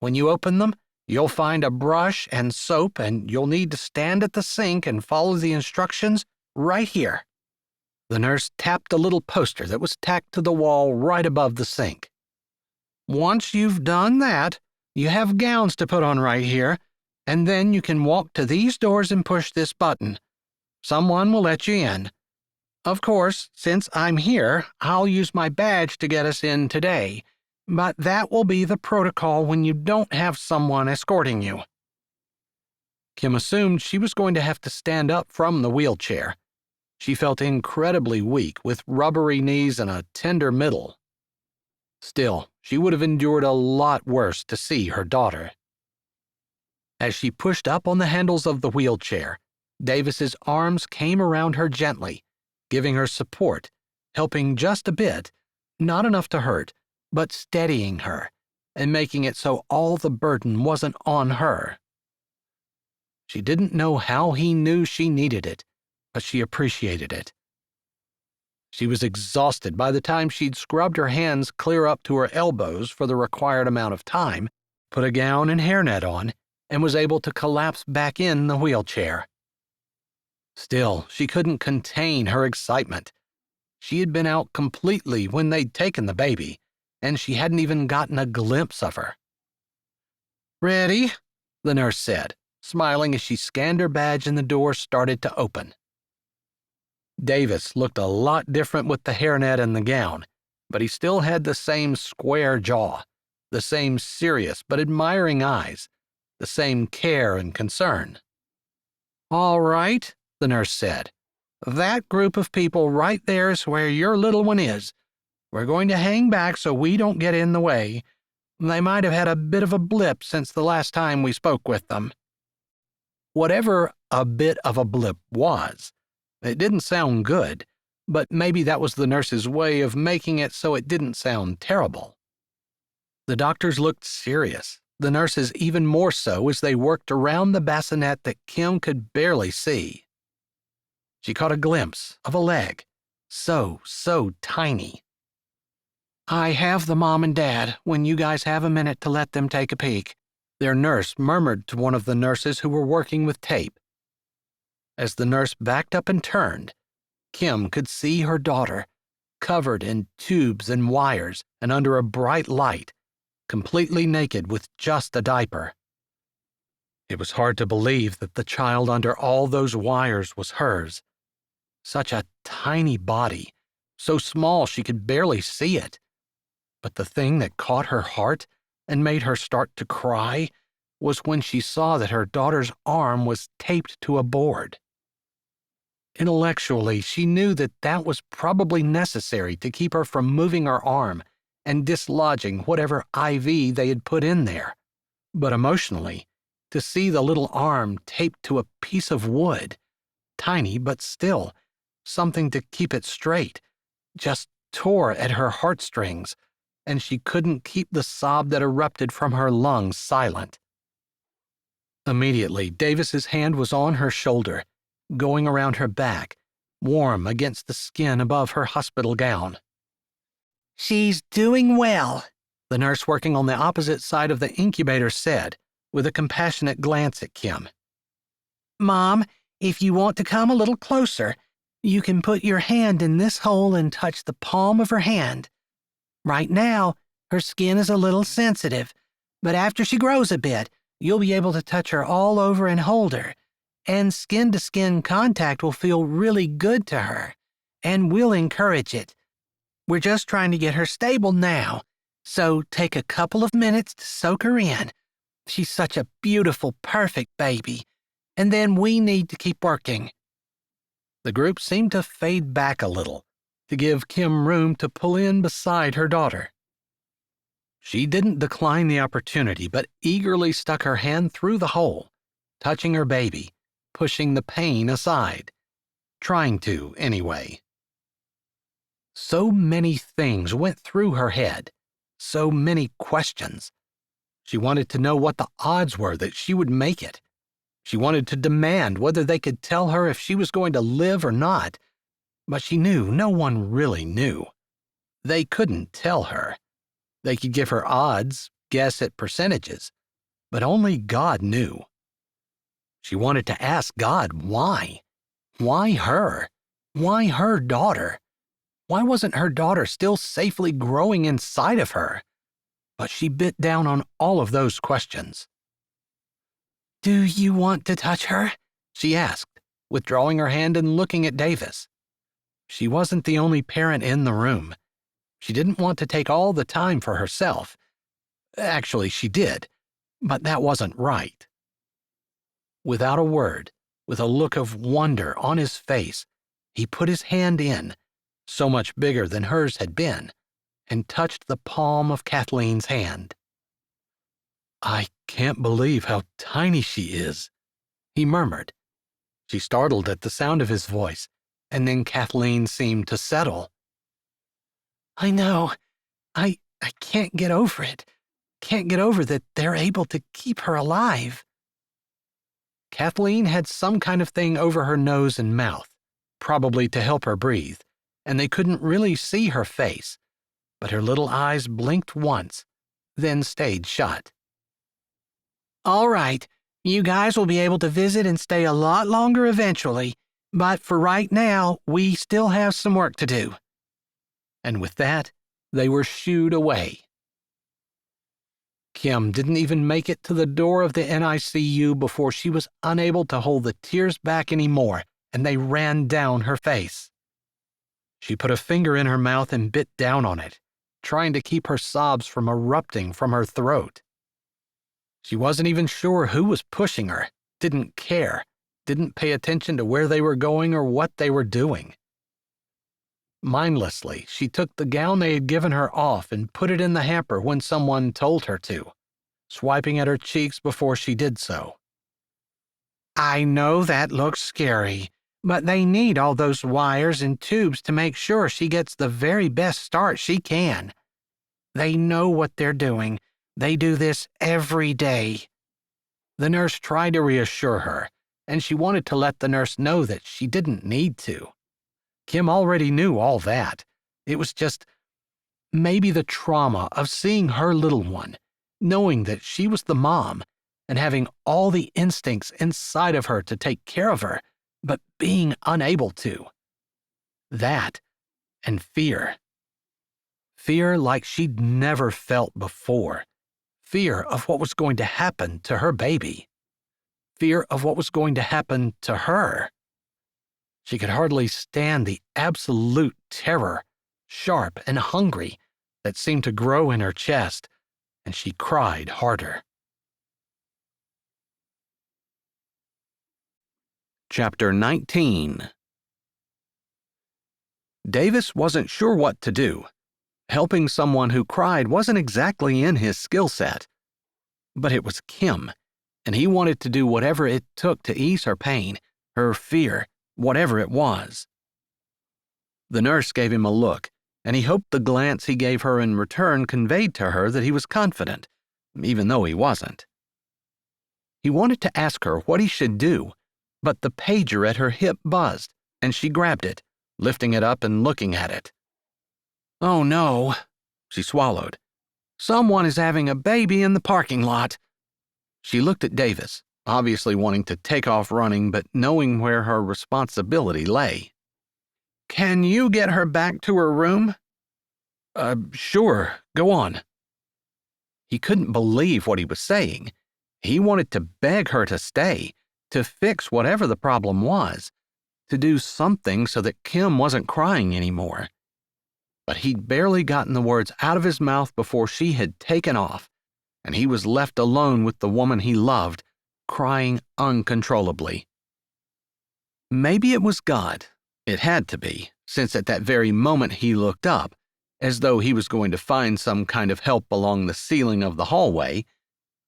When you open them, you'll find a brush and soap, and you'll need to stand at the sink and follow the instructions right here. The nurse tapped a little poster that was tacked to the wall right above the sink. Once you've done that, you have gowns to put on right here, and then you can walk to these doors and push this button. Someone will let you in. Of course, since I'm here, I'll use my badge to get us in today, but that will be the protocol when you don't have someone escorting you. Kim assumed she was going to have to stand up from the wheelchair. She felt incredibly weak, with rubbery knees and a tender middle. Still, she would have endured a lot worse to see her daughter. As she pushed up on the handles of the wheelchair, Davis's arms came around her gently, giving her support, helping just a bit, not enough to hurt, but steadying her, and making it so all the burden wasn't on her. She didn't know how he knew she needed it, but she appreciated it. She was exhausted by the time she'd scrubbed her hands clear up to her elbows for the required amount of time, put a gown and hairnet on, and was able to collapse back in the wheelchair. Still, she couldn't contain her excitement. She had been out completely when they'd taken the baby, and she hadn't even gotten a glimpse of her. "Ready?" the nurse said, smiling as she scanned her badge and the door started to open. Davis looked a lot different with the hairnet and the gown, but he still had the same square jaw, the same serious but admiring eyes, the same care and concern. "All right," the nurse said. "That group of people right there is where your little one is. We're going to hang back so we don't get in the way. They might have had a bit of a blip since the last time we spoke with them." Whatever a bit of a blip was, it didn't sound good, but maybe that was the nurse's way of making it so it didn't sound terrible. The doctors looked serious, the nurses even more so as they worked around the bassinet that Kim could barely see. She caught a glimpse of a leg, so tiny. "I have the mom and dad when you guys have a minute to let them take a peek," their nurse murmured to one of the nurses who were working with tape. As the nurse backed up and turned, Kim could see her daughter, covered in tubes and wires and under a bright light, completely naked with just a diaper. It was hard to believe that the child under all those wires was hers. Such a tiny body, so small she could barely see it. But the thing that caught her heart and made her start to cry was when she saw that her daughter's arm was taped to a board. Intellectually, she knew that that was probably necessary to keep her from moving her arm and dislodging whatever IV they had put in there. But emotionally, to see the little arm taped to a piece of wood, tiny but still, something to keep it straight, just tore at her heartstrings, and she couldn't keep the sob that erupted from her lungs silent. Immediately, Davis's hand was on her shoulder, going around her back, warm against the skin above her hospital gown. "She's doing well," the nurse working on the opposite side of the incubator said, with a compassionate glance at Kim. "Mom, if you want to come a little closer, you can put your hand in this hole and touch the palm of her hand. Right now, her skin is a little sensitive, but after she grows a bit, you'll be able to touch her all over and hold her, and skin-to-skin contact will feel really good to her, and we'll encourage it. We're just trying to get her stable now, so take a couple of minutes to soak her in. She's such a beautiful, perfect baby. And then we need to keep working." The group seemed to fade back a little, to give Kim room to pull in beside her daughter. She didn't decline the opportunity, but eagerly stuck her hand through the hole, touching her baby, pushing the pain aside. Trying to, anyway. So many things went through her head, so many questions. She wanted to know what the odds were that she would make it. She wanted to demand whether they could tell her if she was going to live or not, but she knew no one really knew. They couldn't tell her. They could give her odds, guess at percentages, but only God knew. She wanted to ask God why. Why her? Why her daughter? Why wasn't her daughter still safely growing inside of her? But she bit down on all of those questions. "Do you want to touch her?" she asked, withdrawing her hand and looking at Davis. She wasn't the only parent in the room. She didn't want to take all the time for herself. Actually, she did, but that wasn't right. Without a word, with a look of wonder on his face, he put his hand in, so much bigger than hers had been, and touched the palm of Kathleen's hand. "I can't believe how tiny she is," he murmured. She startled at the sound of his voice, and then Kathleen seemed to settle. "I know. I can't get over it. Can't get over that they're able to keep her alive." Kathleen had some kind of thing over her nose and mouth, probably to help her breathe, and they couldn't really see her face, but her little eyes blinked once, then stayed shut. "All right, you guys will be able to visit and stay a lot longer eventually, but for right now, we still have some work to do." And with that, they were shooed away. Kim didn't even make it to the door of the NICU before she was unable to hold the tears back anymore, and they ran down her face. She put a finger in her mouth and bit down on it, trying to keep her sobs from erupting from her throat. She wasn't even sure who was pushing her, didn't care, didn't pay attention to where they were going or what they were doing. Mindlessly, she took the gown they had given her off and put it in the hamper when someone told her to, swiping at her cheeks before she did so. "I know that looks scary, but they need all those wires and tubes to make sure she gets the very best start she can. They know what they're doing. They do this every day." The nurse tried to reassure her, and she wanted to let the nurse know that she didn't need to. Kim already knew all that. It was just maybe the trauma of seeing her little one, knowing that she was the mom, and having all the instincts inside of her to take care of her, but being unable to. That, and fear. Fear like she'd never felt before. Fear of what was going to happen to her baby. Fear of what was going to happen to her. She could hardly stand the absolute terror, sharp and hungry, that seemed to grow in her chest, and she cried harder. Chapter 19. Davis wasn't sure what to do. Helping someone who cried wasn't exactly in his skill set. But it was Kim, and he wanted to do whatever it took to ease her pain, her fear, whatever it was. The nurse gave him a look, and he hoped the glance he gave her in return conveyed to her that he was confident, even though he wasn't. He wanted to ask her what he should do, but the pager at her hip buzzed, and she grabbed it, lifting it up and looking at it. "Oh no," she swallowed. "Someone is having a baby in the parking lot." She looked at Davis, obviously wanting to take off running, but knowing where her responsibility lay. "Can you get her back to her room?" Sure, go on." He couldn't believe what he was saying. He wanted to beg her to stay, to fix whatever the problem was, to do something so that Kim wasn't crying anymore. But he'd barely gotten the words out of his mouth before she had taken off, and he was left alone with the woman he loved, crying uncontrollably. Maybe it was God. It had to be, since at that very moment he looked up, as though he was going to find some kind of help along the ceiling of the hallway,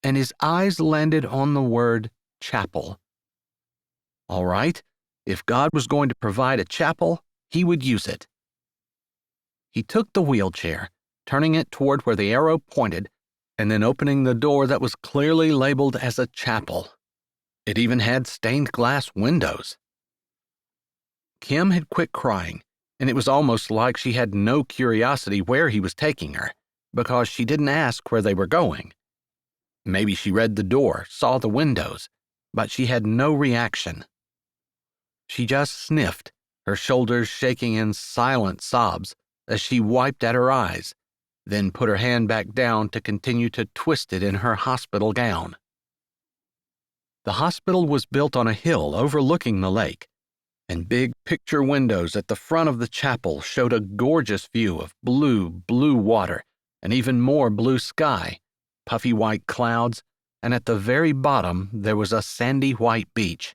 and his eyes landed on the word chapel. All right, if God was going to provide a chapel, he would use it. He took the wheelchair, turning it toward where the arrow pointed, and then opening the door that was clearly labeled as a chapel. It even had stained glass windows. Kim had quit crying, and it was almost like she had no curiosity where he was taking her, because she didn't ask where they were going. Maybe she read the door, saw the windows, but she had no reaction. She just sniffed, her shoulders shaking in silent sobs as she wiped at her eyes, then put her hand back down to continue to twist it in her hospital gown. The hospital was built on a hill overlooking the lake, and big picture windows at the front of the chapel showed a gorgeous view of blue water and even more blue sky, puffy white clouds, and at the very bottom there was a sandy white beach.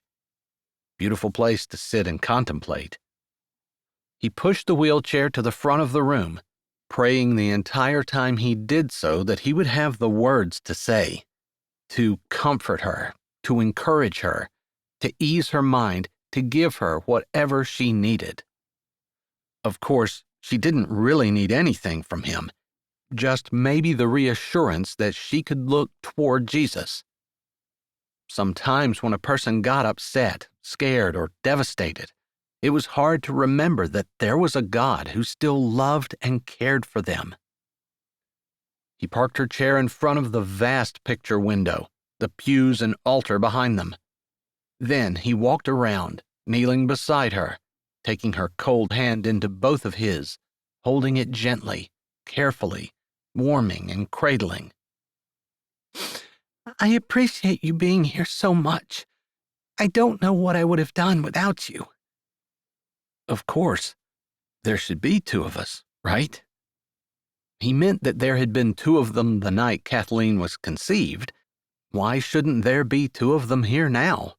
Beautiful place to sit and contemplate. He pushed the wheelchair to the front of the room, praying the entire time he did so that he would have the words to say, to comfort her, to encourage her, to ease her mind, to give her whatever she needed. Of course, she didn't really need anything from him, just maybe the reassurance that she could look toward Jesus. Sometimes when a person got upset, scared, or devastated, it was hard to remember that there was a God who still loved and cared for them. He parked her chair in front of the vast picture window, the pews and altar behind them. Then he walked around, kneeling beside her, taking her cold hand into both of his, holding it gently, carefully, warming and cradling. I appreciate you being here so much. I don't know what I would have done without you. Of course, there should be two of us, right? He meant that there had been two of them the night Kathleen was conceived. Why shouldn't there be two of them here now?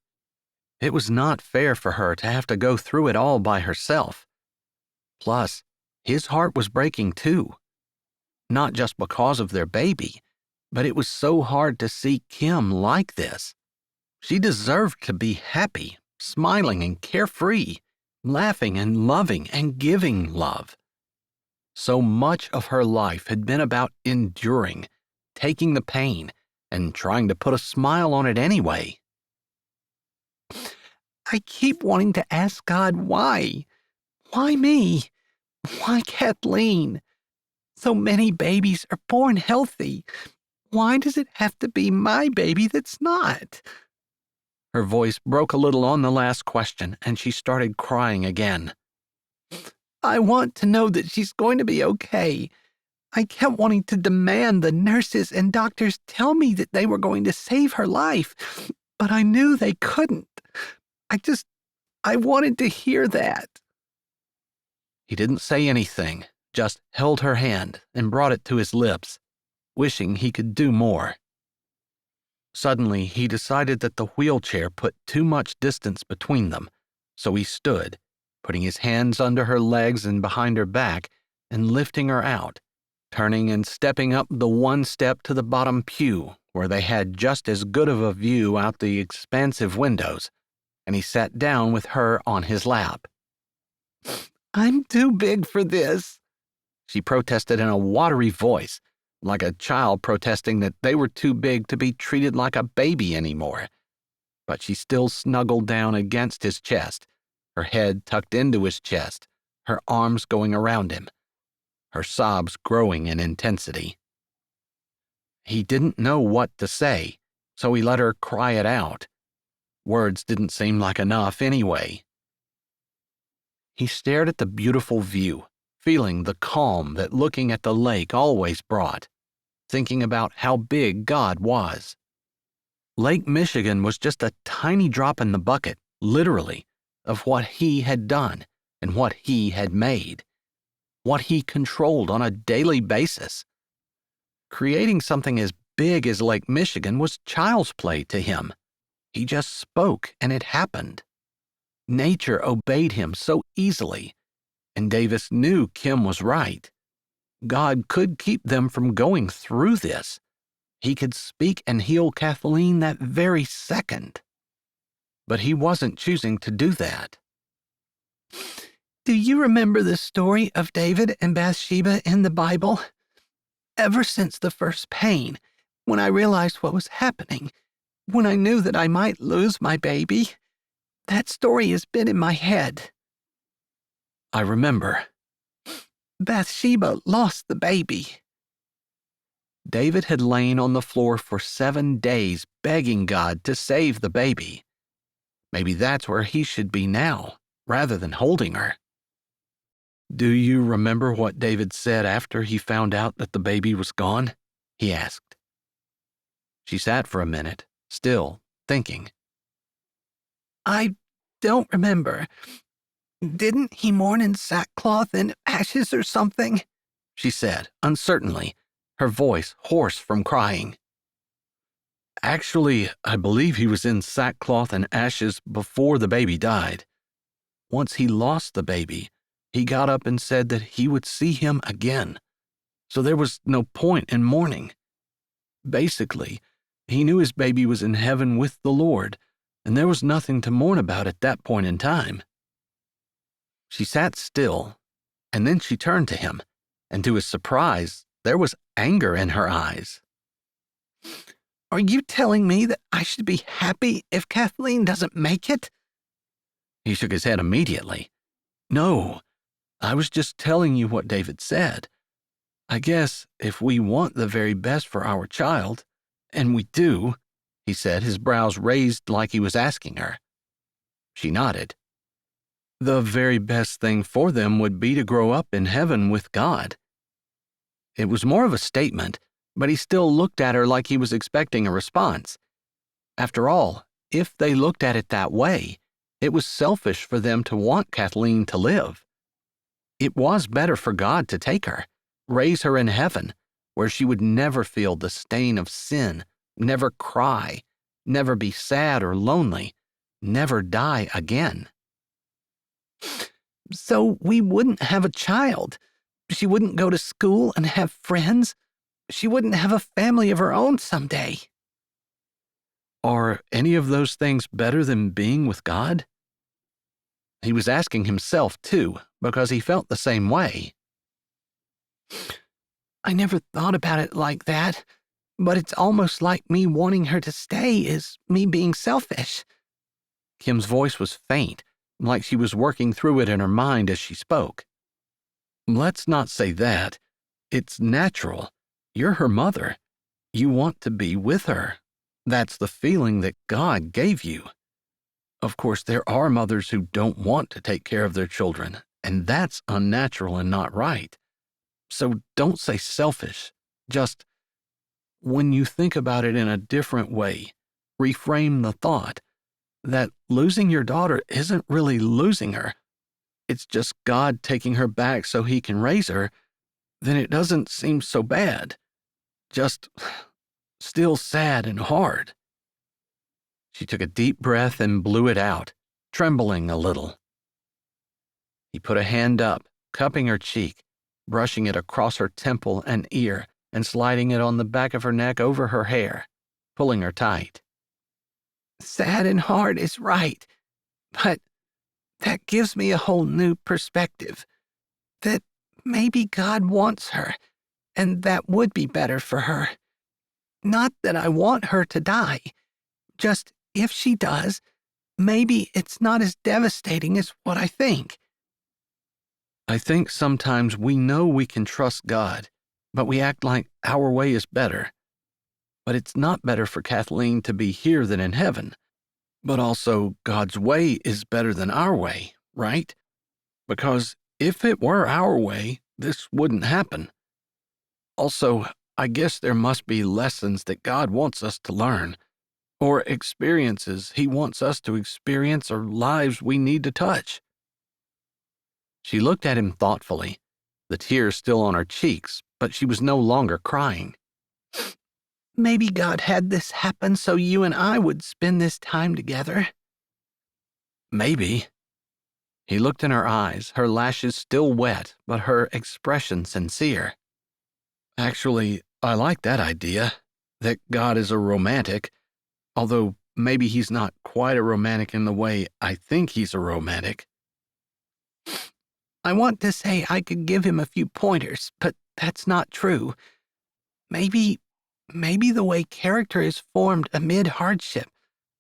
It was not fair for her to have to go through it all by herself. Plus, his heart was breaking too. Not just because of their baby, but it was so hard to see Kim like this. She deserved to be happy, smiling and carefree, laughing and loving and giving love. So much of her life had been about enduring, taking the pain, and trying to put a smile on it anyway. I keep wanting to ask God why. Why me? Why Kathleen? So many babies are born healthy. Why does it have to be my baby that's not? Her voice broke a little on the last question, and she started crying again. I want to know that she's going to be okay. I kept wanting to demand the nurses and doctors tell me that they were going to save her life, but I knew they couldn't. I wanted to hear that. He didn't say anything, just held her hand and brought it to his lips, wishing he could do more. Suddenly, he decided that the wheelchair put too much distance between them, so he stood, putting his hands under her legs and behind her back and lifting her out, turning and stepping up the one step to the bottom pew where they had just as good of a view out the expansive windows, and he sat down with her on his lap. I'm too big for this, she protested in a watery voice, like a child protesting that they were too big to be treated like a baby anymore. But she still snuggled down against his chest, her head tucked into his chest, her arms going around him, her sobs growing in intensity. He didn't know what to say, so he let her cry it out. Words didn't seem like enough anyway. He stared at the beautiful view, feeling the calm that looking at the lake always brought, thinking about how big God was. Lake Michigan was just a tiny drop in the bucket, literally, of what he had done and what he had made, what he controlled on a daily basis. Creating something as big as Lake Michigan was child's play to him. He just spoke and it happened. Nature obeyed him so easily, and Davis knew Kim was right. God could keep them from going through this. He could speak and heal Kathleen that very second. But he wasn't choosing to do that. Do you remember the story of David and Bathsheba in the Bible? Ever since the first pain, when I realized what was happening, when I knew that I might lose my baby, that story has been in my head. I remember. Bathsheba lost the baby. David had lain on the floor for 7 days begging God to save the baby. Maybe that's where he should be now, rather than holding her. Do you remember what David said after he found out that the baby was gone? He asked. She sat for a minute, still thinking. I don't remember. Didn't he mourn in sackcloth and ashes or something? She said, uncertainly, her voice hoarse from crying. Actually, I believe he was in sackcloth and ashes before the baby died. Once he lost the baby, he got up and said that he would see him again. So there was no point in mourning. Basically, he knew his baby was in heaven with the Lord, and there was nothing to mourn about at that point in time. She sat still, and then she turned to him, and to his surprise, there was anger in her eyes. Are you telling me that I should be happy if Kathleen doesn't make it? He shook his head immediately. No, I was just telling you what David said. I guess if we want the very best for our child, and we do, he said, his brows raised like he was asking her. She nodded. The very best thing for them would be to grow up in heaven with God. It was more of a statement, but he still looked at her like he was expecting a response. After all, if they looked at it that way, it was selfish for them to want Kathleen to live. It was better for God to take her, raise her in heaven, where she would never feel the stain of sin, never cry, never be sad or lonely, never die again. So we wouldn't have a child. She wouldn't go to school and have friends. She wouldn't have a family of her own someday. Are any of those things better than being with God? He was asking himself, too, because he felt the same way. I never thought about it like that, but it's almost like me wanting her to stay is me being selfish. Kim's voice was faint, like she was working through it in her mind as she spoke. Let's not say that. It's natural. You're her mother. You want to be with her. That's the feeling that God gave you. Of course, there are mothers who don't want to take care of their children, and that's unnatural and not right. So don't say selfish. Just, when you think about it in a different way, reframe the thought that losing your daughter isn't really losing her. It's just God taking her back so he can raise her. Then it doesn't seem so bad. Just still sad and hard. She took a deep breath and blew it out, trembling a little. He put a hand up, cupping her cheek, brushing it across her temple and ear, and sliding it on the back of her neck over her hair, pulling her tight. Sad and hard is right, but that gives me a whole new perspective. That maybe God wants her, and that would be better for her. Not that I want her to die, just if she does, maybe it's not as devastating as what I think. I think sometimes we know we can trust God, but we act like our way is better. But it's not better for Kathleen to be here than in heaven. But also, God's way is better than our way, right? Because if it were our way, this wouldn't happen. Also, I guess there must be lessons that God wants us to learn, or experiences He wants us to experience, or lives we need to touch. She looked at him thoughtfully, the tears still on her cheeks, but she was no longer crying. maybe God had this happen so you and I would spend this time together. Maybe. He looked in her eyes, her lashes still wet, but her expression sincere. Actually, I like that idea, that God is a romantic, although maybe he's not quite a romantic in the way I think he's a romantic. I want to say I could give him a few pointers, but that's not true. Maybe the way character is formed amid hardship,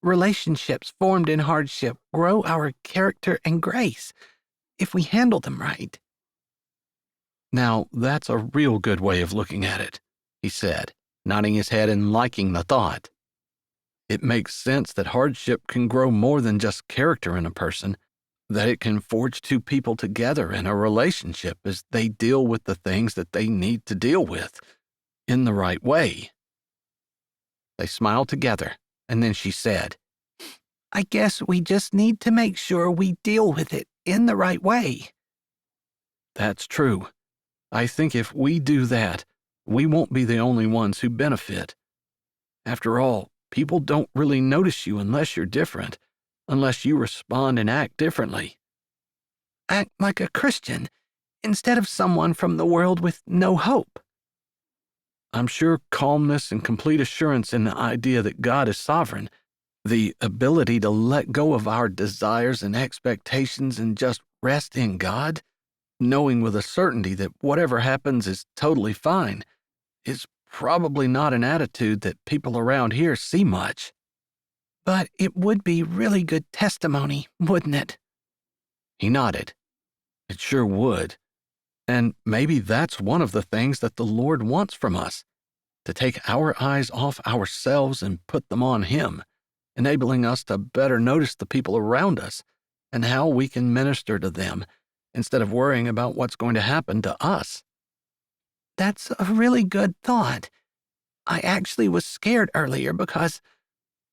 relationships formed in hardship grow our character and grace, if we handle them right. Now, that's a real good way of looking at it, he said, nodding his head and liking the thought. It makes sense that hardship can grow more than just character in a person, that it can forge two people together in a relationship as they deal with the things that they need to deal with, in the right way. They smiled together, and then she said, I guess we just need to make sure we deal with it in the right way. That's true. I think if we do that, we won't be the only ones who benefit. After all, people don't really notice you unless you're different, unless you respond and act differently. Act like a Christian, instead of someone from the world with no hope. I'm sure calmness and complete assurance in the idea that God is sovereign, the ability to let go of our desires and expectations and just rest in God, knowing with a certainty that whatever happens is totally fine, is probably not an attitude that people around here see much. But it would be really good testimony, wouldn't it? He nodded. It sure would. And maybe that's one of the things that the Lord wants from us, to take our eyes off ourselves and put them on Him, enabling us to better notice the people around us and how we can minister to them instead of worrying about what's going to happen to us. That's a really good thought. I actually was scared earlier because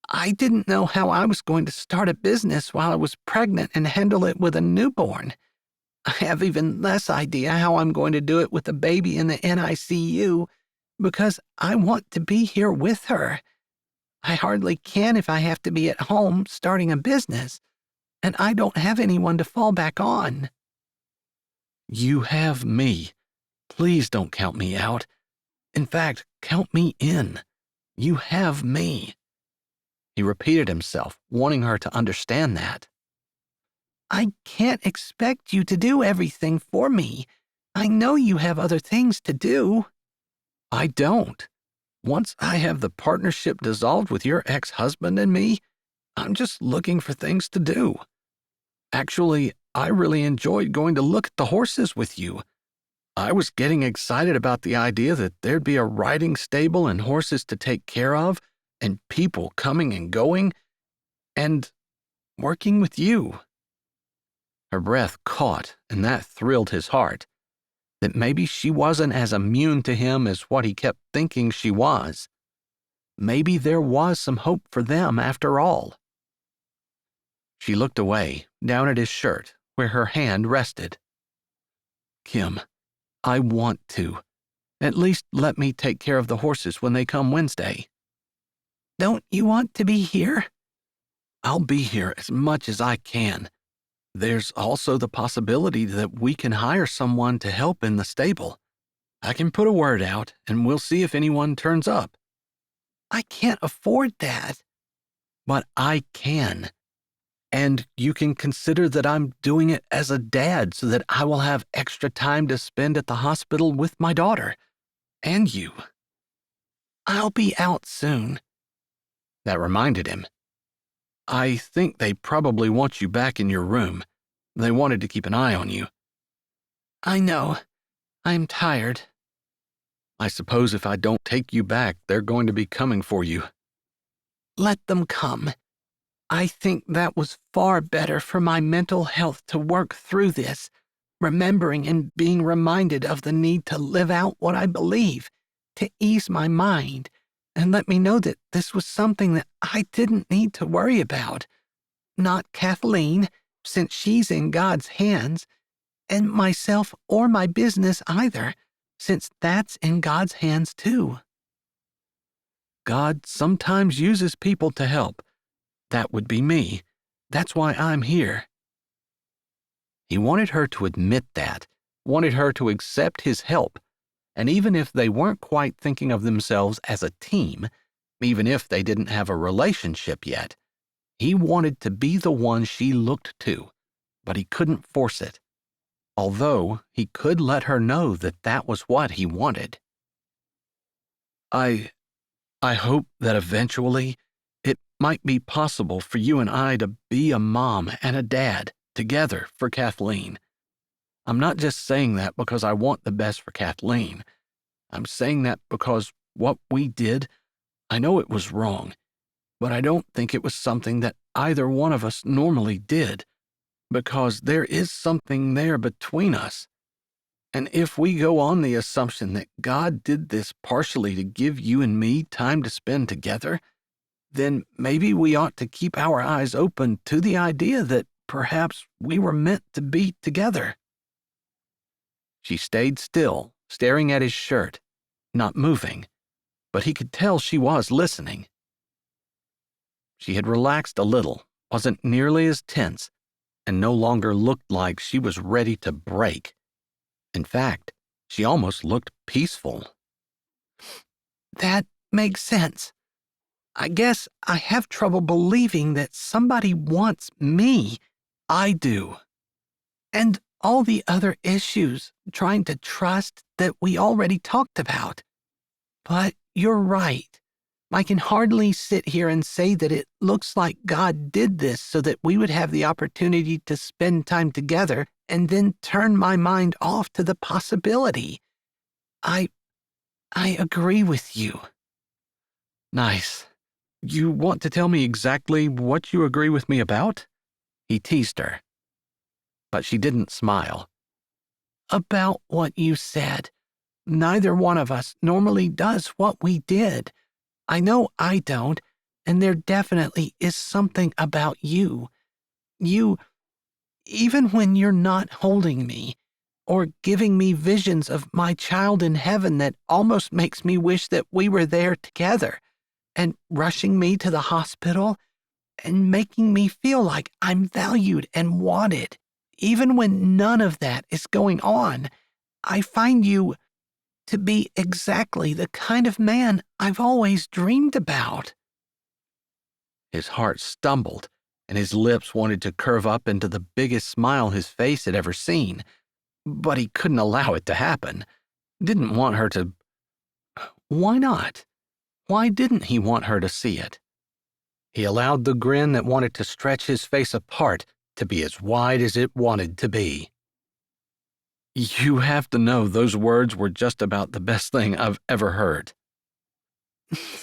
I didn't know how I was going to start a business while I was pregnant and handle it with a newborn. I have even less idea how I'm going to do it with a baby in the NICU because I want to be here with her. I hardly can if I have to be at home starting a business, and I don't have anyone to fall back on. You have me. Please don't count me out. In fact, count me in. You have me. He repeated himself, wanting her to understand that. I can't expect you to do everything for me. I know you have other things to do. I don't. Once I have the partnership dissolved with your ex-husband and me, I'm just looking for things to do. Actually, I really enjoyed going to look at the horses with you. I was getting excited about the idea that there'd be a riding stable and horses to take care of, and people coming and going, and working with you. Her breath caught, and that thrilled his heart, that maybe she wasn't as immune to him as what he kept thinking she was. Maybe there was some hope for them after all. She looked away, down at his shirt, where her hand rested. Kim, I want to. At least let me take care of the horses when they come Wednesday. Don't you want to be here? I'll be here as much as I can. There's also the possibility that we can hire someone to help in the stable. I can put a word out, and we'll see if anyone turns up. I can't afford that. But I can. And you can consider that I'm doing it as a dad so that I will have extra time to spend at the hospital with my daughter. And you. I'll be out soon. That reminded him. I think they probably want you back in your room. They wanted to keep an eye on you. I know. I'm tired. I suppose if I don't take you back, they're going to be coming for you. Let them come. I think that was far better for my mental health to work through this, remembering and being reminded of the need to live out what I believe, to ease my mind, and let me know that this was something that I didn't need to worry about. Not Kathleen, since she's in God's hands, and myself or my business either, since that's in God's hands too. God sometimes uses people to help. That would be me. That's why I'm here." He wanted her to admit that, wanted her to accept his help, and even if they weren't quite thinking of themselves as a team, even if they didn't have a relationship yet, he wanted to be the one she looked to, but he couldn't force it, although he could let her know that that was what he wanted. I hope that eventually it might be possible for you and I to be a mom and a dad together for Kathleen. I'm not just saying that because I want the best for Kathleen. I'm saying that because what we did, I know it was wrong, but I don't think it was something that either one of us normally did, because there is something there between us. And if we go on the assumption that God did this partially to give you and me time to spend together, then maybe we ought to keep our eyes open to the idea that perhaps we were meant to be together. She stayed still, staring at his shirt, not moving, but he could tell she was listening. She had relaxed a little, wasn't nearly as tense, and no longer looked like she was ready to break. In fact, she almost looked peaceful. That makes sense. I guess I have trouble believing that somebody wants me. I do. And all the other issues, trying to trust that we already talked about. But you're right. I can hardly sit here and say that it looks like God did this so that we would have the opportunity to spend time together and then turn my mind off to the possibility. I agree with you. Nice. You want to tell me exactly what you agree with me about? He teased her. But she didn't smile. About what you said. Neither one of us normally does what we did. I know I don't, and there definitely is something about you. You, even when you're not holding me, or giving me visions of my child in heaven that almost makes me wish that we were there together, and rushing me to the hospital, and making me feel like I'm valued and wanted. Even when none of that is going on, I find you to be exactly the kind of man I've always dreamed about. His heart stumbled, and his lips wanted to curve up into the biggest smile his face had ever seen, but he couldn't allow it to happen. Didn't want her to. Why not? Why didn't he want her to see it? He allowed the grin that wanted to stretch his face apart to be as wide as it wanted to be. You have to know those words were just about the best thing I've ever heard.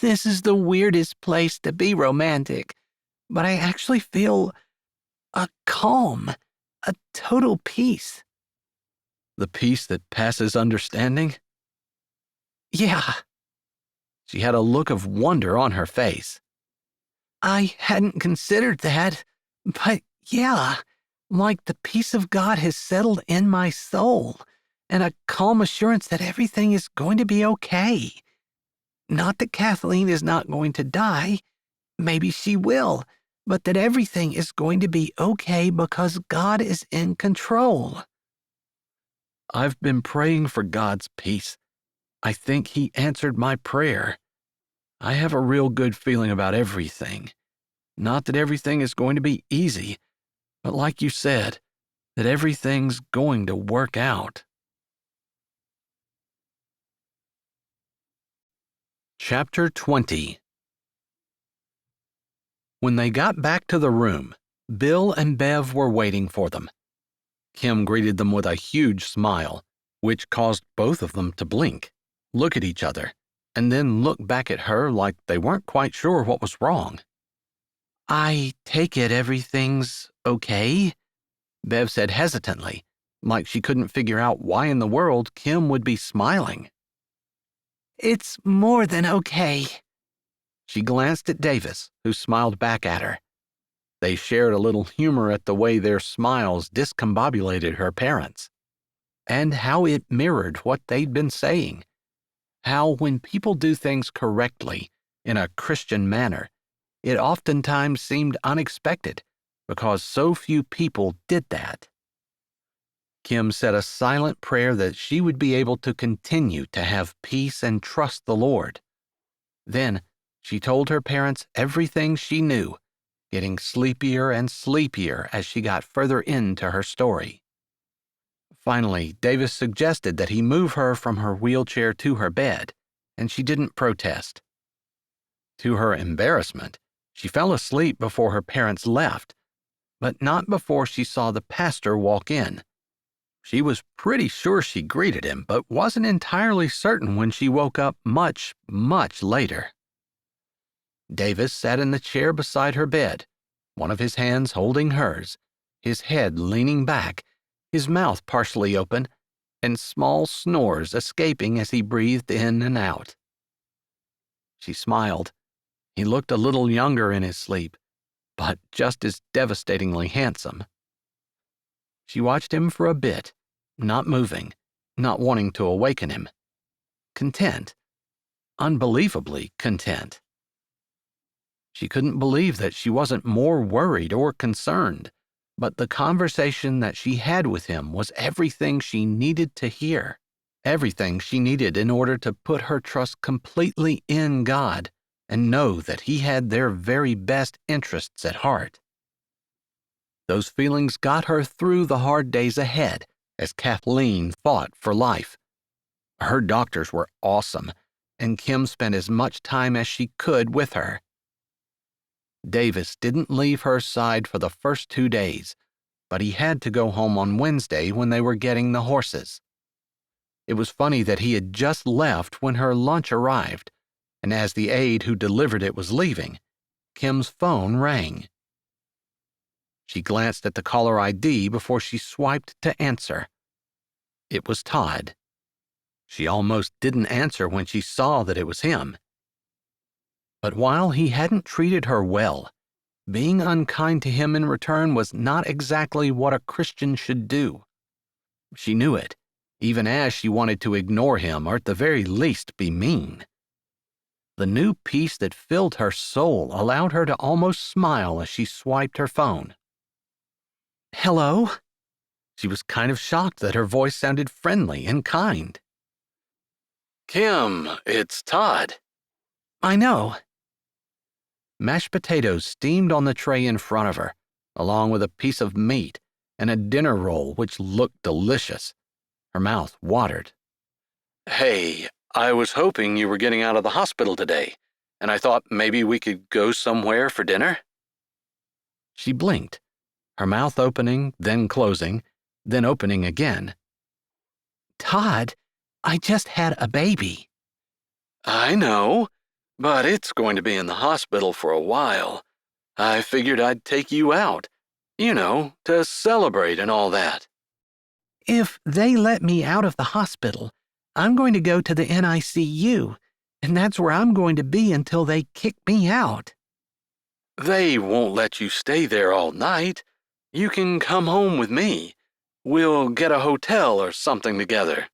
This is the weirdest place to be romantic, but I actually feel a calm, a total peace. The peace that passes understanding? Yeah. She had a look of wonder on her face. I hadn't considered that, but yeah, like the peace of God has settled in my soul, and a calm assurance that everything is going to be okay. Not that Kathleen is not going to die, maybe she will, but that everything is going to be okay because God is in control. I've been praying for God's peace. I think He answered my prayer. I have a real good feeling about everything. Not that everything is going to be easy, but like you said, that everything's going to work out. Chapter 20. When they got back to the room, Bill and Bev were waiting for them. Kim greeted them with a huge smile, which caused both of them to blink, look at each other, and then look back at her like they weren't quite sure what was wrong. I take it everything's okay? Bev said hesitantly, like she couldn't figure out why in the world Kim would be smiling. It's more than okay. She glanced at Davis, who smiled back at her. They shared a little humor at the way their smiles discombobulated her parents, and how it mirrored what they'd been saying. How when people do things correctly, in a Christian manner, it oftentimes seemed unexpected because so few people did that. Kim said a silent prayer that she would be able to continue to have peace and trust the Lord. Then she told her parents everything she knew, getting sleepier and sleepier as she got further into her story. Finally, Davis suggested that he move her from her wheelchair to her bed, and she didn't protest. To her embarrassment, she fell asleep before her parents left, but not before she saw the pastor walk in. She was pretty sure she greeted him, but wasn't entirely certain when she woke up much, much later. Davis sat in the chair beside her bed, one of his hands holding hers, his head leaning back, his mouth partially open, and small snores escaping as he breathed in and out. She smiled. He looked a little younger in his sleep, but just as devastatingly handsome. She watched him for a bit, not moving, not wanting to awaken him. Content. Unbelievably content. She couldn't believe that she wasn't more worried or concerned, but the conversation that she had with him was everything she needed to hear, everything she needed in order to put her trust completely in God and know that He had their very best interests at heart. Those feelings got her through the hard days ahead as Kathleen fought for life. Her doctors were awesome, and Kim spent as much time as she could with her. Davis didn't leave her side for the first 2 days, but he had to go home on Wednesday when they were getting the horses. It was funny that he had just left when her lunch arrived, and as the aide who delivered it was leaving, Kim's phone rang. She glanced at the caller ID before she swiped to answer. It was Todd. She almost didn't answer when she saw that it was him. But while he hadn't treated her well, being unkind to him in return was not exactly what a Christian should do. She knew it, even as she wanted to ignore him or at the very least be mean. The new peace that filled her soul allowed her to almost smile as she swiped her phone. "Hello?" She was kind of shocked that her voice sounded friendly and kind. Kim, it's Todd. I know. Mashed potatoes steamed on the tray in front of her, along with a piece of meat and a dinner roll which looked delicious. Her mouth watered. Hey, I was hoping you were getting out of the hospital today, and I thought maybe we could go somewhere for dinner. She blinked, her mouth opening, then closing, then opening again. Todd, I just had a baby. I know, but it's going to be in the hospital for a while. I figured I'd take you out, to celebrate and all that. If they let me out of the hospital, I'm going to go to the NICU, and that's where I'm going to be until they kick me out. They won't let you stay there all night. You can come home with me. We'll get a hotel or something together.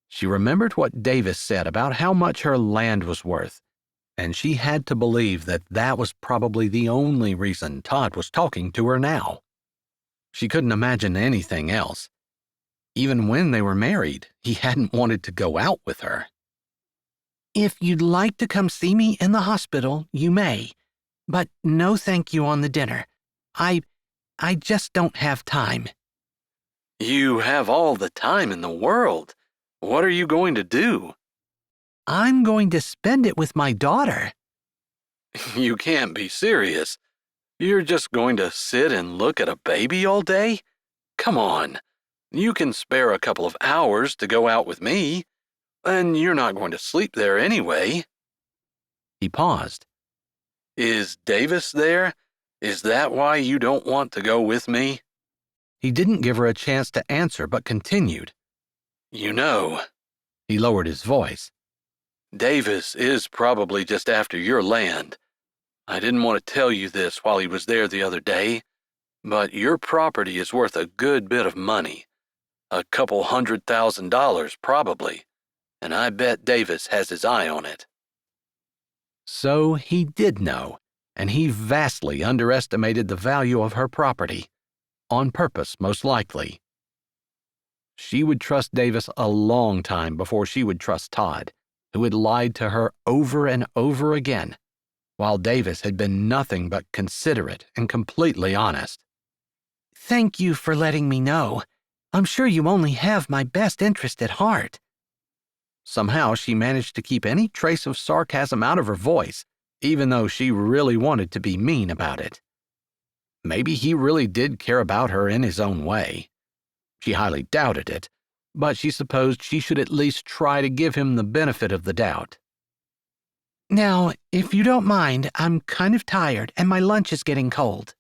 She remembered what Davis said about how much her land was worth, and she had to believe that that was probably the only reason Todd was talking to her now. She couldn't imagine anything else. Even when they were married, he hadn't wanted to go out with her. If you'd like to come see me in the hospital, you may, but no thank you on the dinner. I just don't have time. You have all the time in the world. What are you going to do? I'm going to spend it with my daughter. You can't be serious. You're just going to sit and look at a baby all day? Come on. You can spare a couple of hours to go out with me, and you're not going to sleep there anyway. He paused. Is Davis there? Is that why you don't want to go with me? He didn't give her a chance to answer but continued. You know, he lowered his voice. Davis is probably just after your land. I didn't want to tell you this while he was there the other day, but your property is worth a good bit of money. A couple $100,000 probably, and I bet Davis has his eye on it. So he did know, and he vastly underestimated the value of her property, on purpose most likely. She would trust Davis a long time before she would trust Todd, who had lied to her over and over again, while Davis had been nothing but considerate and completely honest. Thank you for letting me know. I'm sure you only have my best interest at heart. Somehow she managed to keep any trace of sarcasm out of her voice, even though she really wanted to be mean about it. Maybe he really did care about her in his own way. She highly doubted it, but she supposed she should at least try to give him the benefit of the doubt. Now, if you don't mind, I'm kind of tired and my lunch is getting cold.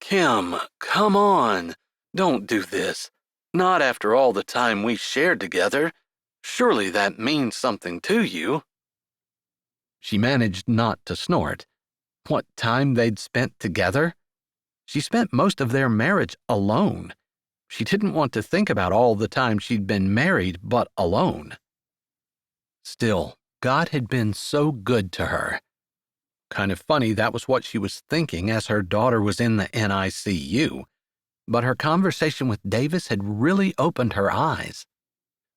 Kim, come on. Don't do this. Not after all the time we shared together. Surely that means something to you. She managed not to snort. What time they'd spent together? She spent most of their marriage alone. She didn't want to think about all the time she'd been married but alone. Still, God had been so good to her. Kind of funny that was what she was thinking as her daughter was in the NICU, but her conversation with Davis had really opened her eyes.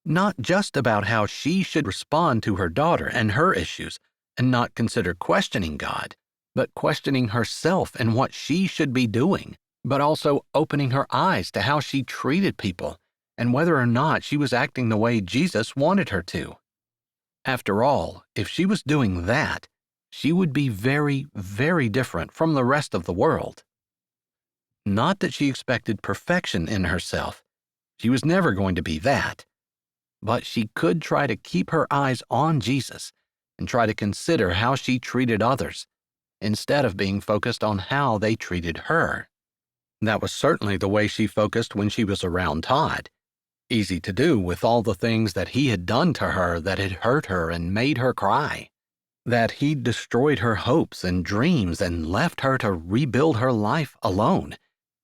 Not just about how she should respond to her daughter and her issues and not consider questioning God, but questioning herself and what she should be doing, but also opening her eyes to how she treated people and whether or not she was acting the way Jesus wanted her to. After all, if she was doing that, she would be very, very different from the rest of the world. Not that she expected perfection in herself. She was never going to be that. But she could try to keep her eyes on Jesus and try to consider how she treated others, instead of being focused on how they treated her. That was certainly the way she focused when she was around Todd. Easy to do with all the things that he had done to her that had hurt her and made her cry. That he'd destroyed her hopes and dreams and left her to rebuild her life alone,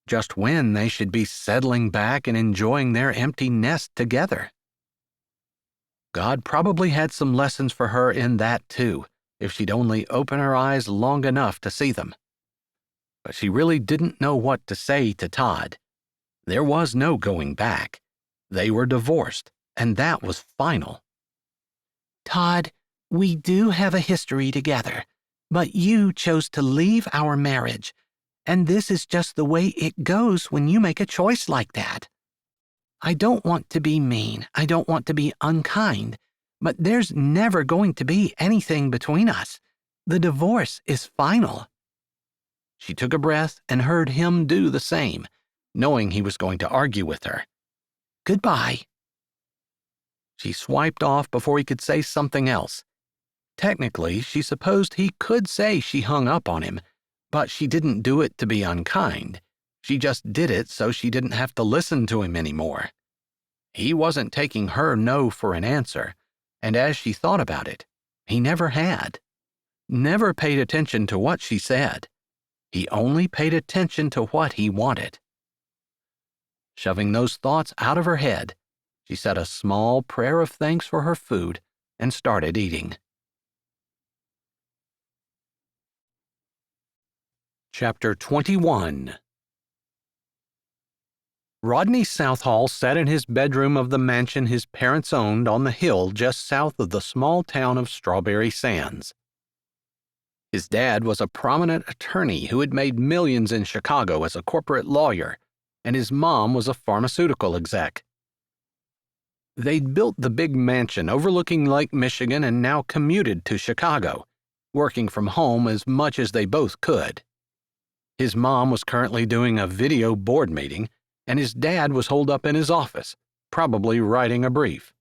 just when they should be settling back and enjoying their empty nest together. God probably had some lessons for her in that too, if she'd only open her eyes long enough to see them. But she really didn't know what to say to Todd. There was no going back. They were divorced, and that was final. Todd, we do have a history together, but you chose to leave our marriage, and this is just the way it goes when you make a choice like that. I don't want to be mean, I don't want to be unkind, but there's never going to be anything between us. The divorce is final. She took a breath and heard him do the same, knowing he was going to argue with her. Goodbye. She swiped off before he could say something else. Technically, she supposed he could say she hung up on him, but she didn't do it to be unkind. She just did it so she didn't have to listen to him anymore. He wasn't taking her no for an answer, and as she thought about it, he never had. Never paid attention to what she said. He only paid attention to what he wanted. Shoving those thoughts out of her head, she said a small prayer of thanks for her food and started eating. Chapter 21. Rodney Southall sat in his bedroom of the mansion his parents owned on the hill just south of the small town of Strawberry Sands. His dad was a prominent attorney who had made millions in Chicago as a corporate lawyer, and his mom was a pharmaceutical exec. They'd built the big mansion overlooking Lake Michigan and now commuted to Chicago, working from home as much as they both could. His mom was currently doing a video board meeting, and his dad was holed up in his office, probably writing a brief.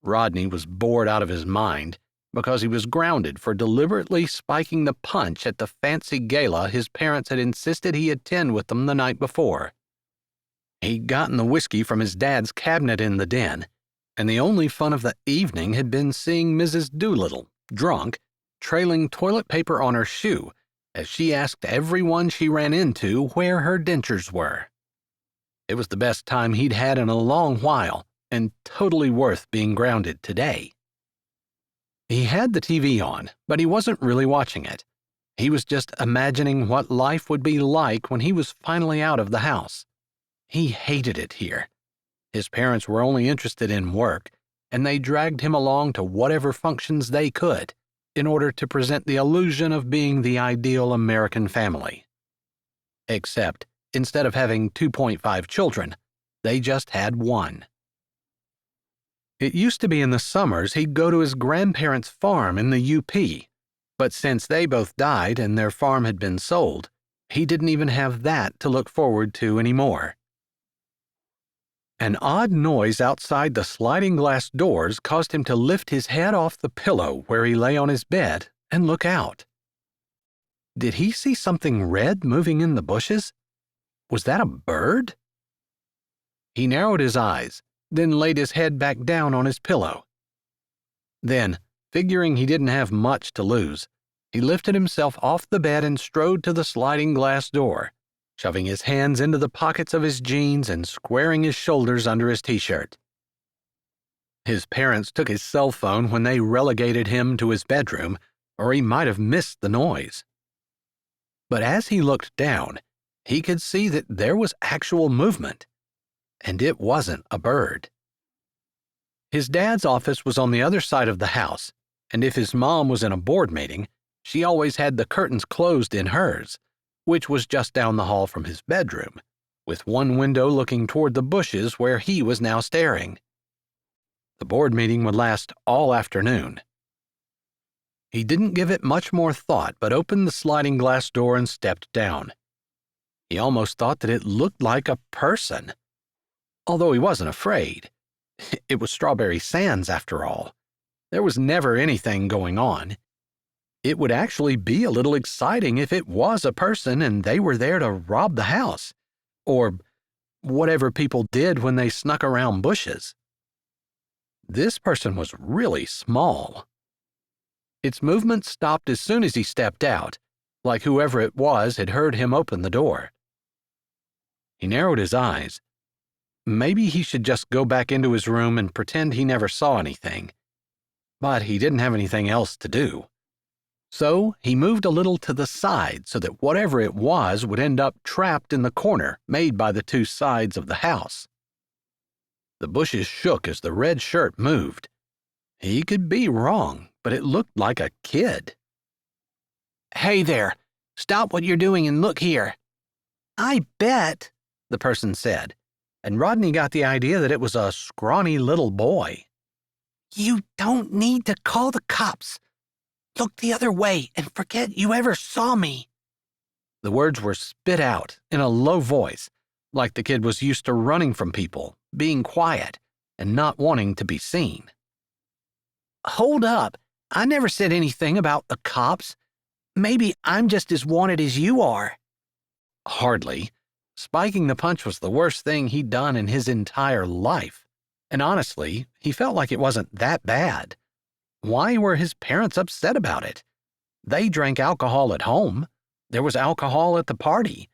Rodney was bored out of his mind because he was grounded for deliberately spiking the punch at the fancy gala his parents had insisted he attend with them the night before. He'd gotten the whiskey from his dad's cabinet in the den, and the only fun of the evening had been seeing Mrs. Doolittle, drunk, trailing toilet paper on her shoe as she asked everyone she ran into where her dentures were. It was the best time he'd had in a long while, and totally worth being grounded today. He had the TV on, but he wasn't really watching it. He was just imagining what life would be like when he was finally out of the house. He hated it here. His parents were only interested in work, and they dragged him along to whatever functions they could in order to present the illusion of being the ideal American family. Except, instead of having 2.5 children, they just had one. It used to be in the summers he'd go to his grandparents' farm in the UP, but since they both died and their farm had been sold, he didn't even have that to look forward to anymore. An odd noise outside the sliding glass doors caused him to lift his head off the pillow where he lay on his bed and look out. Did he see something red moving in the bushes? Was that a bird? He narrowed his eyes, then laid his head back down on his pillow. Then, figuring he didn't have much to lose, he lifted himself off the bed and strode to the sliding glass door, shoving his hands into the pockets of his jeans and squaring his shoulders under his t-shirt. His parents took his cell phone when they relegated him to his bedroom, or he might have missed the noise. But as he looked down, he could see that there was actual movement, and it wasn't a bird. His dad's office was on the other side of the house, and if his mom was in a board meeting, she always had the curtains closed in hers, which was just down the hall from his bedroom, with one window looking toward the bushes where he was now staring. The board meeting would last all afternoon. He didn't give it much more thought but opened the sliding glass door and stepped down. He almost thought that it looked like a person. Although he wasn't afraid. It was Strawberry Sands, after all. There was never anything going on. It would actually be a little exciting if it was a person and they were there to rob the house, or whatever people did when they snuck around bushes. This person was really small. Its movement stopped as soon as he stepped out, like whoever it was had heard him open the door. He narrowed his eyes. Maybe he should just go back into his room and pretend he never saw anything. But he didn't have anything else to do. So he moved a little to the side so that whatever it was would end up trapped in the corner made by the two sides of the house. The bushes shook as the red shirt moved. He could be wrong, but it looked like a kid. Hey there, stop what you're doing and look here. I bet, the person said, and Rodney got the idea that it was a scrawny little boy. You don't need to call the cops. Look the other way and forget you ever saw me. The words were spit out in a low voice, like the kid was used to running from people, being quiet, and not wanting to be seen. Hold up, I never said anything about the cops. Maybe I'm just as wanted as you are. Hardly. Spiking the punch was the worst thing he'd done in his entire life, and honestly, he felt like it wasn't that bad. Why were his parents upset about it? They drank alcohol at home. There was alcohol at the party.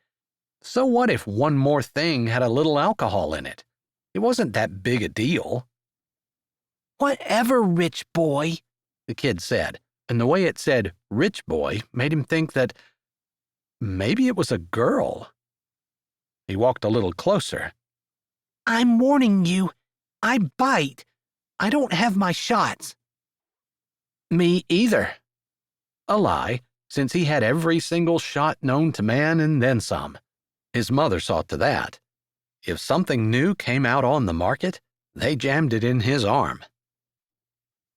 So what if one more thing had a little alcohol in it? It wasn't that big a deal. Whatever, rich boy, the kid said, and the way it said rich boy made him think that maybe it was a girl. He walked a little closer. I'm warning you. I bite. I don't have my shots. Me either. A lie, since he had every single shot known to man and then some. His mother saw to that. If something new came out on the market, they jammed it in his arm.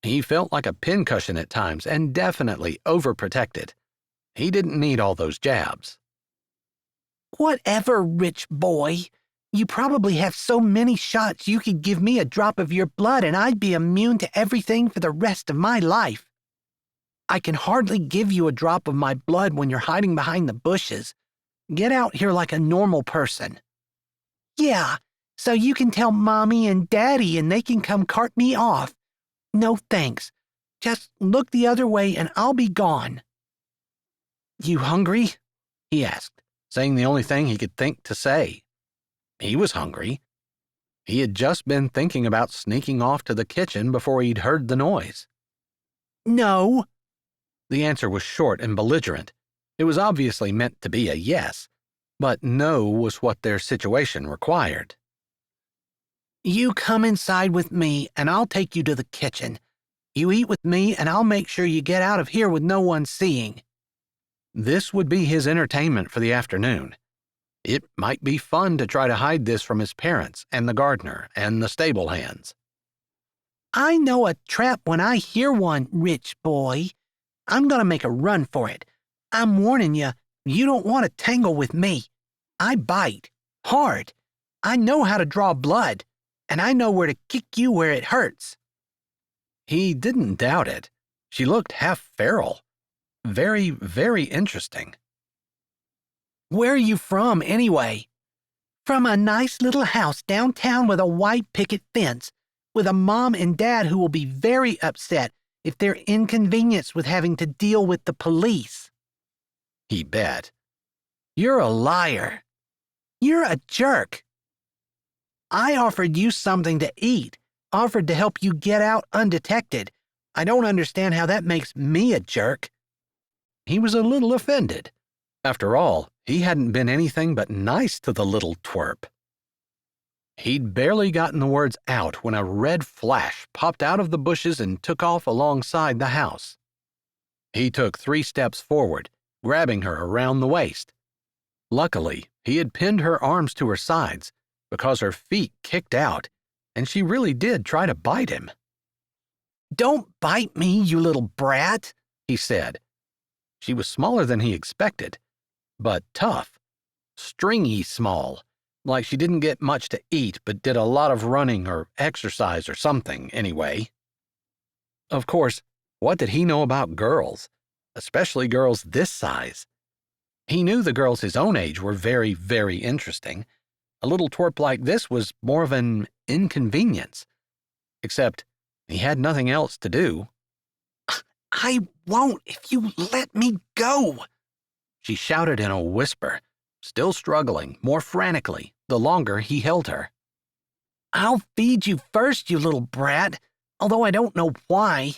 He felt like a pincushion at times and definitely overprotected. He didn't need all those jabs. Whatever, rich boy. You probably have so many shots you could give me a drop of your blood and I'd be immune to everything for the rest of my life. I can hardly give you a drop of my blood when you're hiding behind the bushes. Get out here like a normal person. Yeah, so you can tell Mommy and Daddy and they can come cart me off. No thanks. Just look the other way and I'll be gone. You hungry? He asked, saying the only thing he could think to say. He was hungry. He had just been thinking about sneaking off to the kitchen before he'd heard the noise. No. The answer was short and belligerent. It was obviously meant to be a yes, but no was what their situation required. You come inside with me, and I'll take you to the kitchen. You eat with me, and I'll make sure you get out of here with no one seeing. This would be his entertainment for the afternoon. It might be fun to try to hide this from his parents and the gardener and the stable hands. I know a trap when I hear one, rich boy. I'm gonna make a run for it. I'm warning you, you don't want to tangle with me. I bite. Hard. I know how to draw blood, and I know where to kick you where it hurts. He didn't doubt it. She looked half feral. Very, very interesting. Where are you from, anyway? From a nice little house downtown with a white picket fence, with a mom and dad who will be very upset if they're inconvenienced with having to deal with the police. He bet. You're a liar. You're a jerk. I offered you something to eat, offered to help you get out undetected. I don't understand how that makes me a jerk. He was a little offended. After all, he hadn't been anything but nice to the little twerp. He'd barely gotten the words out when a red flash popped out of the bushes and took off alongside the house. He took 3 steps forward, grabbing her around the waist. Luckily, he had pinned her arms to her sides because her feet kicked out, and she really did try to bite him. Don't bite me, you little brat, he said. She was smaller than he expected, but tough, stringy small, like she didn't get much to eat but did a lot of running or exercise or something anyway. Of course, what did he know about girls, especially girls this size? He knew the girls his own age were very, very interesting. A little twerp like this was more of an inconvenience. Except he had nothing else to do. I won't if you let me go, she shouted in a whisper, still struggling more frantically the longer he held her. I'll feed you first, you little brat, although I don't know why.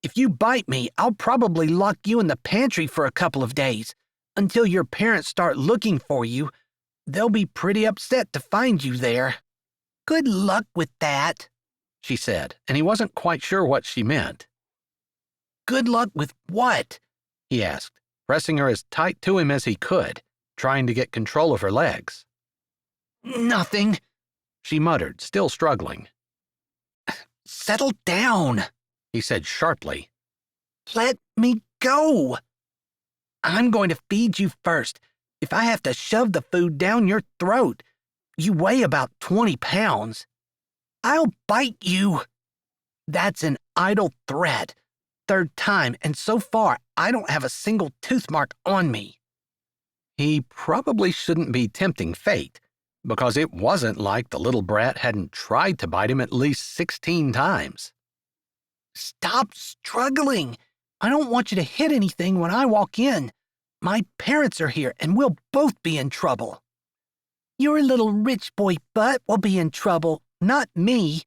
If you bite me, I'll probably lock you in the pantry for a couple of days, until your parents start looking for you. They'll be pretty upset to find you there. Good luck with that, she said, and he wasn't quite sure what she meant. Good luck with what? He asked, pressing her as tight to him as he could, trying to get control of her legs. Nothing, she muttered, still struggling. Settle down, he said sharply. Let me go. I'm going to feed you first. If I have to shove the food down your throat, you weigh about 20 pounds. I'll bite you. That's an idle threat. 3rd time, and so far, I don't have a single tooth mark on me. He probably shouldn't be tempting fate, because it wasn't like the little brat hadn't tried to bite him at least 16 times. Stop struggling. I don't want you to hit anything when I walk in. My parents are here, and we'll both be in trouble. Your little rich boy butt will be in trouble, not me.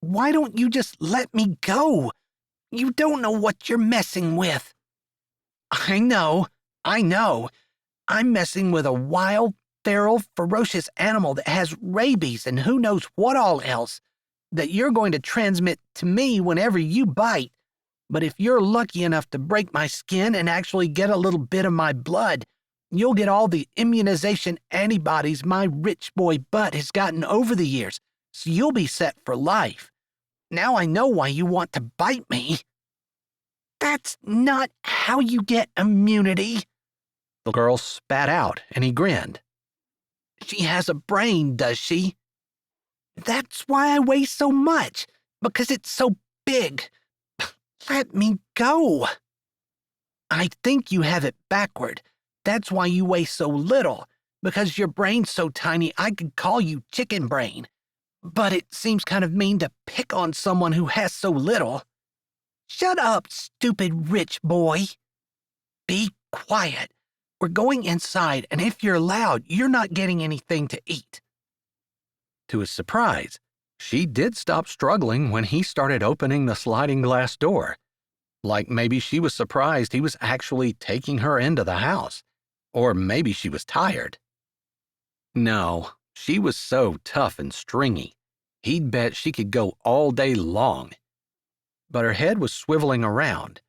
Why don't you just let me go? You don't know what you're messing with. I know. I'm messing with a wild, feral, ferocious animal that has rabies and who knows what all else that you're going to transmit to me whenever you bite. But if you're lucky enough to break my skin and actually get a little bit of my blood, you'll get all the immunization antibodies my rich boy butt has gotten over the years, so you'll be set for life. Now I know why you want to bite me. That's not how you get immunity. The girl spat out, and he grinned. She has a brain, does she? That's why I weigh so much, because it's so big. Let me go. I think you have it backward. That's why you weigh so little, because your brain's so tiny I could call you chicken brain. But it seems kind of mean to pick on someone who has so little. Shut up, stupid rich boy. Be quiet. We're going inside, and if you're loud, you're not getting anything to eat. To his surprise, she did stop struggling when he started opening the sliding glass door. Like maybe she was surprised he was actually taking her into the house, or maybe she was tired. No, she was so tough and stringy. He'd bet she could go all day long. But her head was swiveling around.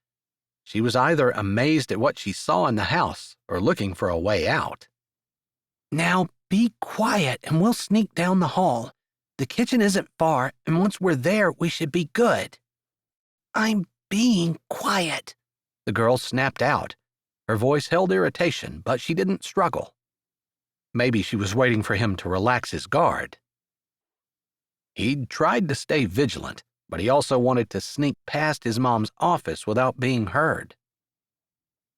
She was either amazed at what she saw in the house or looking for a way out. Now be quiet and we'll sneak down the hall. The kitchen isn't far, and once we're there, we should be good. I'm being quiet, The girl snapped out. Her voice held irritation, but she didn't struggle. Maybe she was waiting for him to relax his guard. He'd tried to stay vigilant, but he also wanted to sneak past his mom's office without being heard.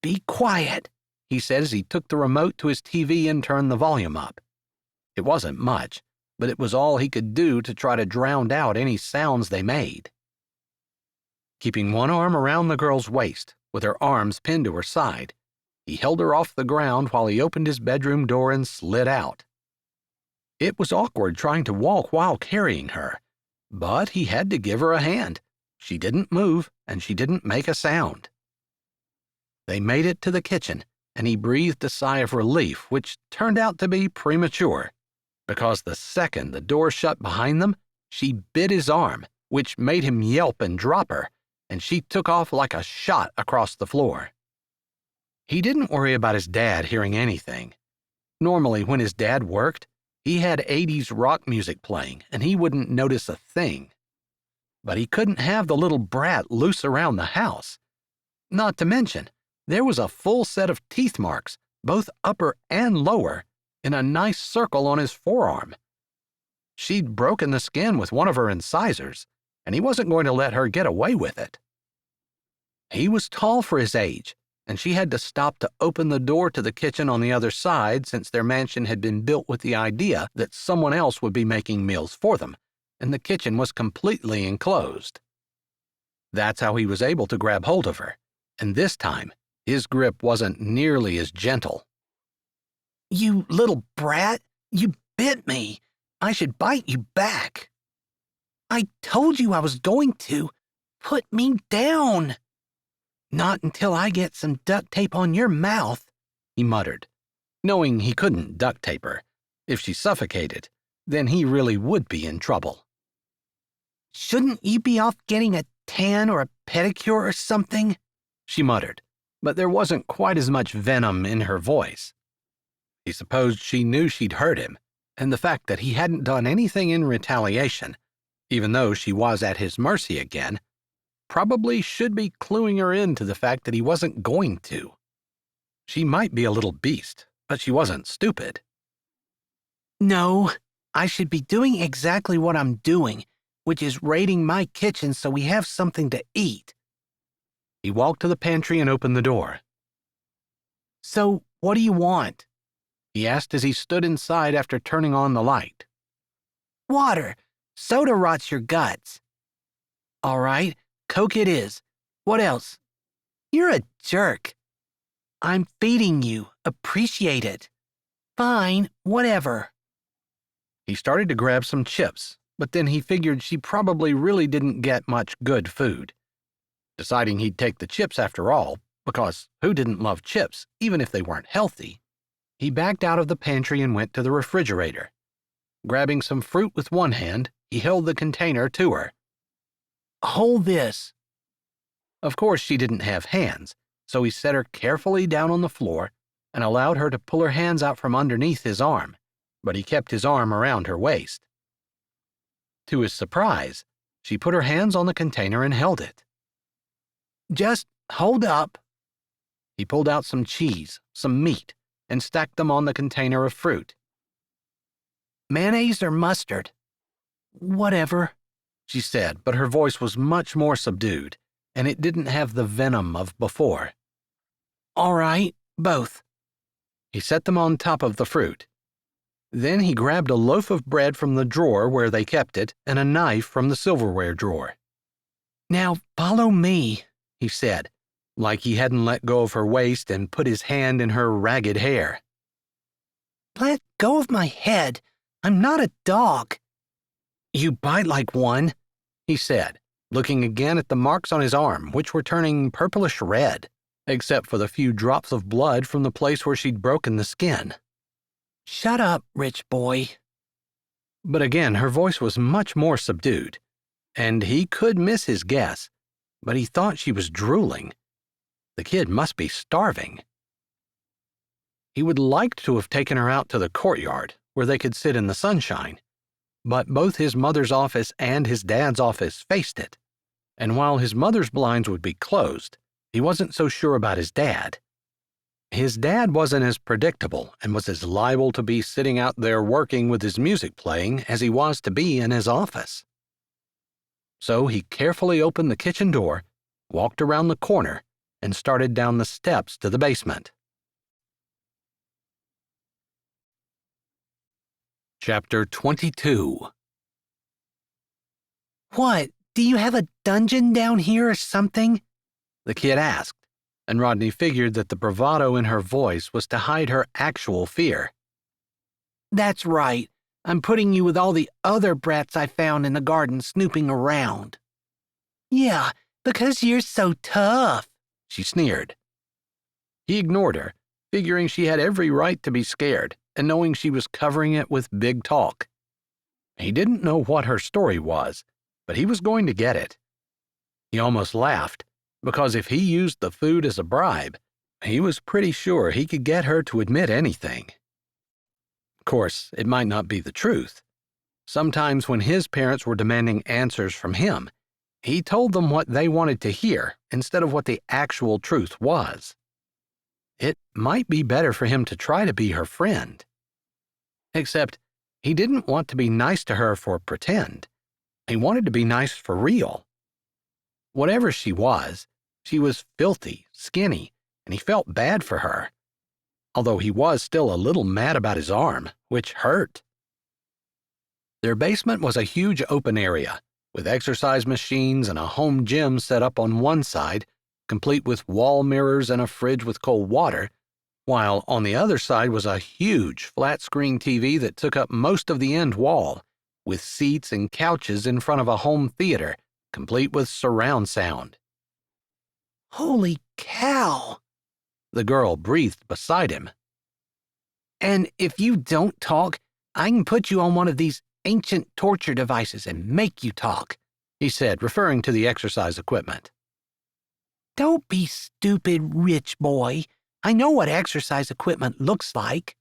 Be quiet, He said as he took the remote to his TV and turned the volume up. It wasn't much, but it was all he could do to try to drown out any sounds they made. Keeping one arm around the girl's waist, with her arms pinned to her side, he held her off the ground while he opened his bedroom door and slid out. It was awkward trying to walk while carrying her, but he had to give her a hand. She didn't move, and she didn't make a sound. They made it to the kitchen, and he breathed a sigh of relief, which turned out to be premature, because the second the door shut behind them, she bit his arm, which made him yelp and drop her, and she took off like a shot across the floor. He didn't worry about his dad hearing anything. Normally, when his dad worked, he had 80s rock music playing, and he wouldn't notice a thing. But he couldn't have the little brat loose around the house. Not to mention, there was a full set of teeth marks, both upper and lower, in a nice circle on his forearm. She'd broken the skin with one of her incisors, and he wasn't going to let her get away with it. He was tall for his age, and she had to stop to open the door to the kitchen on the other side since their mansion had been built with the idea that someone else would be making meals for them, and the kitchen was completely enclosed. That's how he was able to grab hold of her, and this time, his grip wasn't nearly as gentle. You little brat, you bit me. I should bite you back. I told you I was going to. Put me down. Not until I get some duct tape on your mouth, He muttered, knowing he couldn't duct tape her. If she suffocated, then he really would be in trouble. Shouldn't you be off getting a tan or a pedicure or something? She muttered, but there wasn't quite as much venom in her voice. He supposed she knew she'd hurt him, and the fact that he hadn't done anything in retaliation, even though she was at his mercy again, probably should be cluing her in to the fact that he wasn't going to. She might be a little beast, but she wasn't stupid. No, I should be doing exactly what I'm doing, which is raiding my kitchen so we have something to eat. He walked to the pantry and opened the door. So, what do you want? He asked as he stood inside after turning on the light. Water. Soda rots your guts. All right, Coke it is. What else? You're a jerk. I'm feeding you. Appreciate it. Fine, whatever. He started to grab some chips, but then he figured she probably really didn't get much good food. Deciding he'd take the chips after all, because who didn't love chips, even if they weren't healthy, he backed out of the pantry and went to the refrigerator. Grabbing some fruit with one hand, he held the container to her. Hold this. Of course, she didn't have hands, so he set her carefully down on the floor and allowed her to pull her hands out from underneath his arm, but he kept his arm around her waist. To his surprise, she put her hands on the container and held it. Just hold up. He pulled out some cheese, some meat, and stacked them on the container of fruit. Mayonnaise or mustard? Whatever, she said, but her voice was much more subdued, and it didn't have the venom of before. All right, both. He set them on top of the fruit. Then he grabbed a loaf of bread from the drawer where they kept it and a knife from the silverware drawer. Now follow me, he said, like he hadn't let go of her waist and put his hand in her ragged hair. Let go of my head. I'm not a dog. You bite like one, he said, looking again at the marks on his arm, which were turning purplish red, except for the few drops of blood from the place where she'd broken the skin. Shut up, rich boy. But again, her voice was much more subdued, and he could miss his guess, but he thought she was drooling. The kid must be starving. He would like to have taken her out to the courtyard, where they could sit in the sunshine, but both his mother's office and his dad's office faced it, and while his mother's blinds would be closed, he wasn't so sure about his dad. His dad wasn't as predictable and was as liable to be sitting out there working with his music playing as he was to be in his office. So he carefully opened the kitchen door, walked around the corner, and started down the steps to the basement. Chapter 22. What, do you have a dungeon down here or something? The kid asked, and Rodney figured that the bravado in her voice was to hide her actual fear. That's right. I'm putting you with all the other brats I found in the garden snooping around. Yeah, because you're so tough, she sneered. He ignored her, figuring she had every right to be scared, and knowing she was covering it with big talk. He didn't know what her story was, but he was going to get it. He almost laughed, because if he used the food as a bribe, he was pretty sure he could get her to admit anything. Of course, it might not be the truth. Sometimes when his parents were demanding answers from him, he told them what they wanted to hear instead of what the actual truth was. It might be better for him to try to be her friend. Except, he didn't want to be nice to her for pretend. He wanted to be nice for real. Whatever she was filthy, skinny, and he felt bad for her. Although he was still a little mad about his arm, which hurt. Their basement was a huge open area, with exercise machines and a home gym set up on one side, complete with wall mirrors and a fridge with cold water, while on the other side was a huge flat-screen TV that took up most of the end wall, with seats and couches in front of a home theater, complete with surround sound. Holy cow! The girl breathed beside him. And if you don't talk, I can put you on one of these ancient torture devices and make you talk, he said, referring to the exercise equipment. Don't be stupid, rich boy. I know what exercise equipment looks like.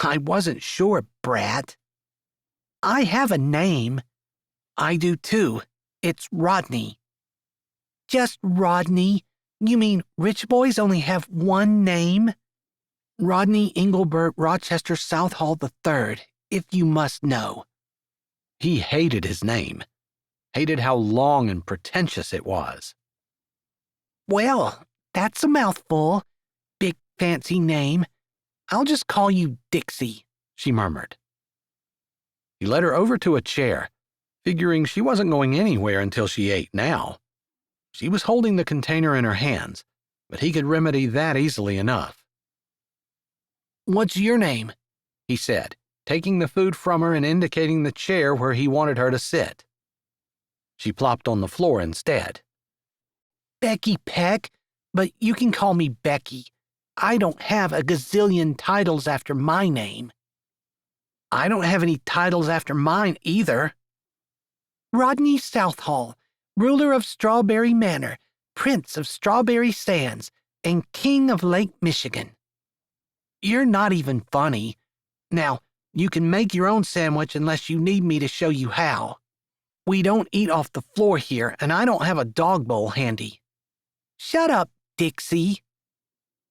I wasn't sure, brat. I have a name. I do too. It's Rodney. Just Rodney? You mean rich boys only have one name? Rodney Engelbert Rochester Southall III, if you must know. He hated his name, hated how long and pretentious it was. Well, that's a mouthful. Big fancy name. I'll just call you Dixie, she murmured. He led her over to a chair, figuring she wasn't going anywhere until she ate now. She was holding the container in her hands, but he could remedy that easily enough. What's your name? He said, taking the food from her and indicating the chair where he wanted her to sit. She plopped on the floor instead. Becky Peck, but you can call me Becky. I don't have a gazillion titles after my name. I don't have any titles after mine either. Rodney Southall, ruler of Strawberry Manor, Prince of Strawberry Sands, and King of Lake Michigan. You're not even funny. Now, you can make your own sandwich unless you need me to show you how. We don't eat off the floor here, and I don't have a dog bowl handy. Shut up, Dixie.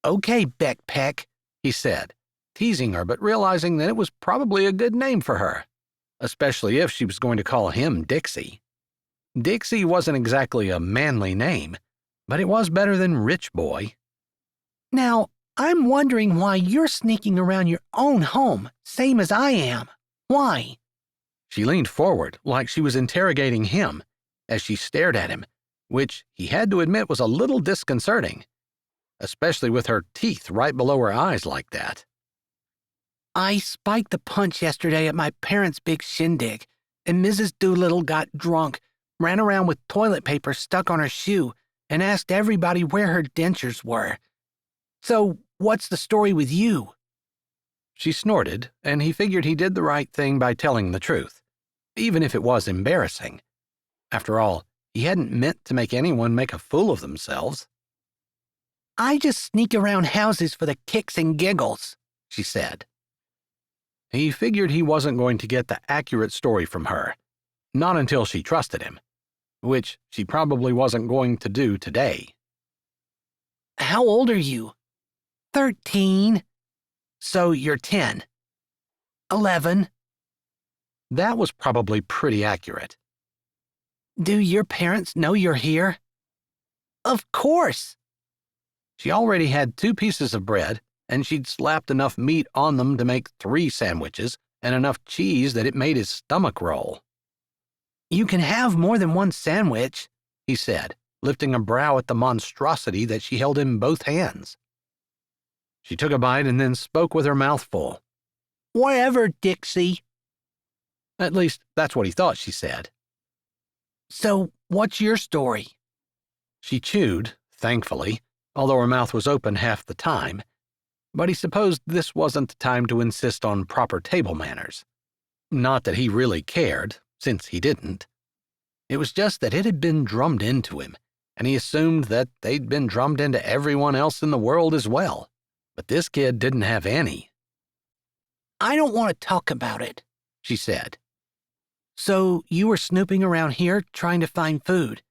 Okay, Beck Peck, he said, teasing her but realizing that it was probably a good name for her, especially if she was going to call him Dixie. Dixie wasn't exactly a manly name, but it was better than Rich Boy. Now, I'm wondering why you're sneaking around your own home, same as I am. Why? She leaned forward like she was interrogating him as she stared at him, which he had to admit was a little disconcerting, especially with her teeth right below her eyes like that. I spiked the punch yesterday at my parents' big shindig, and Mrs. Doolittle got drunk, ran around with toilet paper stuck on her shoe, and asked everybody where her dentures were. So, what's the story with you? She snorted, and he figured he did the right thing by telling the truth, even if it was embarrassing. After all, he hadn't meant to make anyone make a fool of themselves. I just sneak around houses for the kicks and giggles, she said. He figured he wasn't going to get the accurate story from her, not until she trusted him, which she probably wasn't going to do today. How old are you? 13. So you're 10. 11. That was probably pretty accurate. Do your parents know you're here? Of course. She already had 2 pieces of bread, and she'd slapped enough meat on them to make 3 sandwiches and enough cheese that it made his stomach roll. You can have more than one sandwich, he said, lifting a brow at the monstrosity that she held in both hands. She took a bite and then spoke with her mouth full. Whatever, Dixie. At least, that's what he thought she said. So, what's your story? She chewed, thankfully, although her mouth was open half the time, but he supposed this wasn't the time to insist on proper table manners. Not that he really cared, since he didn't. It was just that it had been drummed into him, and he assumed that they'd been drummed into everyone else in the world as well. But this kid didn't have any. I don't want to talk about it, she said. So you were snooping around here trying to find food.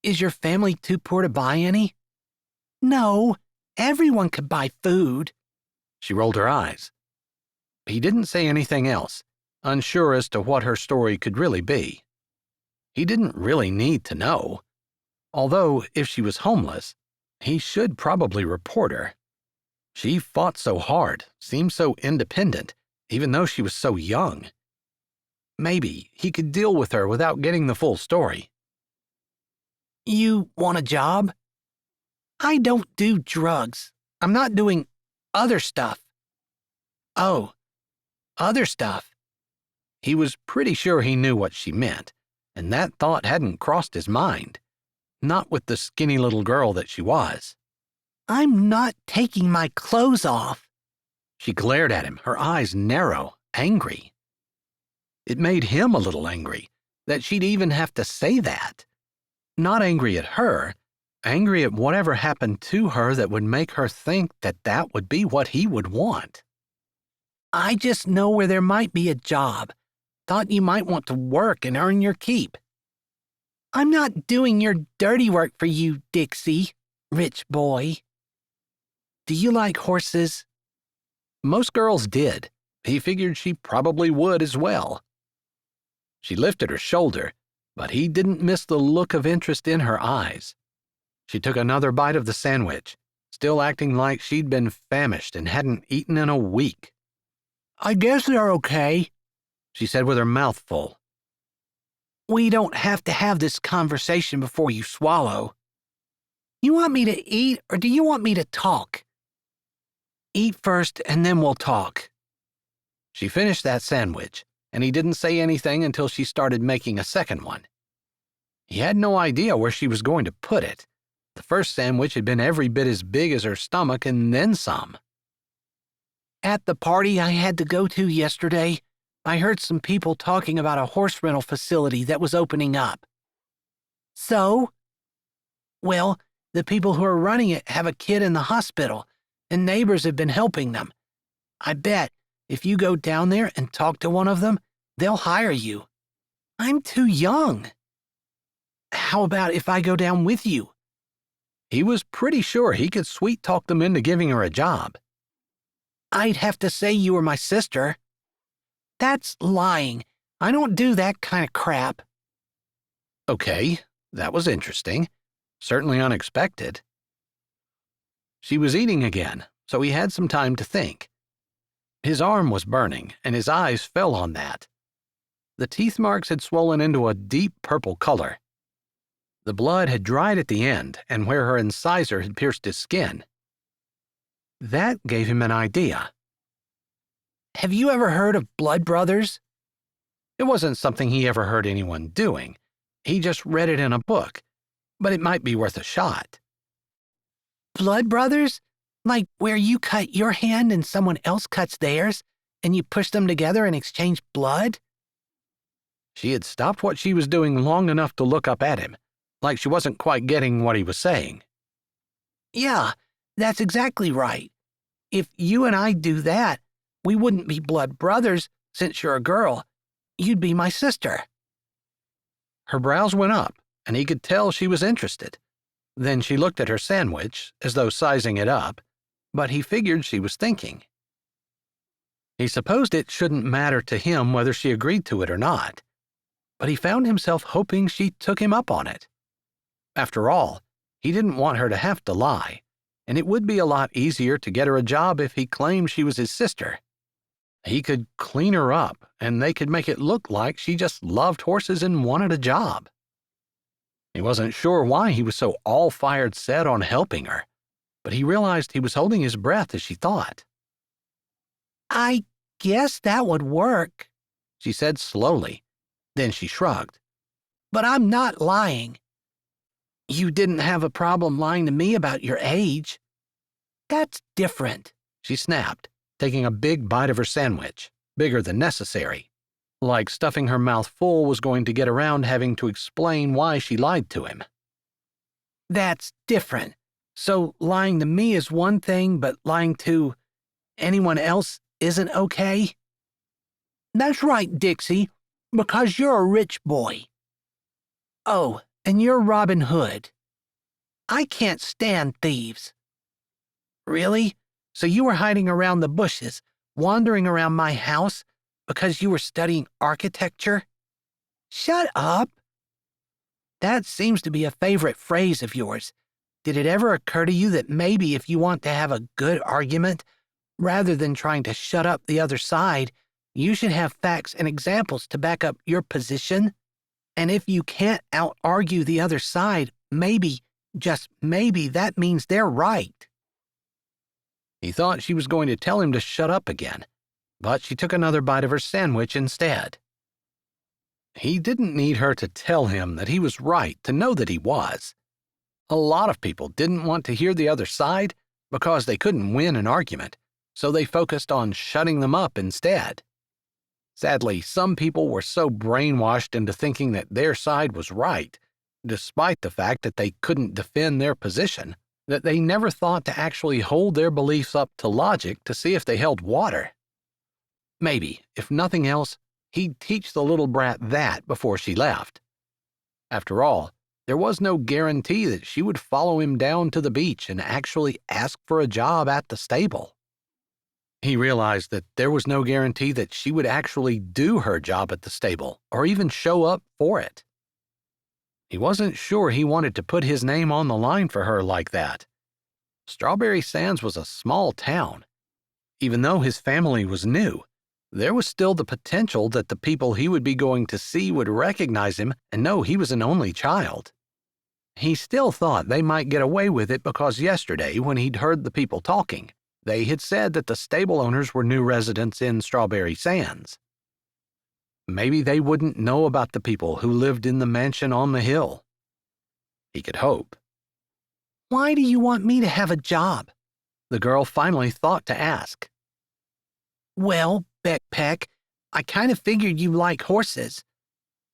Is your family too poor to buy any? No, everyone could buy food. She rolled her eyes. He didn't say anything else, unsure as to what her story could really be. He didn't really need to know. Although, if she was homeless, he should probably report her. She fought so hard, seemed so independent, even though she was so young. Maybe he could deal with her without getting the full story. You want a job? I don't do drugs. I'm not doing other stuff. Oh, other stuff. He was pretty sure he knew what she meant, and that thought hadn't crossed his mind. Not with the skinny little girl that she was. I'm not taking my clothes off. She glared at him, her eyes narrow, angry. It made him a little angry that she'd even have to say that. Not angry at her, angry at whatever happened to her that would make her think that that would be what he would want. I just know where there might be a job. Thought you might want to work and earn your keep. I'm not doing your dirty work for you, Dixie, rich boy. Do you like horses? Most girls did. He figured she probably would as well. She lifted her shoulder, but he didn't miss the look of interest in her eyes. She took another bite of the sandwich, still acting like she'd been famished and hadn't eaten in a week. I guess they're okay, she said with her mouth full. We don't have to have this conversation before you swallow. You want me to eat or do you want me to talk? Eat first and then we'll talk. She finished that sandwich, and he didn't say anything until she started making a second one. He had no idea where she was going to put it. The first sandwich had been every bit as big as her stomach and then some. At the party I had to go to yesterday, I heard some people talking about a horse rental facility that was opening up. So? Well, the people who are running it have a kid in the hospital, and neighbors have been helping them. I bet if you go down there and talk to one of them, they'll hire you. I'm too young. How about if I go down with you? He was pretty sure he could sweet-talk them into giving her a job. I'd have to say you were my sister. That's lying. I don't do that kind of crap. Okay, that was interesting. Certainly unexpected. She was eating again, so he had some time to think. His arm was burning, and his eyes fell on that. The teeth marks had swollen into a deep purple color. The blood had dried at the end, and where her incisor had pierced his skin. That gave him an idea. Have you ever heard of blood brothers? It wasn't something he ever heard anyone doing, He just read it in a book, but it might be worth a shot. Blood brothers? Like where you cut your hand and someone else cuts theirs, and you push them together and exchange blood? She had stopped what she was doing long enough to look up at him, like she wasn't quite getting what he was saying. Yeah, that's exactly right. If you and I do that, we wouldn't be blood brothers since you're a girl. You'd be my sister. Her brows went up, and he could tell she was interested. Then she looked at her sandwich, as though sizing it up, but he figured she was thinking. He supposed it shouldn't matter to him whether she agreed to it or not, but he found himself hoping she took him up on it. After all, he didn't want her to have to lie, and it would be a lot easier to get her a job if he claimed she was his sister. He could clean her up, and they could make it look like she just loved horses and wanted a job. He wasn't sure why he was so all-fired set on helping her, but he realized he was holding his breath as she thought. I guess that would work, She said slowly. Then she shrugged. but I'm not lying. You didn't have a problem lying to me about your age. That's different. She snapped, taking a big bite of her sandwich, bigger than necessary, like stuffing her mouth full was going to get around having to explain why she lied to him. That's different. So lying to me is one thing, but lying to anyone else isn't okay? That's right, Dixie, because you're a rich boy. Oh, and you're Robin Hood. I can't stand thieves. Really? So you were hiding around the bushes, wandering around my house, because you were studying architecture? Shut up. That seems to be a favorite phrase of yours. Did it ever occur to you that maybe if you want to have a good argument, rather than trying to shut up the other side, you should have facts and examples to back up your position? And if you can't out-argue the other side, maybe, just maybe, that means they're right. He thought she was going to tell him to shut up again, but she took another bite of her sandwich instead. He didn't need her to tell him that he was right to know that he was. A lot of people didn't want to hear the other side because they couldn't win an argument, so they focused on shutting them up instead. Sadly, some people were so brainwashed into thinking that their side was right, despite the fact that they couldn't defend their position, that they never thought to actually hold their beliefs up to logic to see if they held water. Maybe, if nothing else, he'd teach the little brat that before she left. After all, there was no guarantee that she would follow him down to the beach and actually ask for a job at the stable. He realized that there was no guarantee that she would actually do her job at the stable or even show up for it. He wasn't sure he wanted to put his name on the line for her like that. Strawberry Sands was a small town. Even though his family was new, there was still the potential that the people he would be going to see would recognize him and know he was an only child. He still thought they might get away with it because yesterday, when he'd heard the people talking, they had said that the stable owners were new residents in Strawberry Sands. Maybe they wouldn't know about the people who lived in the mansion on the hill. He could hope. Why do you want me to have a job? The girl finally thought to ask. Well, Beck, I kind of figured you like horses.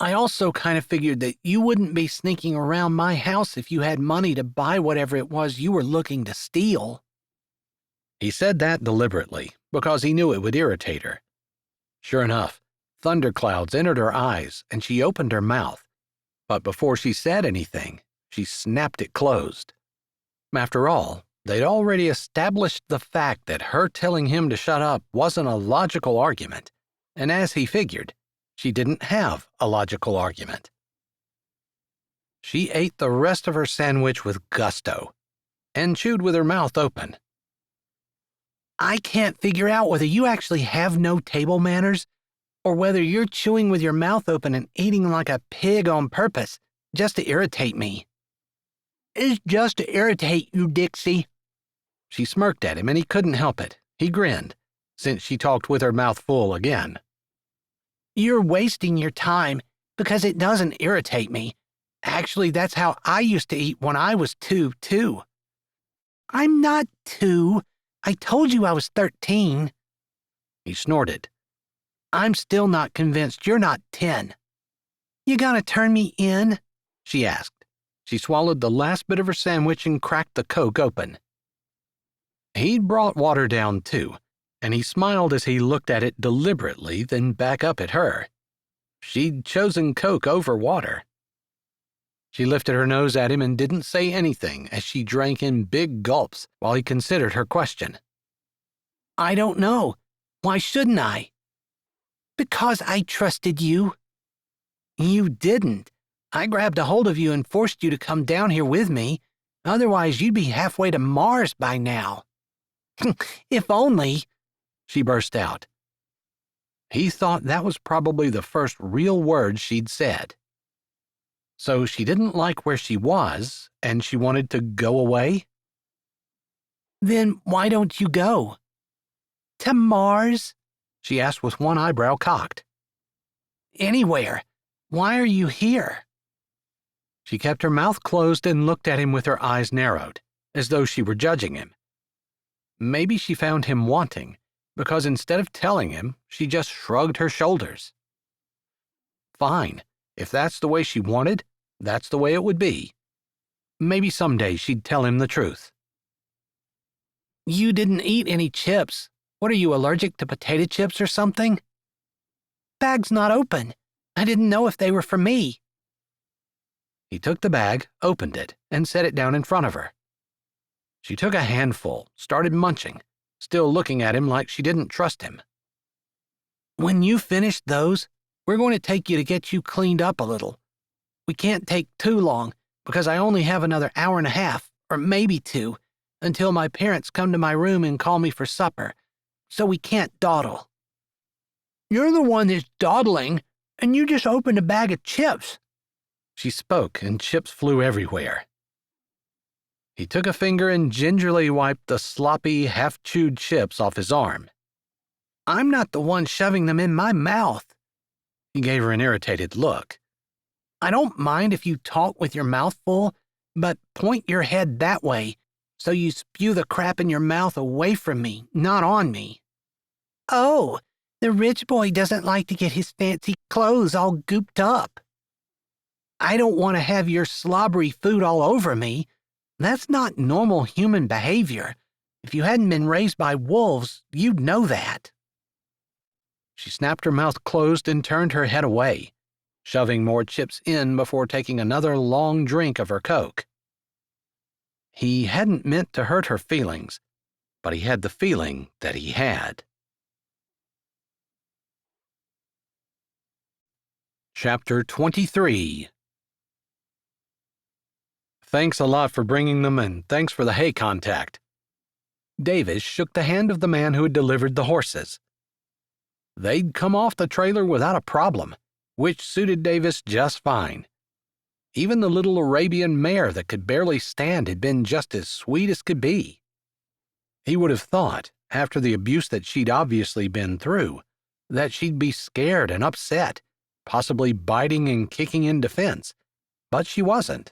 I also kind of figured that you wouldn't be sneaking around my house if you had money to buy whatever it was you were looking to steal. He said that deliberately because he knew it would irritate her. Sure enough, thunderclouds entered her eyes and she opened her mouth, but before she said anything, she snapped it closed. After all, they'd already established the fact that her telling him to shut up wasn't a logical argument, and as he figured, she didn't have a logical argument. She ate the rest of her sandwich with gusto and chewed with her mouth open. I can't figure out whether you actually have no table manners or whether you're chewing with your mouth open and eating like a pig on purpose just to irritate me. It's just to irritate you, Dixie. She smirked at him and he couldn't help it. He grinned, since she talked with her mouth full again. You're wasting your time, because it doesn't irritate me. Actually, that's how I used to eat when I was 2, too. I'm not 2. I told you I was 13. He snorted. I'm still not convinced you're not 10. You gonna turn me in? She asked. She swallowed the last bit of her sandwich and cracked the Coke open. He'd brought water down, too, and he smiled as he looked at it deliberately, then back up at her. She'd chosen Coke over water. She lifted her nose at him and didn't say anything as she drank in big gulps while he considered her question. I don't know. Why shouldn't I? Because I trusted you. You didn't. I grabbed a hold of you and forced you to come down here with me. Otherwise, you'd be halfway to Mars by now. If only, she burst out. He thought that was probably the first real word she'd said. So she didn't like where she was, and she wanted to go away? Then why don't you go? To Mars? She asked with one eyebrow cocked. Anywhere. Why are you here? She kept her mouth closed and looked at him with her eyes narrowed, as though she were judging him. Maybe she found him wanting, because instead of telling him, she just shrugged her shoulders. Fine. If that's the way she wanted, that's the way it would be. Maybe someday she'd tell him the truth. You didn't eat any chips. What are you, allergic to potato chips or something? Bag's not open. I didn't know if they were for me. He took the bag, opened it, and set it down in front of her. She took a handful, started munching, still looking at him like she didn't trust him. When you finish those, we're going to take you to get you cleaned up a little. We can't take too long, because I only have another hour and a half, or maybe 2, until my parents come to my room and call me for supper, so we can't dawdle. You're the one that's dawdling, and you just opened a bag of chips. She spoke, and chips flew everywhere. He took a finger and gingerly wiped the sloppy, half-chewed chips off his arm. I'm not the one shoving them in my mouth. He gave her an irritated look. I don't mind if you talk with your mouth full, but point your head that way, so you spew the crap in your mouth away from me, not on me. Oh, the rich boy doesn't like to get his fancy clothes all gooped up. I don't want to have your slobbery food all over me. That's not normal human behavior. If you hadn't been raised by wolves, you'd know that. She snapped her mouth closed and turned her head away, shoving more chips in before taking another long drink of her Coke. He hadn't meant to hurt her feelings, but he had the feeling that he had. Chapter 23. Thanks a lot for bringing them, and thanks for the hay contact. Davis shook the hand of the man who had delivered the horses. They'd come off the trailer without a problem, which suited Davis just fine. Even the little Arabian mare that could barely stand had been just as sweet as could be. He would have thought, after the abuse that she'd obviously been through, that she'd be scared and upset, possibly biting and kicking in defense, but she wasn't.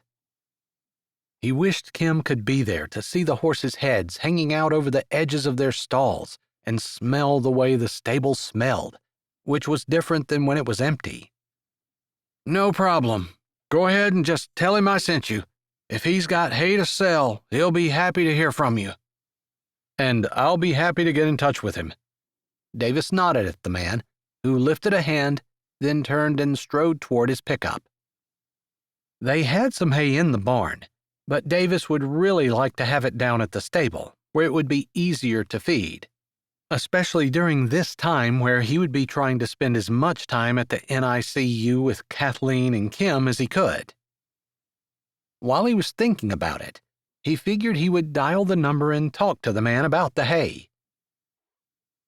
He wished Kim could be there to see the horses' heads hanging out over the edges of their stalls and smell the way the stable smelled, which was different than when it was empty. No problem. Go ahead and just tell him I sent you. If he's got hay to sell, he'll be happy to hear from you. And I'll be happy to get in touch with him. Davis nodded at the man, who lifted a hand, then turned and strode toward his pickup. They had some hay in the barn, but Davis would really like to have it down at the stable, where it would be easier to feed, especially during this time where he would be trying to spend as much time at the NICU with Kathleen and Kim as he could. While he was thinking about it, he figured he would dial the number and talk to the man about the hay.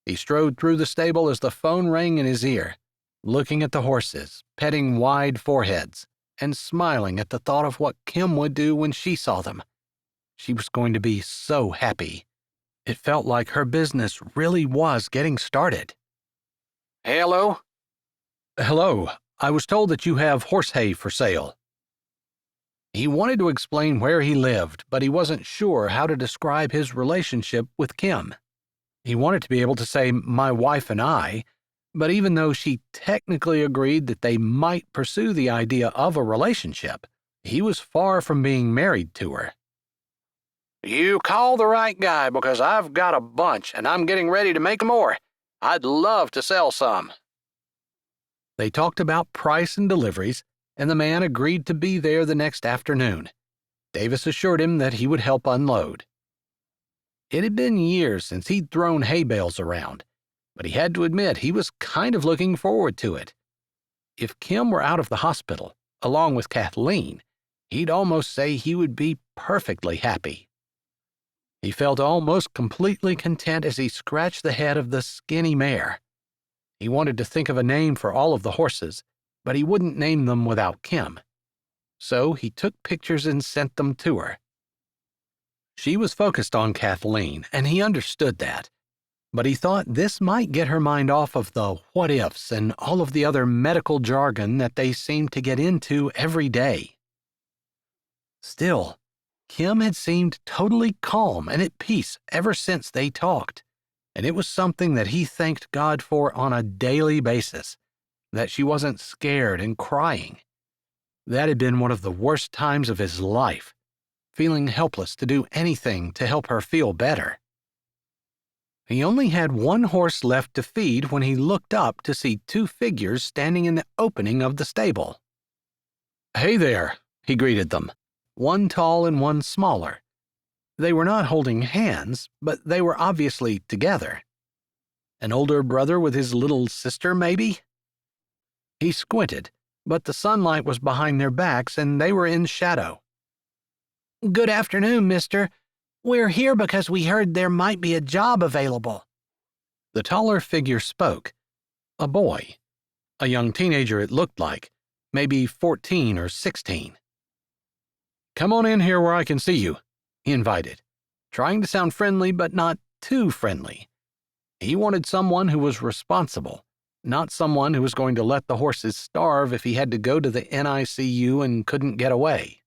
He strode through the stable as the phone rang in his ear, looking at the horses, petting wide foreheads, and smiling at the thought of what Kim would do when she saw them. She was going to be so happy. It felt like her business really was getting started. Hello? Hello, I was told that you have horse hay for sale." He wanted to explain where he lived, but he wasn't sure how to describe his relationship with Kim. He wanted to be able to say, "my wife and I," but even though she technically agreed that they might pursue the idea of a relationship, he was far from being married to her. "You call the right guy because I've got a bunch and I'm getting ready to make more. I'd love to sell some." They talked about price and deliveries, and the man agreed to be there the next afternoon. Davis assured him that he would help unload. It had been years since he'd thrown hay bales around, but he had to admit he was kind of looking forward to it. If Kim were out of the hospital, along with Kathleen, he'd almost say he would be perfectly happy. He felt almost completely content as he scratched the head of the skinny mare. He wanted to think of a name for all of the horses, but he wouldn't name them without Kim. So he took pictures and sent them to her. She was focused on Kathleen, and he understood that. But he thought this might get her mind off of the what-ifs and all of the other medical jargon that they seemed to get into every day. Still, Kim had seemed totally calm and at peace ever since they talked, and it was something that he thanked God for on a daily basis, that she wasn't scared and crying. That had been one of the worst times of his life, feeling helpless to do anything to help her feel better. He only had one horse left to feed when he looked up to see two figures standing in the opening of the stable. "Hey there," he greeted them, one tall and one smaller. They were not holding hands, but they were obviously together. An older brother with his little sister, maybe? He squinted, but the sunlight was behind their backs and they were in shadow. "Good afternoon, mister. We're here because we heard there might be a job available." The taller figure spoke. A boy. A young teenager it looked like, maybe 14 or 16. "Come on in here where I can see you," he invited, trying to sound friendly but not too friendly. He wanted someone who was responsible, not someone who was going to let the horses starve if he had to go to the NICU and couldn't get away.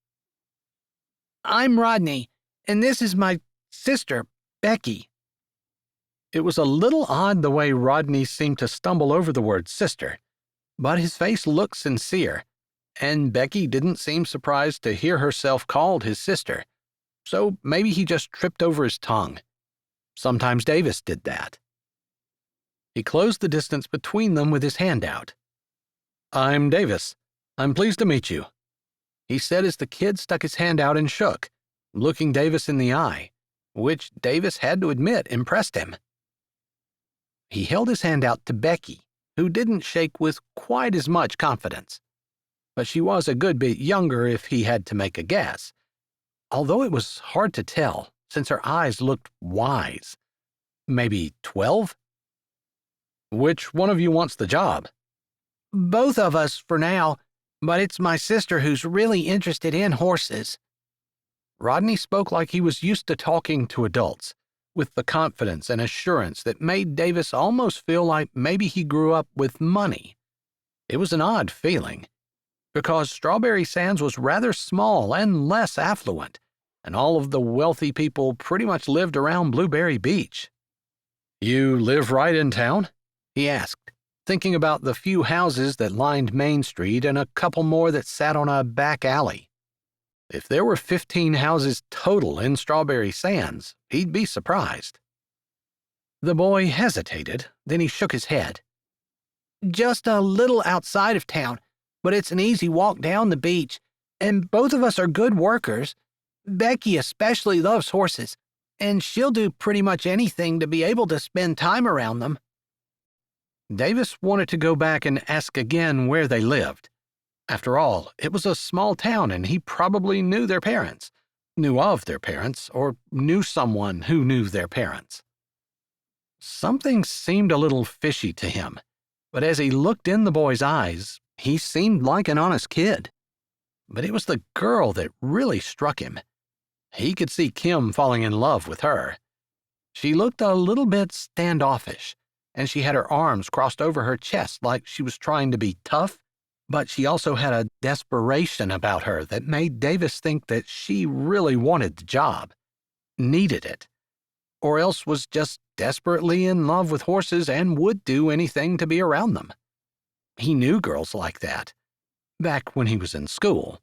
"I'm Rodney, and this is my sister, Becky." It was a little odd the way Rodney seemed to stumble over the word sister, but his face looked sincere, and Becky didn't seem surprised to hear herself called his sister, so maybe he just tripped over his tongue. Sometimes Davis did that. He closed the distance between them with his hand out. "I'm Davis. I'm pleased to meet you," he said as the kid stuck his hand out and shook, looking Davis in the eye, which Davis had to admit impressed him. He held his hand out to Becky, who didn't shake with quite as much confidence, but she was a good bit younger if he had to make a guess, although it was hard to tell since her eyes looked wise. Maybe 12? "Which one of you wants the job?" "Both of us for now, but it's my sister who's really interested in horses." Rodney spoke like he was used to talking to adults, with the confidence and assurance that made Davis almost feel like maybe he grew up with money. It was an odd feeling, because Strawberry Sands was rather small and less affluent, and all of the wealthy people pretty much lived around Blueberry Beach. "You live right in town?" he asked, thinking about the few houses that lined Main Street and a couple more that sat on a back alley. If there were 15 houses total in Strawberry Sands, he'd be surprised. The boy hesitated, then he shook his head. "Just a little outside of town, but it's an easy walk down the beach, and both of us are good workers. Becky especially loves horses, and she'll do pretty much anything to be able to spend time around them." Davis wanted to go back and ask again where they lived. After all, it was a small town and he probably knew their parents, knew of their parents, or knew someone who knew their parents. Something seemed a little fishy to him, but as he looked in the boy's eyes, he seemed like an honest kid. But it was the girl that really struck him. He could see Kim falling in love with her. She looked a little bit standoffish, and she had her arms crossed over her chest like she was trying to be tough, But she also had a desperation about her that made Davis think that she really wanted the job, needed it, or else was just desperately in love with horses and would do anything to be around them. He knew girls like that, back when he was in school.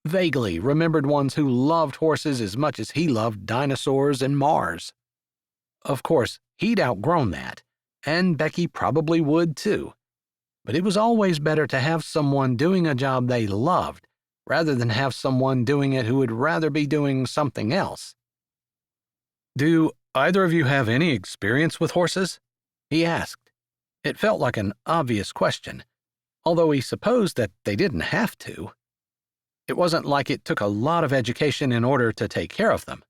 Vaguely remembered ones who loved horses as much as he loved dinosaurs and Mars. Of course, he'd outgrown that, and Becky probably would too. But it was always better to have someone doing a job they loved rather than have someone doing it who would rather be doing something else. "Do either of you have any experience with horses?" he asked. It felt like an obvious question, although he supposed that they didn't have to. It wasn't like it took a lot of education in order to take care of them.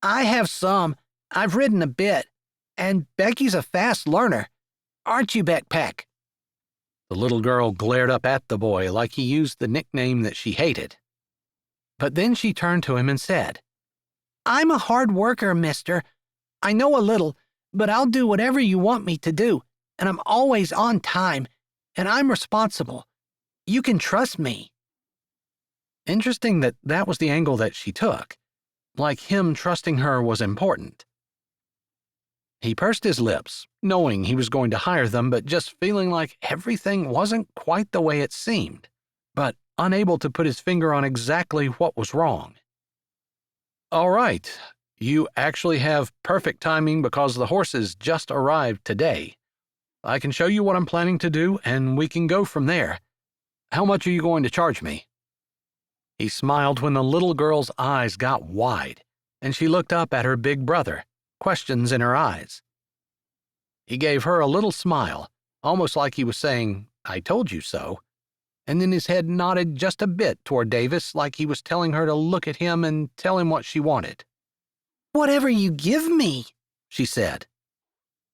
I have some. I've ridden a bit. And Becky's a fast learner. Aren't you, Beckpeck? The little girl glared up at the boy like he used the nickname that she hated. But then she turned to him and said, I'm a hard worker, mister. I know a little, but I'll do whatever you want me to do, and I'm always on time, and I'm responsible. You can trust me. Interesting that that was the angle that she took, like him trusting her was important. He pursed his lips, knowing he was going to hire them, but just feeling like everything wasn't quite the way it seemed, but unable to put his finger on exactly what was wrong. "All right, you actually have perfect timing because the horses just arrived today. I can show you what I'm planning to do, and we can go from there. How much are you going to charge me?" He smiled when the little girl's eyes got wide, and she looked up at her big brother, questions in her eyes. He gave her a little smile, almost like he was saying, "I told you so," and then his head nodded just a bit toward Davis like he was telling her to look at him and tell him what she wanted. Whatever you give me, she said.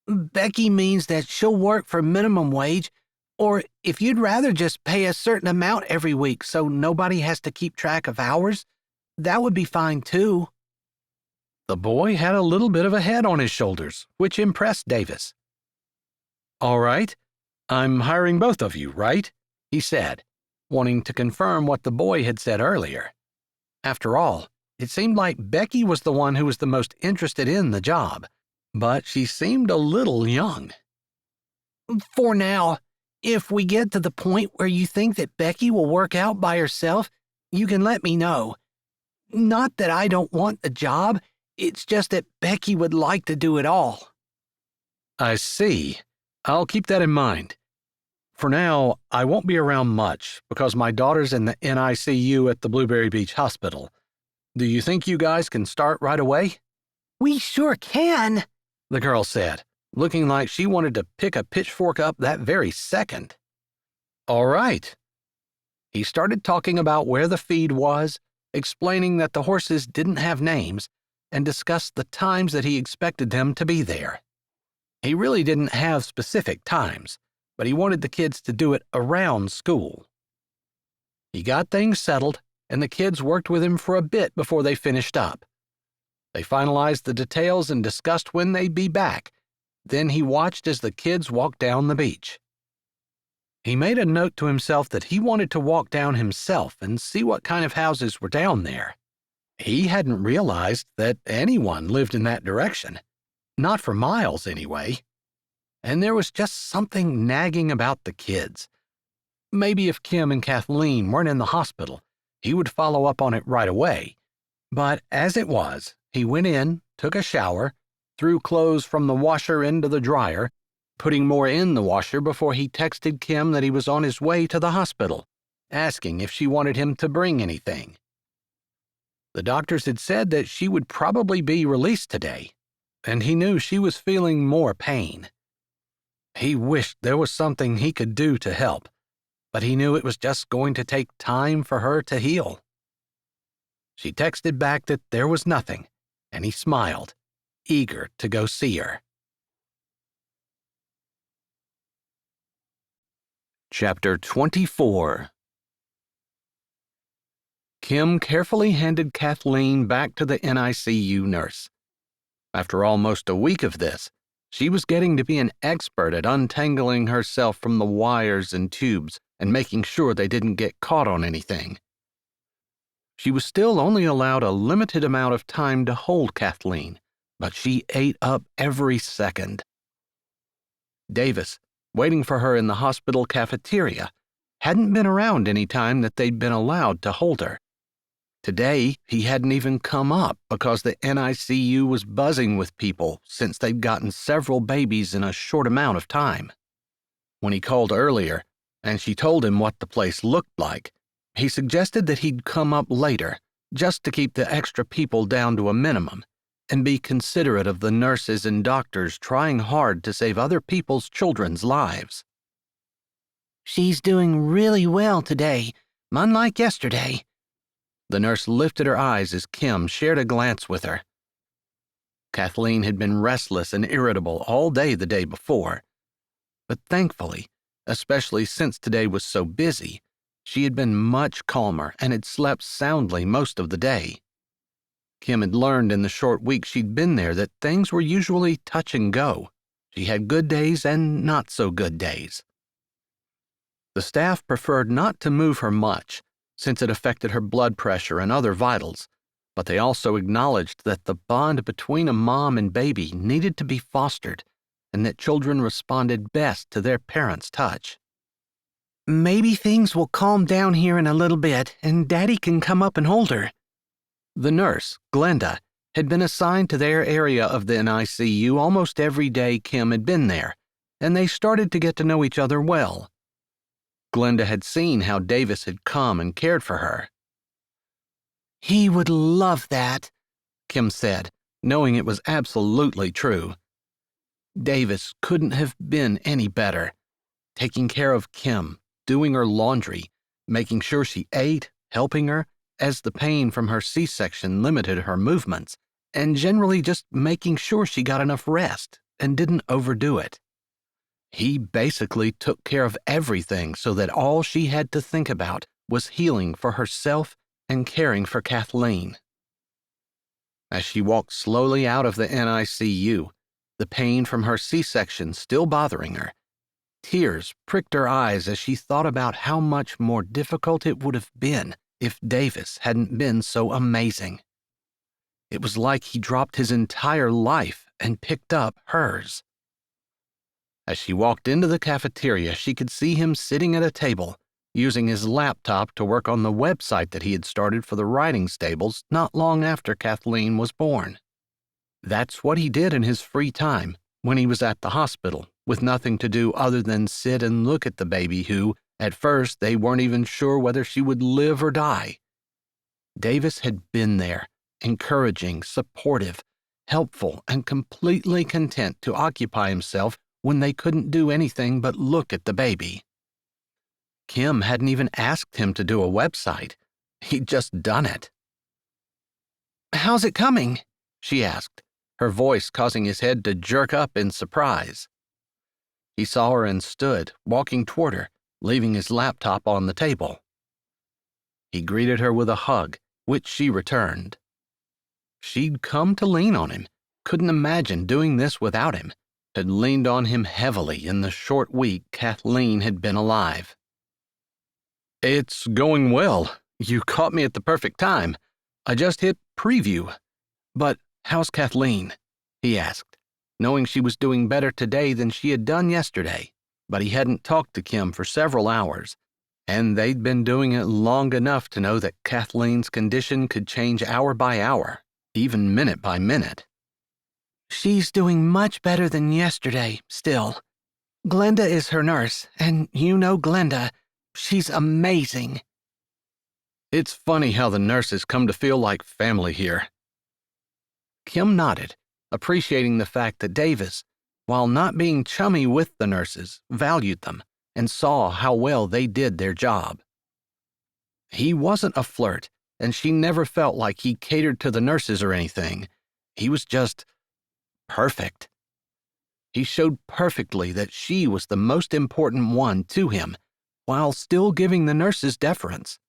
Becky means that she'll work for minimum wage, or if you'd rather just pay a certain amount every week so nobody has to keep track of hours, that would be fine too. The boy had a little bit of a head on his shoulders, which impressed Davis. "All right, I'm hiring both of you, right?" he said, wanting to confirm what the boy had said earlier. After all, it seemed like Becky was the one who was the most interested in the job, but she seemed a little young. For now, if we get to the point where you think that Becky will work out by herself, you can let me know. Not that I don't want the job, it's just that Becky would like to do it all. I see. I'll keep that in mind. For now, I won't be around much because my daughter's in the NICU at the Blueberry Beach Hospital. Do you think you guys can start right away? We sure can, the girl said, looking like she wanted to pick a pitchfork up that very second. All right. He started talking about where the feed was, explaining that the horses didn't have names, and discussed the times that he expected them to be there. He really didn't have specific times, but he wanted the kids to do it around school. He got things settled, and the kids worked with him for a bit before they finished up. They finalized the details and discussed when they'd be back. Then he watched as the kids walked down the beach. He made a note to himself that he wanted to walk down himself and see what kind of houses were down there. He hadn't realized that anyone lived in that direction. Not for miles, anyway. And there was just something nagging about the kids. Maybe if Kim and Kathleen weren't in the hospital, he would follow up on it right away. But as it was, he went in, took a shower, threw clothes from the washer into the dryer, putting more in the washer before he texted Kim that he was on his way to the hospital, asking if she wanted him to bring anything. The doctors had said that she would probably be released today, and he knew she was feeling more pain. He wished there was something he could do to help, but he knew it was just going to take time for her to heal. She texted back that there was nothing, and he smiled, eager to go see her. Chapter 24. Kim carefully handed Kathleen back to the NICU nurse. After almost a week of this, she was getting to be an expert at untangling herself from the wires and tubes and making sure they didn't get caught on anything. She was still only allowed a limited amount of time to hold Kathleen, but she ate up every second. Davis, waiting for her in the hospital cafeteria, hadn't been around any time that they'd been allowed to hold her. Today, he hadn't even come up because the NICU was buzzing with people since they'd gotten several babies in a short amount of time. When he called earlier, and she told him what the place looked like, he suggested that he'd come up later, just to keep the extra people down to a minimum, and be considerate of the nurses and doctors trying hard to save other people's children's lives. She's doing really well today, unlike yesterday. The nurse lifted her eyes as Kim shared a glance with her. Kathleen had been restless and irritable all day the day before, but thankfully, especially since today was so busy, she had been much calmer and had slept soundly most of the day. Kim had learned in the short week she'd been there that things were usually touch and go. She had good days and not so good days. The staff preferred not to move her much, since it affected her blood pressure and other vitals, but they also acknowledged that the bond between a mom and baby needed to be fostered, and that children responded best to their parents' touch. Maybe things will calm down here in a little bit, and Daddy can come up and hold her. The nurse, Glenda, had been assigned to their area of the NICU almost every day Kim had been there, and they started to get to know each other well. Glenda had seen how Davis had come and cared for her. He would love that, Kim said, knowing it was absolutely true. Davis couldn't have been any better, taking care of Kim, doing her laundry, making sure she ate, helping her, as the pain from her C-section limited her movements, and generally just making sure she got enough rest and didn't overdo it. He basically took care of everything so that all she had to think about was healing for herself and caring for Kathleen. As she walked slowly out of the NICU, the pain from her C-section still bothering her, tears pricked her eyes as she thought about how much more difficult it would have been if Davis hadn't been so amazing. It was like he dropped his entire life and picked up hers. As she walked into the cafeteria, she could see him sitting at a table, using his laptop to work on the website that he had started for the riding stables not long after Kathleen was born. That's what he did in his free time when he was at the hospital, with nothing to do other than sit and look at the baby who, at first, they weren't even sure whether she would live or die. Davis had been there, encouraging, supportive, helpful, and completely content to occupy himself when they couldn't do anything but look at the baby. Kim hadn't even asked him to do a website. He'd just done it. "How's it coming?" she asked, her voice causing his head to jerk up in surprise. He saw her and stood, walking toward her, leaving his laptop on the table. He greeted her with a hug, which she returned. She'd come to lean on him, couldn't imagine doing this without him, had leaned on him heavily in the short week Kathleen had been alive. "It's going well. You caught me at the perfect time. I just hit preview. But how's Kathleen?" he asked, knowing she was doing better today than she had done yesterday. But he hadn't talked to Kim for several hours, and they'd been doing it long enough to know that Kathleen's condition could change hour by hour, even minute by minute. "She's doing much better than yesterday, still. Glenda is her nurse, and you know Glenda. She's amazing." "It's funny how the nurses come to feel like family here." Kim nodded, appreciating the fact that Davis, while not being chummy with the nurses, valued them and saw how well they did their job. He wasn't a flirt, and she never felt like he catered to the nurses or anything. He was just perfect. He showed perfectly that she was the most important one to him, while still giving the nurses deference.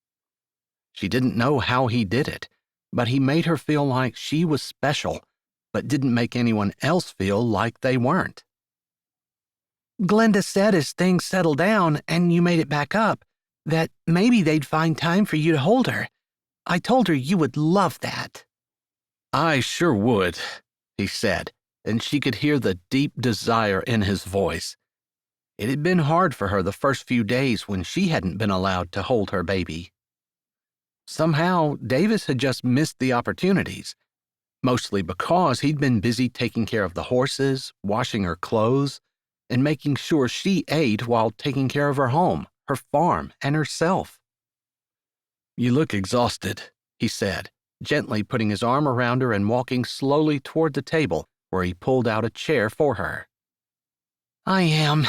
She didn't know how he did it, but he made her feel like she was special, but didn't make anyone else feel like they weren't. Glenda said as things settled down and you made it back up, that maybe they'd find time for you to hold her. I told her you would love that." "I sure would," he said, and she could hear the deep desire in his voice. It had been hard for her the first few days when she hadn't been allowed to hold her baby. Somehow, Davis had just missed the opportunities, mostly because he'd been busy taking care of the horses, washing her clothes, and making sure she ate while taking care of her home, her farm, and herself. "You look exhausted," he said, gently putting his arm around her and walking slowly toward the table where he pulled out a chair for her. "I am.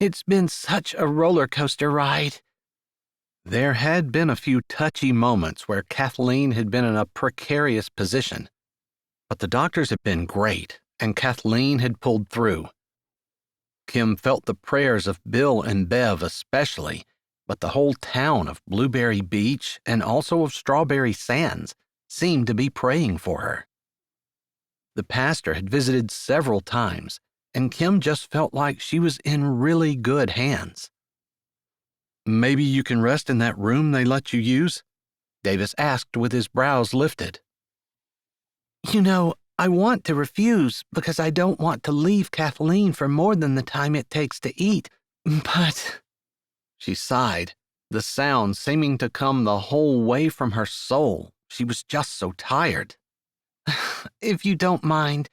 It's been such a roller coaster ride." There had been a few touchy moments where Kathleen had been in a precarious position, but the doctors had been great, and Kathleen had pulled through. Kim felt the prayers of Bill and Bev especially, but the whole town of Blueberry Beach and also of Strawberry Sands seemed to be praying for her. The pastor had visited several times, and Kim just felt like she was in really good hands. "Maybe you can rest in that room they let you use?" Davis asked with his brows lifted. "You know, I want to refuse because I don't want to leave Kathleen for more than the time it takes to eat, but—" She sighed, the sound seeming to come the whole way from her soul. She was just so tired. "If you don't mind,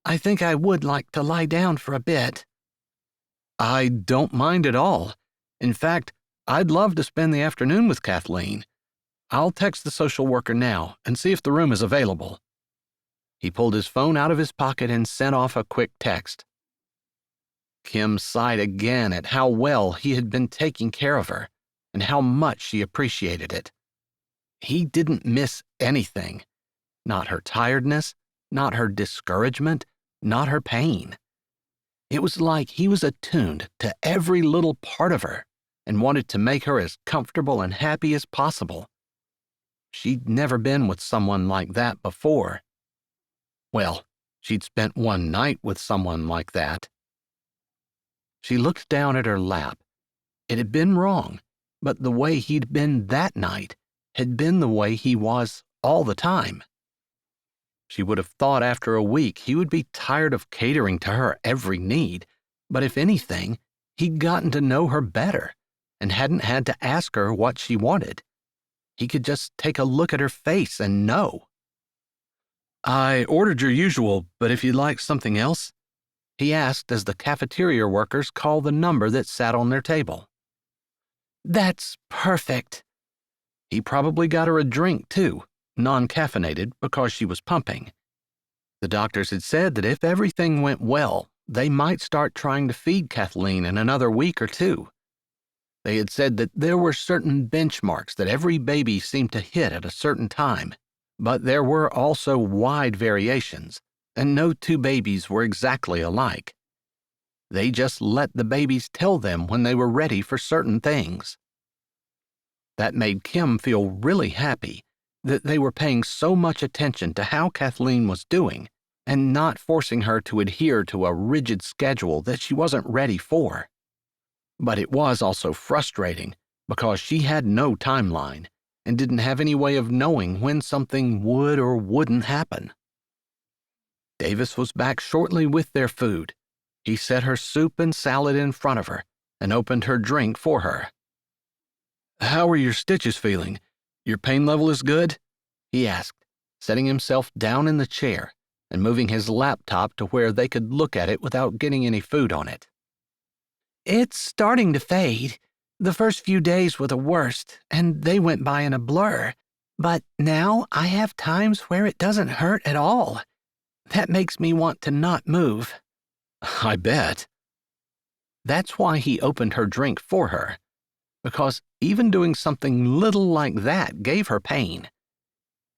I think I would like to lie down for a bit." "I don't mind at all. In fact, I'd love to spend the afternoon with Kathleen. I'll text the social worker now and see if the room is available." He pulled his phone out of his pocket and sent off a quick text. Kim sighed again at how well he had been taking care of her and how much she appreciated it. He didn't miss anything. Not her tiredness, not her discouragement, not her pain. It was like he was attuned to every little part of her and wanted to make her as comfortable and happy as possible. She'd never been with someone like that before. Well, she'd spent one night with someone like that. She looked down at her lap. It had been wrong, but the way he'd been that night had been the way he was all the time. She would have thought after a week he would be tired of catering to her every need, but if anything, he'd gotten to know her better and hadn't had to ask her what she wanted. He could just take a look at her face and know. "I ordered your usual, but if you'd like something else?" he asked as the cafeteria workers called the number that sat on their table. "That's perfect." He probably got her a drink, too, non-caffeinated, because she was pumping. The doctors had said that if everything went well, they might start trying to feed Kathleen in another week or two. They had said that there were certain benchmarks that every baby seemed to hit at a certain time, but there were also wide variations, and no two babies were exactly alike. They just let the babies tell them when they were ready for certain things. That made Kim feel really happy that they were paying so much attention to how Kathleen was doing and not forcing her to adhere to a rigid schedule that she wasn't ready for. But it was also frustrating because she had no timeline and didn't have any way of knowing when something would or wouldn't happen. Davis was back shortly with their food. He set her soup and salad in front of her and opened her drink for her. "How are your stitches feeling? Your pain level is good?" he asked, setting himself down in the chair and moving his laptop to where they could look at it without getting any food on it. "It's starting to fade. The first few days were the worst, and they went by in a blur. But now I have times where it doesn't hurt at all. That makes me want to not move." "I bet." That's why he opened her drink for her, because even doing something little like that gave her pain.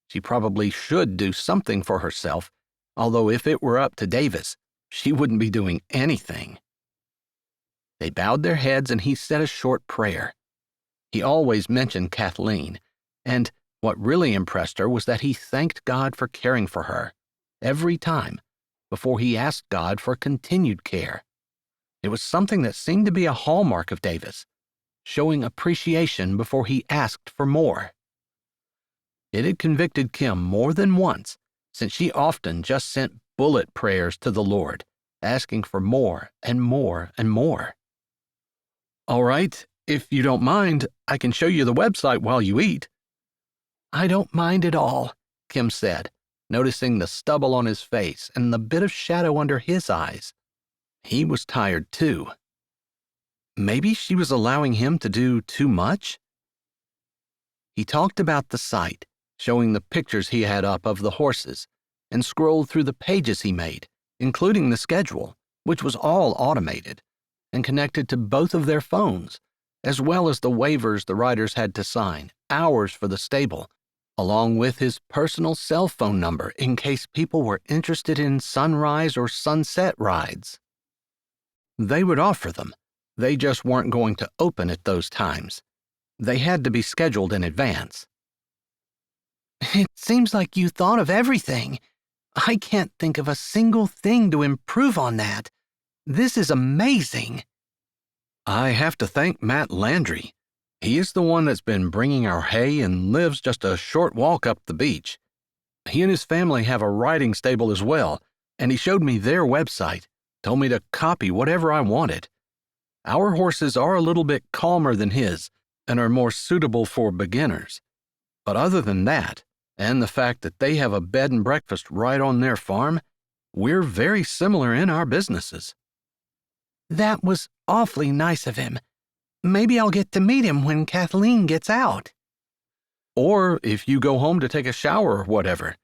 She probably should do something for herself, although if it were up to Davis, she wouldn't be doing anything. They bowed their heads and he said a short prayer. He always mentioned Kathleen, and what really impressed her was that he thanked God for caring for her every time before he asked God for continued care. It was something that seemed to be a hallmark of Davis, showing appreciation before he asked for more. It had convicted Kim more than once, since she often just sent bullet prayers to the Lord, asking for more and more and more. "All right, if you don't mind, I can show you the website while you eat." "I don't mind at all," Kim said, noticing the stubble on his face and the bit of shadow under his eyes. He was tired too. Maybe she was allowing him to do too much? He talked about the site, showing the pictures he had up of the horses, and scrolled through the pages he made, including the schedule, which was all automated and connected to both of their phones, as well as the waivers the riders had to sign, hours for the stable, along with his personal cell phone number in case people were interested in sunrise or sunset rides. They would offer them. They just weren't going to open at those times. They had to be scheduled in advance. "It seems like you thought of everything. I can't think of a single thing to improve on that. This is amazing." I have to thank Matt Landry. He is the one that's been bringing our hay and lives just a short walk up the beach. He and his family have a riding stable as well, and he showed me their website, told me to copy whatever I wanted. Our horses are a little bit calmer than his and are more suitable for beginners. But other than that, and the fact that they have a bed and breakfast right on their farm, we're very similar in our businesses. "That was awfully nice of him. Maybe I'll get to meet him when Kathleen gets out." Or if you go home to take a shower or whatever.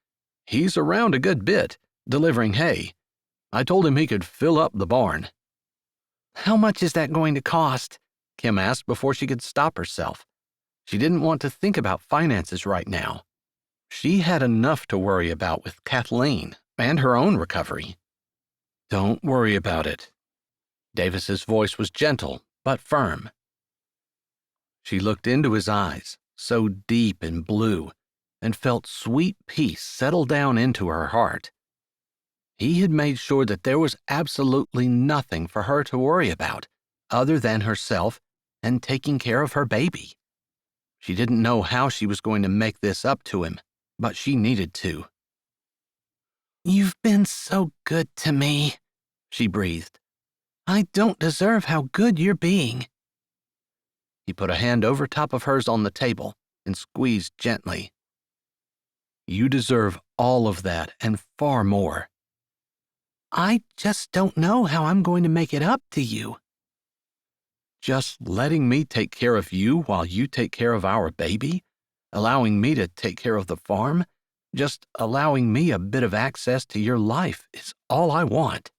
He's around a good bit, delivering hay. I told him he could fill up the barn. "How much is that going to cost?" Kim asked before she could stop herself. She didn't want to think about finances right now. She had enough to worry about with Kathleen and her own recovery. "Don't worry about it." Davis's voice was gentle but firm. She looked into his eyes, so deep and blue, and felt sweet peace settle down into her heart. He had made sure that there was absolutely nothing for her to worry about other than herself and taking care of her baby. She didn't know how she was going to make this up to him, but she needed to. "You've been so good to me," she breathed. "I don't deserve how good you're being." He put a hand over top of hers on the table and squeezed gently. "You deserve all of that and far more." "I just don't know how I'm going to make it up to you." Just letting me take care of you while you take care of our baby, allowing me to take care of the farm, just allowing me a bit of access to your life is all I want.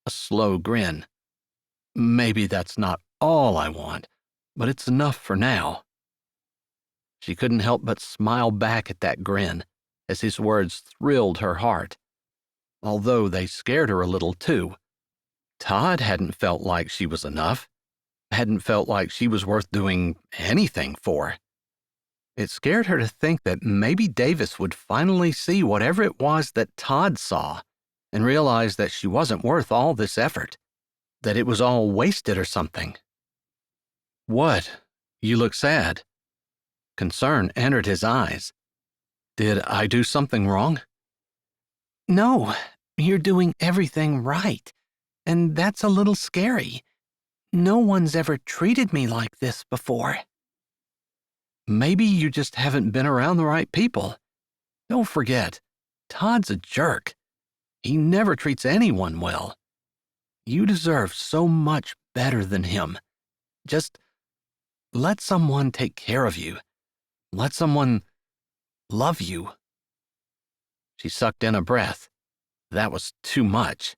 A slow grin. Maybe that's not all I want, but it's enough for now. She couldn't help but smile back at that grin as his words thrilled her heart, although they scared her a little too. Todd hadn't felt like she was enough, hadn't felt like she was worth doing anything for. It scared her to think that maybe Davis would finally see whatever it was that Todd saw and realize that she wasn't worth all this effort, that it was all wasted or something. "What? You look sad." Concern entered his eyes. "Did I do something wrong?" "No, you're doing everything right, and that's a little scary. No one's ever treated me like this before." "Maybe you just haven't been around the right people. Don't forget, Todd's a jerk. He never treats anyone well. You deserve so much better than him. Just let someone take care of you. Let someone love you." She sucked in a breath. That was too much.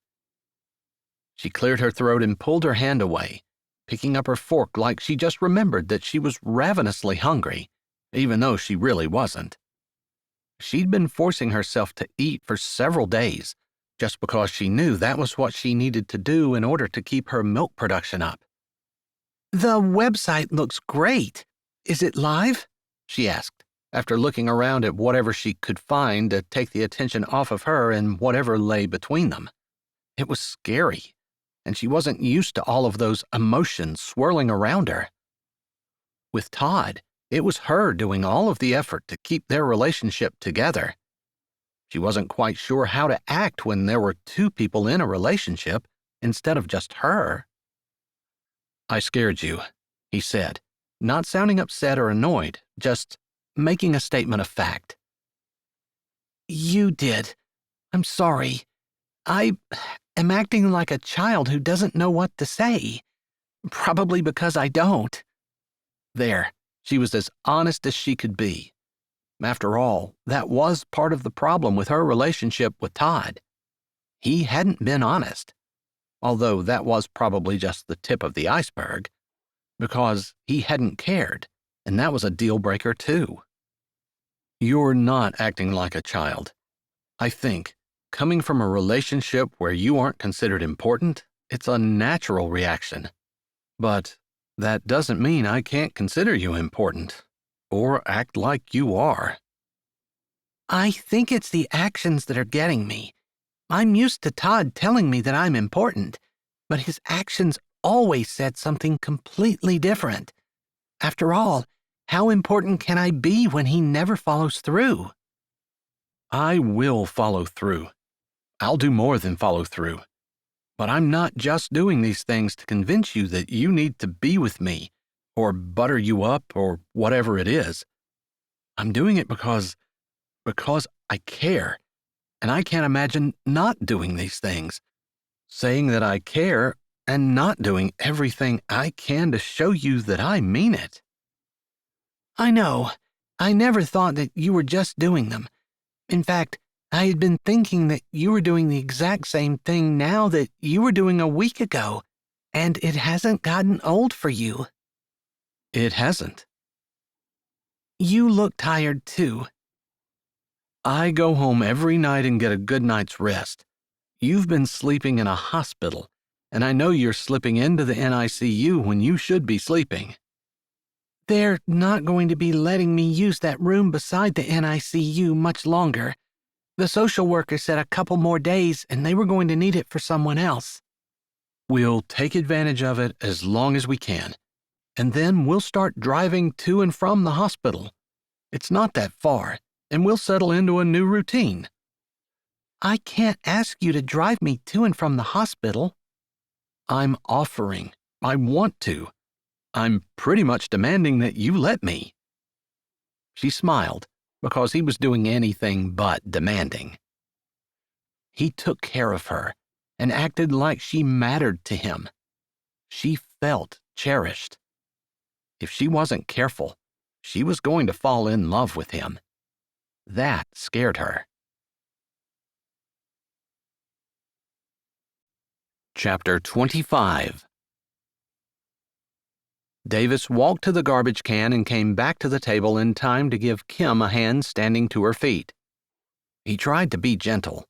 She cleared her throat and pulled her hand away, picking up her fork like she just remembered that she was ravenously hungry, even though she really wasn't. She'd been forcing herself to eat for several days, just because she knew that was what she needed to do in order to keep her milk production up. "The website looks great. Is it live?" she asked, after looking around at whatever she could find to take the attention off of her and whatever lay between them. It was scary, and she wasn't used to all of those emotions swirling around her. With Todd, it was her doing all of the effort to keep their relationship together. She wasn't quite sure how to act when there were two people in a relationship instead of just her. "I scared you," he said, not sounding upset or annoyed, just making a statement of fact. You did. I'm sorry. I am acting like a child who doesn't know what to say. Probably because I don't." There, she was as honest as she could be. After all, that was part of the problem with her relationship with Todd. He hadn't been honest, although that was probably just the tip of the iceberg, because he hadn't cared, and that was a deal breaker too. "You're not acting like a child. I think, coming from a relationship where you aren't considered important, it's a natural reaction. But that doesn't mean I can't consider you important, or act like you are." I think it's the actions that are getting me. I'm used to Todd telling me that I'm important, but his actions always said something completely different. After all, how important can I be when he never follows through? "I will follow through. I'll do more than follow through. But I'm not just doing these things to convince you that you need to be with me, or butter you up, or whatever it is. I'm doing it because I care, and I can't imagine not doing these things. Saying that I care and not doing everything I can to show you that I mean it." I know. I never thought that you were just doing them. In fact, I had been thinking that you were doing the exact same thing now that you were doing a week ago, and it hasn't gotten old for you. It hasn't. You look tired too. I go home every night and get a good night's rest. You've been sleeping in a hospital, and I know you're slipping into the NICU when you should be sleeping. They're not going to be letting me use that room beside the NICU much longer. The social worker said a couple more days and they were going to need it for someone else. We'll take advantage of it as long as we can, and then we'll start driving to and from the hospital. It's not that far, and we'll settle into a new routine. I can't ask you to drive me to and from the hospital. I'm offering. I want to. I'm pretty much demanding that you let me. She smiled, because he was doing anything but demanding. He took care of her and acted like she mattered to him. She felt cherished. If she wasn't careful, she was going to fall in love with him. That scared her. Chapter 25. Davis walked to the garbage can and came back to the table in time to give Kim a hand standing to her feet. He tried to be gentle.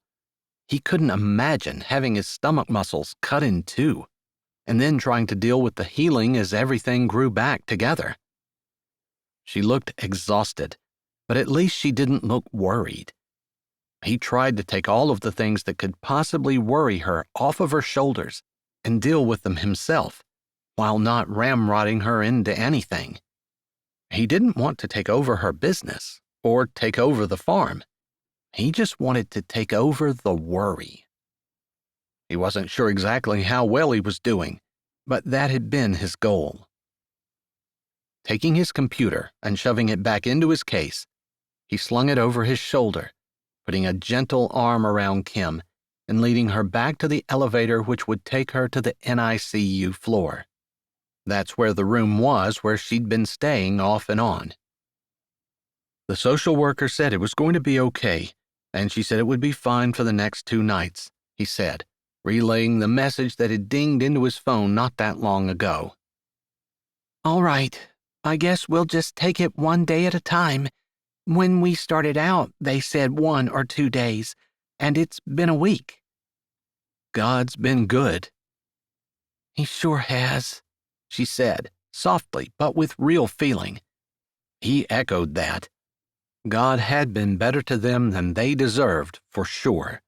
He couldn't imagine having his stomach muscles cut in two, and then trying to deal with the healing as everything grew back together. She looked exhausted, but at least she didn't look worried. He tried to take all of the things that could possibly worry her off of her shoulders and deal with them himself, while not ramrodding her into anything. He didn't want to take over her business or take over the farm. He just wanted to take over the worry. He wasn't sure exactly how well he was doing, but that had been his goal. Taking his computer and shoving it back into his case, he slung it over his shoulder, putting a gentle arm around Kim and leading her back to the elevator which would take her to the NICU floor. That's where the room was where she'd been staying off and on. The social worker said it was going to be okay, and she said it would be fine for the next 2 nights, he said, relaying the message that had dinged into his phone not that long ago. All right, I guess we'll just take it one day at a time. When we started out, they said 1 or 2 days, and it's been a week. God's been good. He sure has, she said, softly but with real feeling. He echoed that. God had been better to them than they deserved, for sure.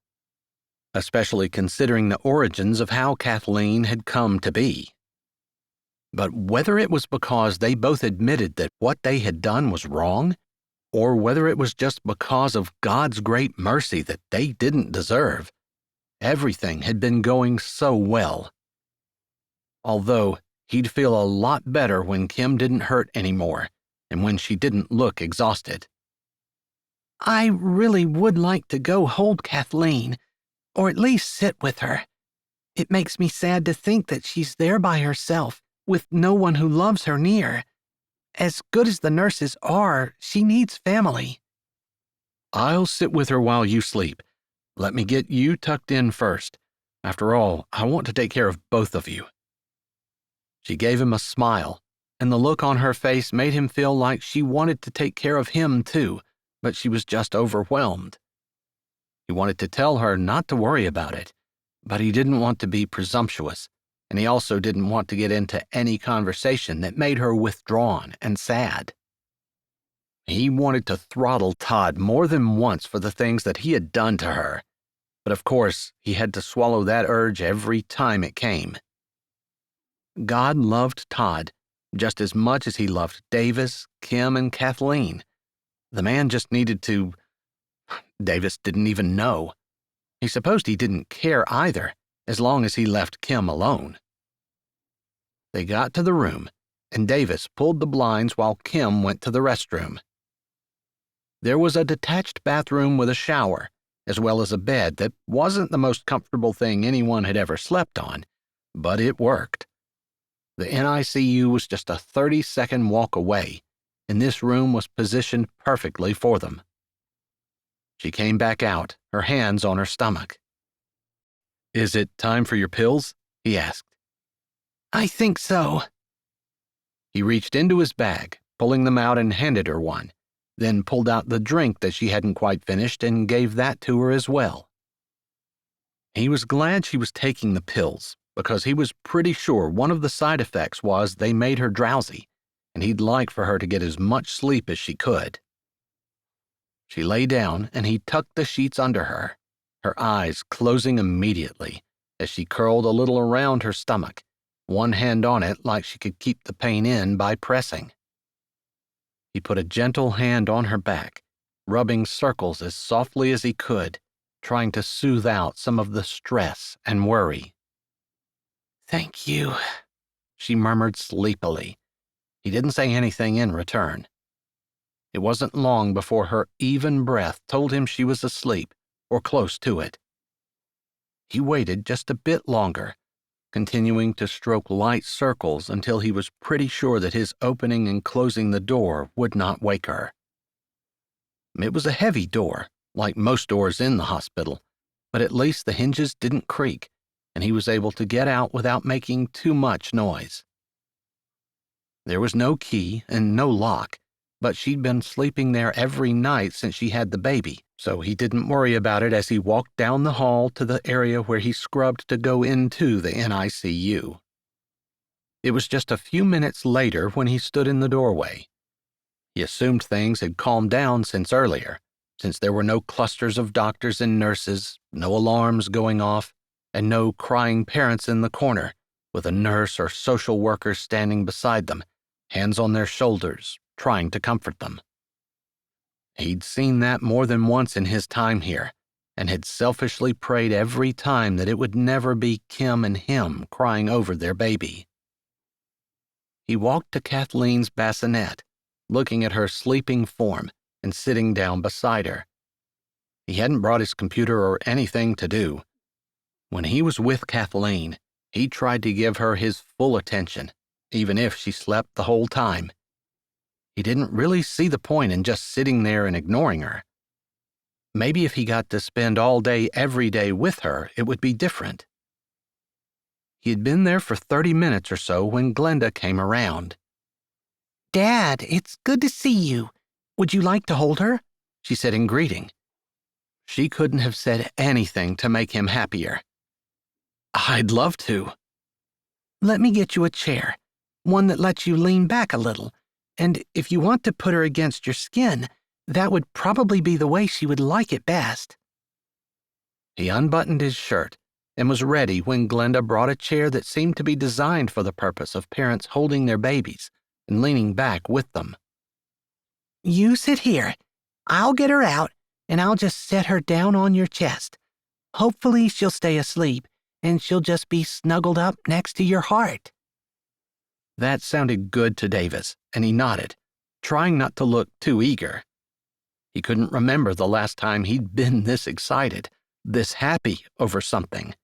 especially considering the origins of how Kathleen had come to be. But whether it was because they both admitted that what they had done was wrong, or whether it was just because of God's great mercy that they didn't deserve, everything had been going so well. Although he'd feel a lot better when Kim didn't hurt anymore and when she didn't look exhausted. I really would like to go hold Kathleen, or at least sit with her. It makes me sad to think that she's there by herself, with no one who loves her near. As good as the nurses are, she needs family. I'll sit with her while you sleep. Let me get you tucked in first. After all, I want to take care of both of you. She gave him a smile, and the look on her face made him feel like she wanted to take care of him too, but she was just overwhelmed. He wanted to tell her not to worry about it, but he didn't want to be presumptuous, and he also didn't want to get into any conversation that made her withdrawn and sad. He wanted to throttle Todd more than once for the things that he had done to her, but of course he had to swallow that urge every time it came. God loved Todd just as much as he loved Davis, Kim, and Kathleen. The man just needed to... Davis didn't even know. He supposed he didn't care either, as long as he left Kim alone. They got to the room, and Davis pulled the blinds while Kim went to the restroom. There was a detached bathroom with a shower, as well as a bed that wasn't the most comfortable thing anyone had ever slept on, but it worked. The NICU was just a 30-second walk away, and this room was positioned perfectly for them. She came back out, her hands on her stomach. "Is it time for your pills?" he asked. I think so. He reached into his bag, pulling them out and handed her one, then pulled out the drink that she hadn't quite finished and gave that to her as well. He was glad she was taking the pills, because he was pretty sure one of the side effects was they made her drowsy, and he'd like for her to get as much sleep as she could. She lay down, and he tucked the sheets under her, her eyes closing immediately as she curled a little around her stomach, one hand on it like she could keep the pain in by pressing. He put a gentle hand on her back, rubbing circles as softly as he could, trying to soothe out some of the stress and worry. Thank you, she murmured sleepily. He didn't say anything in return. It wasn't long before her even breath told him she was asleep, or close to it. He waited just a bit longer, continuing to stroke light circles until he was pretty sure that his opening and closing the door would not wake her. It was a heavy door, like most doors in the hospital, but at least the hinges didn't creak, and he was able to get out without making too much noise. There was no key and no lock, but she'd been sleeping there every night since she had the baby, so he didn't worry about it as he walked down the hall to the area where he scrubbed to go into the NICU. It was just a few minutes later when he stood in the doorway. He assumed things had calmed down since earlier, since there were no clusters of doctors and nurses, no alarms going off, and no crying parents in the corner, with a nurse or social worker standing beside them, hands on their shoulders, trying to comfort them. He'd seen that more than once in his time here, and had selfishly prayed every time that it would never be Kim and him crying over their baby. He walked to Kathleen's bassinet, looking at her sleeping form and sitting down beside her. He hadn't brought his computer or anything to do. When he was with Kathleen, he tried to give her his full attention, even if she slept the whole time. He didn't really see the point in just sitting there and ignoring her. Maybe if he got to spend all day every day with her, it would be different. He had been there for 30 minutes or so when Glenda came around. Dad, it's good to see you. Would you like to hold her? She said in greeting. She couldn't have said anything to make him happier. I'd love to. Let me get you a chair, one that lets you lean back a little, and if you want to put her against your skin, that would probably be the way she would like it best. He unbuttoned his shirt and was ready when Glenda brought a chair that seemed to be designed for the purpose of parents holding their babies and leaning back with them. You sit here. I'll get her out, and I'll just set her down on your chest. Hopefully she'll stay asleep, and she'll just be snuggled up next to your heart. That sounded good to Davis, and he nodded, trying not to look too eager. He couldn't remember the last time he'd been this excited, this happy over something.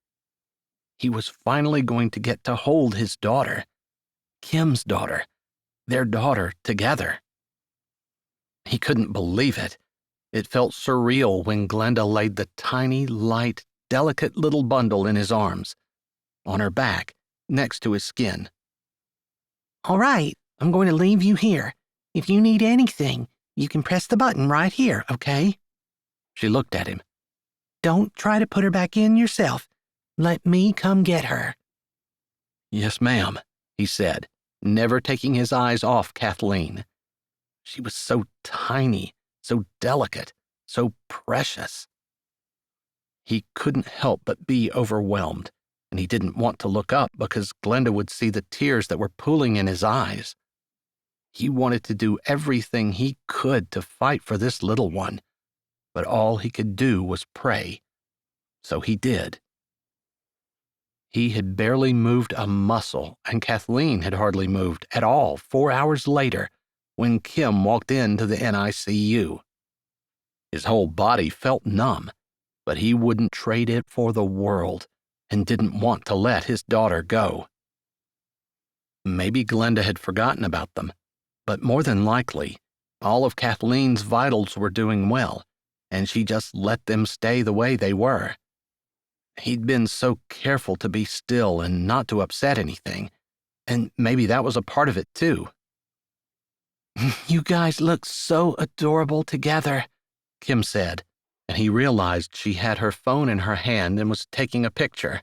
He was finally going to get to hold his daughter, Kim's daughter, their daughter together. He couldn't believe it. It felt surreal when Glenda laid the tiny, light, delicate little bundle in his arms, on her back, next to his skin. All right, I'm going to leave you here. If you need anything, you can press the button right here, okay? She looked at him. Don't try to put her back in yourself. Let me come get her. Yes, ma'am, he said, never taking his eyes off Kathleen. She was so tiny, so delicate, so precious. He couldn't help but be overwhelmed, and he didn't want to look up because Glenda would see the tears that were pooling in his eyes. He wanted to do everything he could to fight for this little one, but all he could do was pray. So he did. He had barely moved a muscle, and Kathleen had hardly moved at all 4 hours later when Kim walked into the NICU. His whole body felt numb, but he wouldn't trade it for the world and didn't want to let his daughter go. Maybe Glenda had forgotten about them, but more than likely, all of Kathleen's vitals were doing well, and she just let them stay the way they were. He'd been so careful to be still and not to upset anything, and maybe that was a part of it too. You guys look so adorable together, Kim said, and he realized she had her phone in her hand and was taking a picture.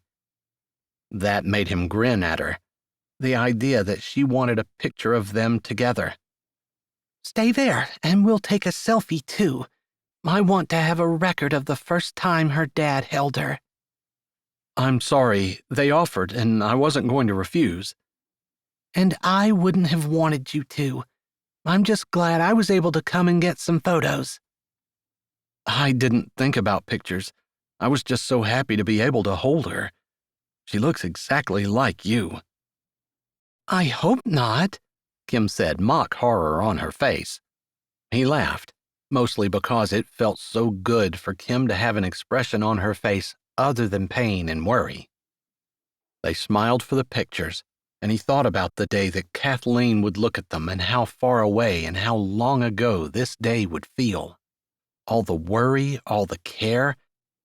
That made him grin at her, the idea that she wanted a picture of them together. Stay there, and we'll take a selfie too. I want to have a record of the first time her dad held her. I'm sorry, they offered, and I wasn't going to refuse. And I wouldn't have wanted you to. I'm just glad I was able to come and get some photos. I didn't think about pictures. I was just so happy to be able to hold her. She looks exactly like you. I hope not, Kim said, mock horror on her face. He laughed, mostly because it felt so good for Kim to have an expression on her face other than pain and worry. They smiled for the pictures, and he thought about the day that Kathleen would look at them and how far away and how long ago this day would feel. All the worry, all the care,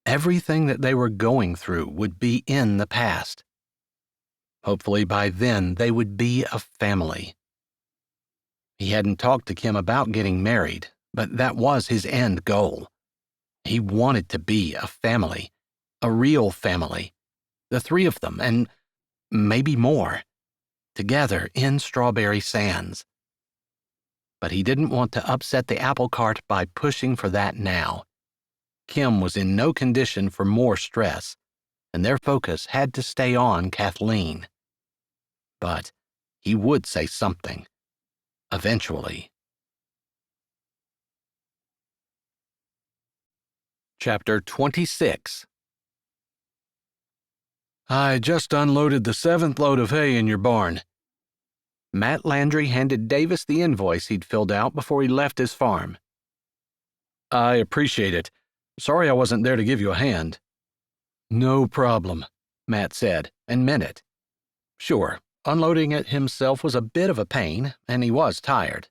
everything that they were going through would be in the past. Hopefully by then they would be a family. He hadn't talked to Kim about getting married, but that was his end goal. He wanted to be a family, a real family, the three of them, and maybe more, together in Strawberry Sands. But he didn't want to upset the apple cart by pushing for that now. Kim was in no condition for more stress, and their focus had to stay on Kathleen. But he would say something, eventually. Chapter 26. I just unloaded the 7th load of hay in your barn. Matt Landry handed Davis the invoice he'd filled out before he left his farm. I appreciate it. Sorry I wasn't there to give you a hand. No problem, Matt said, and meant it. Sure, unloading it himself was a bit of a pain, and he was tired.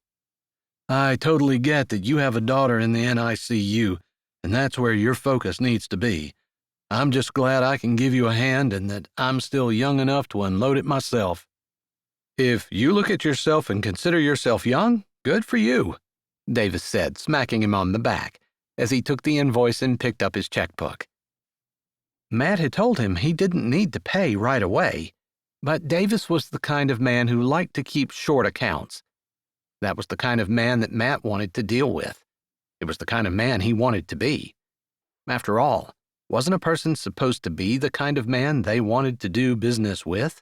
I totally get that you have a daughter in the NICU, and that's where your focus needs to be. I'm just glad I can give you a hand and that I'm still young enough to unload it myself. If you look at yourself and consider yourself young, good for you, Davis said, smacking him on the back, as he took the invoice and picked up his checkbook. Matt had told him he didn't need to pay right away, but Davis was the kind of man who liked to keep short accounts. That was the kind of man that Matt wanted to deal with. It was the kind of man he wanted to be. After all, Wasn't a person supposed to be the kind of man they wanted to do business with?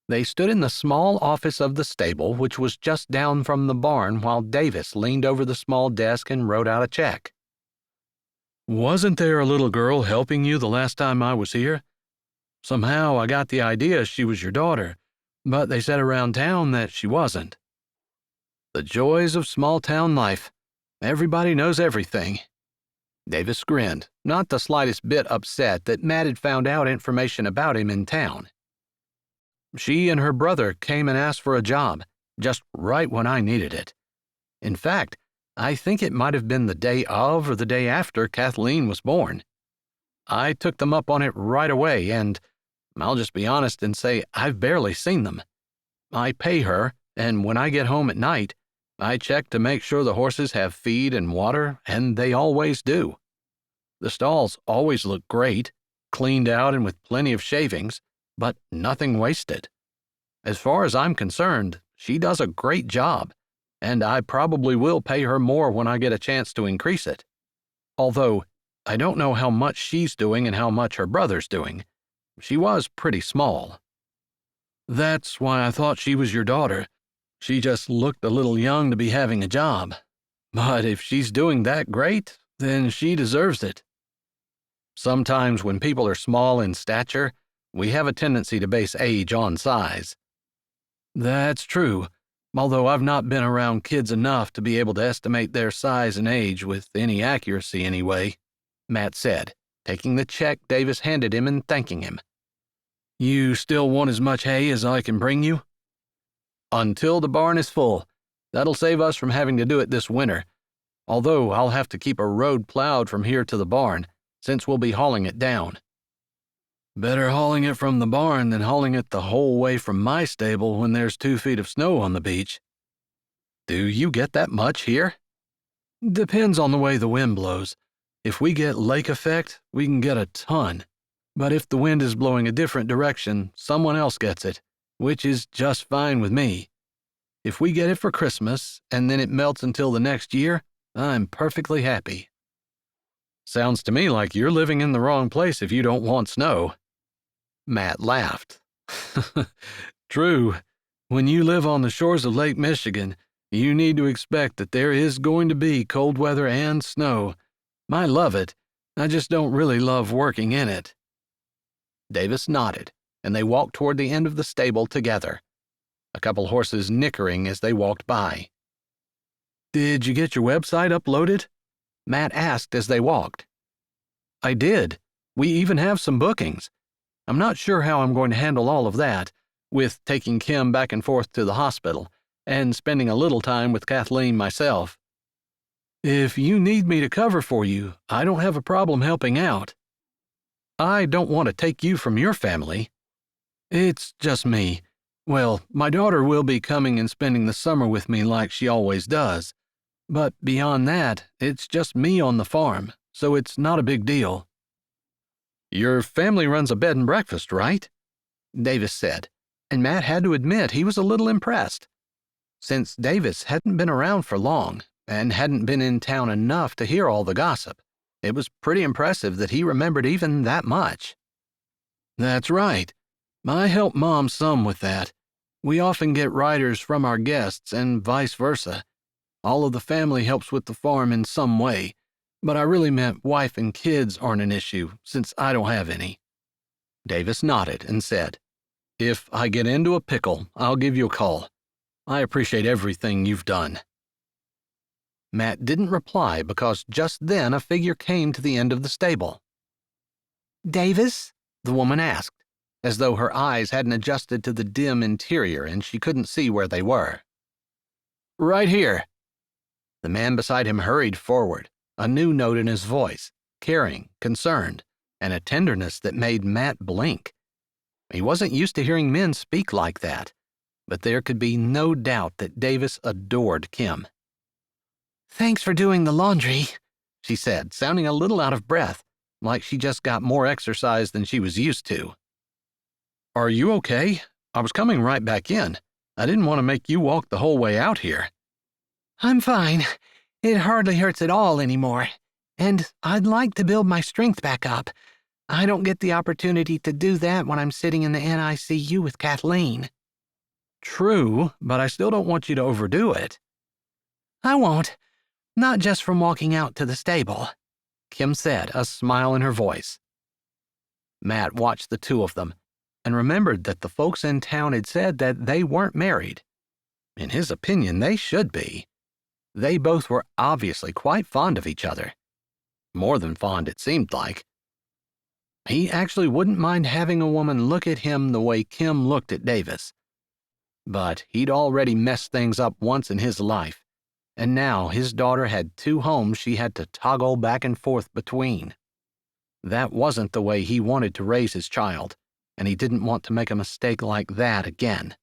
They stood in the small office of the stable, which was just down from the barn, while Davis leaned over the small desk and wrote out a check. Wasn't there a little girl helping you the last time I was here? Somehow I got the idea she was your daughter, but they said around town that she wasn't. The joys of small-town life. Everybody knows everything. Davis grinned, not the slightest bit upset that Matt had found out information about him in town. She and her brother came and asked for a job, just right when I needed it. In fact, I think it might have been the day of or the day after Kathleen was born. I took them up on it right away, and I'll just be honest and say I've barely seen them. I pay her, and when I get home at night, I check to make sure the horses have feed and water, and they always do. The stalls always look great, cleaned out and with plenty of shavings, but nothing wasted. As far as I'm concerned, she does a great job, and I probably will pay her more when I get a chance to increase it. Although, I don't know how much she's doing and how much her brother's doing. She was pretty small. That's why I thought she was your daughter. She just looked a little young to be having a job. But if she's doing that great, then she deserves it. Sometimes when people are small in stature, we have a tendency to base age on size. That's true, although I've not been around kids enough to be able to estimate their size and age with any accuracy anyway, Matt said, taking the check Davis handed him and thanking him. You still want as much hay as I can bring you? Until the barn is full. That'll save us from having to do it this winter, although I'll have to keep a road plowed from here to the barn, since we'll be hauling it down. Better hauling it from the barn than hauling it the whole way from my stable when there's 2 feet of snow on the beach. Do you get that much here? Depends on the way the wind blows. If we get lake effect, we can get a ton. But if the wind is blowing a different direction, someone else gets it, which is just fine with me. If we get it for Christmas, and then it melts until the next year, I'm perfectly happy. Sounds to me like you're living in the wrong place if you don't want snow. Matt laughed. True. When you live on the shores of Lake Michigan, you need to expect that there is going to be cold weather and snow. I love it. I just don't really love working in it. Davis nodded, and they walked toward the end of the stable together, a couple horses nickering as they walked by. Did you get your website uploaded? Matt asked as they walked. I did. We even have some bookings. I'm not sure how I'm going to handle all of that, with taking Kim back and forth to the hospital, and spending a little time with Kathleen myself. If you need me to cover for you, I don't have a problem helping out. I don't want to take you from your family. It's just me. Well, my daughter will be coming and spending the summer with me like she always does. But beyond that, it's just me on the farm, so it's not a big deal. Your family runs a bed and breakfast, right? Davis said, and Matt had to admit he was a little impressed. Since Davis hadn't been around for long and hadn't been in town enough to hear all the gossip, it was pretty impressive that he remembered even that much. That's right. I help Mom some with that. We often get riders from our guests and vice versa. All of the family helps with the farm in some way, but I really meant wife and kids aren't an issue since I don't have any. Davis nodded and said, "If I get into a pickle, I'll give you a call. I appreciate everything you've done." Matt didn't reply because just then a figure came to the end of the stable. Davis? The woman asked, as though her eyes hadn't adjusted to the dim interior and she couldn't see where they were. Right here. The man beside him hurried forward, a new note in his voice, caring, concerned, and a tenderness that made Matt blink. He wasn't used to hearing men speak like that, but there could be no doubt that Davis adored Kim. Thanks for doing the laundry, she said, sounding a little out of breath, like she just got more exercise than she was used to. Are you okay? I was coming right back in. I didn't want to make you walk the whole way out here. I'm fine. It hardly hurts at all anymore. and I'd like to build my strength back up. I don't get the opportunity to do that when I'm sitting in the NICU with Kathleen. True, but I still don't want you to overdo it. I won't. Not just from walking out to the stable, Kim said, a smile in her voice. Matt watched the two of them and remembered that the folks in town had said that they weren't married. In his opinion, they should be. They both were obviously quite fond of each other. More than fond, it seemed like. He actually wouldn't mind having a woman look at him the way Kim looked at Davis. But he'd already messed things up once in his life, and now his daughter had two homes she had to toggle back and forth between. That wasn't the way he wanted to raise his child, and he didn't want to make a mistake like that again.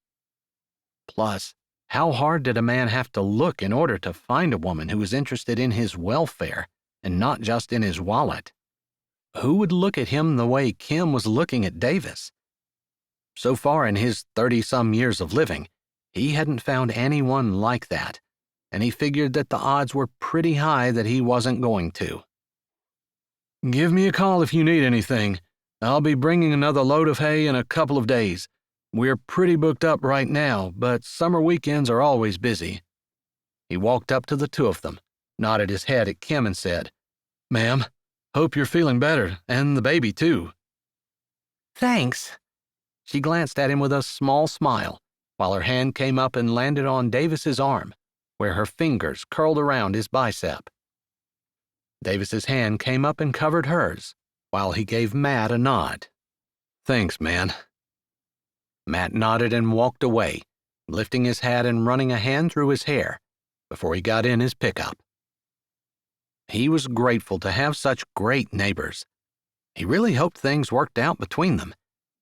Plus, how hard did a man have to look in order to find a woman who was interested in his welfare and not just in his wallet? Who would look at him the way Kim was looking at Davis? So far in his 30-some years of living, he hadn't found anyone like that, and he figured that the odds were pretty high that he wasn't going to. Give me a call if you need anything. I'll be bringing another load of hay in a couple of days. We're pretty booked up right now, but summer weekends are always busy. He walked up to the two of them, nodded his head at Kim and said, "Ma'am, hope you're feeling better, and the baby too." Thanks. She glanced at him with a small smile, while her hand came up and landed on Davis's arm, where her fingers curled around his bicep. Davis's hand came up and covered hers, while he gave Matt a nod. "Thanks, man." Matt nodded and walked away, lifting his hat and running a hand through his hair before he got in his pickup. He was grateful to have such great neighbors. He really hoped things worked out between them,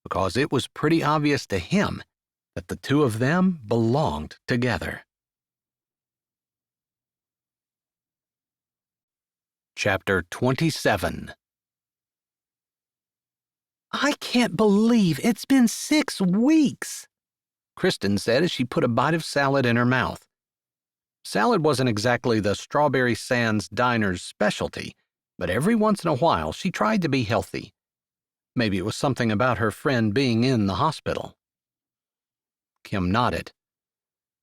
because it was pretty obvious to him that the two of them belonged together. Chapter 27. I can't believe it's been 6 weeks, Kristen said as she put a bite of salad in her mouth. Salad wasn't exactly the Strawberry Sands diner's specialty, but every once in a while she tried to be healthy. Maybe it was something about her friend being in the hospital. Kim nodded.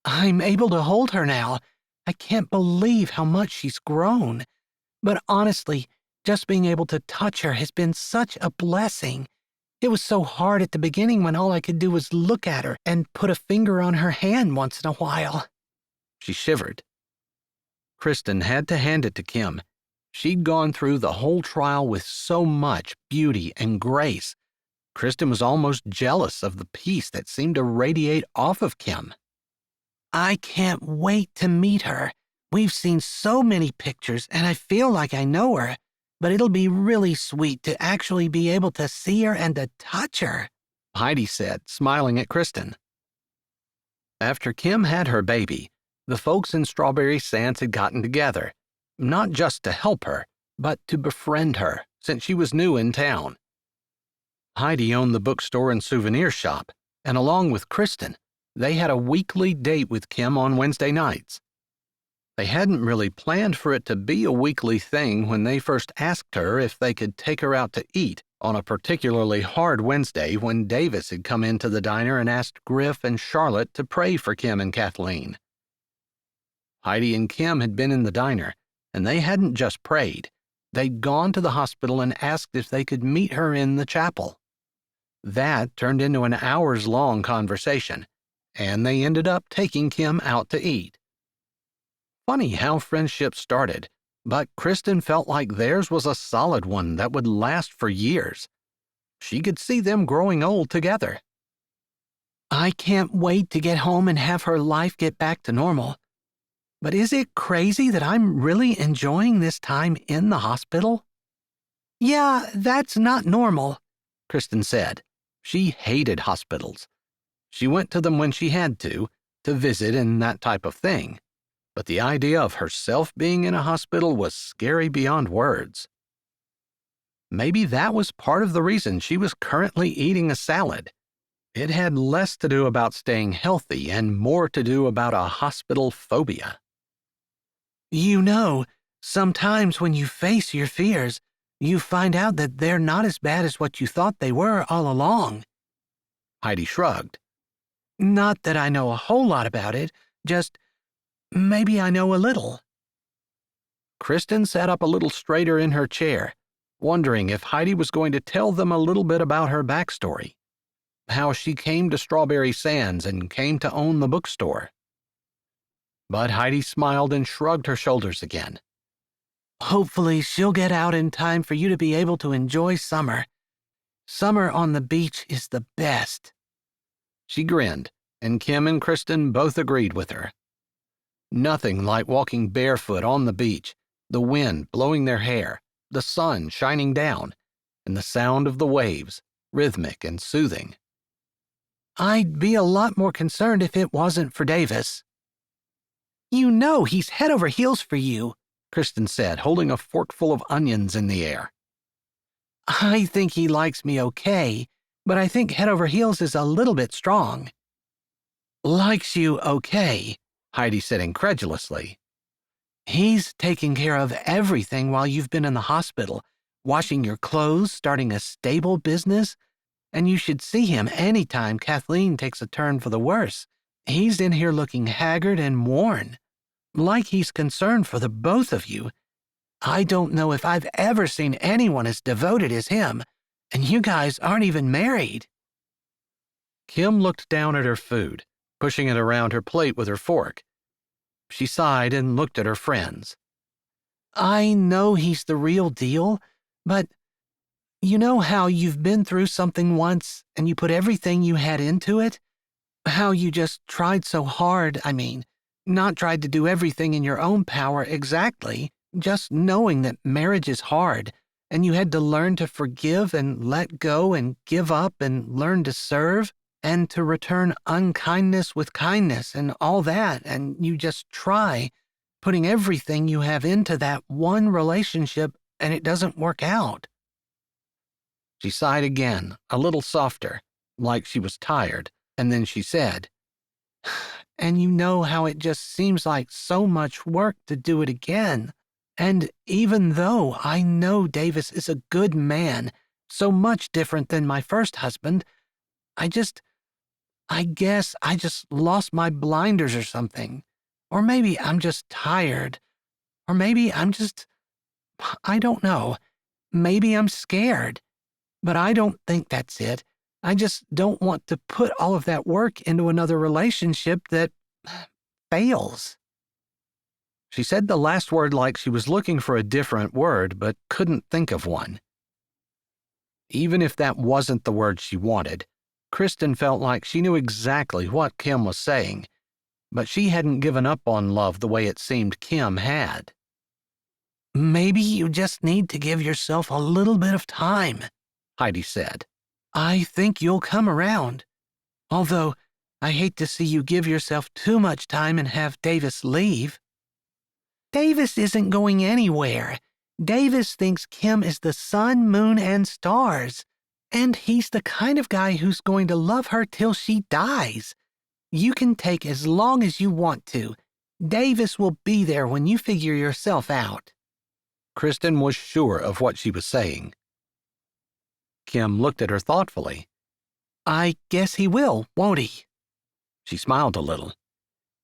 I'm able to hold her now. I can't believe how much she's grown. But honestly, just being able to touch her has been such a blessing. It was so hard at the beginning when all I could do was look at her and put a finger on her hand once in a while. She shivered. Kristen had to hand it to Kim. She'd gone through the whole trial with so much beauty and grace. Kristen was almost jealous of the peace that seemed to radiate off of Kim. I can't wait to meet her. We've seen so many pictures, and I feel like I know her, but it'll be really sweet to actually be able to see her and to touch her, Heidi said, smiling at Kristen. After Kim had her baby, the folks in Strawberry Sands had gotten together, not just to help her, but to befriend her, since she was new in town. Heidi owned the bookstore and souvenir shop, and along with Kristen, they had a weekly date with Kim on Wednesday nights. They hadn't really planned for it to be a weekly thing when they first asked her if they could take her out to eat on a particularly hard Wednesday when Davis had come into the diner and asked Griff and Charlotte to pray for Kim and Kathleen. Heidi and Kim had been in the diner, and they hadn't just prayed. They'd gone to the hospital and asked if they could meet her in the chapel. That turned into an hours-long conversation, and they ended up taking Kim out to eat. Funny how friendship started, but Kristen felt like theirs was a solid one that would last for years. She could see them growing old together. I can't wait to get home and have her life get back to normal. But is it crazy that I'm really enjoying this time in the hospital? Yeah, that's not normal, Kristen said. She hated hospitals. She went to them when she had to visit and that type of thing. But the idea of herself being in a hospital was scary beyond words. Maybe that was part of the reason she was currently eating a salad. It had less to do about staying healthy and more to do about a hospital phobia. You know, Sometimes when you face your fears, you find out that they're not as bad as what you thought they were all along. Heidi shrugged. Not that I know a whole lot about it, just maybe I know a little. Kristen sat up a little straighter in her chair, wondering if Heidi was going to tell them a little bit about her backstory, how she came to Strawberry Sands and came to own the bookstore. But Heidi smiled and shrugged her shoulders again. Hopefully she'll get out in time for you to be able to enjoy summer. Summer on the beach is the best. She grinned, and Kim and Kristen both agreed with her. Nothing like walking barefoot on the beach, the wind blowing their hair, the sun shining down, and the sound of the waves, rhythmic and soothing. I'd be a lot more concerned if it wasn't for Davis. You know he's head over heels for you, Kristen said, holding a forkful of onions in the air. I think he likes me okay, but I think head over heels is a little bit strong. Likes you okay, Heidi said incredulously. He's taking care of everything while you've been in the hospital, washing your clothes, starting a stable business, and you should see him anytime Kathleen takes a turn for the worse. He's in here looking haggard and worn, like he's concerned for the both of you. I don't know if I've ever seen anyone as devoted as him, and you guys aren't even married. Kim looked down at her food, pushing it around her plate with her fork. She sighed and looked at her friends. I know he's the real deal, but you know how you've been through something once and you put everything you had into it? How you just tried so hard, not tried to do everything in your own power exactly, just knowing that marriage is hard, and you had to learn to forgive and let go and give up and learn to serve and to return unkindness with kindness and all that, and you just try, putting everything you have into that one relationship, and it doesn't work out. She sighed again, a little softer, like she was tired, and then she said, And you know how it just seems like so much work to do it again. And even though I know Davis is a good man, so much different than my first husband, I guess I just lost my blinders or something. Or maybe I'm just tired. Or maybe I don't know. Maybe I'm scared. But I don't think that's it. I just don't want to put all of that work into another relationship that fails. She said the last word like she was looking for a different word, but couldn't think of one. Even if that wasn't the word she wanted, Kristen felt like she knew exactly what Kim was saying, but she hadn't given up on love the way it seemed Kim had. Maybe you just need to give yourself a little bit of time, Heidi said. I think you'll come around. Although, I hate to see you give yourself too much time and have Davis leave. Davis isn't going anywhere. Davis thinks Kim is the sun, moon, and stars. And he's the kind of guy who's going to love her till she dies. You can take as long as you want to. Davis will be there when you figure yourself out. Kristen was sure of what she was saying. Kim looked at her thoughtfully. I guess he will, won't he? She smiled a little.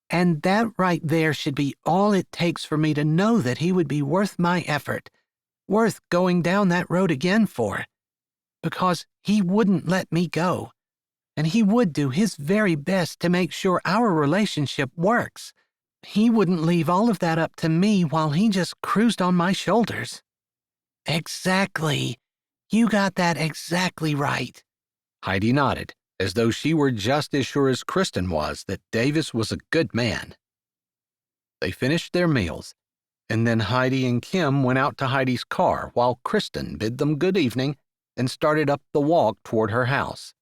And that right there should be all it takes for me to know that he would be worth my effort, worth going down that road again for. Because he wouldn't let me go. And he would do his very best to make sure our relationship works. He wouldn't leave all of that up to me while he just cruised on my shoulders. Exactly. You got that exactly right. Heidi nodded, as though she were just as sure as Kristen was that Davis was a good man. They finished their meals, and then Heidi and Kim went out to Heidi's car while Kristen bid them good evening and started up the walk toward her house.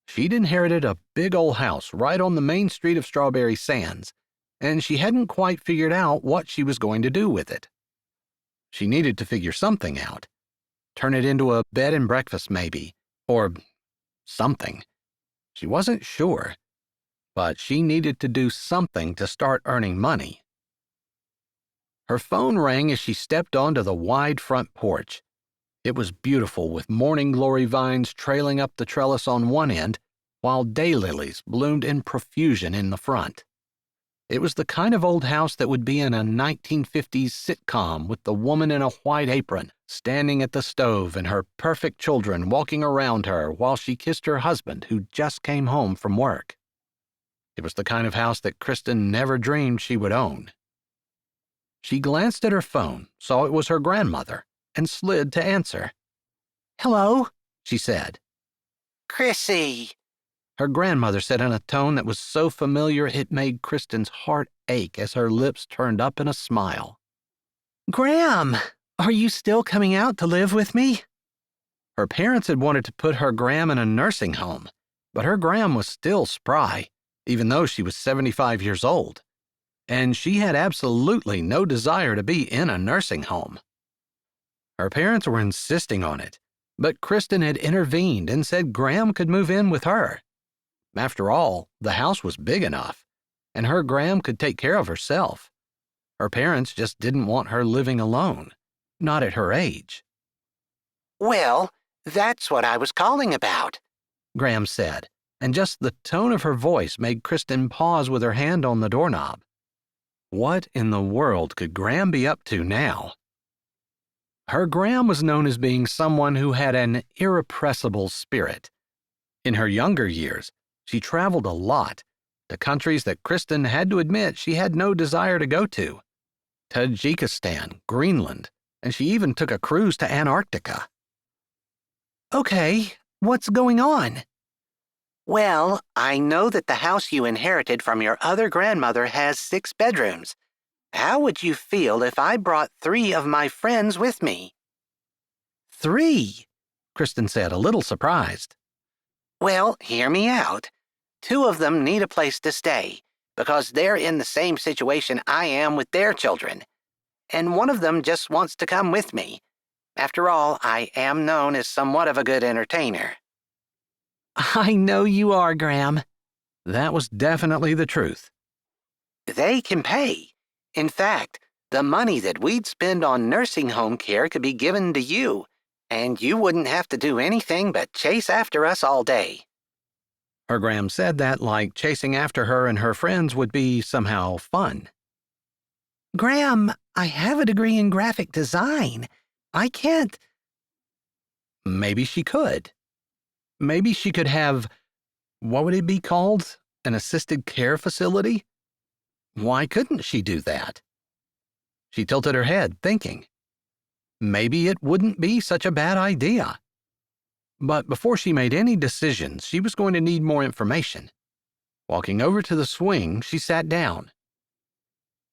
She'd inherited a big old house right on the main street of Strawberry Sands, and she hadn't quite figured out what she was going to do with it. She needed to figure something out. Turn it into a bed and breakfast, maybe, or something. She wasn't sure, but she needed to do something to start earning money. Her phone rang as she stepped onto the wide front porch. It was beautiful, with morning glory vines trailing up the trellis on one end, while daylilies bloomed in profusion in the front. It was the kind of old house that would be in a 1950s sitcom, with the woman in a white apron standing at the stove and her perfect children walking around her while she kissed her husband who just came home from work. It was the kind of house that Kristen never dreamed she would own. She glanced at her phone, saw it was her grandmother, and slid to answer. Hello, she said. Chrissy, Her grandmother said in a tone that was so familiar it made Kristen's heart ache as her lips turned up in a smile. Gram, are you still coming out to live with me? Her parents had wanted to put her Gram in a nursing home, but her Gram was still spry, even though she was 75 years old, and she had absolutely no desire to be in a nursing home. Her parents were insisting on it, but Kristen had intervened and said Gram could move in with her. After all, the house was big enough, and her Gram could take care of herself. Her parents just didn't want her living alone, not at her age. well, that's what I was calling about. Gram said, and just the tone of her voice made Kristen pause with her hand on the doorknob. What in the world could Gram be up to now? Her Gram was known as being someone who had an irrepressible spirit. In her younger years, she traveled a lot, to countries that Kristen had to admit she had no desire to go to. Tajikistan, Greenland, and she even took a cruise to Antarctica. Okay, what's going on? Well, I know that the house you inherited from your other grandmother has 6 bedrooms. How would you feel if I brought 3 of my friends with me? 3, Kristen said, a little surprised. Well, hear me out. 2 of them need a place to stay, because they're in the same situation I am with their children. And one of them just wants to come with me. After all, I am known as somewhat of a good entertainer. I know you are, Gram. That was definitely the truth. They can pay. In fact, the money that we'd spend on nursing home care could be given to you, and you wouldn't have to do anything but chase after us all day. Her Gram said that like chasing after her and her friends would be somehow fun. Gram, I have a degree in graphic design. I can't. Maybe she could. Maybe she could have, what would it be called? An assisted care facility? Why couldn't she do that? She tilted her head, thinking. Maybe it wouldn't be such a bad idea. But before she made any decisions, she was going to need more information. Walking over to the swing, she sat down.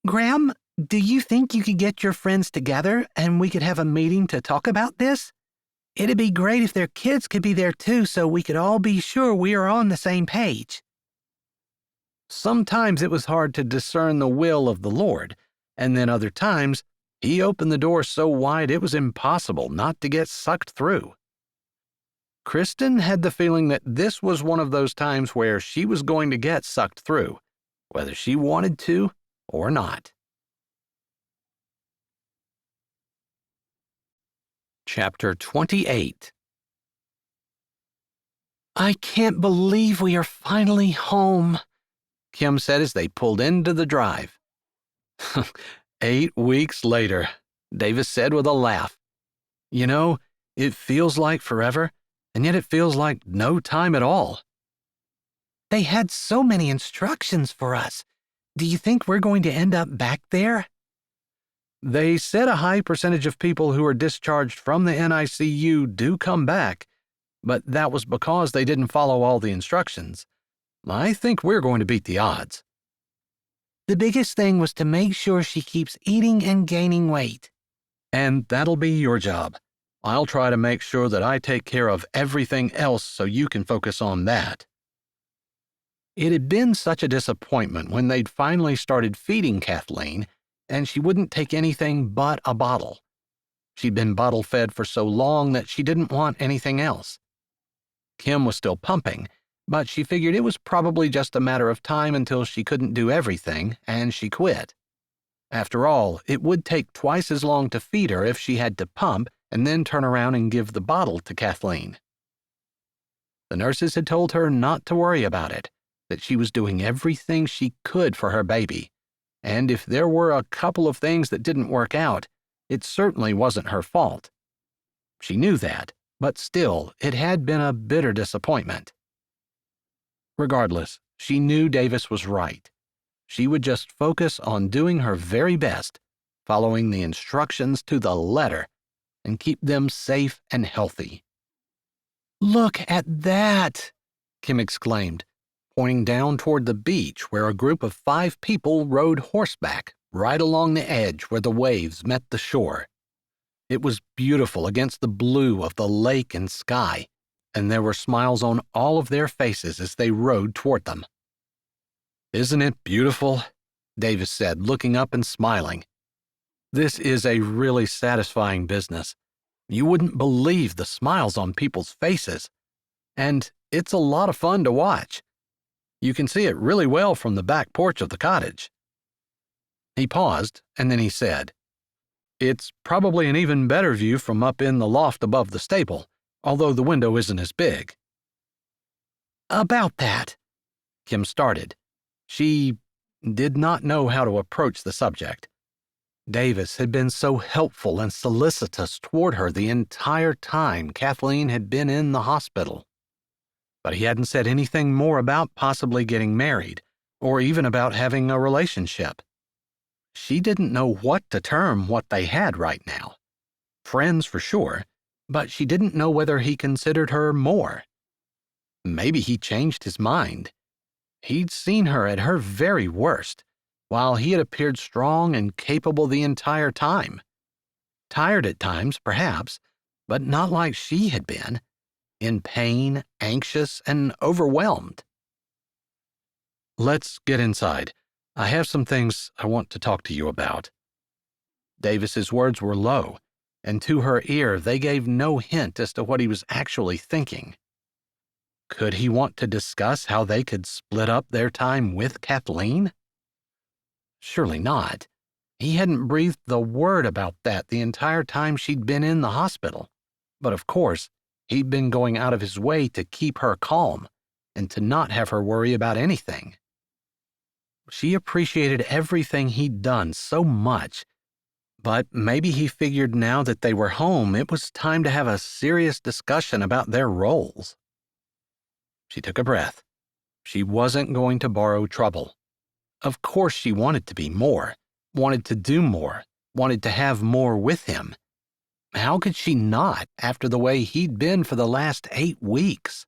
Gram, do you think you could get your friends together and we could have a meeting to talk about this? It'd be great if their kids could be there too, so we could all be sure we are on the same page. Sometimes it was hard to discern the will of the Lord, and then other times he opened the door so wide it was impossible not to get sucked through. Kristen had the feeling that this was one of those times where she was going to get sucked through, whether she wanted to or not. Chapter 28. I can't believe we are finally home, Kim said as they pulled into the drive. 8 weeks later, Davis said with a laugh. You know, it feels like forever, and yet it feels like no time at all. They had so many instructions for us. Do you think we're going to end up back there? They said a high percentage of people who are discharged from the NICU do come back, but that was because they didn't follow all the instructions. I think we're going to beat the odds. The biggest thing was to make sure she keeps eating and gaining weight. And that'll be your job. I'll try to make sure that I take care of everything else so you can focus on that. It had been such a disappointment when they'd finally started feeding Kathleen, and she wouldn't take anything but a bottle. She'd been bottle-fed for so long that she didn't want anything else. Kim was still pumping, but she figured it was probably just a matter of time until she couldn't do everything, and she quit. After all, it would take twice as long to feed her if she had to pump and then turn around and give the bottle to Kathleen. The nurses had told her not to worry about it, that she was doing everything she could for her baby, and if there were a couple of things that didn't work out, it certainly wasn't her fault. She knew that, but still, it had been a bitter disappointment. Regardless, she knew Davis was right. She would just focus on doing her very best, following the instructions to the letter, and keep them safe and healthy. Look at that! Kim exclaimed, pointing down toward the beach where a group of 5 people rode horseback right along the edge where the waves met the shore. It was beautiful against the blue of the lake and sky, and there were smiles on all of their faces as they rode toward them. "Isn't it beautiful?" Davis said, looking up and smiling. "This is a really satisfying business. You wouldn't believe the smiles on people's faces. And it's a lot of fun to watch. You can see it really well from the back porch of the cottage." He paused, and then he said, "It's probably an even better view from up in the loft above the stable, although the window isn't as big." "About that," Kim started. She did not know how to approach the subject. Davis had been so helpful and solicitous toward her the entire time Kathleen had been in the hospital. But he hadn't said anything more about possibly getting married, or even about having a relationship. She didn't know what to term what they had right now. Friends for sure, but she didn't know whether he considered her more. Maybe he changed his mind. He'd seen her at her very worst, while he had appeared strong and capable the entire time. Tired at times, perhaps, but not like she had been, in pain, anxious, and overwhelmed. "Let's get inside. I have some things I want to talk to you about." Davis's words were low, and to her ear they gave no hint as to what he was actually thinking. Could he want to discuss how they could split up their time with Kathleen? Surely not. He hadn't breathed a word about that the entire time she'd been in the hospital. But of course, he'd been going out of his way to keep her calm and to not have her worry about anything. She appreciated everything he'd done so much, but maybe he figured now that they were home, it was time to have a serious discussion about their roles. She took a breath. She wasn't going to borrow trouble. Of course she wanted to be more, wanted to do more, wanted to have more with him. How could she not, after the way he'd been for the last 8 weeks?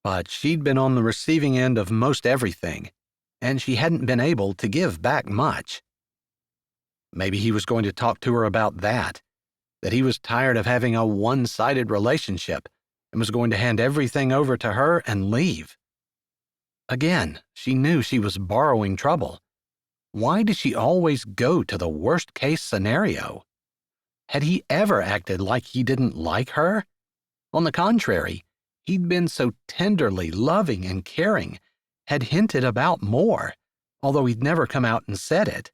But she'd been on the receiving end of most everything, and she hadn't been able to give back much. Maybe he was going to talk to her about that he was tired of having a one-sided relationship and was going to hand everything over to her and leave. Again, she knew she was borrowing trouble. Why did she always go to the worst-case scenario? Had he ever acted like he didn't like her? On the contrary, he'd been so tenderly loving and caring, had hinted about more, although he'd never come out and said it.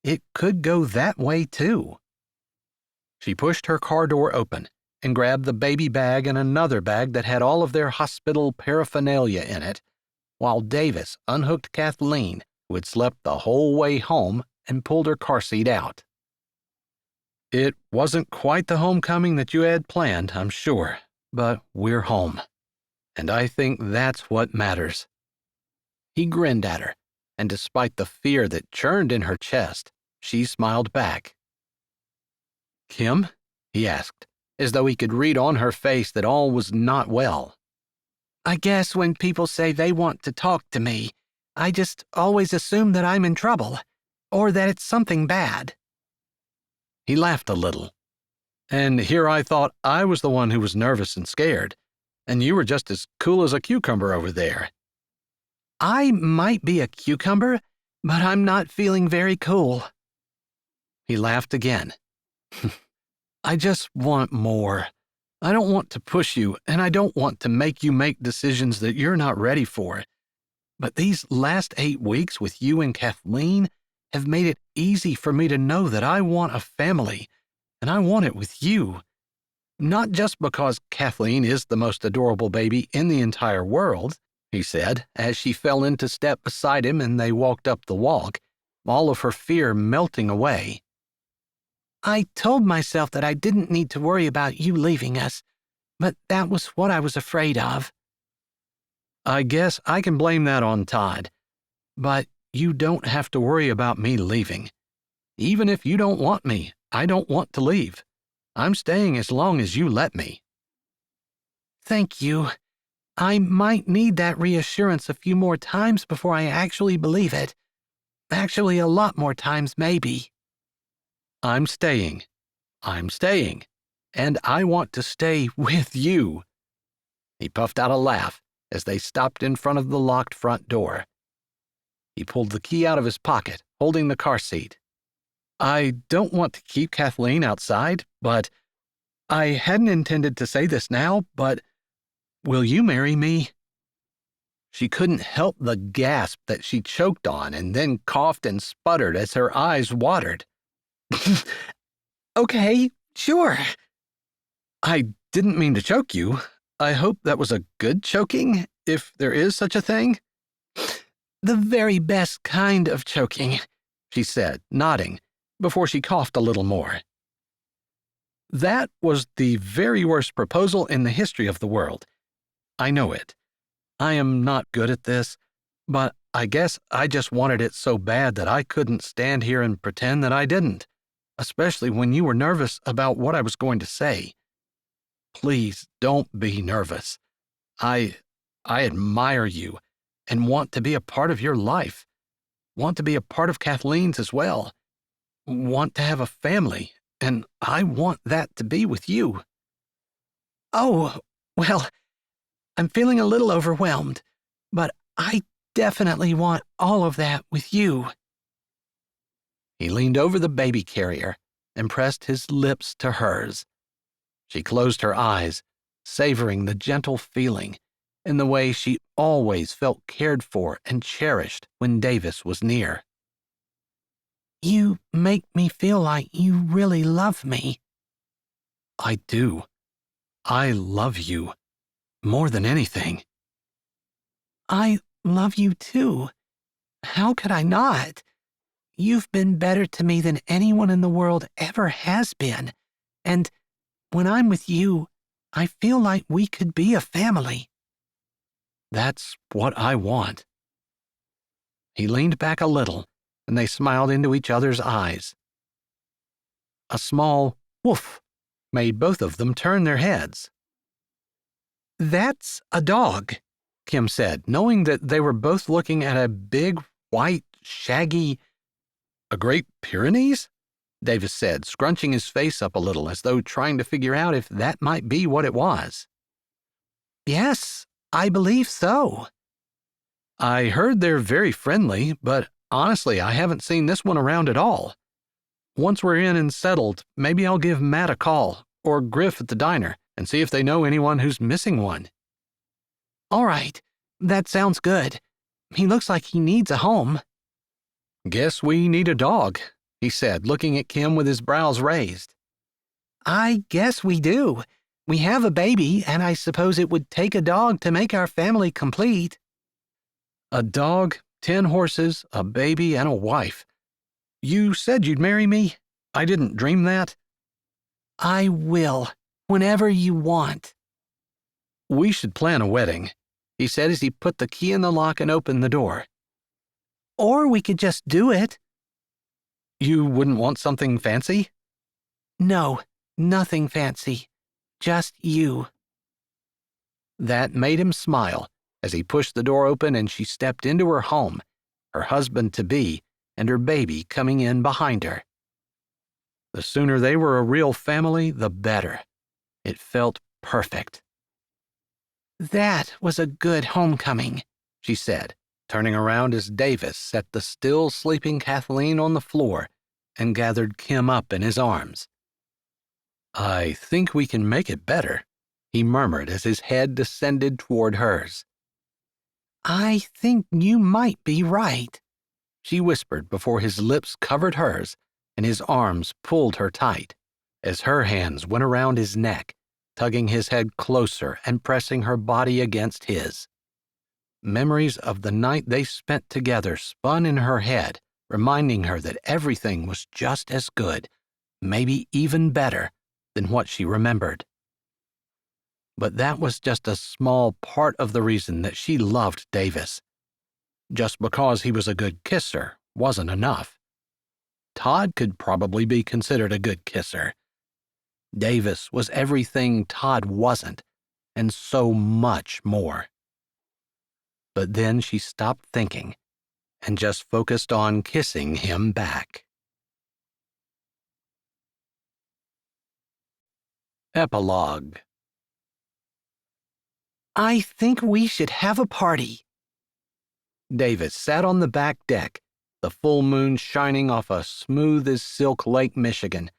It could go that way, too. She pushed her car door open and grabbed the baby bag and another bag that had all of their hospital paraphernalia in it, while Davis unhooked Kathleen, who had slept the whole way home, and pulled her car seat out. "It wasn't quite the homecoming that you had planned, I'm sure, but we're home. And I think that's what matters." He grinned at her, and despite the fear that churned in her chest, she smiled back. "Kim?" he asked, as though he could read on her face that all was not well. "I guess when people say they want to talk to me, I just always assume that I'm in trouble, or that it's something bad." He laughed a little. "And here I thought I was the one who was nervous and scared, and you were just as cool as a cucumber over there." "I might be a cucumber, but I'm not feeling very cool." He laughed again. "I just want more. I don't want to push you, and I don't want to make you make decisions that you're not ready for. But these last 8 weeks with you and Kathleen have made it easy for me to know that I want a family, and I want it with you. Not just because Kathleen is the most adorable baby in the entire world," he said, as she fell into step beside him and they walked up the walk, all of her fear melting away. I told myself that I didn't need to worry about you leaving us, but that was what I was afraid of. I guess I can blame that on Todd, but you don't have to worry about me leaving. Even if you don't want me, I don't want to leave. I'm staying as long as you let me." Thank you. I might need that reassurance a few more times before I actually believe it. Actually, a lot more times, maybe. I'm staying. I'm staying. And I want to stay with you. He puffed out a laugh as they stopped in front of the locked front door. He pulled the key out of his pocket, holding the car seat. "I don't want to keep Kathleen outside, but I hadn't intended to say this now, but will you marry me?" She couldn't help the gasp that she choked on and then coughed and sputtered as her eyes watered. Okay, sure. "I didn't mean to choke you. I hope that was a good choking, if there is such a thing." The very best kind of choking," she said, nodding, before she coughed a little more. "That was the very worst proposal in the history of the world. I know it. I am not good at this, but I guess I just wanted it so bad that I couldn't stand here and pretend that I didn't, especially when you were nervous about what I was going to say. Please don't be nervous. I admire you and want to be a part of your life. Want to be a part of Kathleen's as well. Want to have a family, and I want that to be with you." Oh, well, I'm feeling a little overwhelmed, but I definitely want all of that with you. He leaned over the baby carrier and pressed his lips to hers. She closed her eyes, savoring the gentle feeling in the way she always felt cared for and cherished when Davis was near. You make me feel like you really love me. I do. I love you. More than anything. I love you too. How could I not? You've been better to me than anyone in the world ever has been, and when I'm with you, I feel like we could be a family. That's what I want. He leaned back a little, and they smiled into each other's eyes. A small woof made both of them turn their heads. That's a dog, Kim said, knowing that they were both looking at a big, white, shaggy... "A Great Pyrenees?" Davis said, scrunching his face up a little as though trying to figure out if that might be what it was. Yes, I believe so. I heard they're very friendly, but honestly, I haven't seen this one around at all. Once we're in and settled, maybe I'll give Matt a call, or Griff at the diner, and see if they know anyone who's missing one. All right, that sounds good. He looks like he needs a home. Guess we need a dog, he said, looking at Kim with his brows raised. I guess we do. We have a baby, and I suppose it would take a dog to make our family complete. A dog, 10 horses, a baby, and a wife. You said you'd marry me? I didn't dream that. I will, whenever you want. We should plan a wedding, he said as he put the key in the lock and opened the door. Or we could just do it. You wouldn't want something fancy? No, nothing fancy. Just you. That made him smile as he pushed the door open and she stepped into her home, her husband-to-be, and her baby coming in behind her. The sooner they were a real family, the better. It felt perfect. That was a good homecoming, she said, turning around as Davis set the still sleeping Kathleen on the floor and gathered Kim up in his arms. I think we can make it better, he murmured as his head descended toward hers. I think you might be right. she whispered before his lips covered hers and his arms pulled her tight, as her hands went around his neck, tugging his head closer and pressing her body against his. Memories of the night they spent together spun in her head, reminding her that everything was just as good, maybe even better, than what she remembered. But that was just a small part of the reason that she loved Davis. Just because he was a good kisser wasn't enough. Todd could probably be considered a good kisser. Davis was everything Todd wasn't, and so much more. But then she stopped thinking and just focused on kissing him back. Epilogue. I think we should have a party. Davis sat on the back deck, the full moon shining off a smooth as silk Lake Michigan,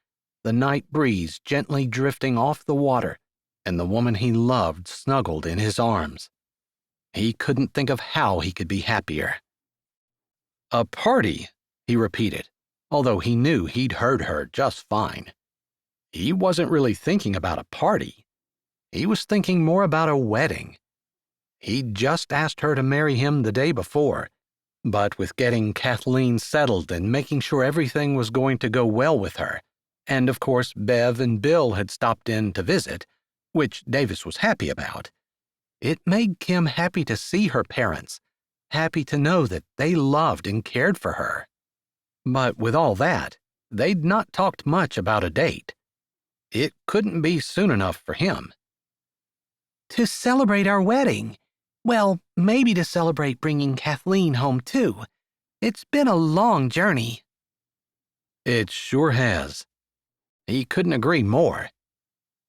the night breeze gently drifting off the water, and the woman he loved snuggled in his arms. He couldn't think of how he could be happier. A party, he repeated, although he knew he'd heard her just fine. He wasn't really thinking about a party. He was thinking more about a wedding. He'd just asked her to marry him the day before, but with getting Kathleen settled and making sure everything was going to go well with her, and of course Bev and Bill had stopped in to visit, which Davis was happy about, it made Kim happy to see her parents, happy to know that they loved and cared for her. But with all that, they'd not talked much about a date. It couldn't be soon enough for him. To celebrate our wedding. Well, maybe to celebrate bringing Kathleen home, too. It's been a long journey. It sure has. He couldn't agree more.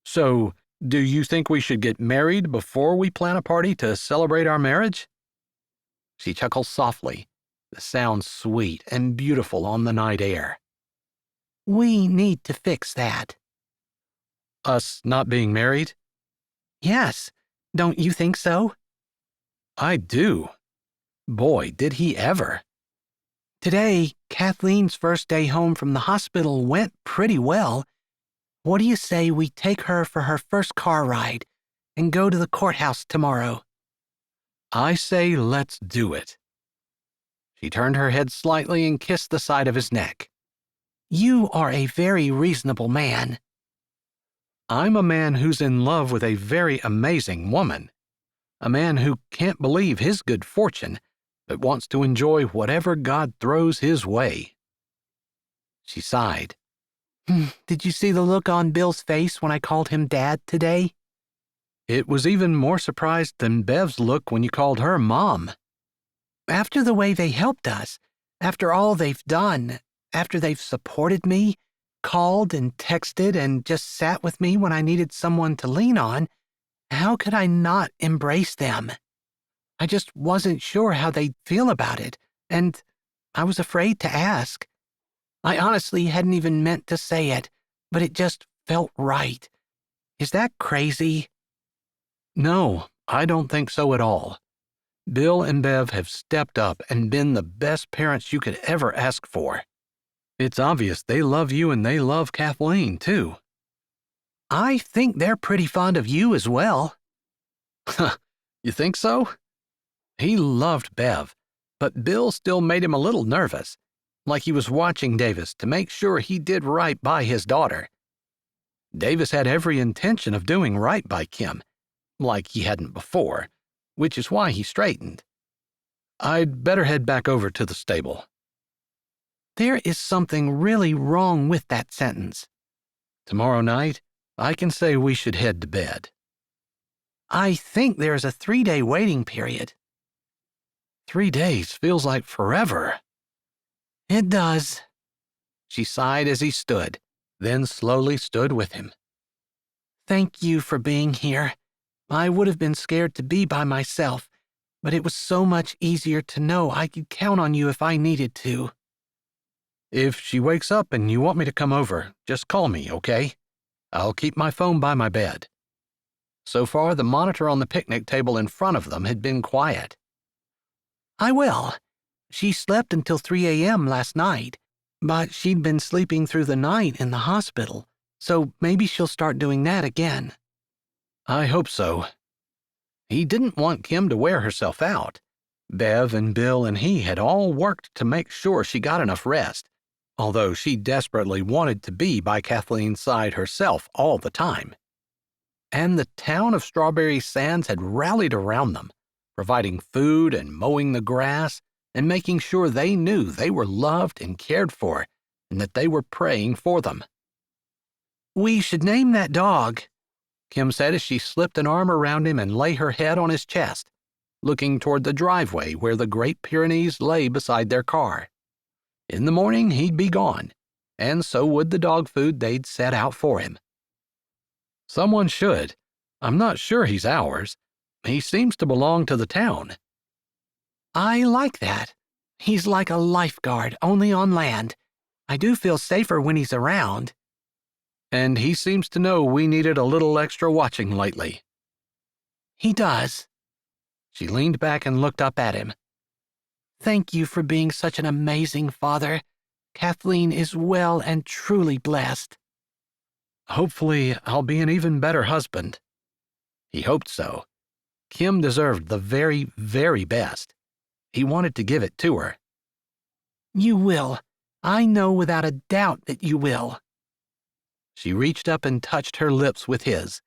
So, do you think we should get married before we plan a party to celebrate our marriage? She chuckled softly, the sound sweet and beautiful on the night air. We need to fix that. Us not being married? Yes, don't you think so? I do. Boy, did he ever. Today, Kathleen's first day home from the hospital went pretty well. What do you say we take her for her first car ride and go to the courthouse tomorrow? I say let's do it. She turned her head slightly and kissed the side of his neck. You are a very reasonable man. I'm a man who's in love with a very amazing woman. A man who can't believe his good fortune, but wants to enjoy whatever God throws his way. She sighed. Did you see the look on Bill's face when I called him Dad today? It was even more surprised than Bev's look when you called her Mom. After the way they helped us, after all they've done, after they've supported me, called and texted and just sat with me when I needed someone to lean on, how could I not embrace them? I just wasn't sure how they'd feel about it, and I was afraid to ask. I honestly hadn't even meant to say it, but it just felt right. Is that crazy? No, I don't think so at all. Bill and Bev have stepped up and been the best parents you could ever ask for. It's obvious they love you and they love Kathleen, too. I think they're pretty fond of you as well. You think so? He loved Bev, but Bill still made him a little nervous, like he was watching Davis to make sure he did right by his daughter. Davis had every intention of doing right by Kim, like he hadn't before, which is why he straightened. I'd better head back over to the stable. There is something really wrong with that sentence. Tomorrow night, I can say we should head to bed. I think there's a 3-day waiting period. 3 days feels like forever. It does. She sighed as he stood, then slowly stood with him. Thank you for being here. I would have been scared to be by myself, but it was so much easier to know I could count on you if I needed to. If she wakes up and you want me to come over, just call me, okay? I'll keep my phone by my bed. So far, the monitor on the picnic table in front of them had been quiet. I will. She slept until 3 a.m. last night, but she'd been sleeping through the night in the hospital, so maybe she'll start doing that again. I hope so. He didn't want Kim to wear herself out. Bev and Bill and he had all worked to make sure she got enough rest, although she desperately wanted to be by Kathleen's side herself all the time. And the town of Strawberry Sands had rallied around them, providing food and mowing the grass and making sure they knew they were loved and cared for and that they were praying for them. We should name that dog, Kim said as she slipped an arm around him and lay her head on his chest, looking toward the driveway where the Great Pyrenees lay beside their car. In the morning he'd be gone, and so would the dog food they'd set out for him. Someone should. I'm not sure he's ours. He seems to belong to the town. I like that. He's like a lifeguard, only on land. I do feel safer when he's around. And he seems to know we needed a little extra watching lately. He does. She leaned back and looked up at him. Thank you for being such an amazing father. Kathleen is well and truly blessed. Hopefully, I'll be an even better husband. He hoped so. Kim deserved the very, very best. He wanted to give it to her. You will. I know without a doubt that you will. She reached up and touched her lips with his.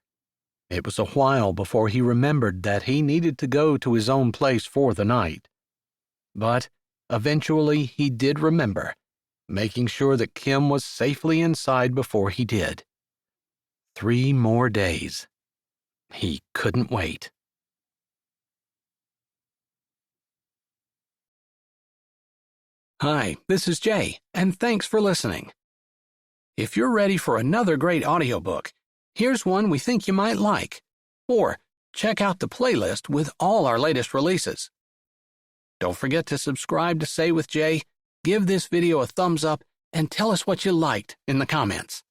It was a while before he remembered that he needed to go to his own place for the night. But eventually he did remember, making sure that Kim was safely inside before he did. 3 more days. He couldn't wait. Hi, this is Jay, and thanks for listening. If you're ready for another great audiobook, here's one we think you might like. Or check out the playlist with all our latest releases. Don't forget to subscribe to Say with Jay, give this video a thumbs up, and tell us what you liked in the comments.